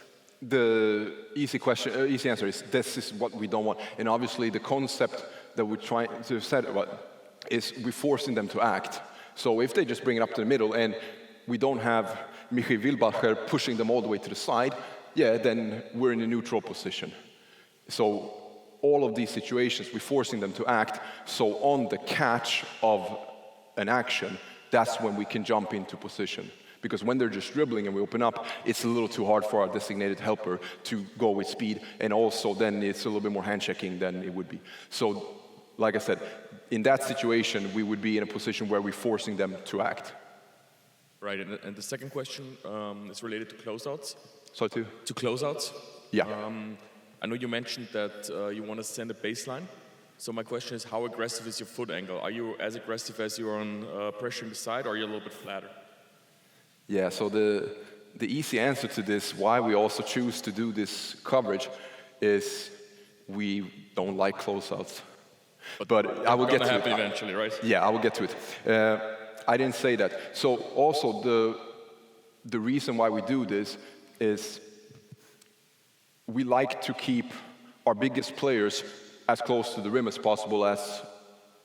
the easy answer is this is what we don't want. And obviously the concept that we're trying to set about is we're forcing them to act. So if they just bring it up to the middle and we don't have Michael Wilbacher pushing them all the way to the side, yeah, then we're in a neutral position. So all of these situations, we're forcing them to act. So on the catch of an action, that's when we can jump into position. Because when they're just dribbling and we open up, it's a little too hard for our designated helper to go with speed. And also then it's a little bit more hand checking than it would be. So like I said, in that situation, we would be in a position where we're forcing them to act. Right, and the second question is related to closeouts. Sorry, to closeouts? Yeah. I know you mentioned that you want to send a baseline. So my question is, how aggressive is your foot angle? Are you as aggressive as you are on pressuring the side, or are you a little bit flatter? Yeah, so the easy answer to this, why we also choose to do this coverage, is we don't like closeouts. But I will get to it. It's going to happen eventually, right? Yeah, I will get to it. I didn't say that. So also the reason why we do this is we like to keep our biggest players as close to the rim as possible as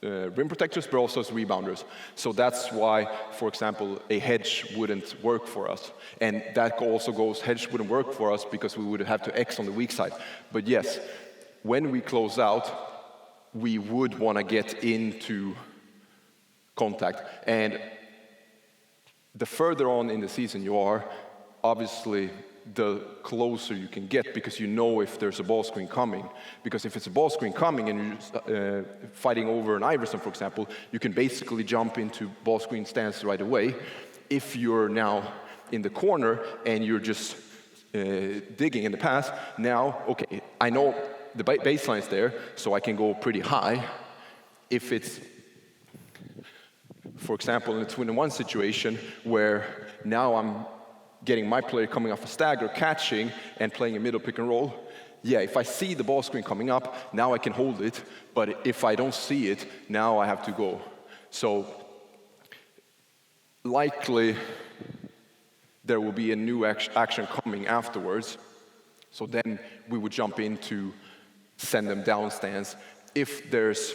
rim protectors, but also as rebounders. So that's why, for example, a hedge wouldn't work for us. And that also goes, hedge wouldn't work for us because we would have to X on the weak side. But yes, when we close out, we would want to get into contact. And the further on in the season you are, obviously the closer you can get, because you know if there's a ball screen coming. Because if it's a ball screen coming and you're fighting over an Iverson, for example, you can basically jump into ball screen stance right away. If you're now in the corner and you're just digging in the pass, now, okay, I know the baseline is there, so I can go pretty high. If it's, for example, in a 2-1 situation where now I'm getting my player coming off a stagger, catching, and playing a middle pick and roll, yeah, if I see the ball screen coming up, now I can hold it, but if I don't see it, now I have to go. So likely there will be a new action coming afterwards, so then we would jump in to send them down stance. If there's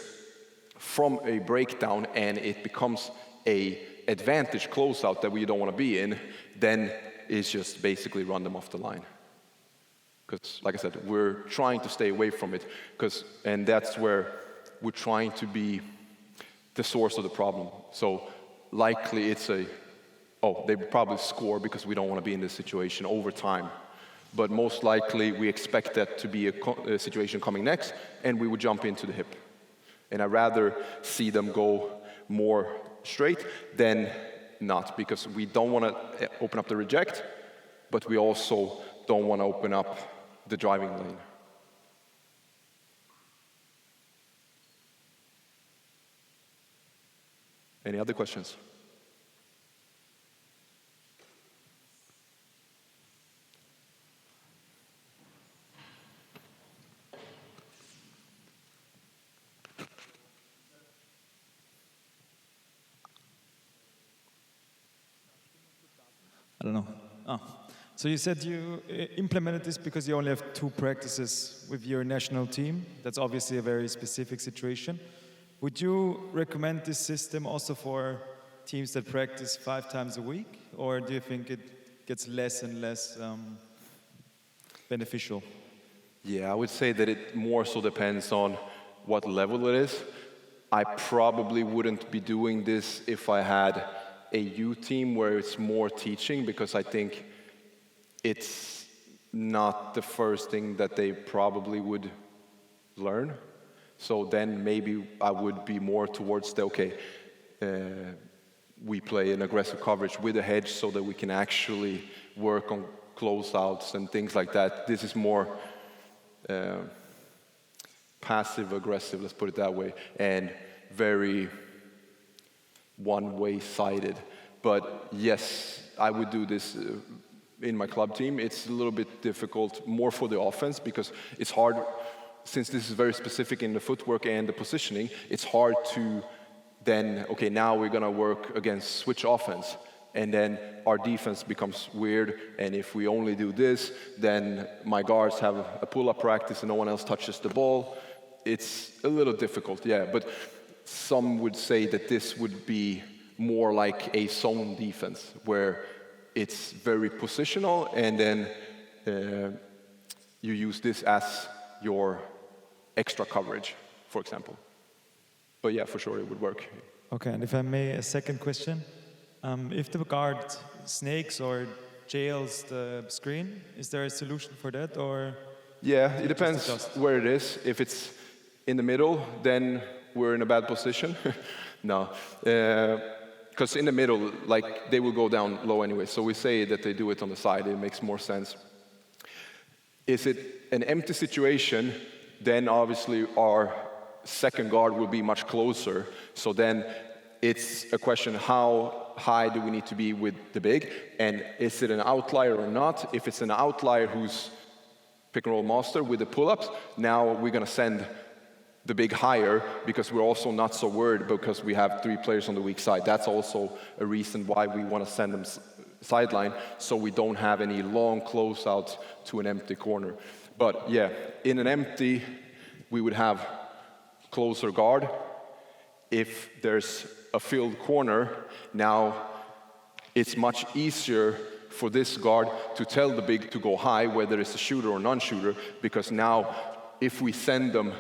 from a breakdown and it becomes a advantage closeout that we don't want to be in, then it's just basically run them off the line. Because, like I said, we're trying to stay away from it, and that's where we're trying to be the source of the problem. So likely it's they probably score because we don't want to be in this situation over time. But most likely we expect that to be a situation coming next, and we would jump into the hip. And I'd rather see them go more straight than not, because we don't want to open up the reject, but we also don't want to open up the driving lane. Any other questions? I don't know. So you said you implemented this because you only have 2 practices with your national team. That's obviously a very specific situation. Would you recommend this system also for teams that practice 5 times a week, or do you think it gets less and less beneficial? Yeah, I would say that it more so depends on what level it is. I probably wouldn't be doing this if I had a U team where it's more teaching, because I think it's not the first thing that they probably would learn. So then maybe I would be more towards the, okay, we play an aggressive coverage with a hedge so that we can actually work on closeouts and things like that. This is more passive-aggressive, let's put it that way, and very one-way-sided. But yes, I would do this in my club team. It's a little bit difficult, more for the offense, because it's hard, since this is very specific in the footwork and the positioning, it's hard to then, okay, now we're gonna work against switch offense, and then our defense becomes weird, and if we only do this, then my guards have a pull-up practice and no one else touches the ball. It's a little difficult, yeah, but some would say that this would be more like a zone defense, where it's very positional, and then you use this as your extra coverage, for example. But yeah, for sure it would work. Okay, and if I may, a second question. If the guard snakes or jails the screen, is there a solution for that, or? Yeah, it depends where it is. If it's in the middle, then we're in a bad position. No, because in the middle, like, they will go down low anyway. So we say that they do it on the side. It makes more sense. Is it an empty situation, then obviously our second guard will be much closer. So then it's a question, how high do we need to be with the big? And is it an outlier or not? If it's an outlier who's pick and roll master with the pull-ups, now we're going to send the big higher, because we're also not so worried because we have 3 players on the weak side. That's also a reason why we want to send them sideline, so we don't have any long closeouts to an empty corner. But yeah, in an empty, we would have closer guard. If there's a filled corner, now it's much easier for this guard to tell the big to go high, whether it's a shooter or non-shooter, because now if we send them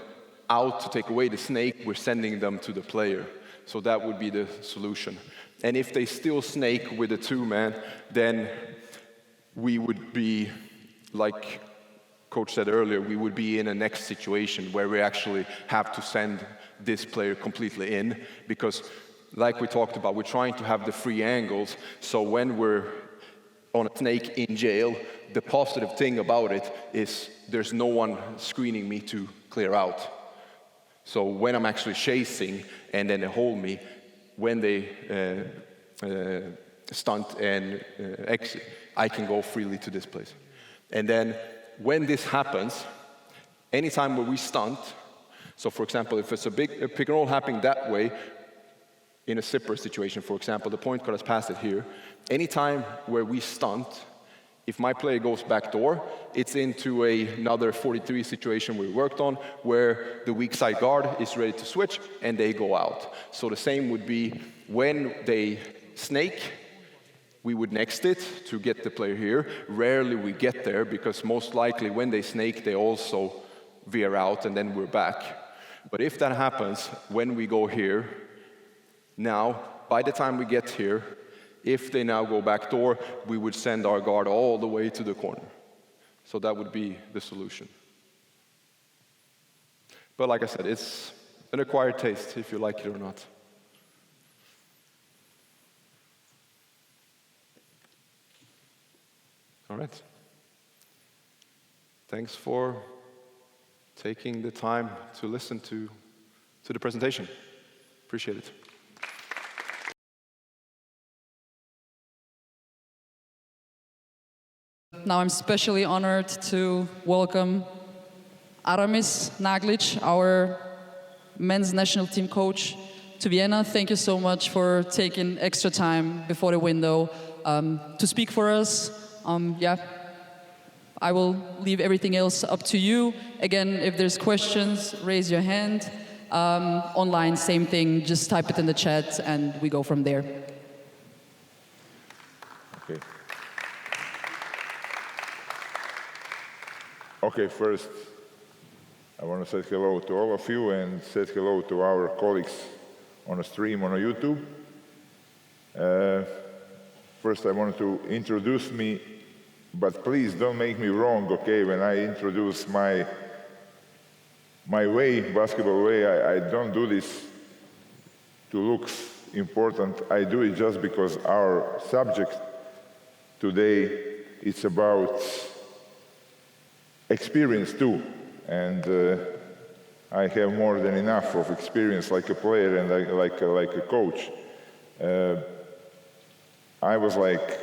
out to take away the snake, we're sending them to the player. So that would be the solution. And if they still snake with a 2-man, then we would be, like Coach said earlier, we would be in a next situation where we actually have to send this player completely in, because like we talked about, we're trying to have the free angles. So when we're on a snake in jail, the positive thing about it is there's no one screening me to clear out. So when I'm actually chasing and then they hold me, when they stunt and exit, I can go freely to this place. And then when this happens, anytime where we stunt, so for example, if it's a pick and roll happening that way, in a zipper situation, for example, the point guard has passed it here, anytime where we stunt, if my player goes back door, it's into another 43 situation we worked on, where the weak side guard is ready to switch and they go out. So the same would be when they snake, we would next it to get the player here. Rarely we get there, because most likely when they snake, they also veer out and then we're back. But if that happens, when we go here, now, by the time we get here, if they now go back door, we would send our guard all the way to the corner. So that would be the solution. But like I said, it's an acquired taste, if you like it or not. All right. Thanks for taking the time to listen to the presentation. Appreciate it. Now I'm especially honored to welcome Aramis Naglic, our men's national team coach, to Vienna. Thank you so much for taking extra time before the window to speak for us. I will leave everything else up to you. Again, if there's questions, raise your hand. Online, same thing, just type it in the chat and we go from there. Okay. Okay, first, I want to say hello to all of you and say hello to our colleagues on a stream on YouTube. First, I want to introduce me, but please don't make me wrong, okay? When I introduce my way, basketball way, I don't do this to look important. I do it just because our subject today is about experience too, and I have more than enough of experience like a player and like a coach. I was like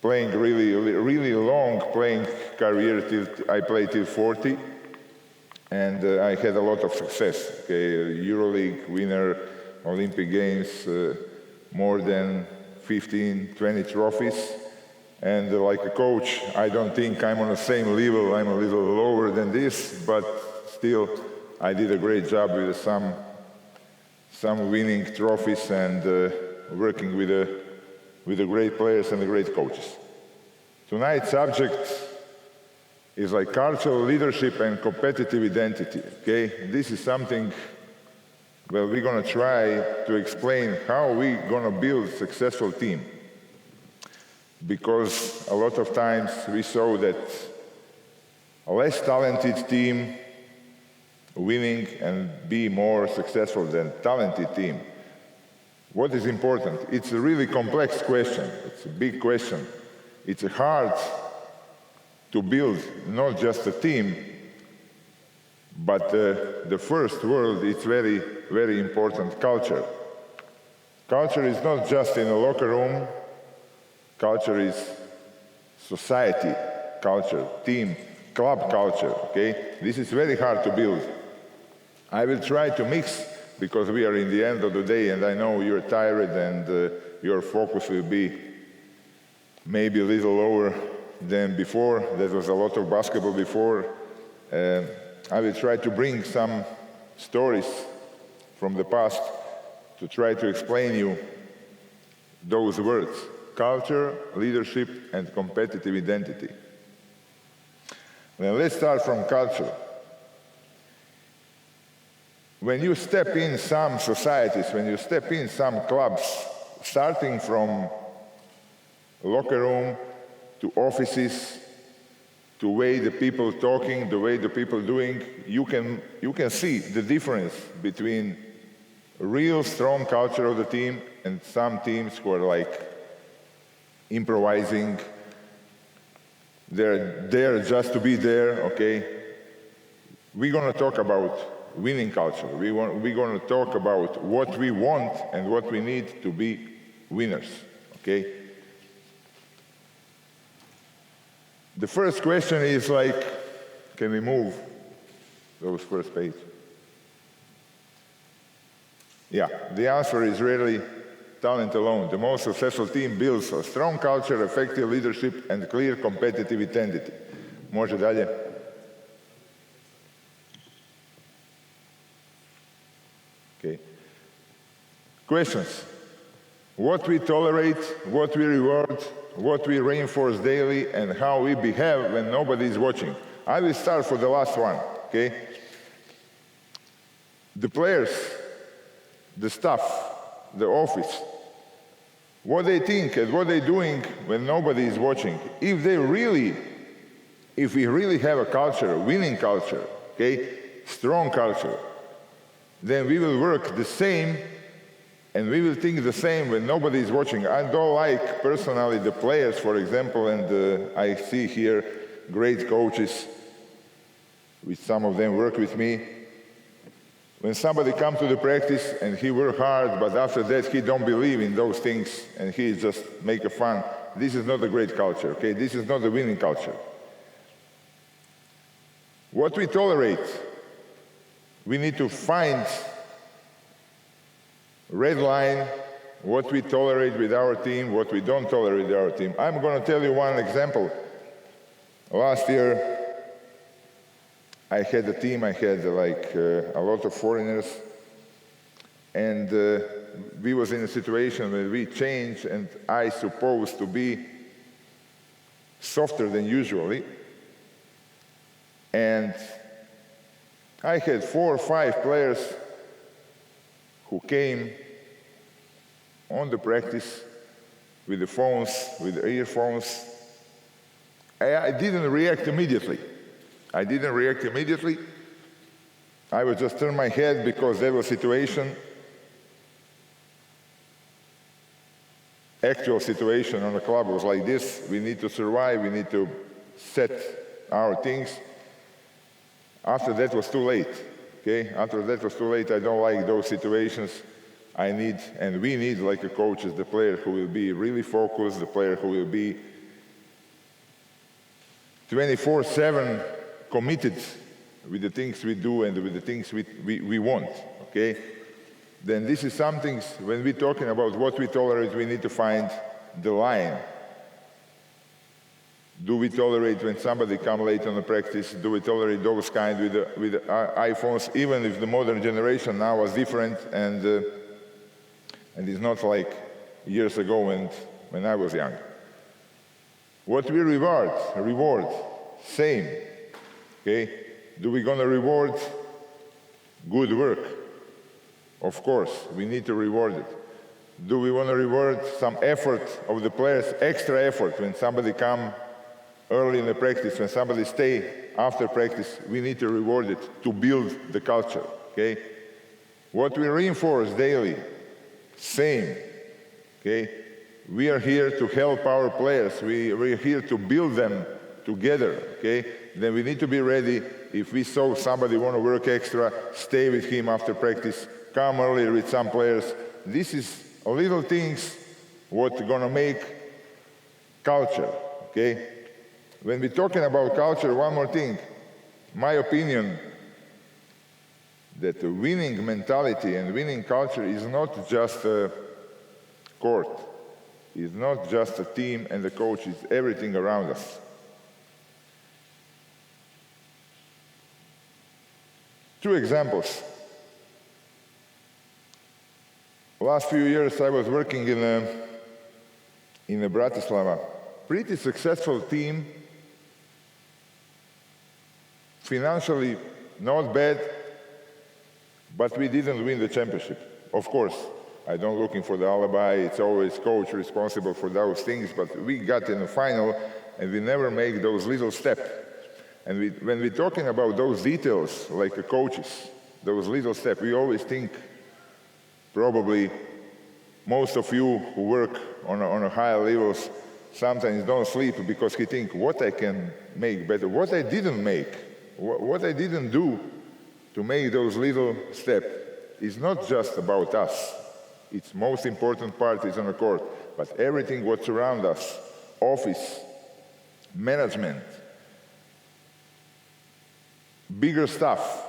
playing really long playing career till I played till 40, and I had a lot of success. Okay, EuroLeague winner, Olympic Games, more than 15, 20 trophies. And like a coach, I don't think I'm on the same level. I'm a little lower than this, but still, I did a great job with some winning trophies and working with the great players and the great coaches. Tonight's subject is like cultural leadership and competitive identity. Okay, this is something. Well, we're going to try to explain how we're going to build a successful team. Because a lot of times we saw that a less talented team winning and be more successful than talented team. What is important? It's a really complex question. It's a big question. It's hard to build not just a team, but the first word is very, very important, culture. Culture is not just in a locker room. Culture is society culture, team, club culture, okay? This is very hard to build. I will try to mix, because we are in the end of the day and I know you're tired and your focus will be maybe a little lower than before. There was a lot of basketball before. I will try to bring some stories from the past to try to explain you those words. Culture, leadership, and competitive identity. Well, let's start from culture. When you step in some societies, when you step in some clubs, starting from locker room to offices, to way the people talking, the way the people doing, you can see the difference between a real strong culture of the team and some teams who are like improvising. They're there just to be there, okay? We're going to talk about winning culture. We're going to talk about what we want and what we need to be winners, okay? The first question is like, can we move those first page? Yeah, the answer is really talent alone. The most successful team builds a strong culture, effective leadership, and clear competitive identity. Može dalje. Okay. Questions. What we tolerate, what we reward, what we reinforce daily, and how we behave when nobody is watching. I will start for the last one, okay? The players, the staff, the office, what they think and what they're doing when nobody is watching. If we really have a culture, a winning culture, okay, strong culture, then we will work the same and we will think the same when nobody is watching. I don't like personally the players, for example, and I see here great coaches, which some of them work with me. When somebody comes to the practice and he work hard, but after that he don't believe in those things and he just make a fun, this is not a great culture, okay? This is not a winning culture. What we tolerate, we need to find red line, what we tolerate with our team, what we don't tolerate with our team. I'm going to tell you one example. Last year, I had a team, I had like a lot of foreigners, and we was in a situation where we changed, and I supposed to be softer than usually. And I had 4 or 5 players who came on the practice with the phones, with the earphones. I didn't react immediately. I would just turn my head because there was a situation, actual situation on the club was like this. We need to survive, we need to set our things. After that was too late, okay? After that was too late. I don't like those situations. I need, and we need, like a coach, is the player who will be really focused, the player who will be 24/7 committed with the things we do and with the things we want, okay? Then this is something, when we're talking about what we tolerate, we need to find the line. Do we tolerate when somebody come late on the practice? Do we tolerate those kind with the iPhones, even if the modern generation now was different and it's not like years ago when I was young? What we reward, same, okay? Do we gonna reward good work? Of course, we need to reward it. Do we wanna reward some effort of the players, extra effort, when somebody come early in the practice, when somebody stay after practice? We need to reward it to build the culture, okay? What we reinforce daily, same, okay? We are here to help our players. We're here to build them together, okay? Then we need to be ready. If we saw somebody want to work extra, stay with him after practice, come earlier with some players. This is little things what gonna make culture, okay? When we're talking about culture, one more thing. My opinion, that the winning mentality and winning culture is not just a court. It's not just a team and the coach, it's everything around us. 2 examples. Last few years I was working in a Bratislava. Pretty successful team. Financially not bad, but we didn't win the championship. Of course, I don't looking for the alibi. It's always coach responsible for those things, but we got in the final and we never make those little steps. And when we're talking about those details, like the coaches, those little steps, we always think, probably most of you who work on a higher levels sometimes don't sleep because he think what I can make better, what I didn't make, what I didn't do to make those little steps. It's not just about us. Its most important part is on the court, but everything what's around us, office, management, bigger stuff,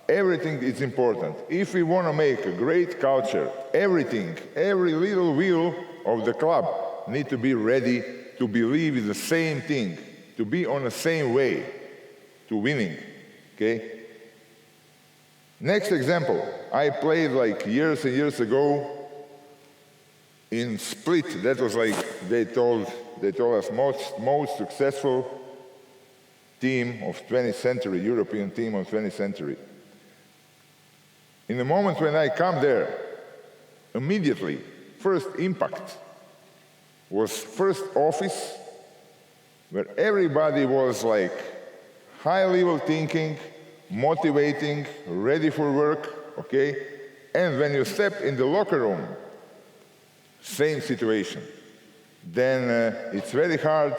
everything is important. If we want to make a great culture, everything, every little wheel of the club need to be ready to believe in the same thing, to be on the same way to winning, okay? Next example, I played like years and years ago in Split. That was like, they told us most successful team of 20th century, European team of 20th century. In the moment when I come there, immediately, first impact was first office, where everybody was like high level thinking, motivating, ready for work, okay? And when you step in the locker room, same situation. Then it's very hard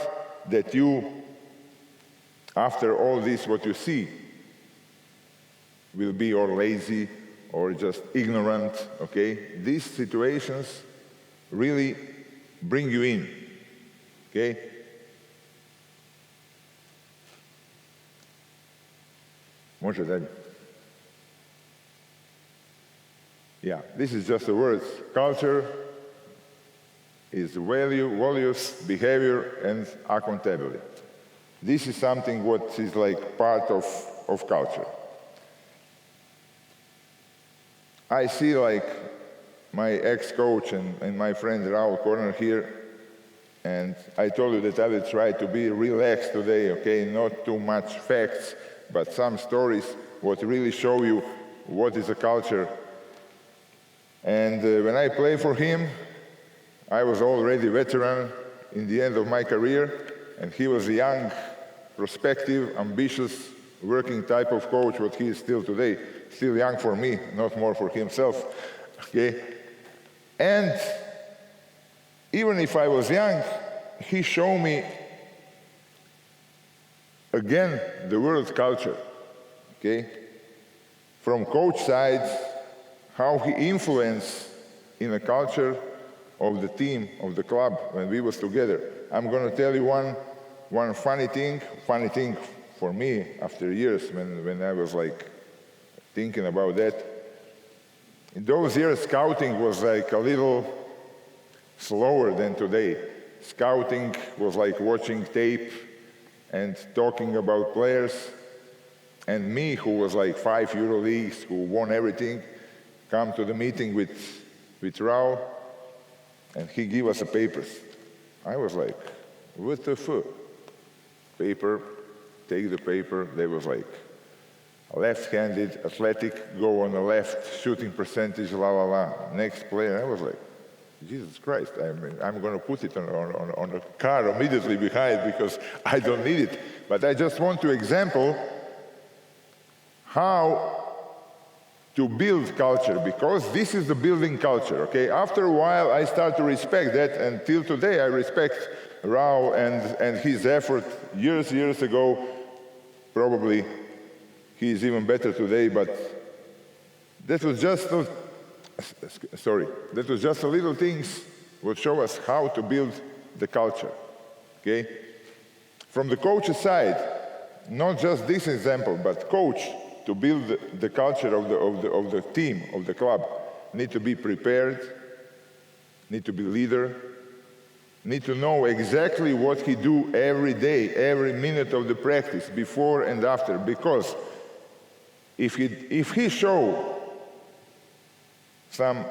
that you, after all this, what you see, will be or lazy or just ignorant, okay? These situations really bring you in, okay? Može dalje. Yeah, this is just the words. Culture is values, behavior, and accountability. This is something what is like part of culture. I see like my ex-coach and my friend Raul corner here, and I told you that I will try to be relaxed today, okay? Not too much facts, but some stories what really show you what is a culture. And when I played for him, I was already veteran in the end of my career, and he was a young, prospective, ambitious, working type of coach, what he is still today. Still young for me, not more for himself, okay? And even if I was young, he showed me, again, the world culture, okay? From coach side, how he influenced in the culture of the team, of the club, when we was together. I'm going to tell you one funny thing for me after years when I was like thinking about that. In those years, scouting was like a little slower than today. Scouting was like watching tape and talking about players. And me, who was like 5 Euro leagues, who won everything, come to the meeting with Raul, and he gave us the papers. I was like, what the fuck? Paper, take the paper. They was like, left-handed, athletic, go on the left, shooting percentage, la la la. Next player, I was like, Jesus Christ, I'm going to put it on a car immediately behind because I don't need it. But I just want to example how to build culture, because this is the building culture, okay? After a while, I start to respect that, and till today, I respect Raul and his effort years ago. Probably he is even better today, but that was just that was just a little things would show us how to build the culture, okay? From the coach's side, not just this example, but coach, to build the culture of the team, of the club, need to be prepared, need to be leader, need to know exactly what he do every day, every minute of the practice, before and after, because if he show some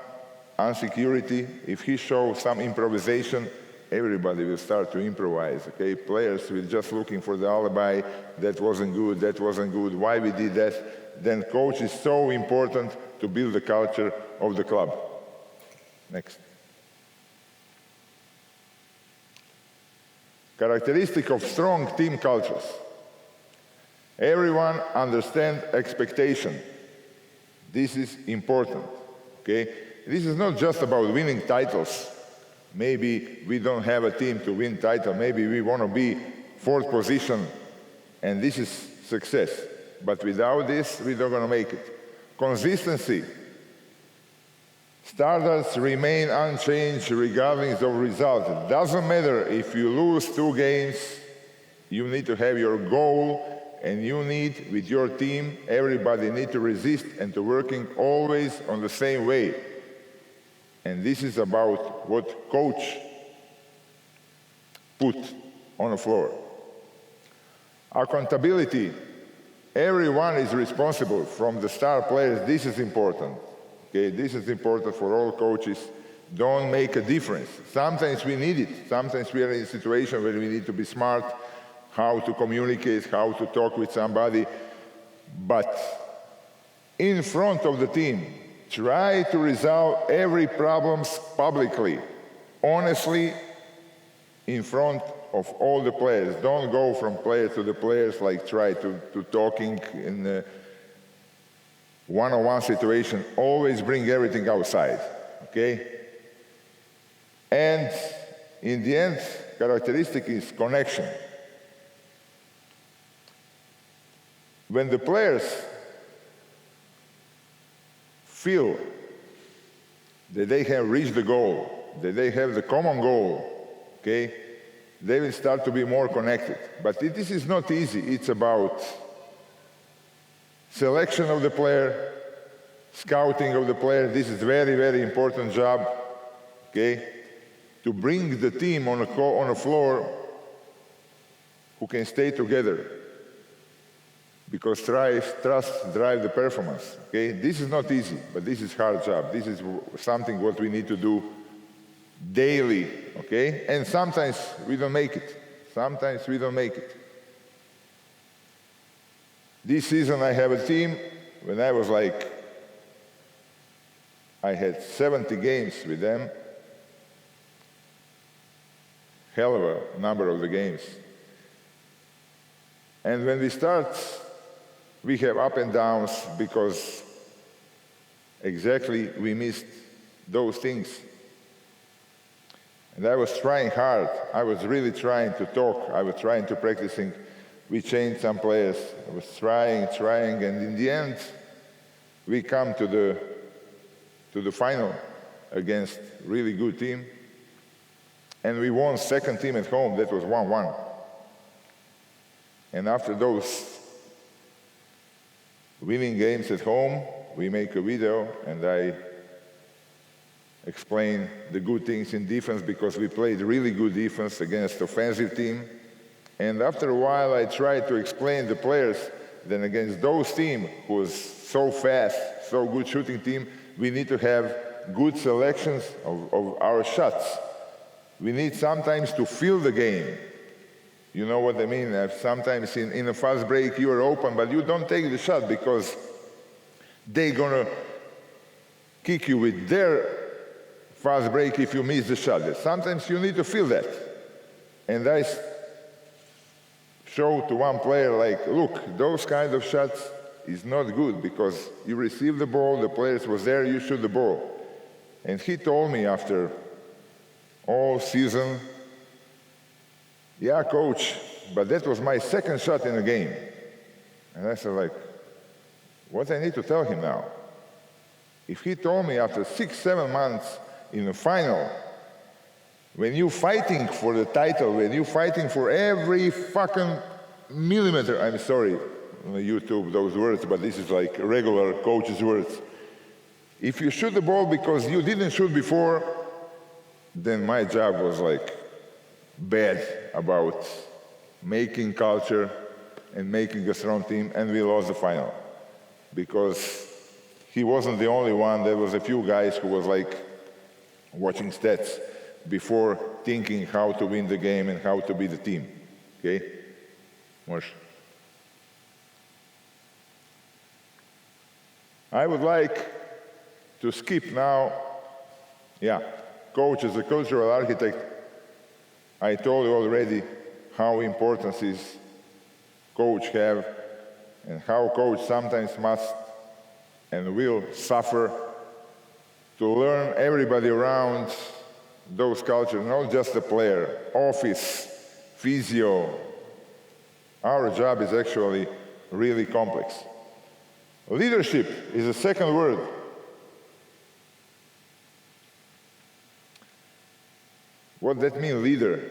insecurity, if he shows some improvisation, everybody will start to improvise, okay? Players will just looking for the alibi, that wasn't good, why we did that. Then coach is so important to build the culture of the club. Next. Characteristic of strong team cultures. Everyone understands expectation. This is important, okay? This is not just about winning titles. Maybe we don't have a team to win title. Maybe we want to be fourth position, and this is success. But without this, we're not going to make it. Consistency. Standards remain unchanged regardless of result. It doesn't matter if you lose 2 games, you need to have your goal, and you need, with your team, everybody need to resist and to working always on the same way. And this is about what coach put on the floor. Accountability. Everyone is responsible, from the star players. This is important. Okay, this is important for all coaches. Don't make a difference. Sometimes we need it. Sometimes we are in a situation where we need to be smart, how to communicate, how to talk with somebody. But in front of the team, try to resolve every problem publicly, honestly, in front of all the players. Don't go from player to the players, like try to talking in a one-on-one situation. Always bring everything outside, okay? And in the end, characteristic is connection. When the players feel that they have reached the goal, that they have the common goal, okay, they will start to be more connected. But this is not easy. It's about selection of the player, scouting of the player. This is very, very important job, okay, to bring the team on a floor who can stay together. because trust drives the performance. Okay, this is not easy, but this is hard job. This is something what we need to do daily. Okay, and sometimes we don't make it. Sometimes we don't make it. This season I have a team. When I was like, I had 70 games with them. Hell of a number of the games. And when we start, we have up and downs because exactly we missed those things. And I was trying hard. I was really trying to talk. I was trying to practicing. We changed some players. I was trying, and in the end, we come to the final against really good team. And we won second team at home. That was 1-1. And after those winning games at home, we make a video, and I explain the good things in defense because we played really good defense against offensive team. And after a while, I tried to explain the players that against those team who was so fast, so good shooting team, we need to have good selections of our shots. We need sometimes to feel the game. You know what I mean? Sometimes in a fast break, you are open, but you don't take the shot because they're going to kick you with their fast break if you miss the shot. Sometimes you need to feel that. And I show to one player, like, look, those kind of shots is not good because you receive the ball, the players was there, you shoot the ball. And he told me after all season, yeah, coach, but that was my second shot in the game. And I said, like, what I need to tell him now? If he told me after 6-7 months in the final, when you're fighting for the title, when you're fighting for every fucking millimeter, I'm sorry, on YouTube, those words, but this is like regular coach's words. If you shoot the ball because you didn't shoot before, then my job was like bad about making culture and making a strong team, and we lost the final. Because he wasn't the only one, there was a few guys who was like watching stats before thinking how to win the game and how to beat the team. Okay? Mosh. I would like to skip now. Yeah, coach as a cultural architect, I told you already how important is coach have and how coach sometimes must and will suffer to learn everybody around those cultures, not just the player, office, physio. Our job is actually really complex. Leadership is the second word. What that means, leader?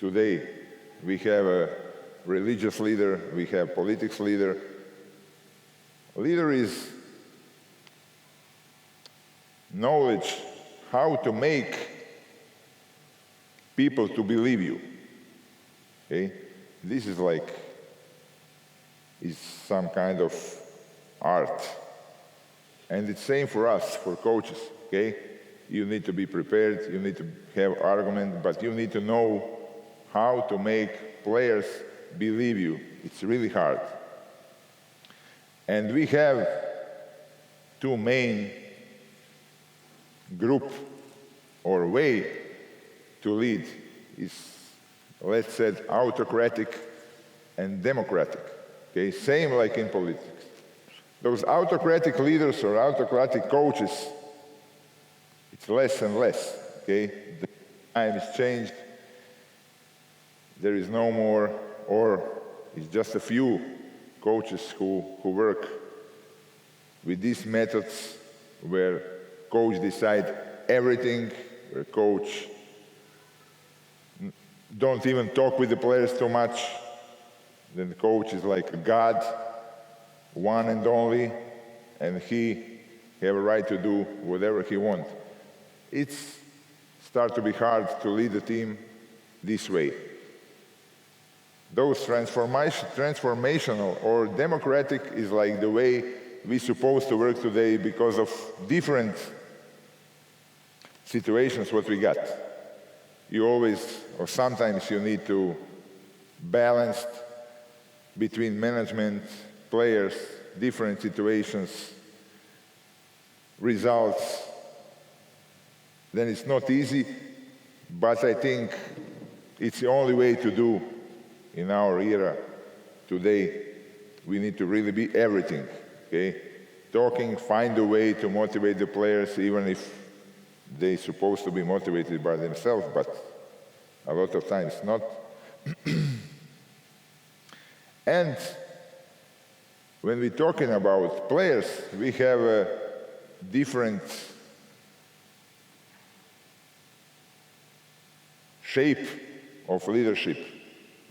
Today, we have a religious leader, we have politics leader. Leader is knowledge how to make people to believe you. Okay? This is like, is some kind of art. And it's same for us, for coaches, okay? You need to be prepared, you need to have argument, but you need to know how to make players believe you. It's really hard. And we have two main group or way to lead is, let's say, autocratic and democratic. Okay, same like in politics. Those autocratic leaders or autocratic coaches, it's less and less. Okay, the time is changed. There is no more, or it's just a few coaches who work with these methods where coach decide everything, where coach don't even talk with the players too much. Then the coach is like a God, one and only, and he have a right to do whatever he wants. It's start to be hard to lead the team this way. those transformational or democratic is like the way we're supposed to work today because of different situations what we got. You always, or sometimes you need to balance between management, players, different situations, results. Then it's not easy, but I think it's the only way to do in our era today. We need to really be everything, okay? Talking, find a way to motivate the players, even if they're supposed to be motivated by themselves, but a lot of times not. And when we're talking about players, we have a different shape of leadership,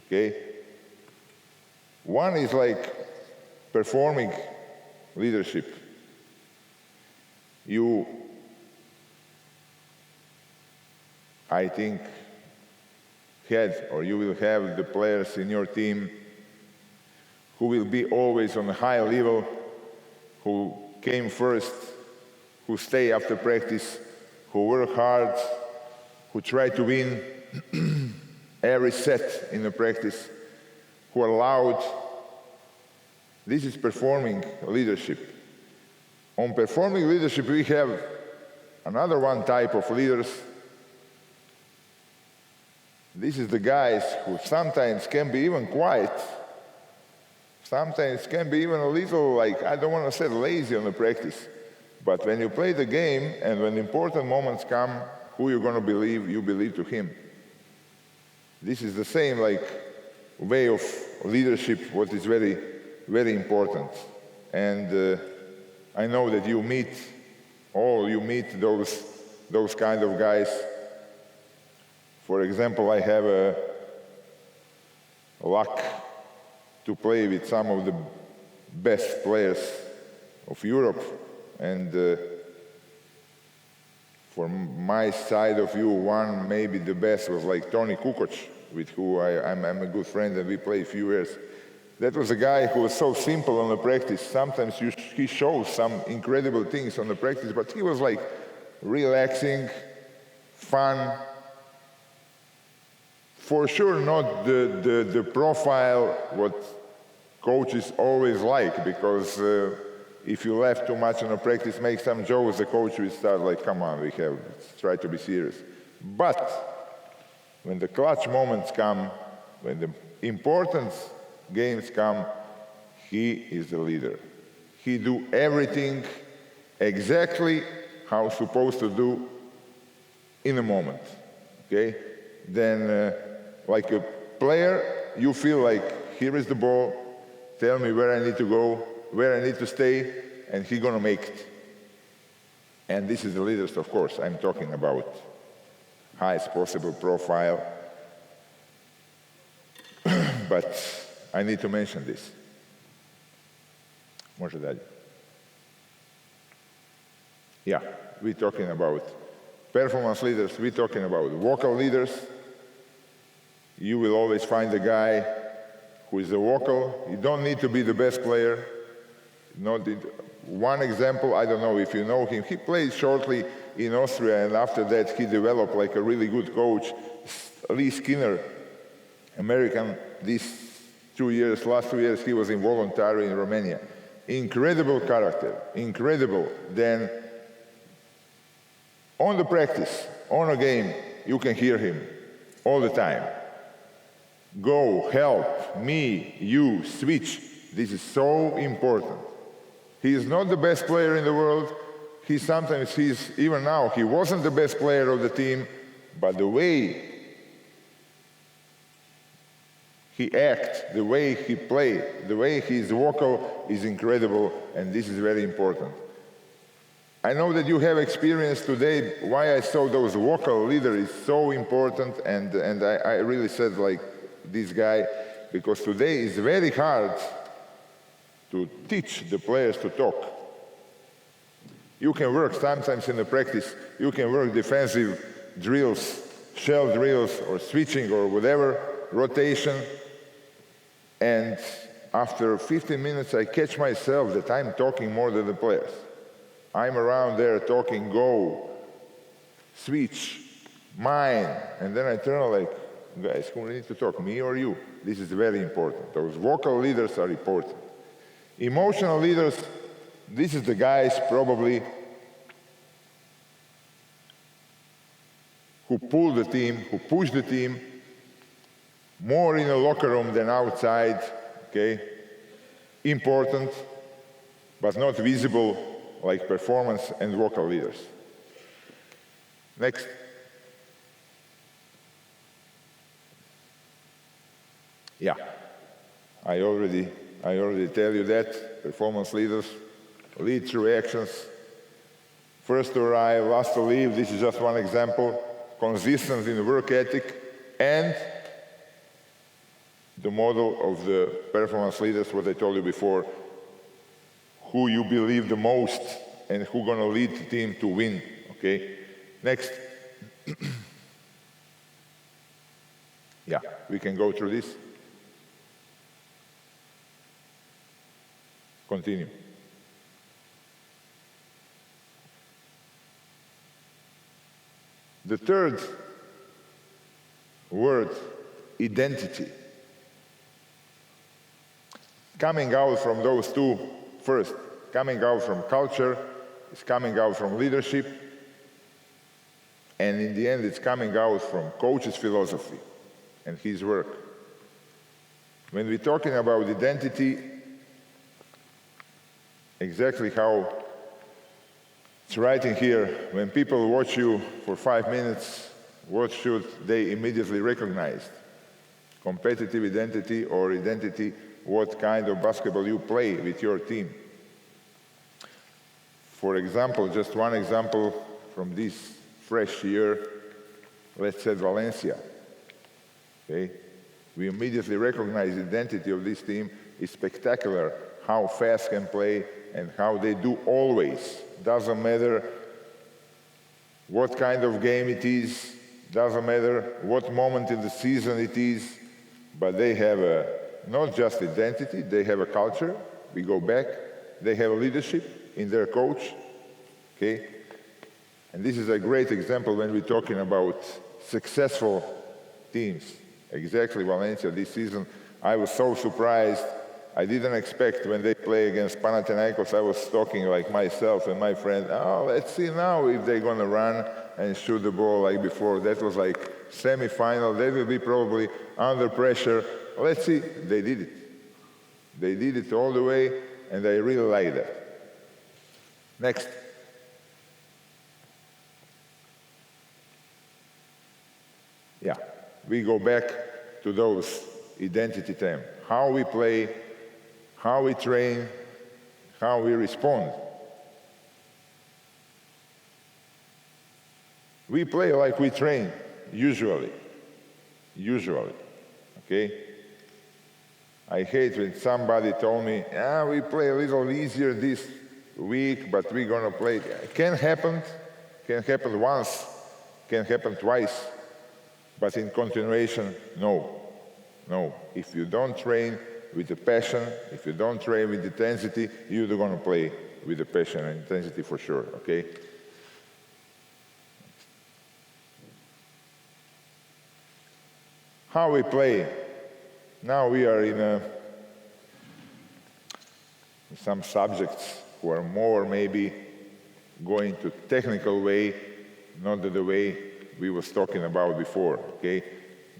okay? One is like performing leadership. You, I think, had or you will have the players in your team who will be always on a high level, who came first, who stay after practice, who work hard, who try to win every set in the practice, who are loud. This is performing leadership. On performing leadership, we have another one type of leaders. This is the guys who sometimes can be even quiet, sometimes can be even a little, like, I don't want to say lazy on the practice, but when you play the game and when important moments come, who you're going to believe, you believe to him. This is the same like way of leadership, what is very, very important. And I know that you meet those kind of guys. For example, I have a luck to play with some of the best players of Europe, and for my side of view, one maybe the best was like Toni Kukoc, with who I'm a good friend, and we played a few years. That was a guy who was so simple on the practice. Sometimes he shows some incredible things on the practice, but he was like relaxing, fun. For sure not the profile what coaches always like, because if you laugh too much on a practice, make some jokes, the coach will start like, come on, let's try to be serious. But when the clutch moments come, when the important games come, he is the leader. He do everything exactly how supposed to do in a moment, okay? Then like a player, you feel like, here is the ball, tell me where I need to go, where I need to stay, and he's gonna make it. And this is the leaders, of course, I'm talking about highest possible profile. But I need to mention this. Može dalje. Yeah, we're talking about performance leaders, we're talking about vocal leaders. You will always find a guy who is a vocal. You don't need to be the best player. One example, I don't know if you know him, he played shortly in Austria, and after that he developed like a really good coach, Lee Skinner, American. Last 2 years he was involuntary in Romania. Incredible character, incredible. Then on the practice, on a game, you can hear him all the time. Go, help, me, you, switch. This is so important. He is not the best player in the world. Even now, he wasn't the best player of the team, but the way he acts, the way he plays, the way he is vocal is incredible, and this is very important. I know that you have experience today why I saw those vocal leaders is so important, and I really said like this guy, because today is very hard to teach the players to talk. You can work sometimes in the practice, you can work defensive drills, shell drills, or switching, or whatever, rotation. And after 15 minutes, I catch myself that I'm talking more than the players. I'm around there talking go, switch, mine, and then I turn like, guys, who need to talk, me or you? This is very important. Those vocal leaders are important. Emotional leaders, this is the guys probably who pull the team, who push the team, more in a locker room than outside, okay? Important, but not visible like performance and vocal leaders. Next. Yeah, I already tell you that. Performance leaders lead through actions. First to arrive, last to leave. This is just one example. Consistent in work ethic and the model of the performance leaders, what I told you before, who you believe the most and who gonna lead the team to win, okay? Next. Yeah, we can go through this. Continue. The third word, identity. Coming out from those two first, coming out from culture, it's coming out from leadership, and in the end it's coming out from coach's philosophy and his work. When we're talking about identity, exactly how it's writing here, when people watch you for 5 minutes, what should they immediately recognize? Competitive identity or identity, what kind of basketball you play with your team. For example, just one example from this fresh year, let's say Valencia. Okay? We immediately recognize the identity of this team is spectacular, how fast can play and how they do always. Doesn't matter what kind of game it is, doesn't matter what moment in the season it is, but they have not just identity, they have a culture. We go back, they have leadership in their coach, okay? And this is a great example when we're talking about successful teams. Exactly, Valencia this season, I was so surprised. I didn't expect when they play against Panathinaikos, I was talking like myself and my friend, oh, let's see now if they're gonna run and shoot the ball like before. That was like semi-final, they will be probably under pressure. Let's see, they did it. They did it all the way, and I really like that. Next. Yeah, we go back to those identity terms. How we play, how we train, how we respond. We play like we train, usually, okay? I hate when somebody told me, we play a little easier this week, but we're gonna play. It can happen once, can happen twice, but in continuation, no. If you don't train with the passion, if you don't train with intensity, you're gonna play with the passion and intensity for sure, okay? How we play. Now we are in some subjects who are more maybe going to technical way, not the way we was talking about before, okay?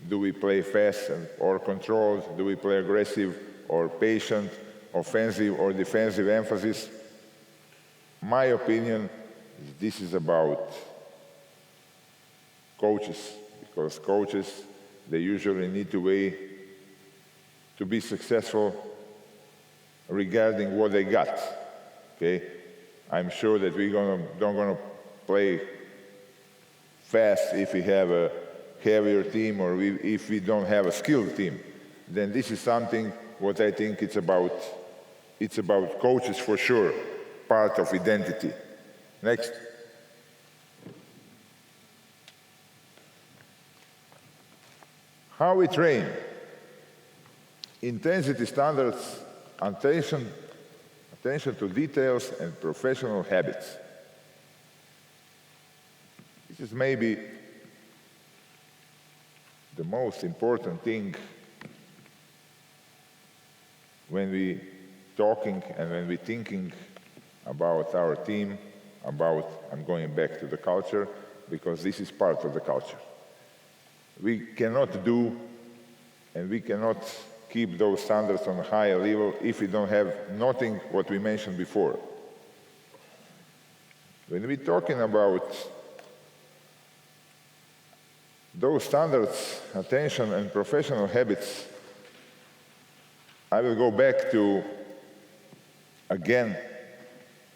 Do we play fast or controlled? Do we play aggressive or patient, offensive or defensive emphasis? My opinion, this is about coaches, because coaches, they usually need to weigh to be successful regarding what they got, okay? I'm sure that we're don't gonna play fast if we have a heavier team or if we don't have a skilled team. Then this is something what I think it's about coaches for sure, part of identity. Next. How we train. intensity standards, attention to details, and professional habits. This is maybe the most important thing when we talking and when we thinking about our team, about, I'm going back to the culture, because this is part of the culture. We cannot do and we cannot keep those standards on a higher level if we don't have nothing what we mentioned before. When we're talking about those standards, attention, and professional habits, I will go back to, again,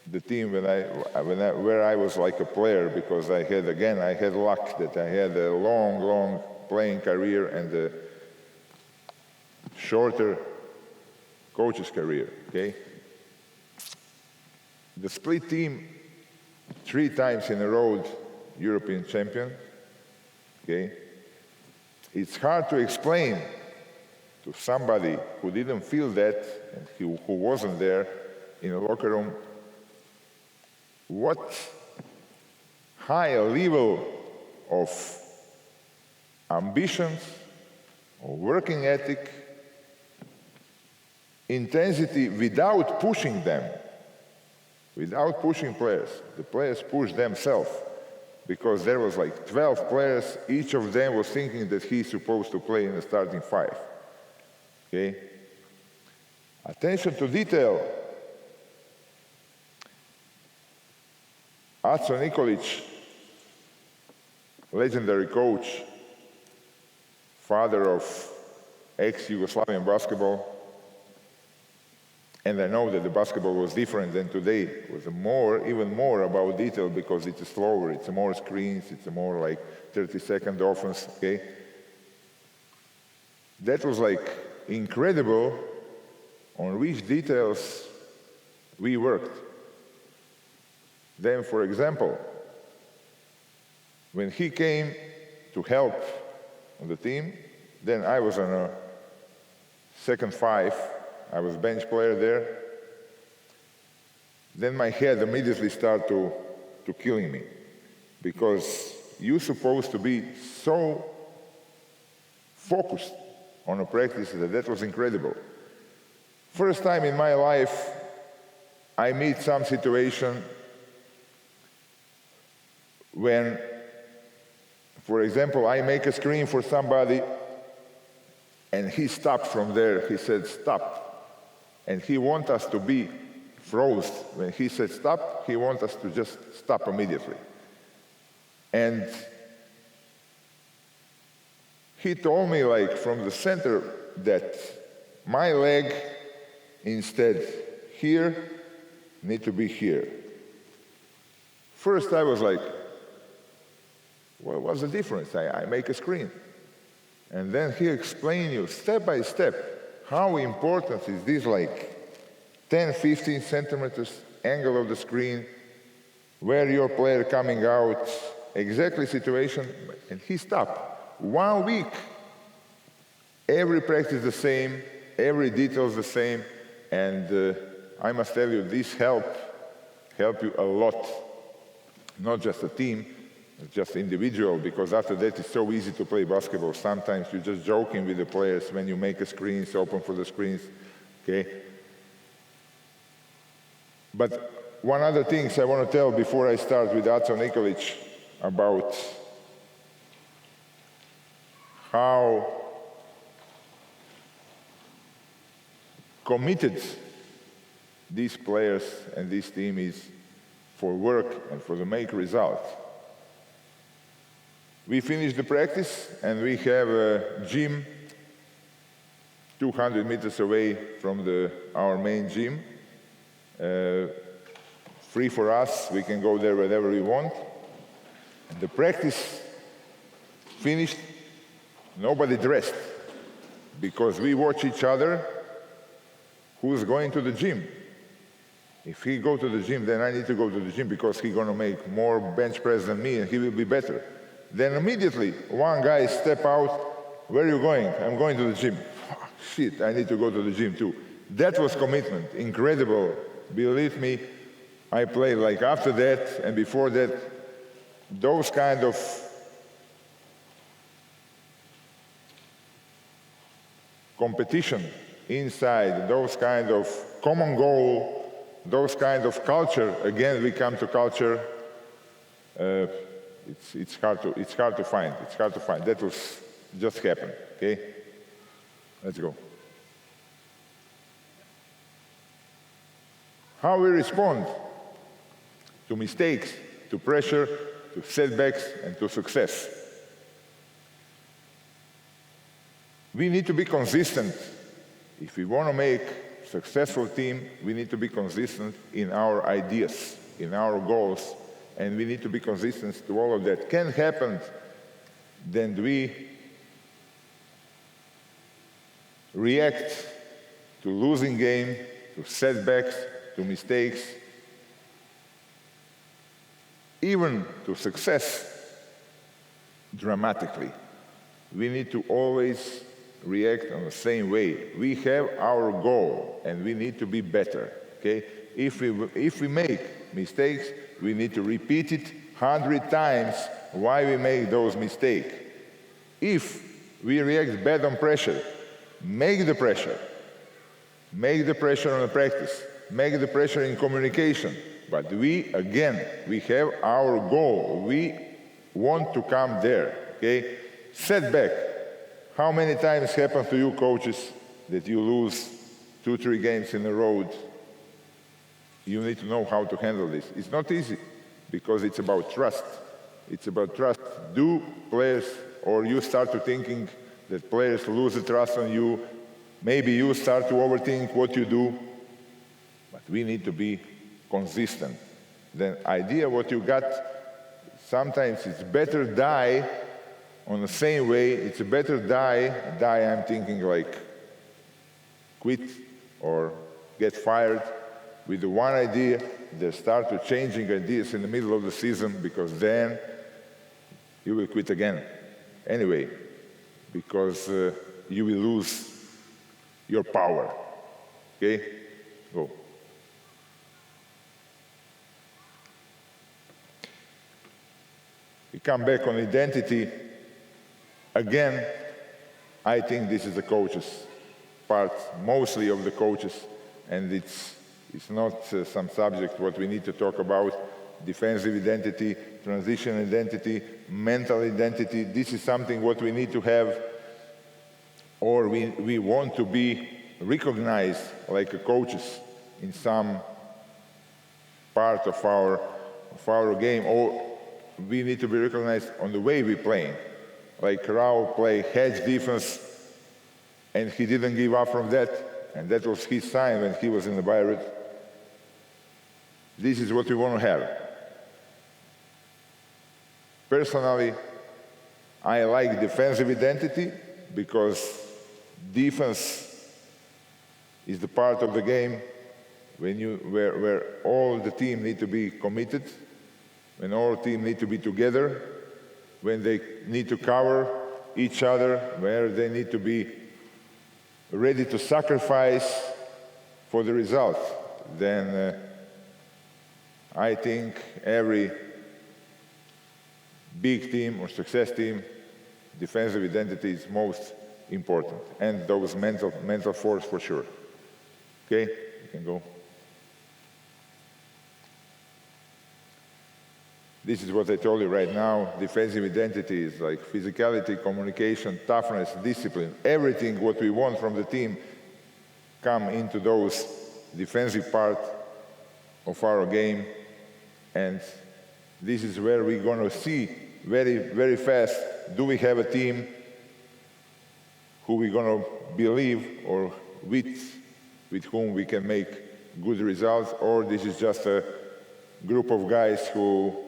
the team where I was like a player, because I had luck that I had a long playing career and a shorter coach's career, okay? The split team, 3 times in a row, European champion, okay? It's hard to explain to somebody who didn't feel that and who wasn't there in a locker room what high level of ambitions, or working ethic, intensity without pushing them, without pushing players. The players pushed themselves because there was like 12 players, each of them was thinking that he's supposed to play in the starting 5. Okay? Attention to detail. Aco Nikolic, legendary coach, father of ex-Yugoslavian basketball, and I know that the basketball was different than today. It was even more about detail because it's slower, it's more screens, it's more like 30-second offense, okay? That was like incredible on which details we worked. Then, for example, when he came to help on the team, then I was on a second 5. I was bench player there. Then my head immediately started to killing me, because you're supposed to be so focused on a practice that was incredible. First time in my life, I meet some situation when, for example, I make a screen for somebody and he stopped from there. He said, stop. And he wants us to be froze. When he said stop, he wants us to just stop immediately. And he told me, like, from the center that my leg, instead here, need to be here. First I was like, well, what's the difference? I make a screen. And then he explained you step by step how important is this, like 10, 15 centimeters angle of the screen, where your player coming out, exactly situation, and he stopped. 1 week, every practice the same, every detail is the same, and I must tell you, this help you a lot, not just a team, just individual, because after that it's so easy to play basketball. Sometimes you're just joking with the players when you make a screen, it's open for the screens, okay? But one other thing I want to tell before I start with Aco Nikolic about how committed these players and this team is for work and for the make result. We finished the practice and we have a gym 200 meters away from our main gym. Free for us, we can go there whenever we want. And the practice finished, nobody dressed, because we watch each other who's going to the gym. If he go to the gym, then I need to go to the gym because he's gonna make more bench press than me and he will be better. Then immediately, one guy step out, where are you going? I'm going to the gym. shit, I need to go to the gym too. That was commitment, incredible. Believe me, I played like after that and before that, those kind of competition inside, those kind of common goal, those kind of culture. Again, we come to culture. It's hard to find. It's hard to find. That was just happened. Okay, let's go. How we respond to mistakes, to pressure, to setbacks, and to success. We need to be consistent. If we want to make a successful team, we need to be consistent in our ideas, in our goals, and we need to be consistent to all of that. Can happen, then we react to losing game, to setbacks, to mistakes, even to success dramatically. We need to always react on the same way. We have our goal and we need to be better. Okay? If we make mistakes, we need to repeat it 100 times why we make those mistakes. If we react bad on pressure, make the pressure. Make the pressure on the practice. Make the pressure in communication. But we have our goal. We want to come there. Okay? Setback. How many times happens to you, coaches, that you lose 2-3 games in a row? You need to know how to handle this. It's not easy, because it's about trust. It's about trust. Do players, or you start to thinking that players lose the trust on you, maybe you start to overthink what you do, but we need to be consistent. The idea what you got, sometimes it's better die on the same way. It's a better die, I'm thinking like quit or get fired, with the one idea. They start to changing ideas in the middle of the season, because then you will quit again. Anyway, because you will lose your power. Okay? Go. We come back on identity. Again, I think this is the coaches' part, mostly of the coaches, and it's not some subject what we need to talk about. Defensive identity, transition identity, mental identity. This is something what we need to have, or we want to be recognized like coaches in some part of our game, or we need to be recognized on the way we play. Like Raul play hedge defense, and he didn't give up from that, and that was his sign when he was in the Bayreuth. This is what we want to have. Personally, I like defensive identity, because defense is the part of the game where all the team need to be committed, when all team need to be together, when they need to cover each other, where they need to be ready to sacrifice for the result. Then I think every big team or success team, defensive identity is most important, and those mental force for sure. Okay, you can go. This is what I told you right now. Defensive identity is like physicality, communication, toughness, discipline. Everything what we want from the team come into those defensive part of our game. And this is where we're going to see very, very fast, do we have a team who we're going to believe, or with whom we can make good results, or this is just a group of guys who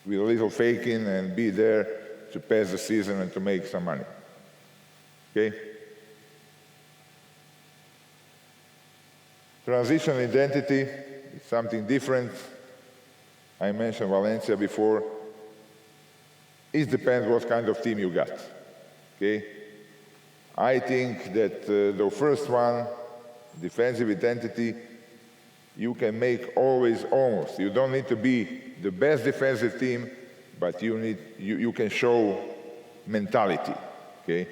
with a little faking and be there to pass the season and to make some money. Okay? Transition identity is something different. I mentioned Valencia before. It depends what kind of team you got. Okay? I think that the first one, defensive identity, you can make always almost. You don't need to be the best defensive team, but you can show mentality, okay?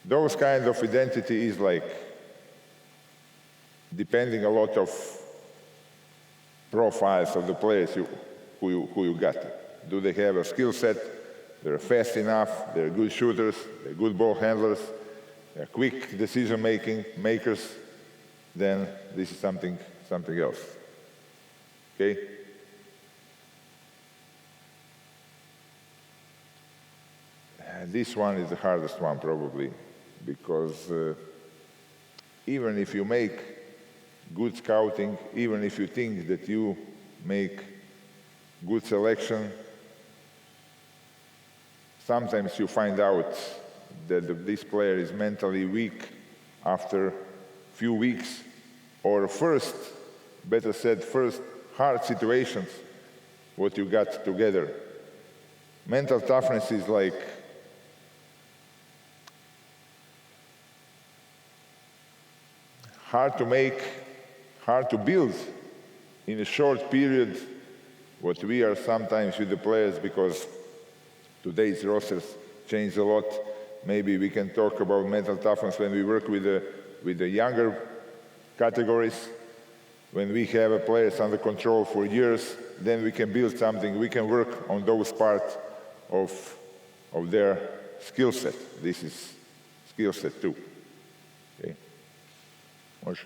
Those kind of identity is like depending a lot of profiles of the players who you got. Do they have a skill set? They're fast enough, they're good shooters, they're good ball handlers, they're quick decision makers, then this is something else. Okay? This one is the hardest one probably, because even if you make good scouting, even if you think that you make good selection, sometimes you find out that this player is mentally weak after few weeks, or first hard situations what you got together. Mental toughness is like hard to make, hard to build in a short period, what we are sometimes with the players, because today's rosters change a lot. Maybe we can talk about mental toughness when we work with the younger categories. When we have players under control for years, then we can build something. We can work on those parts of their skill set. This is skill set too. Okay. Može.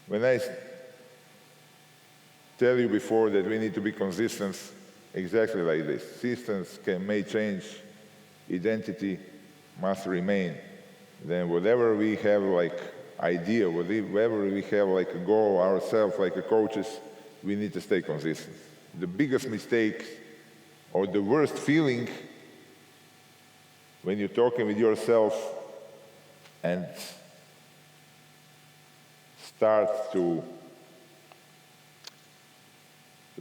When I tell you before that we need to be consistent, exactly like this. Systems may change, identity must remain. Then whatever we have like idea, whatever we have like a goal ourselves, like a coaches, we need to stay consistent. The biggest mistake or the worst feeling when you're talking with yourself and start to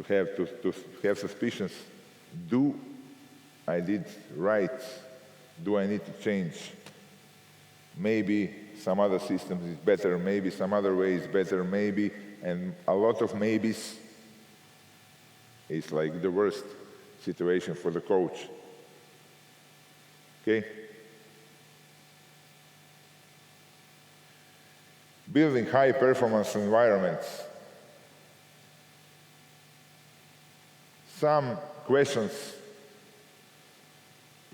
have suspicions. Do I did right? Do I need to change? Maybe some other systems is better, maybe some other way is better, maybe, and a lot of maybes is like the worst situation for the coach. Okay? Building high performance environments. Some questions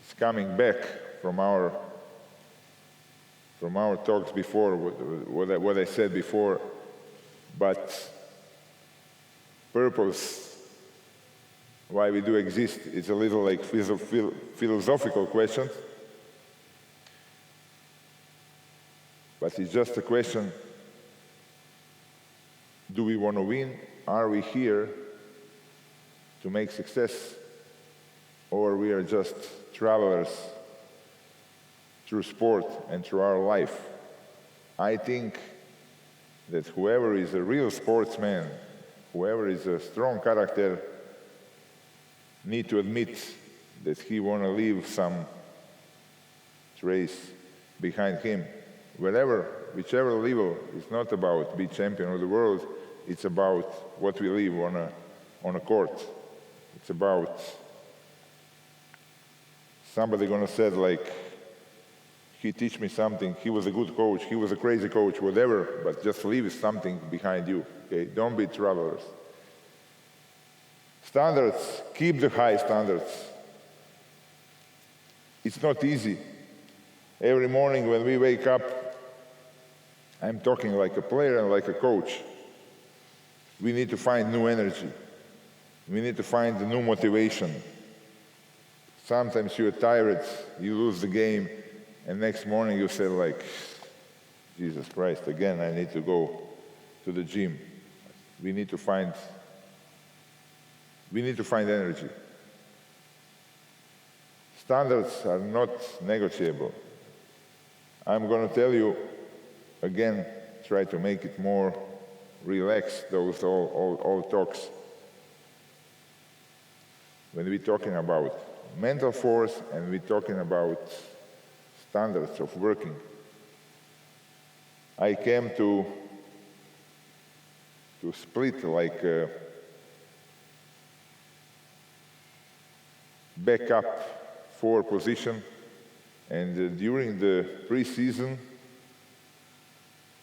is coming back from our talks before, what I said before, but purpose, why we do exist, is a little like philosophical question, but it's just a question, do we want to win? Are we here to make success, or we are just travelers through sport and through our life? I think that whoever is a real sportsman, whoever is a strong character, need to admit that he want to leave some trace behind him. Whichever level, it's not about be champion of the world, it's about what we leave on a court. It's about somebody gonna say like, he teach me something, he was a good coach, he was a crazy coach, whatever, but just leave something behind you, okay? Don't be travelers. Standards, keep the high standards. It's not easy. Every morning when we wake up, I'm talking like a player and like a coach. We need to find new energy. We need to find a new motivation. Sometimes you're tired, you lose the game, and next morning you say like, Jesus Christ, again I need to go to the gym. We need to find energy. Standards are not negotiable. I'm going to tell you, again, try to make it more relaxed, those all talks. when we're talking about mental force and we're talking about standards of working. I came to split like a backup for position, and during the preseason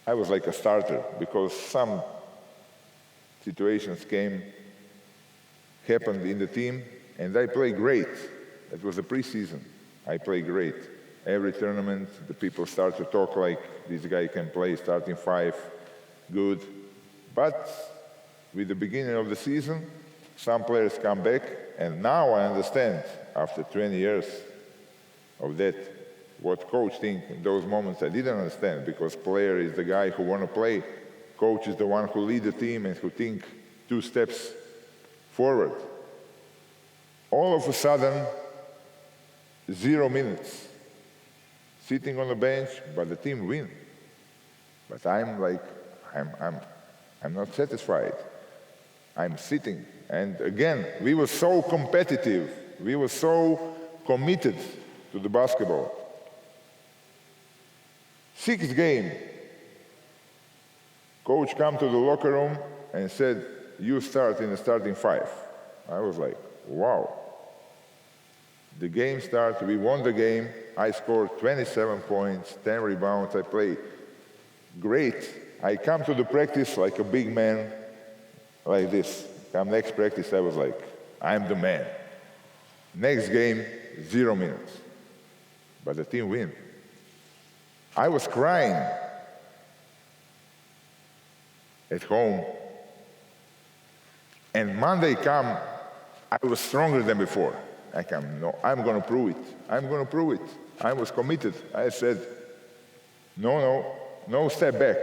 I was like a starter because some situations happened in the team, and I played great. It was the preseason. I played great. Every tournament, the people start to talk like, this guy can play starting five, good. But with the beginning of the season, some players come back, and now I understand, after 20 years of that, what coach think in those moments I didn't understand, because player is the guy who want to play. Coach is the one who lead the team and who think 2 steps forward. All of a sudden, 0 minutes. Sitting on the bench, but the team win. But I'm not satisfied. I'm sitting. And again, we were so competitive. We were so committed to the basketball. 6th game, coach come to the locker room and said, you start in the starting 5. I was like, wow. The game started, we won the game. I scored 27 points, 10 rebounds, I played great. I come to the practice like a big man, like this. Come next practice, I was like, I'm the man. Next game, 0 minutes. But the team win. I was crying at home. And Monday come, I was stronger than before. No, I'm going to prove it. I'm going to prove it. I was committed. I said, no step back.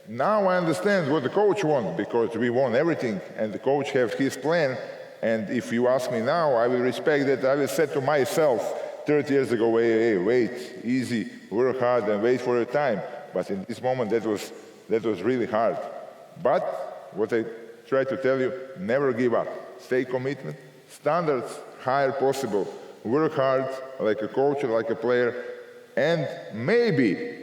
Now I understand what the coach wants, because we won everything, and the coach has his plan. And if you ask me now, I will respect that. I will say to myself 30 years ago, hey, wait, easy, work hard, and wait for your time. But in this moment, that was really hard. But what I try to tell you, never give up. Stay committed. Standards, higher possible. Work hard, like a coach, like a player, and maybe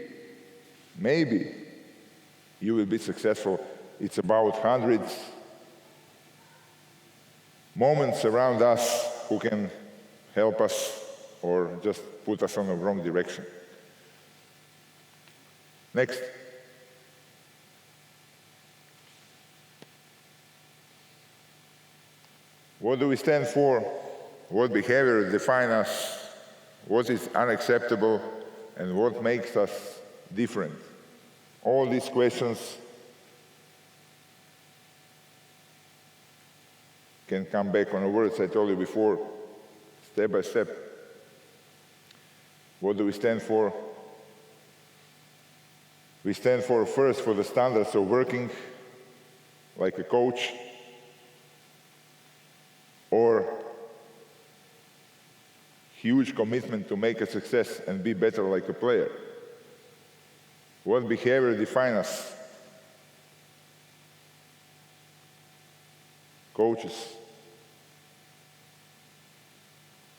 you will be successful. It's about hundreds moments around us who can help us or just put us on the wrong direction. Next. What do we stand for? What behavior defines us? What is unacceptable? And what makes us different? All these questions can come back on the words I told you before, step by step. What do we stand for? We stand for, first, for the standards of working like a coach, or huge commitment to make a success and be better like a player. What behavior defines us? Coaches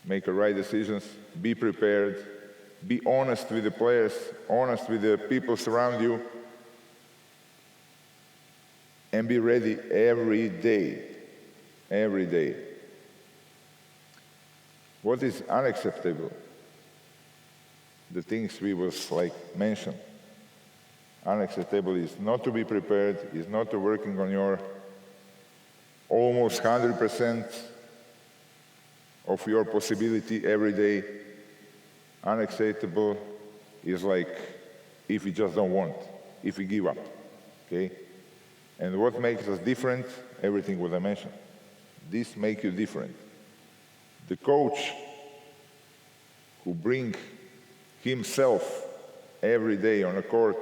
make the right decisions, be prepared, be honest with the players, honest with the people around you, and be ready every day. Every day. What is unacceptable? The things we was mentioned. Unacceptable is not to be prepared, is not to working on your almost 100% of your possibility every day. Unacceptable is if you just don't want, if you give up, okay? And what makes us different? Everything what I mentioned. This makes you different. The coach who brings himself every day on a court,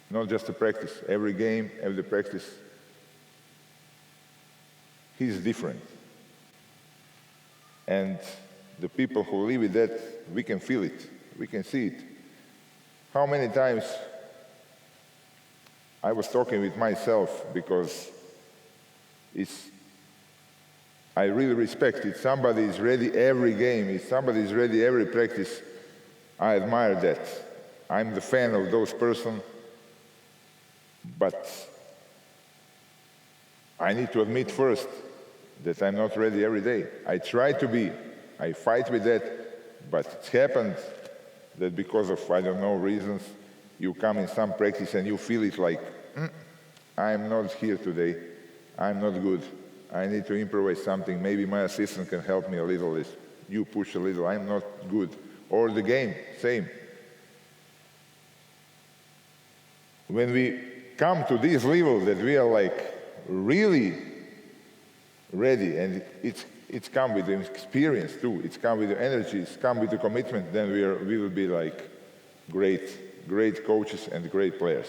not just to practice, every game, every practice, he's different. And the people who live with that, we can feel it, we can see it. How many times I was talking with myself, because it's I really respect. If somebody is ready every game, if somebody is ready every practice, I admire that. I'm the fan of those person, but I need to admit first that I'm not ready every day. I try to be, I fight with that, but it's happened that because of, I don't know, reasons, you come in some practice and you feel it like, I'm not here today, I'm not good, I need to improvise something, maybe my assistant can help me a little, you push a little, I'm not good. Or the game, same. When we come to this level that we are like really ready, and it's come with the experience too, it's come with the energy, it's come with the commitment, then we will be like great coaches and great players.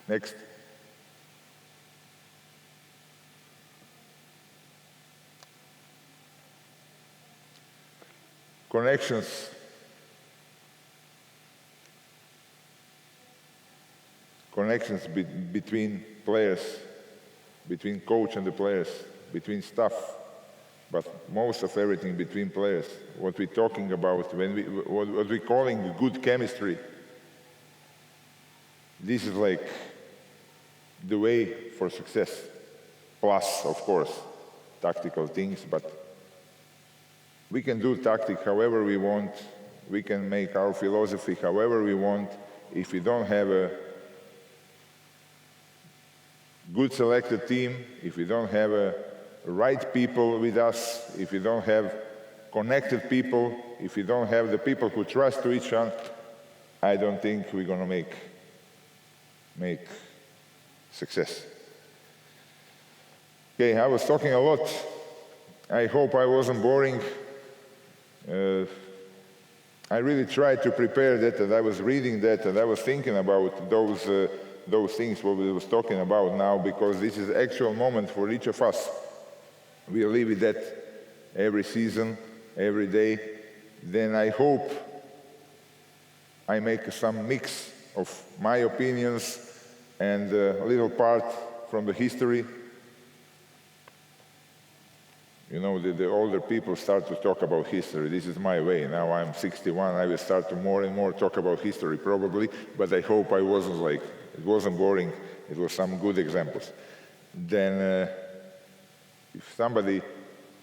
Next. Connections. Connections between players, between coach and the players, between staff, but most of everything between players. What we're talking about, what we're calling good chemistry, this is like the way for success. Plus, of course, tactical things, but we can do tactic however we want. We can make our philosophy however we want. If we don't have a good selected team, if we don't have right people with us, if we don't have connected people, if we don't have the people who trust to each other, I don't think we're going to make success. Okay, I was talking a lot. I hope I wasn't boring. I really tried to prepare that, and I was reading that, and I was thinking about those things what we was talking about now, because this is actual moment for each of us. We live with that every season, every day. Then I hope I make some mix of my opinions and a little part from the history. You know, the older people start to talk about history. This is my way. Now I'm 61, I will start to more and more talk about history probably, but I hope I wasn't like, it wasn't boring, it was some good examples. Then if somebody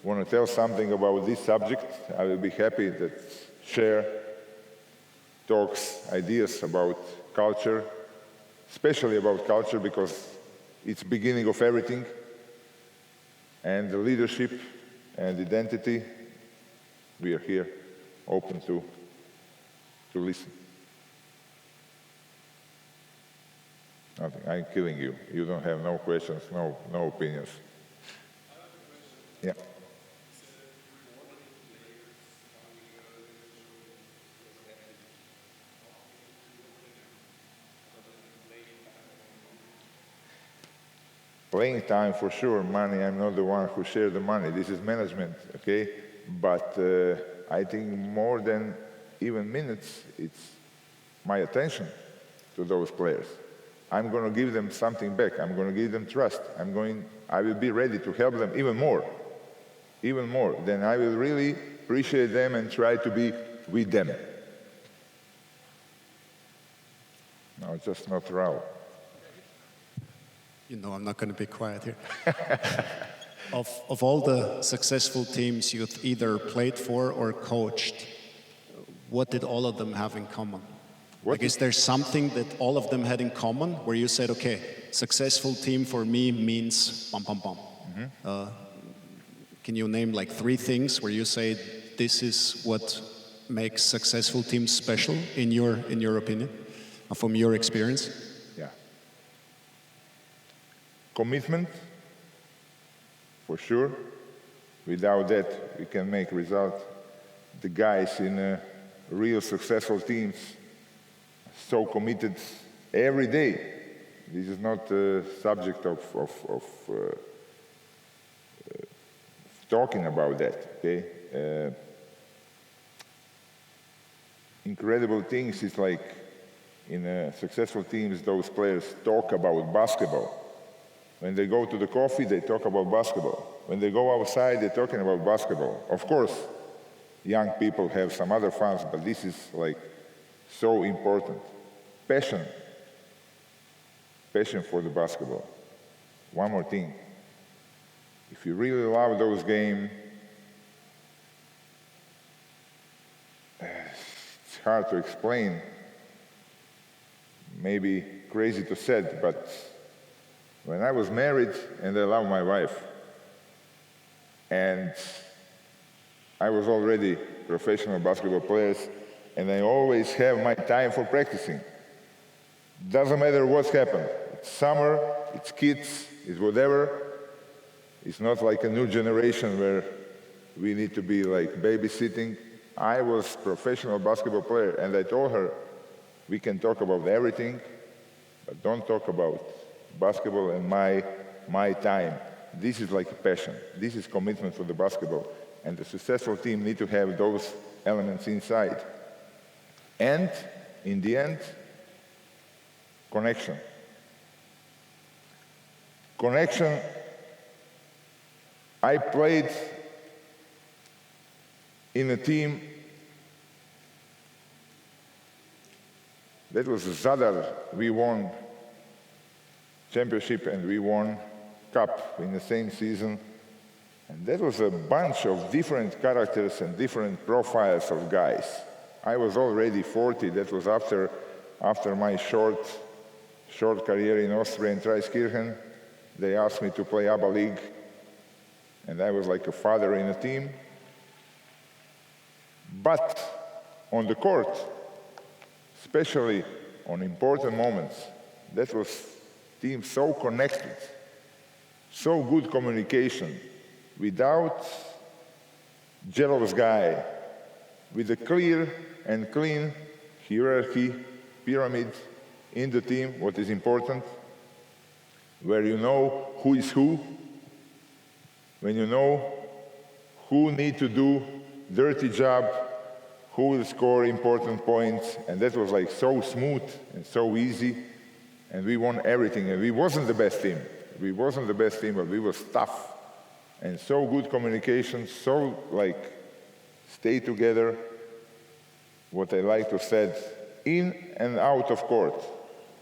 want to tell something about this subject, I will be happy to share talks, ideas about culture, especially about culture because it's beginning of everything, and the leadership and identity. We are here open to listen. Nothing. I'm killing you. You don't have no questions, no opinions. Yeah. Playing time for sure, money, I'm not the one who shares the money. This is management, okay? But I think more than even minutes, it's my attention to those players. I'm going to give them something back. I'm going to give them trust. I will be ready to help them even more. Then I will really appreciate them and try to be with them. No, just not Raul. You know, I'm not going to be quiet here. Of all the successful teams you've either played for or coached, what did all of them have in common? Like, is there something that all of them had in common where you said, okay, successful team for me means bum, bum, bum? Mm-hmm. Can you name like 3 things where you say this is what makes successful teams special in your opinion, from your experience? Yeah. Commitment, for sure. Without that, we can make results. The guys in real successful teams so committed every day. This is not a subject of talking about that, okay? Incredible things is like in successful teams, those players talk about basketball. When they go to the coffee, they talk about basketball. when they go outside, they're talking about basketball. Of course, young people have some other fans, but this is like so important. Passion for the basketball. One more thing. If you really love those games, it's hard to explain. Maybe crazy to say, but when I was married and I love my wife, and I was already professional basketball player, and I always have my time for practicing. Doesn't matter what's happened. It's summer, it's kids, it's whatever. It's not like a new generation where we need to be like babysitting. I was professional basketball player, and I told her, we can talk about everything, but don't talk about basketball and my time. This is like a passion. This is commitment for the basketball. And the successful team need to have those elements inside. And in the end, connection. Connection. I played in a team that was Zadar. We won championship and we won cup in the same season. And that was a bunch of different characters and different profiles of guys. I was already 40. That was after my short career in Austria and Traiskirchen. They asked me to play ABA League, and I was like a father in a team. But on the court, especially on important moments, that was team so connected, so good communication, without jealous guy, with a clear and clean hierarchy, pyramid in the team, what is important, where you know who is who, when you know who need to do dirty job, who will score important points, and that was like so smooth and so easy, and we won everything. And we wasn't the best team. We wasn't the best team, but we was tough. And so good communication, so like stay together. What I like to say, in and out of court.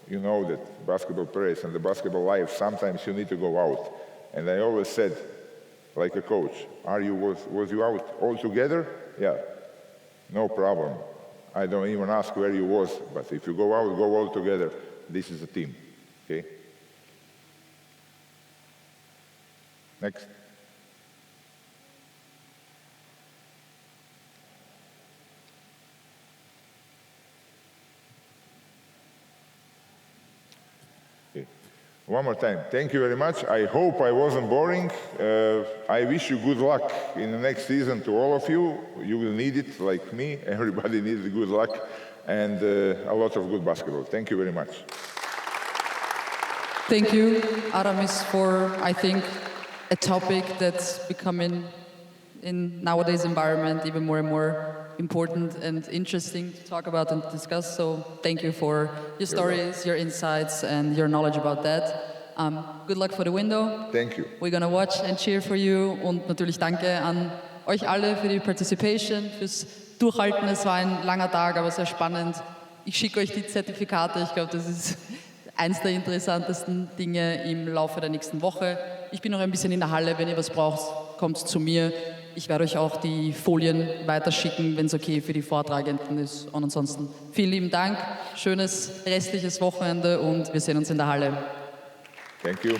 You know that basketball players and the basketball life, sometimes you need to go out. And I always said, like a coach, was you out all together? Yeah, no problem. I don't even ask where you was, but if you go out, go all together. This is a team, okay? Next. One more time, thank you very much. I hope I wasn't boring. I wish you good luck in the next season to all of you. You will need it, like me. Everybody needs good luck and a lot of good basketball. Thank you very much. Thank you, Aramis, for, I think, a topic that's becoming, in nowadays environment, even more and more important and interesting to talk about and discuss. So thank you for your stories, your insights, and your knowledge about that. Good luck for the window. Thank you. We're gonna watch and cheer for you. Und natürlich danke an euch alle für die Participation, fürs Durchhalten. Es war ein langer Tag, aber sehr spannend. Ich schicke euch die Zertifikate. Ich glaube, das ist eins der interessantesten Dinge im Laufe der nächsten Woche. Ich bin noch ein bisschen in der Halle. Wenn ihr was braucht, kommt zu mir. Ich werde euch auch die Folien weiterschicken, wenn es okay für die Vortragenden ist. Und ansonsten vielen lieben Dank, schönes restliches Wochenende und wir sehen uns in der Halle. Thank you.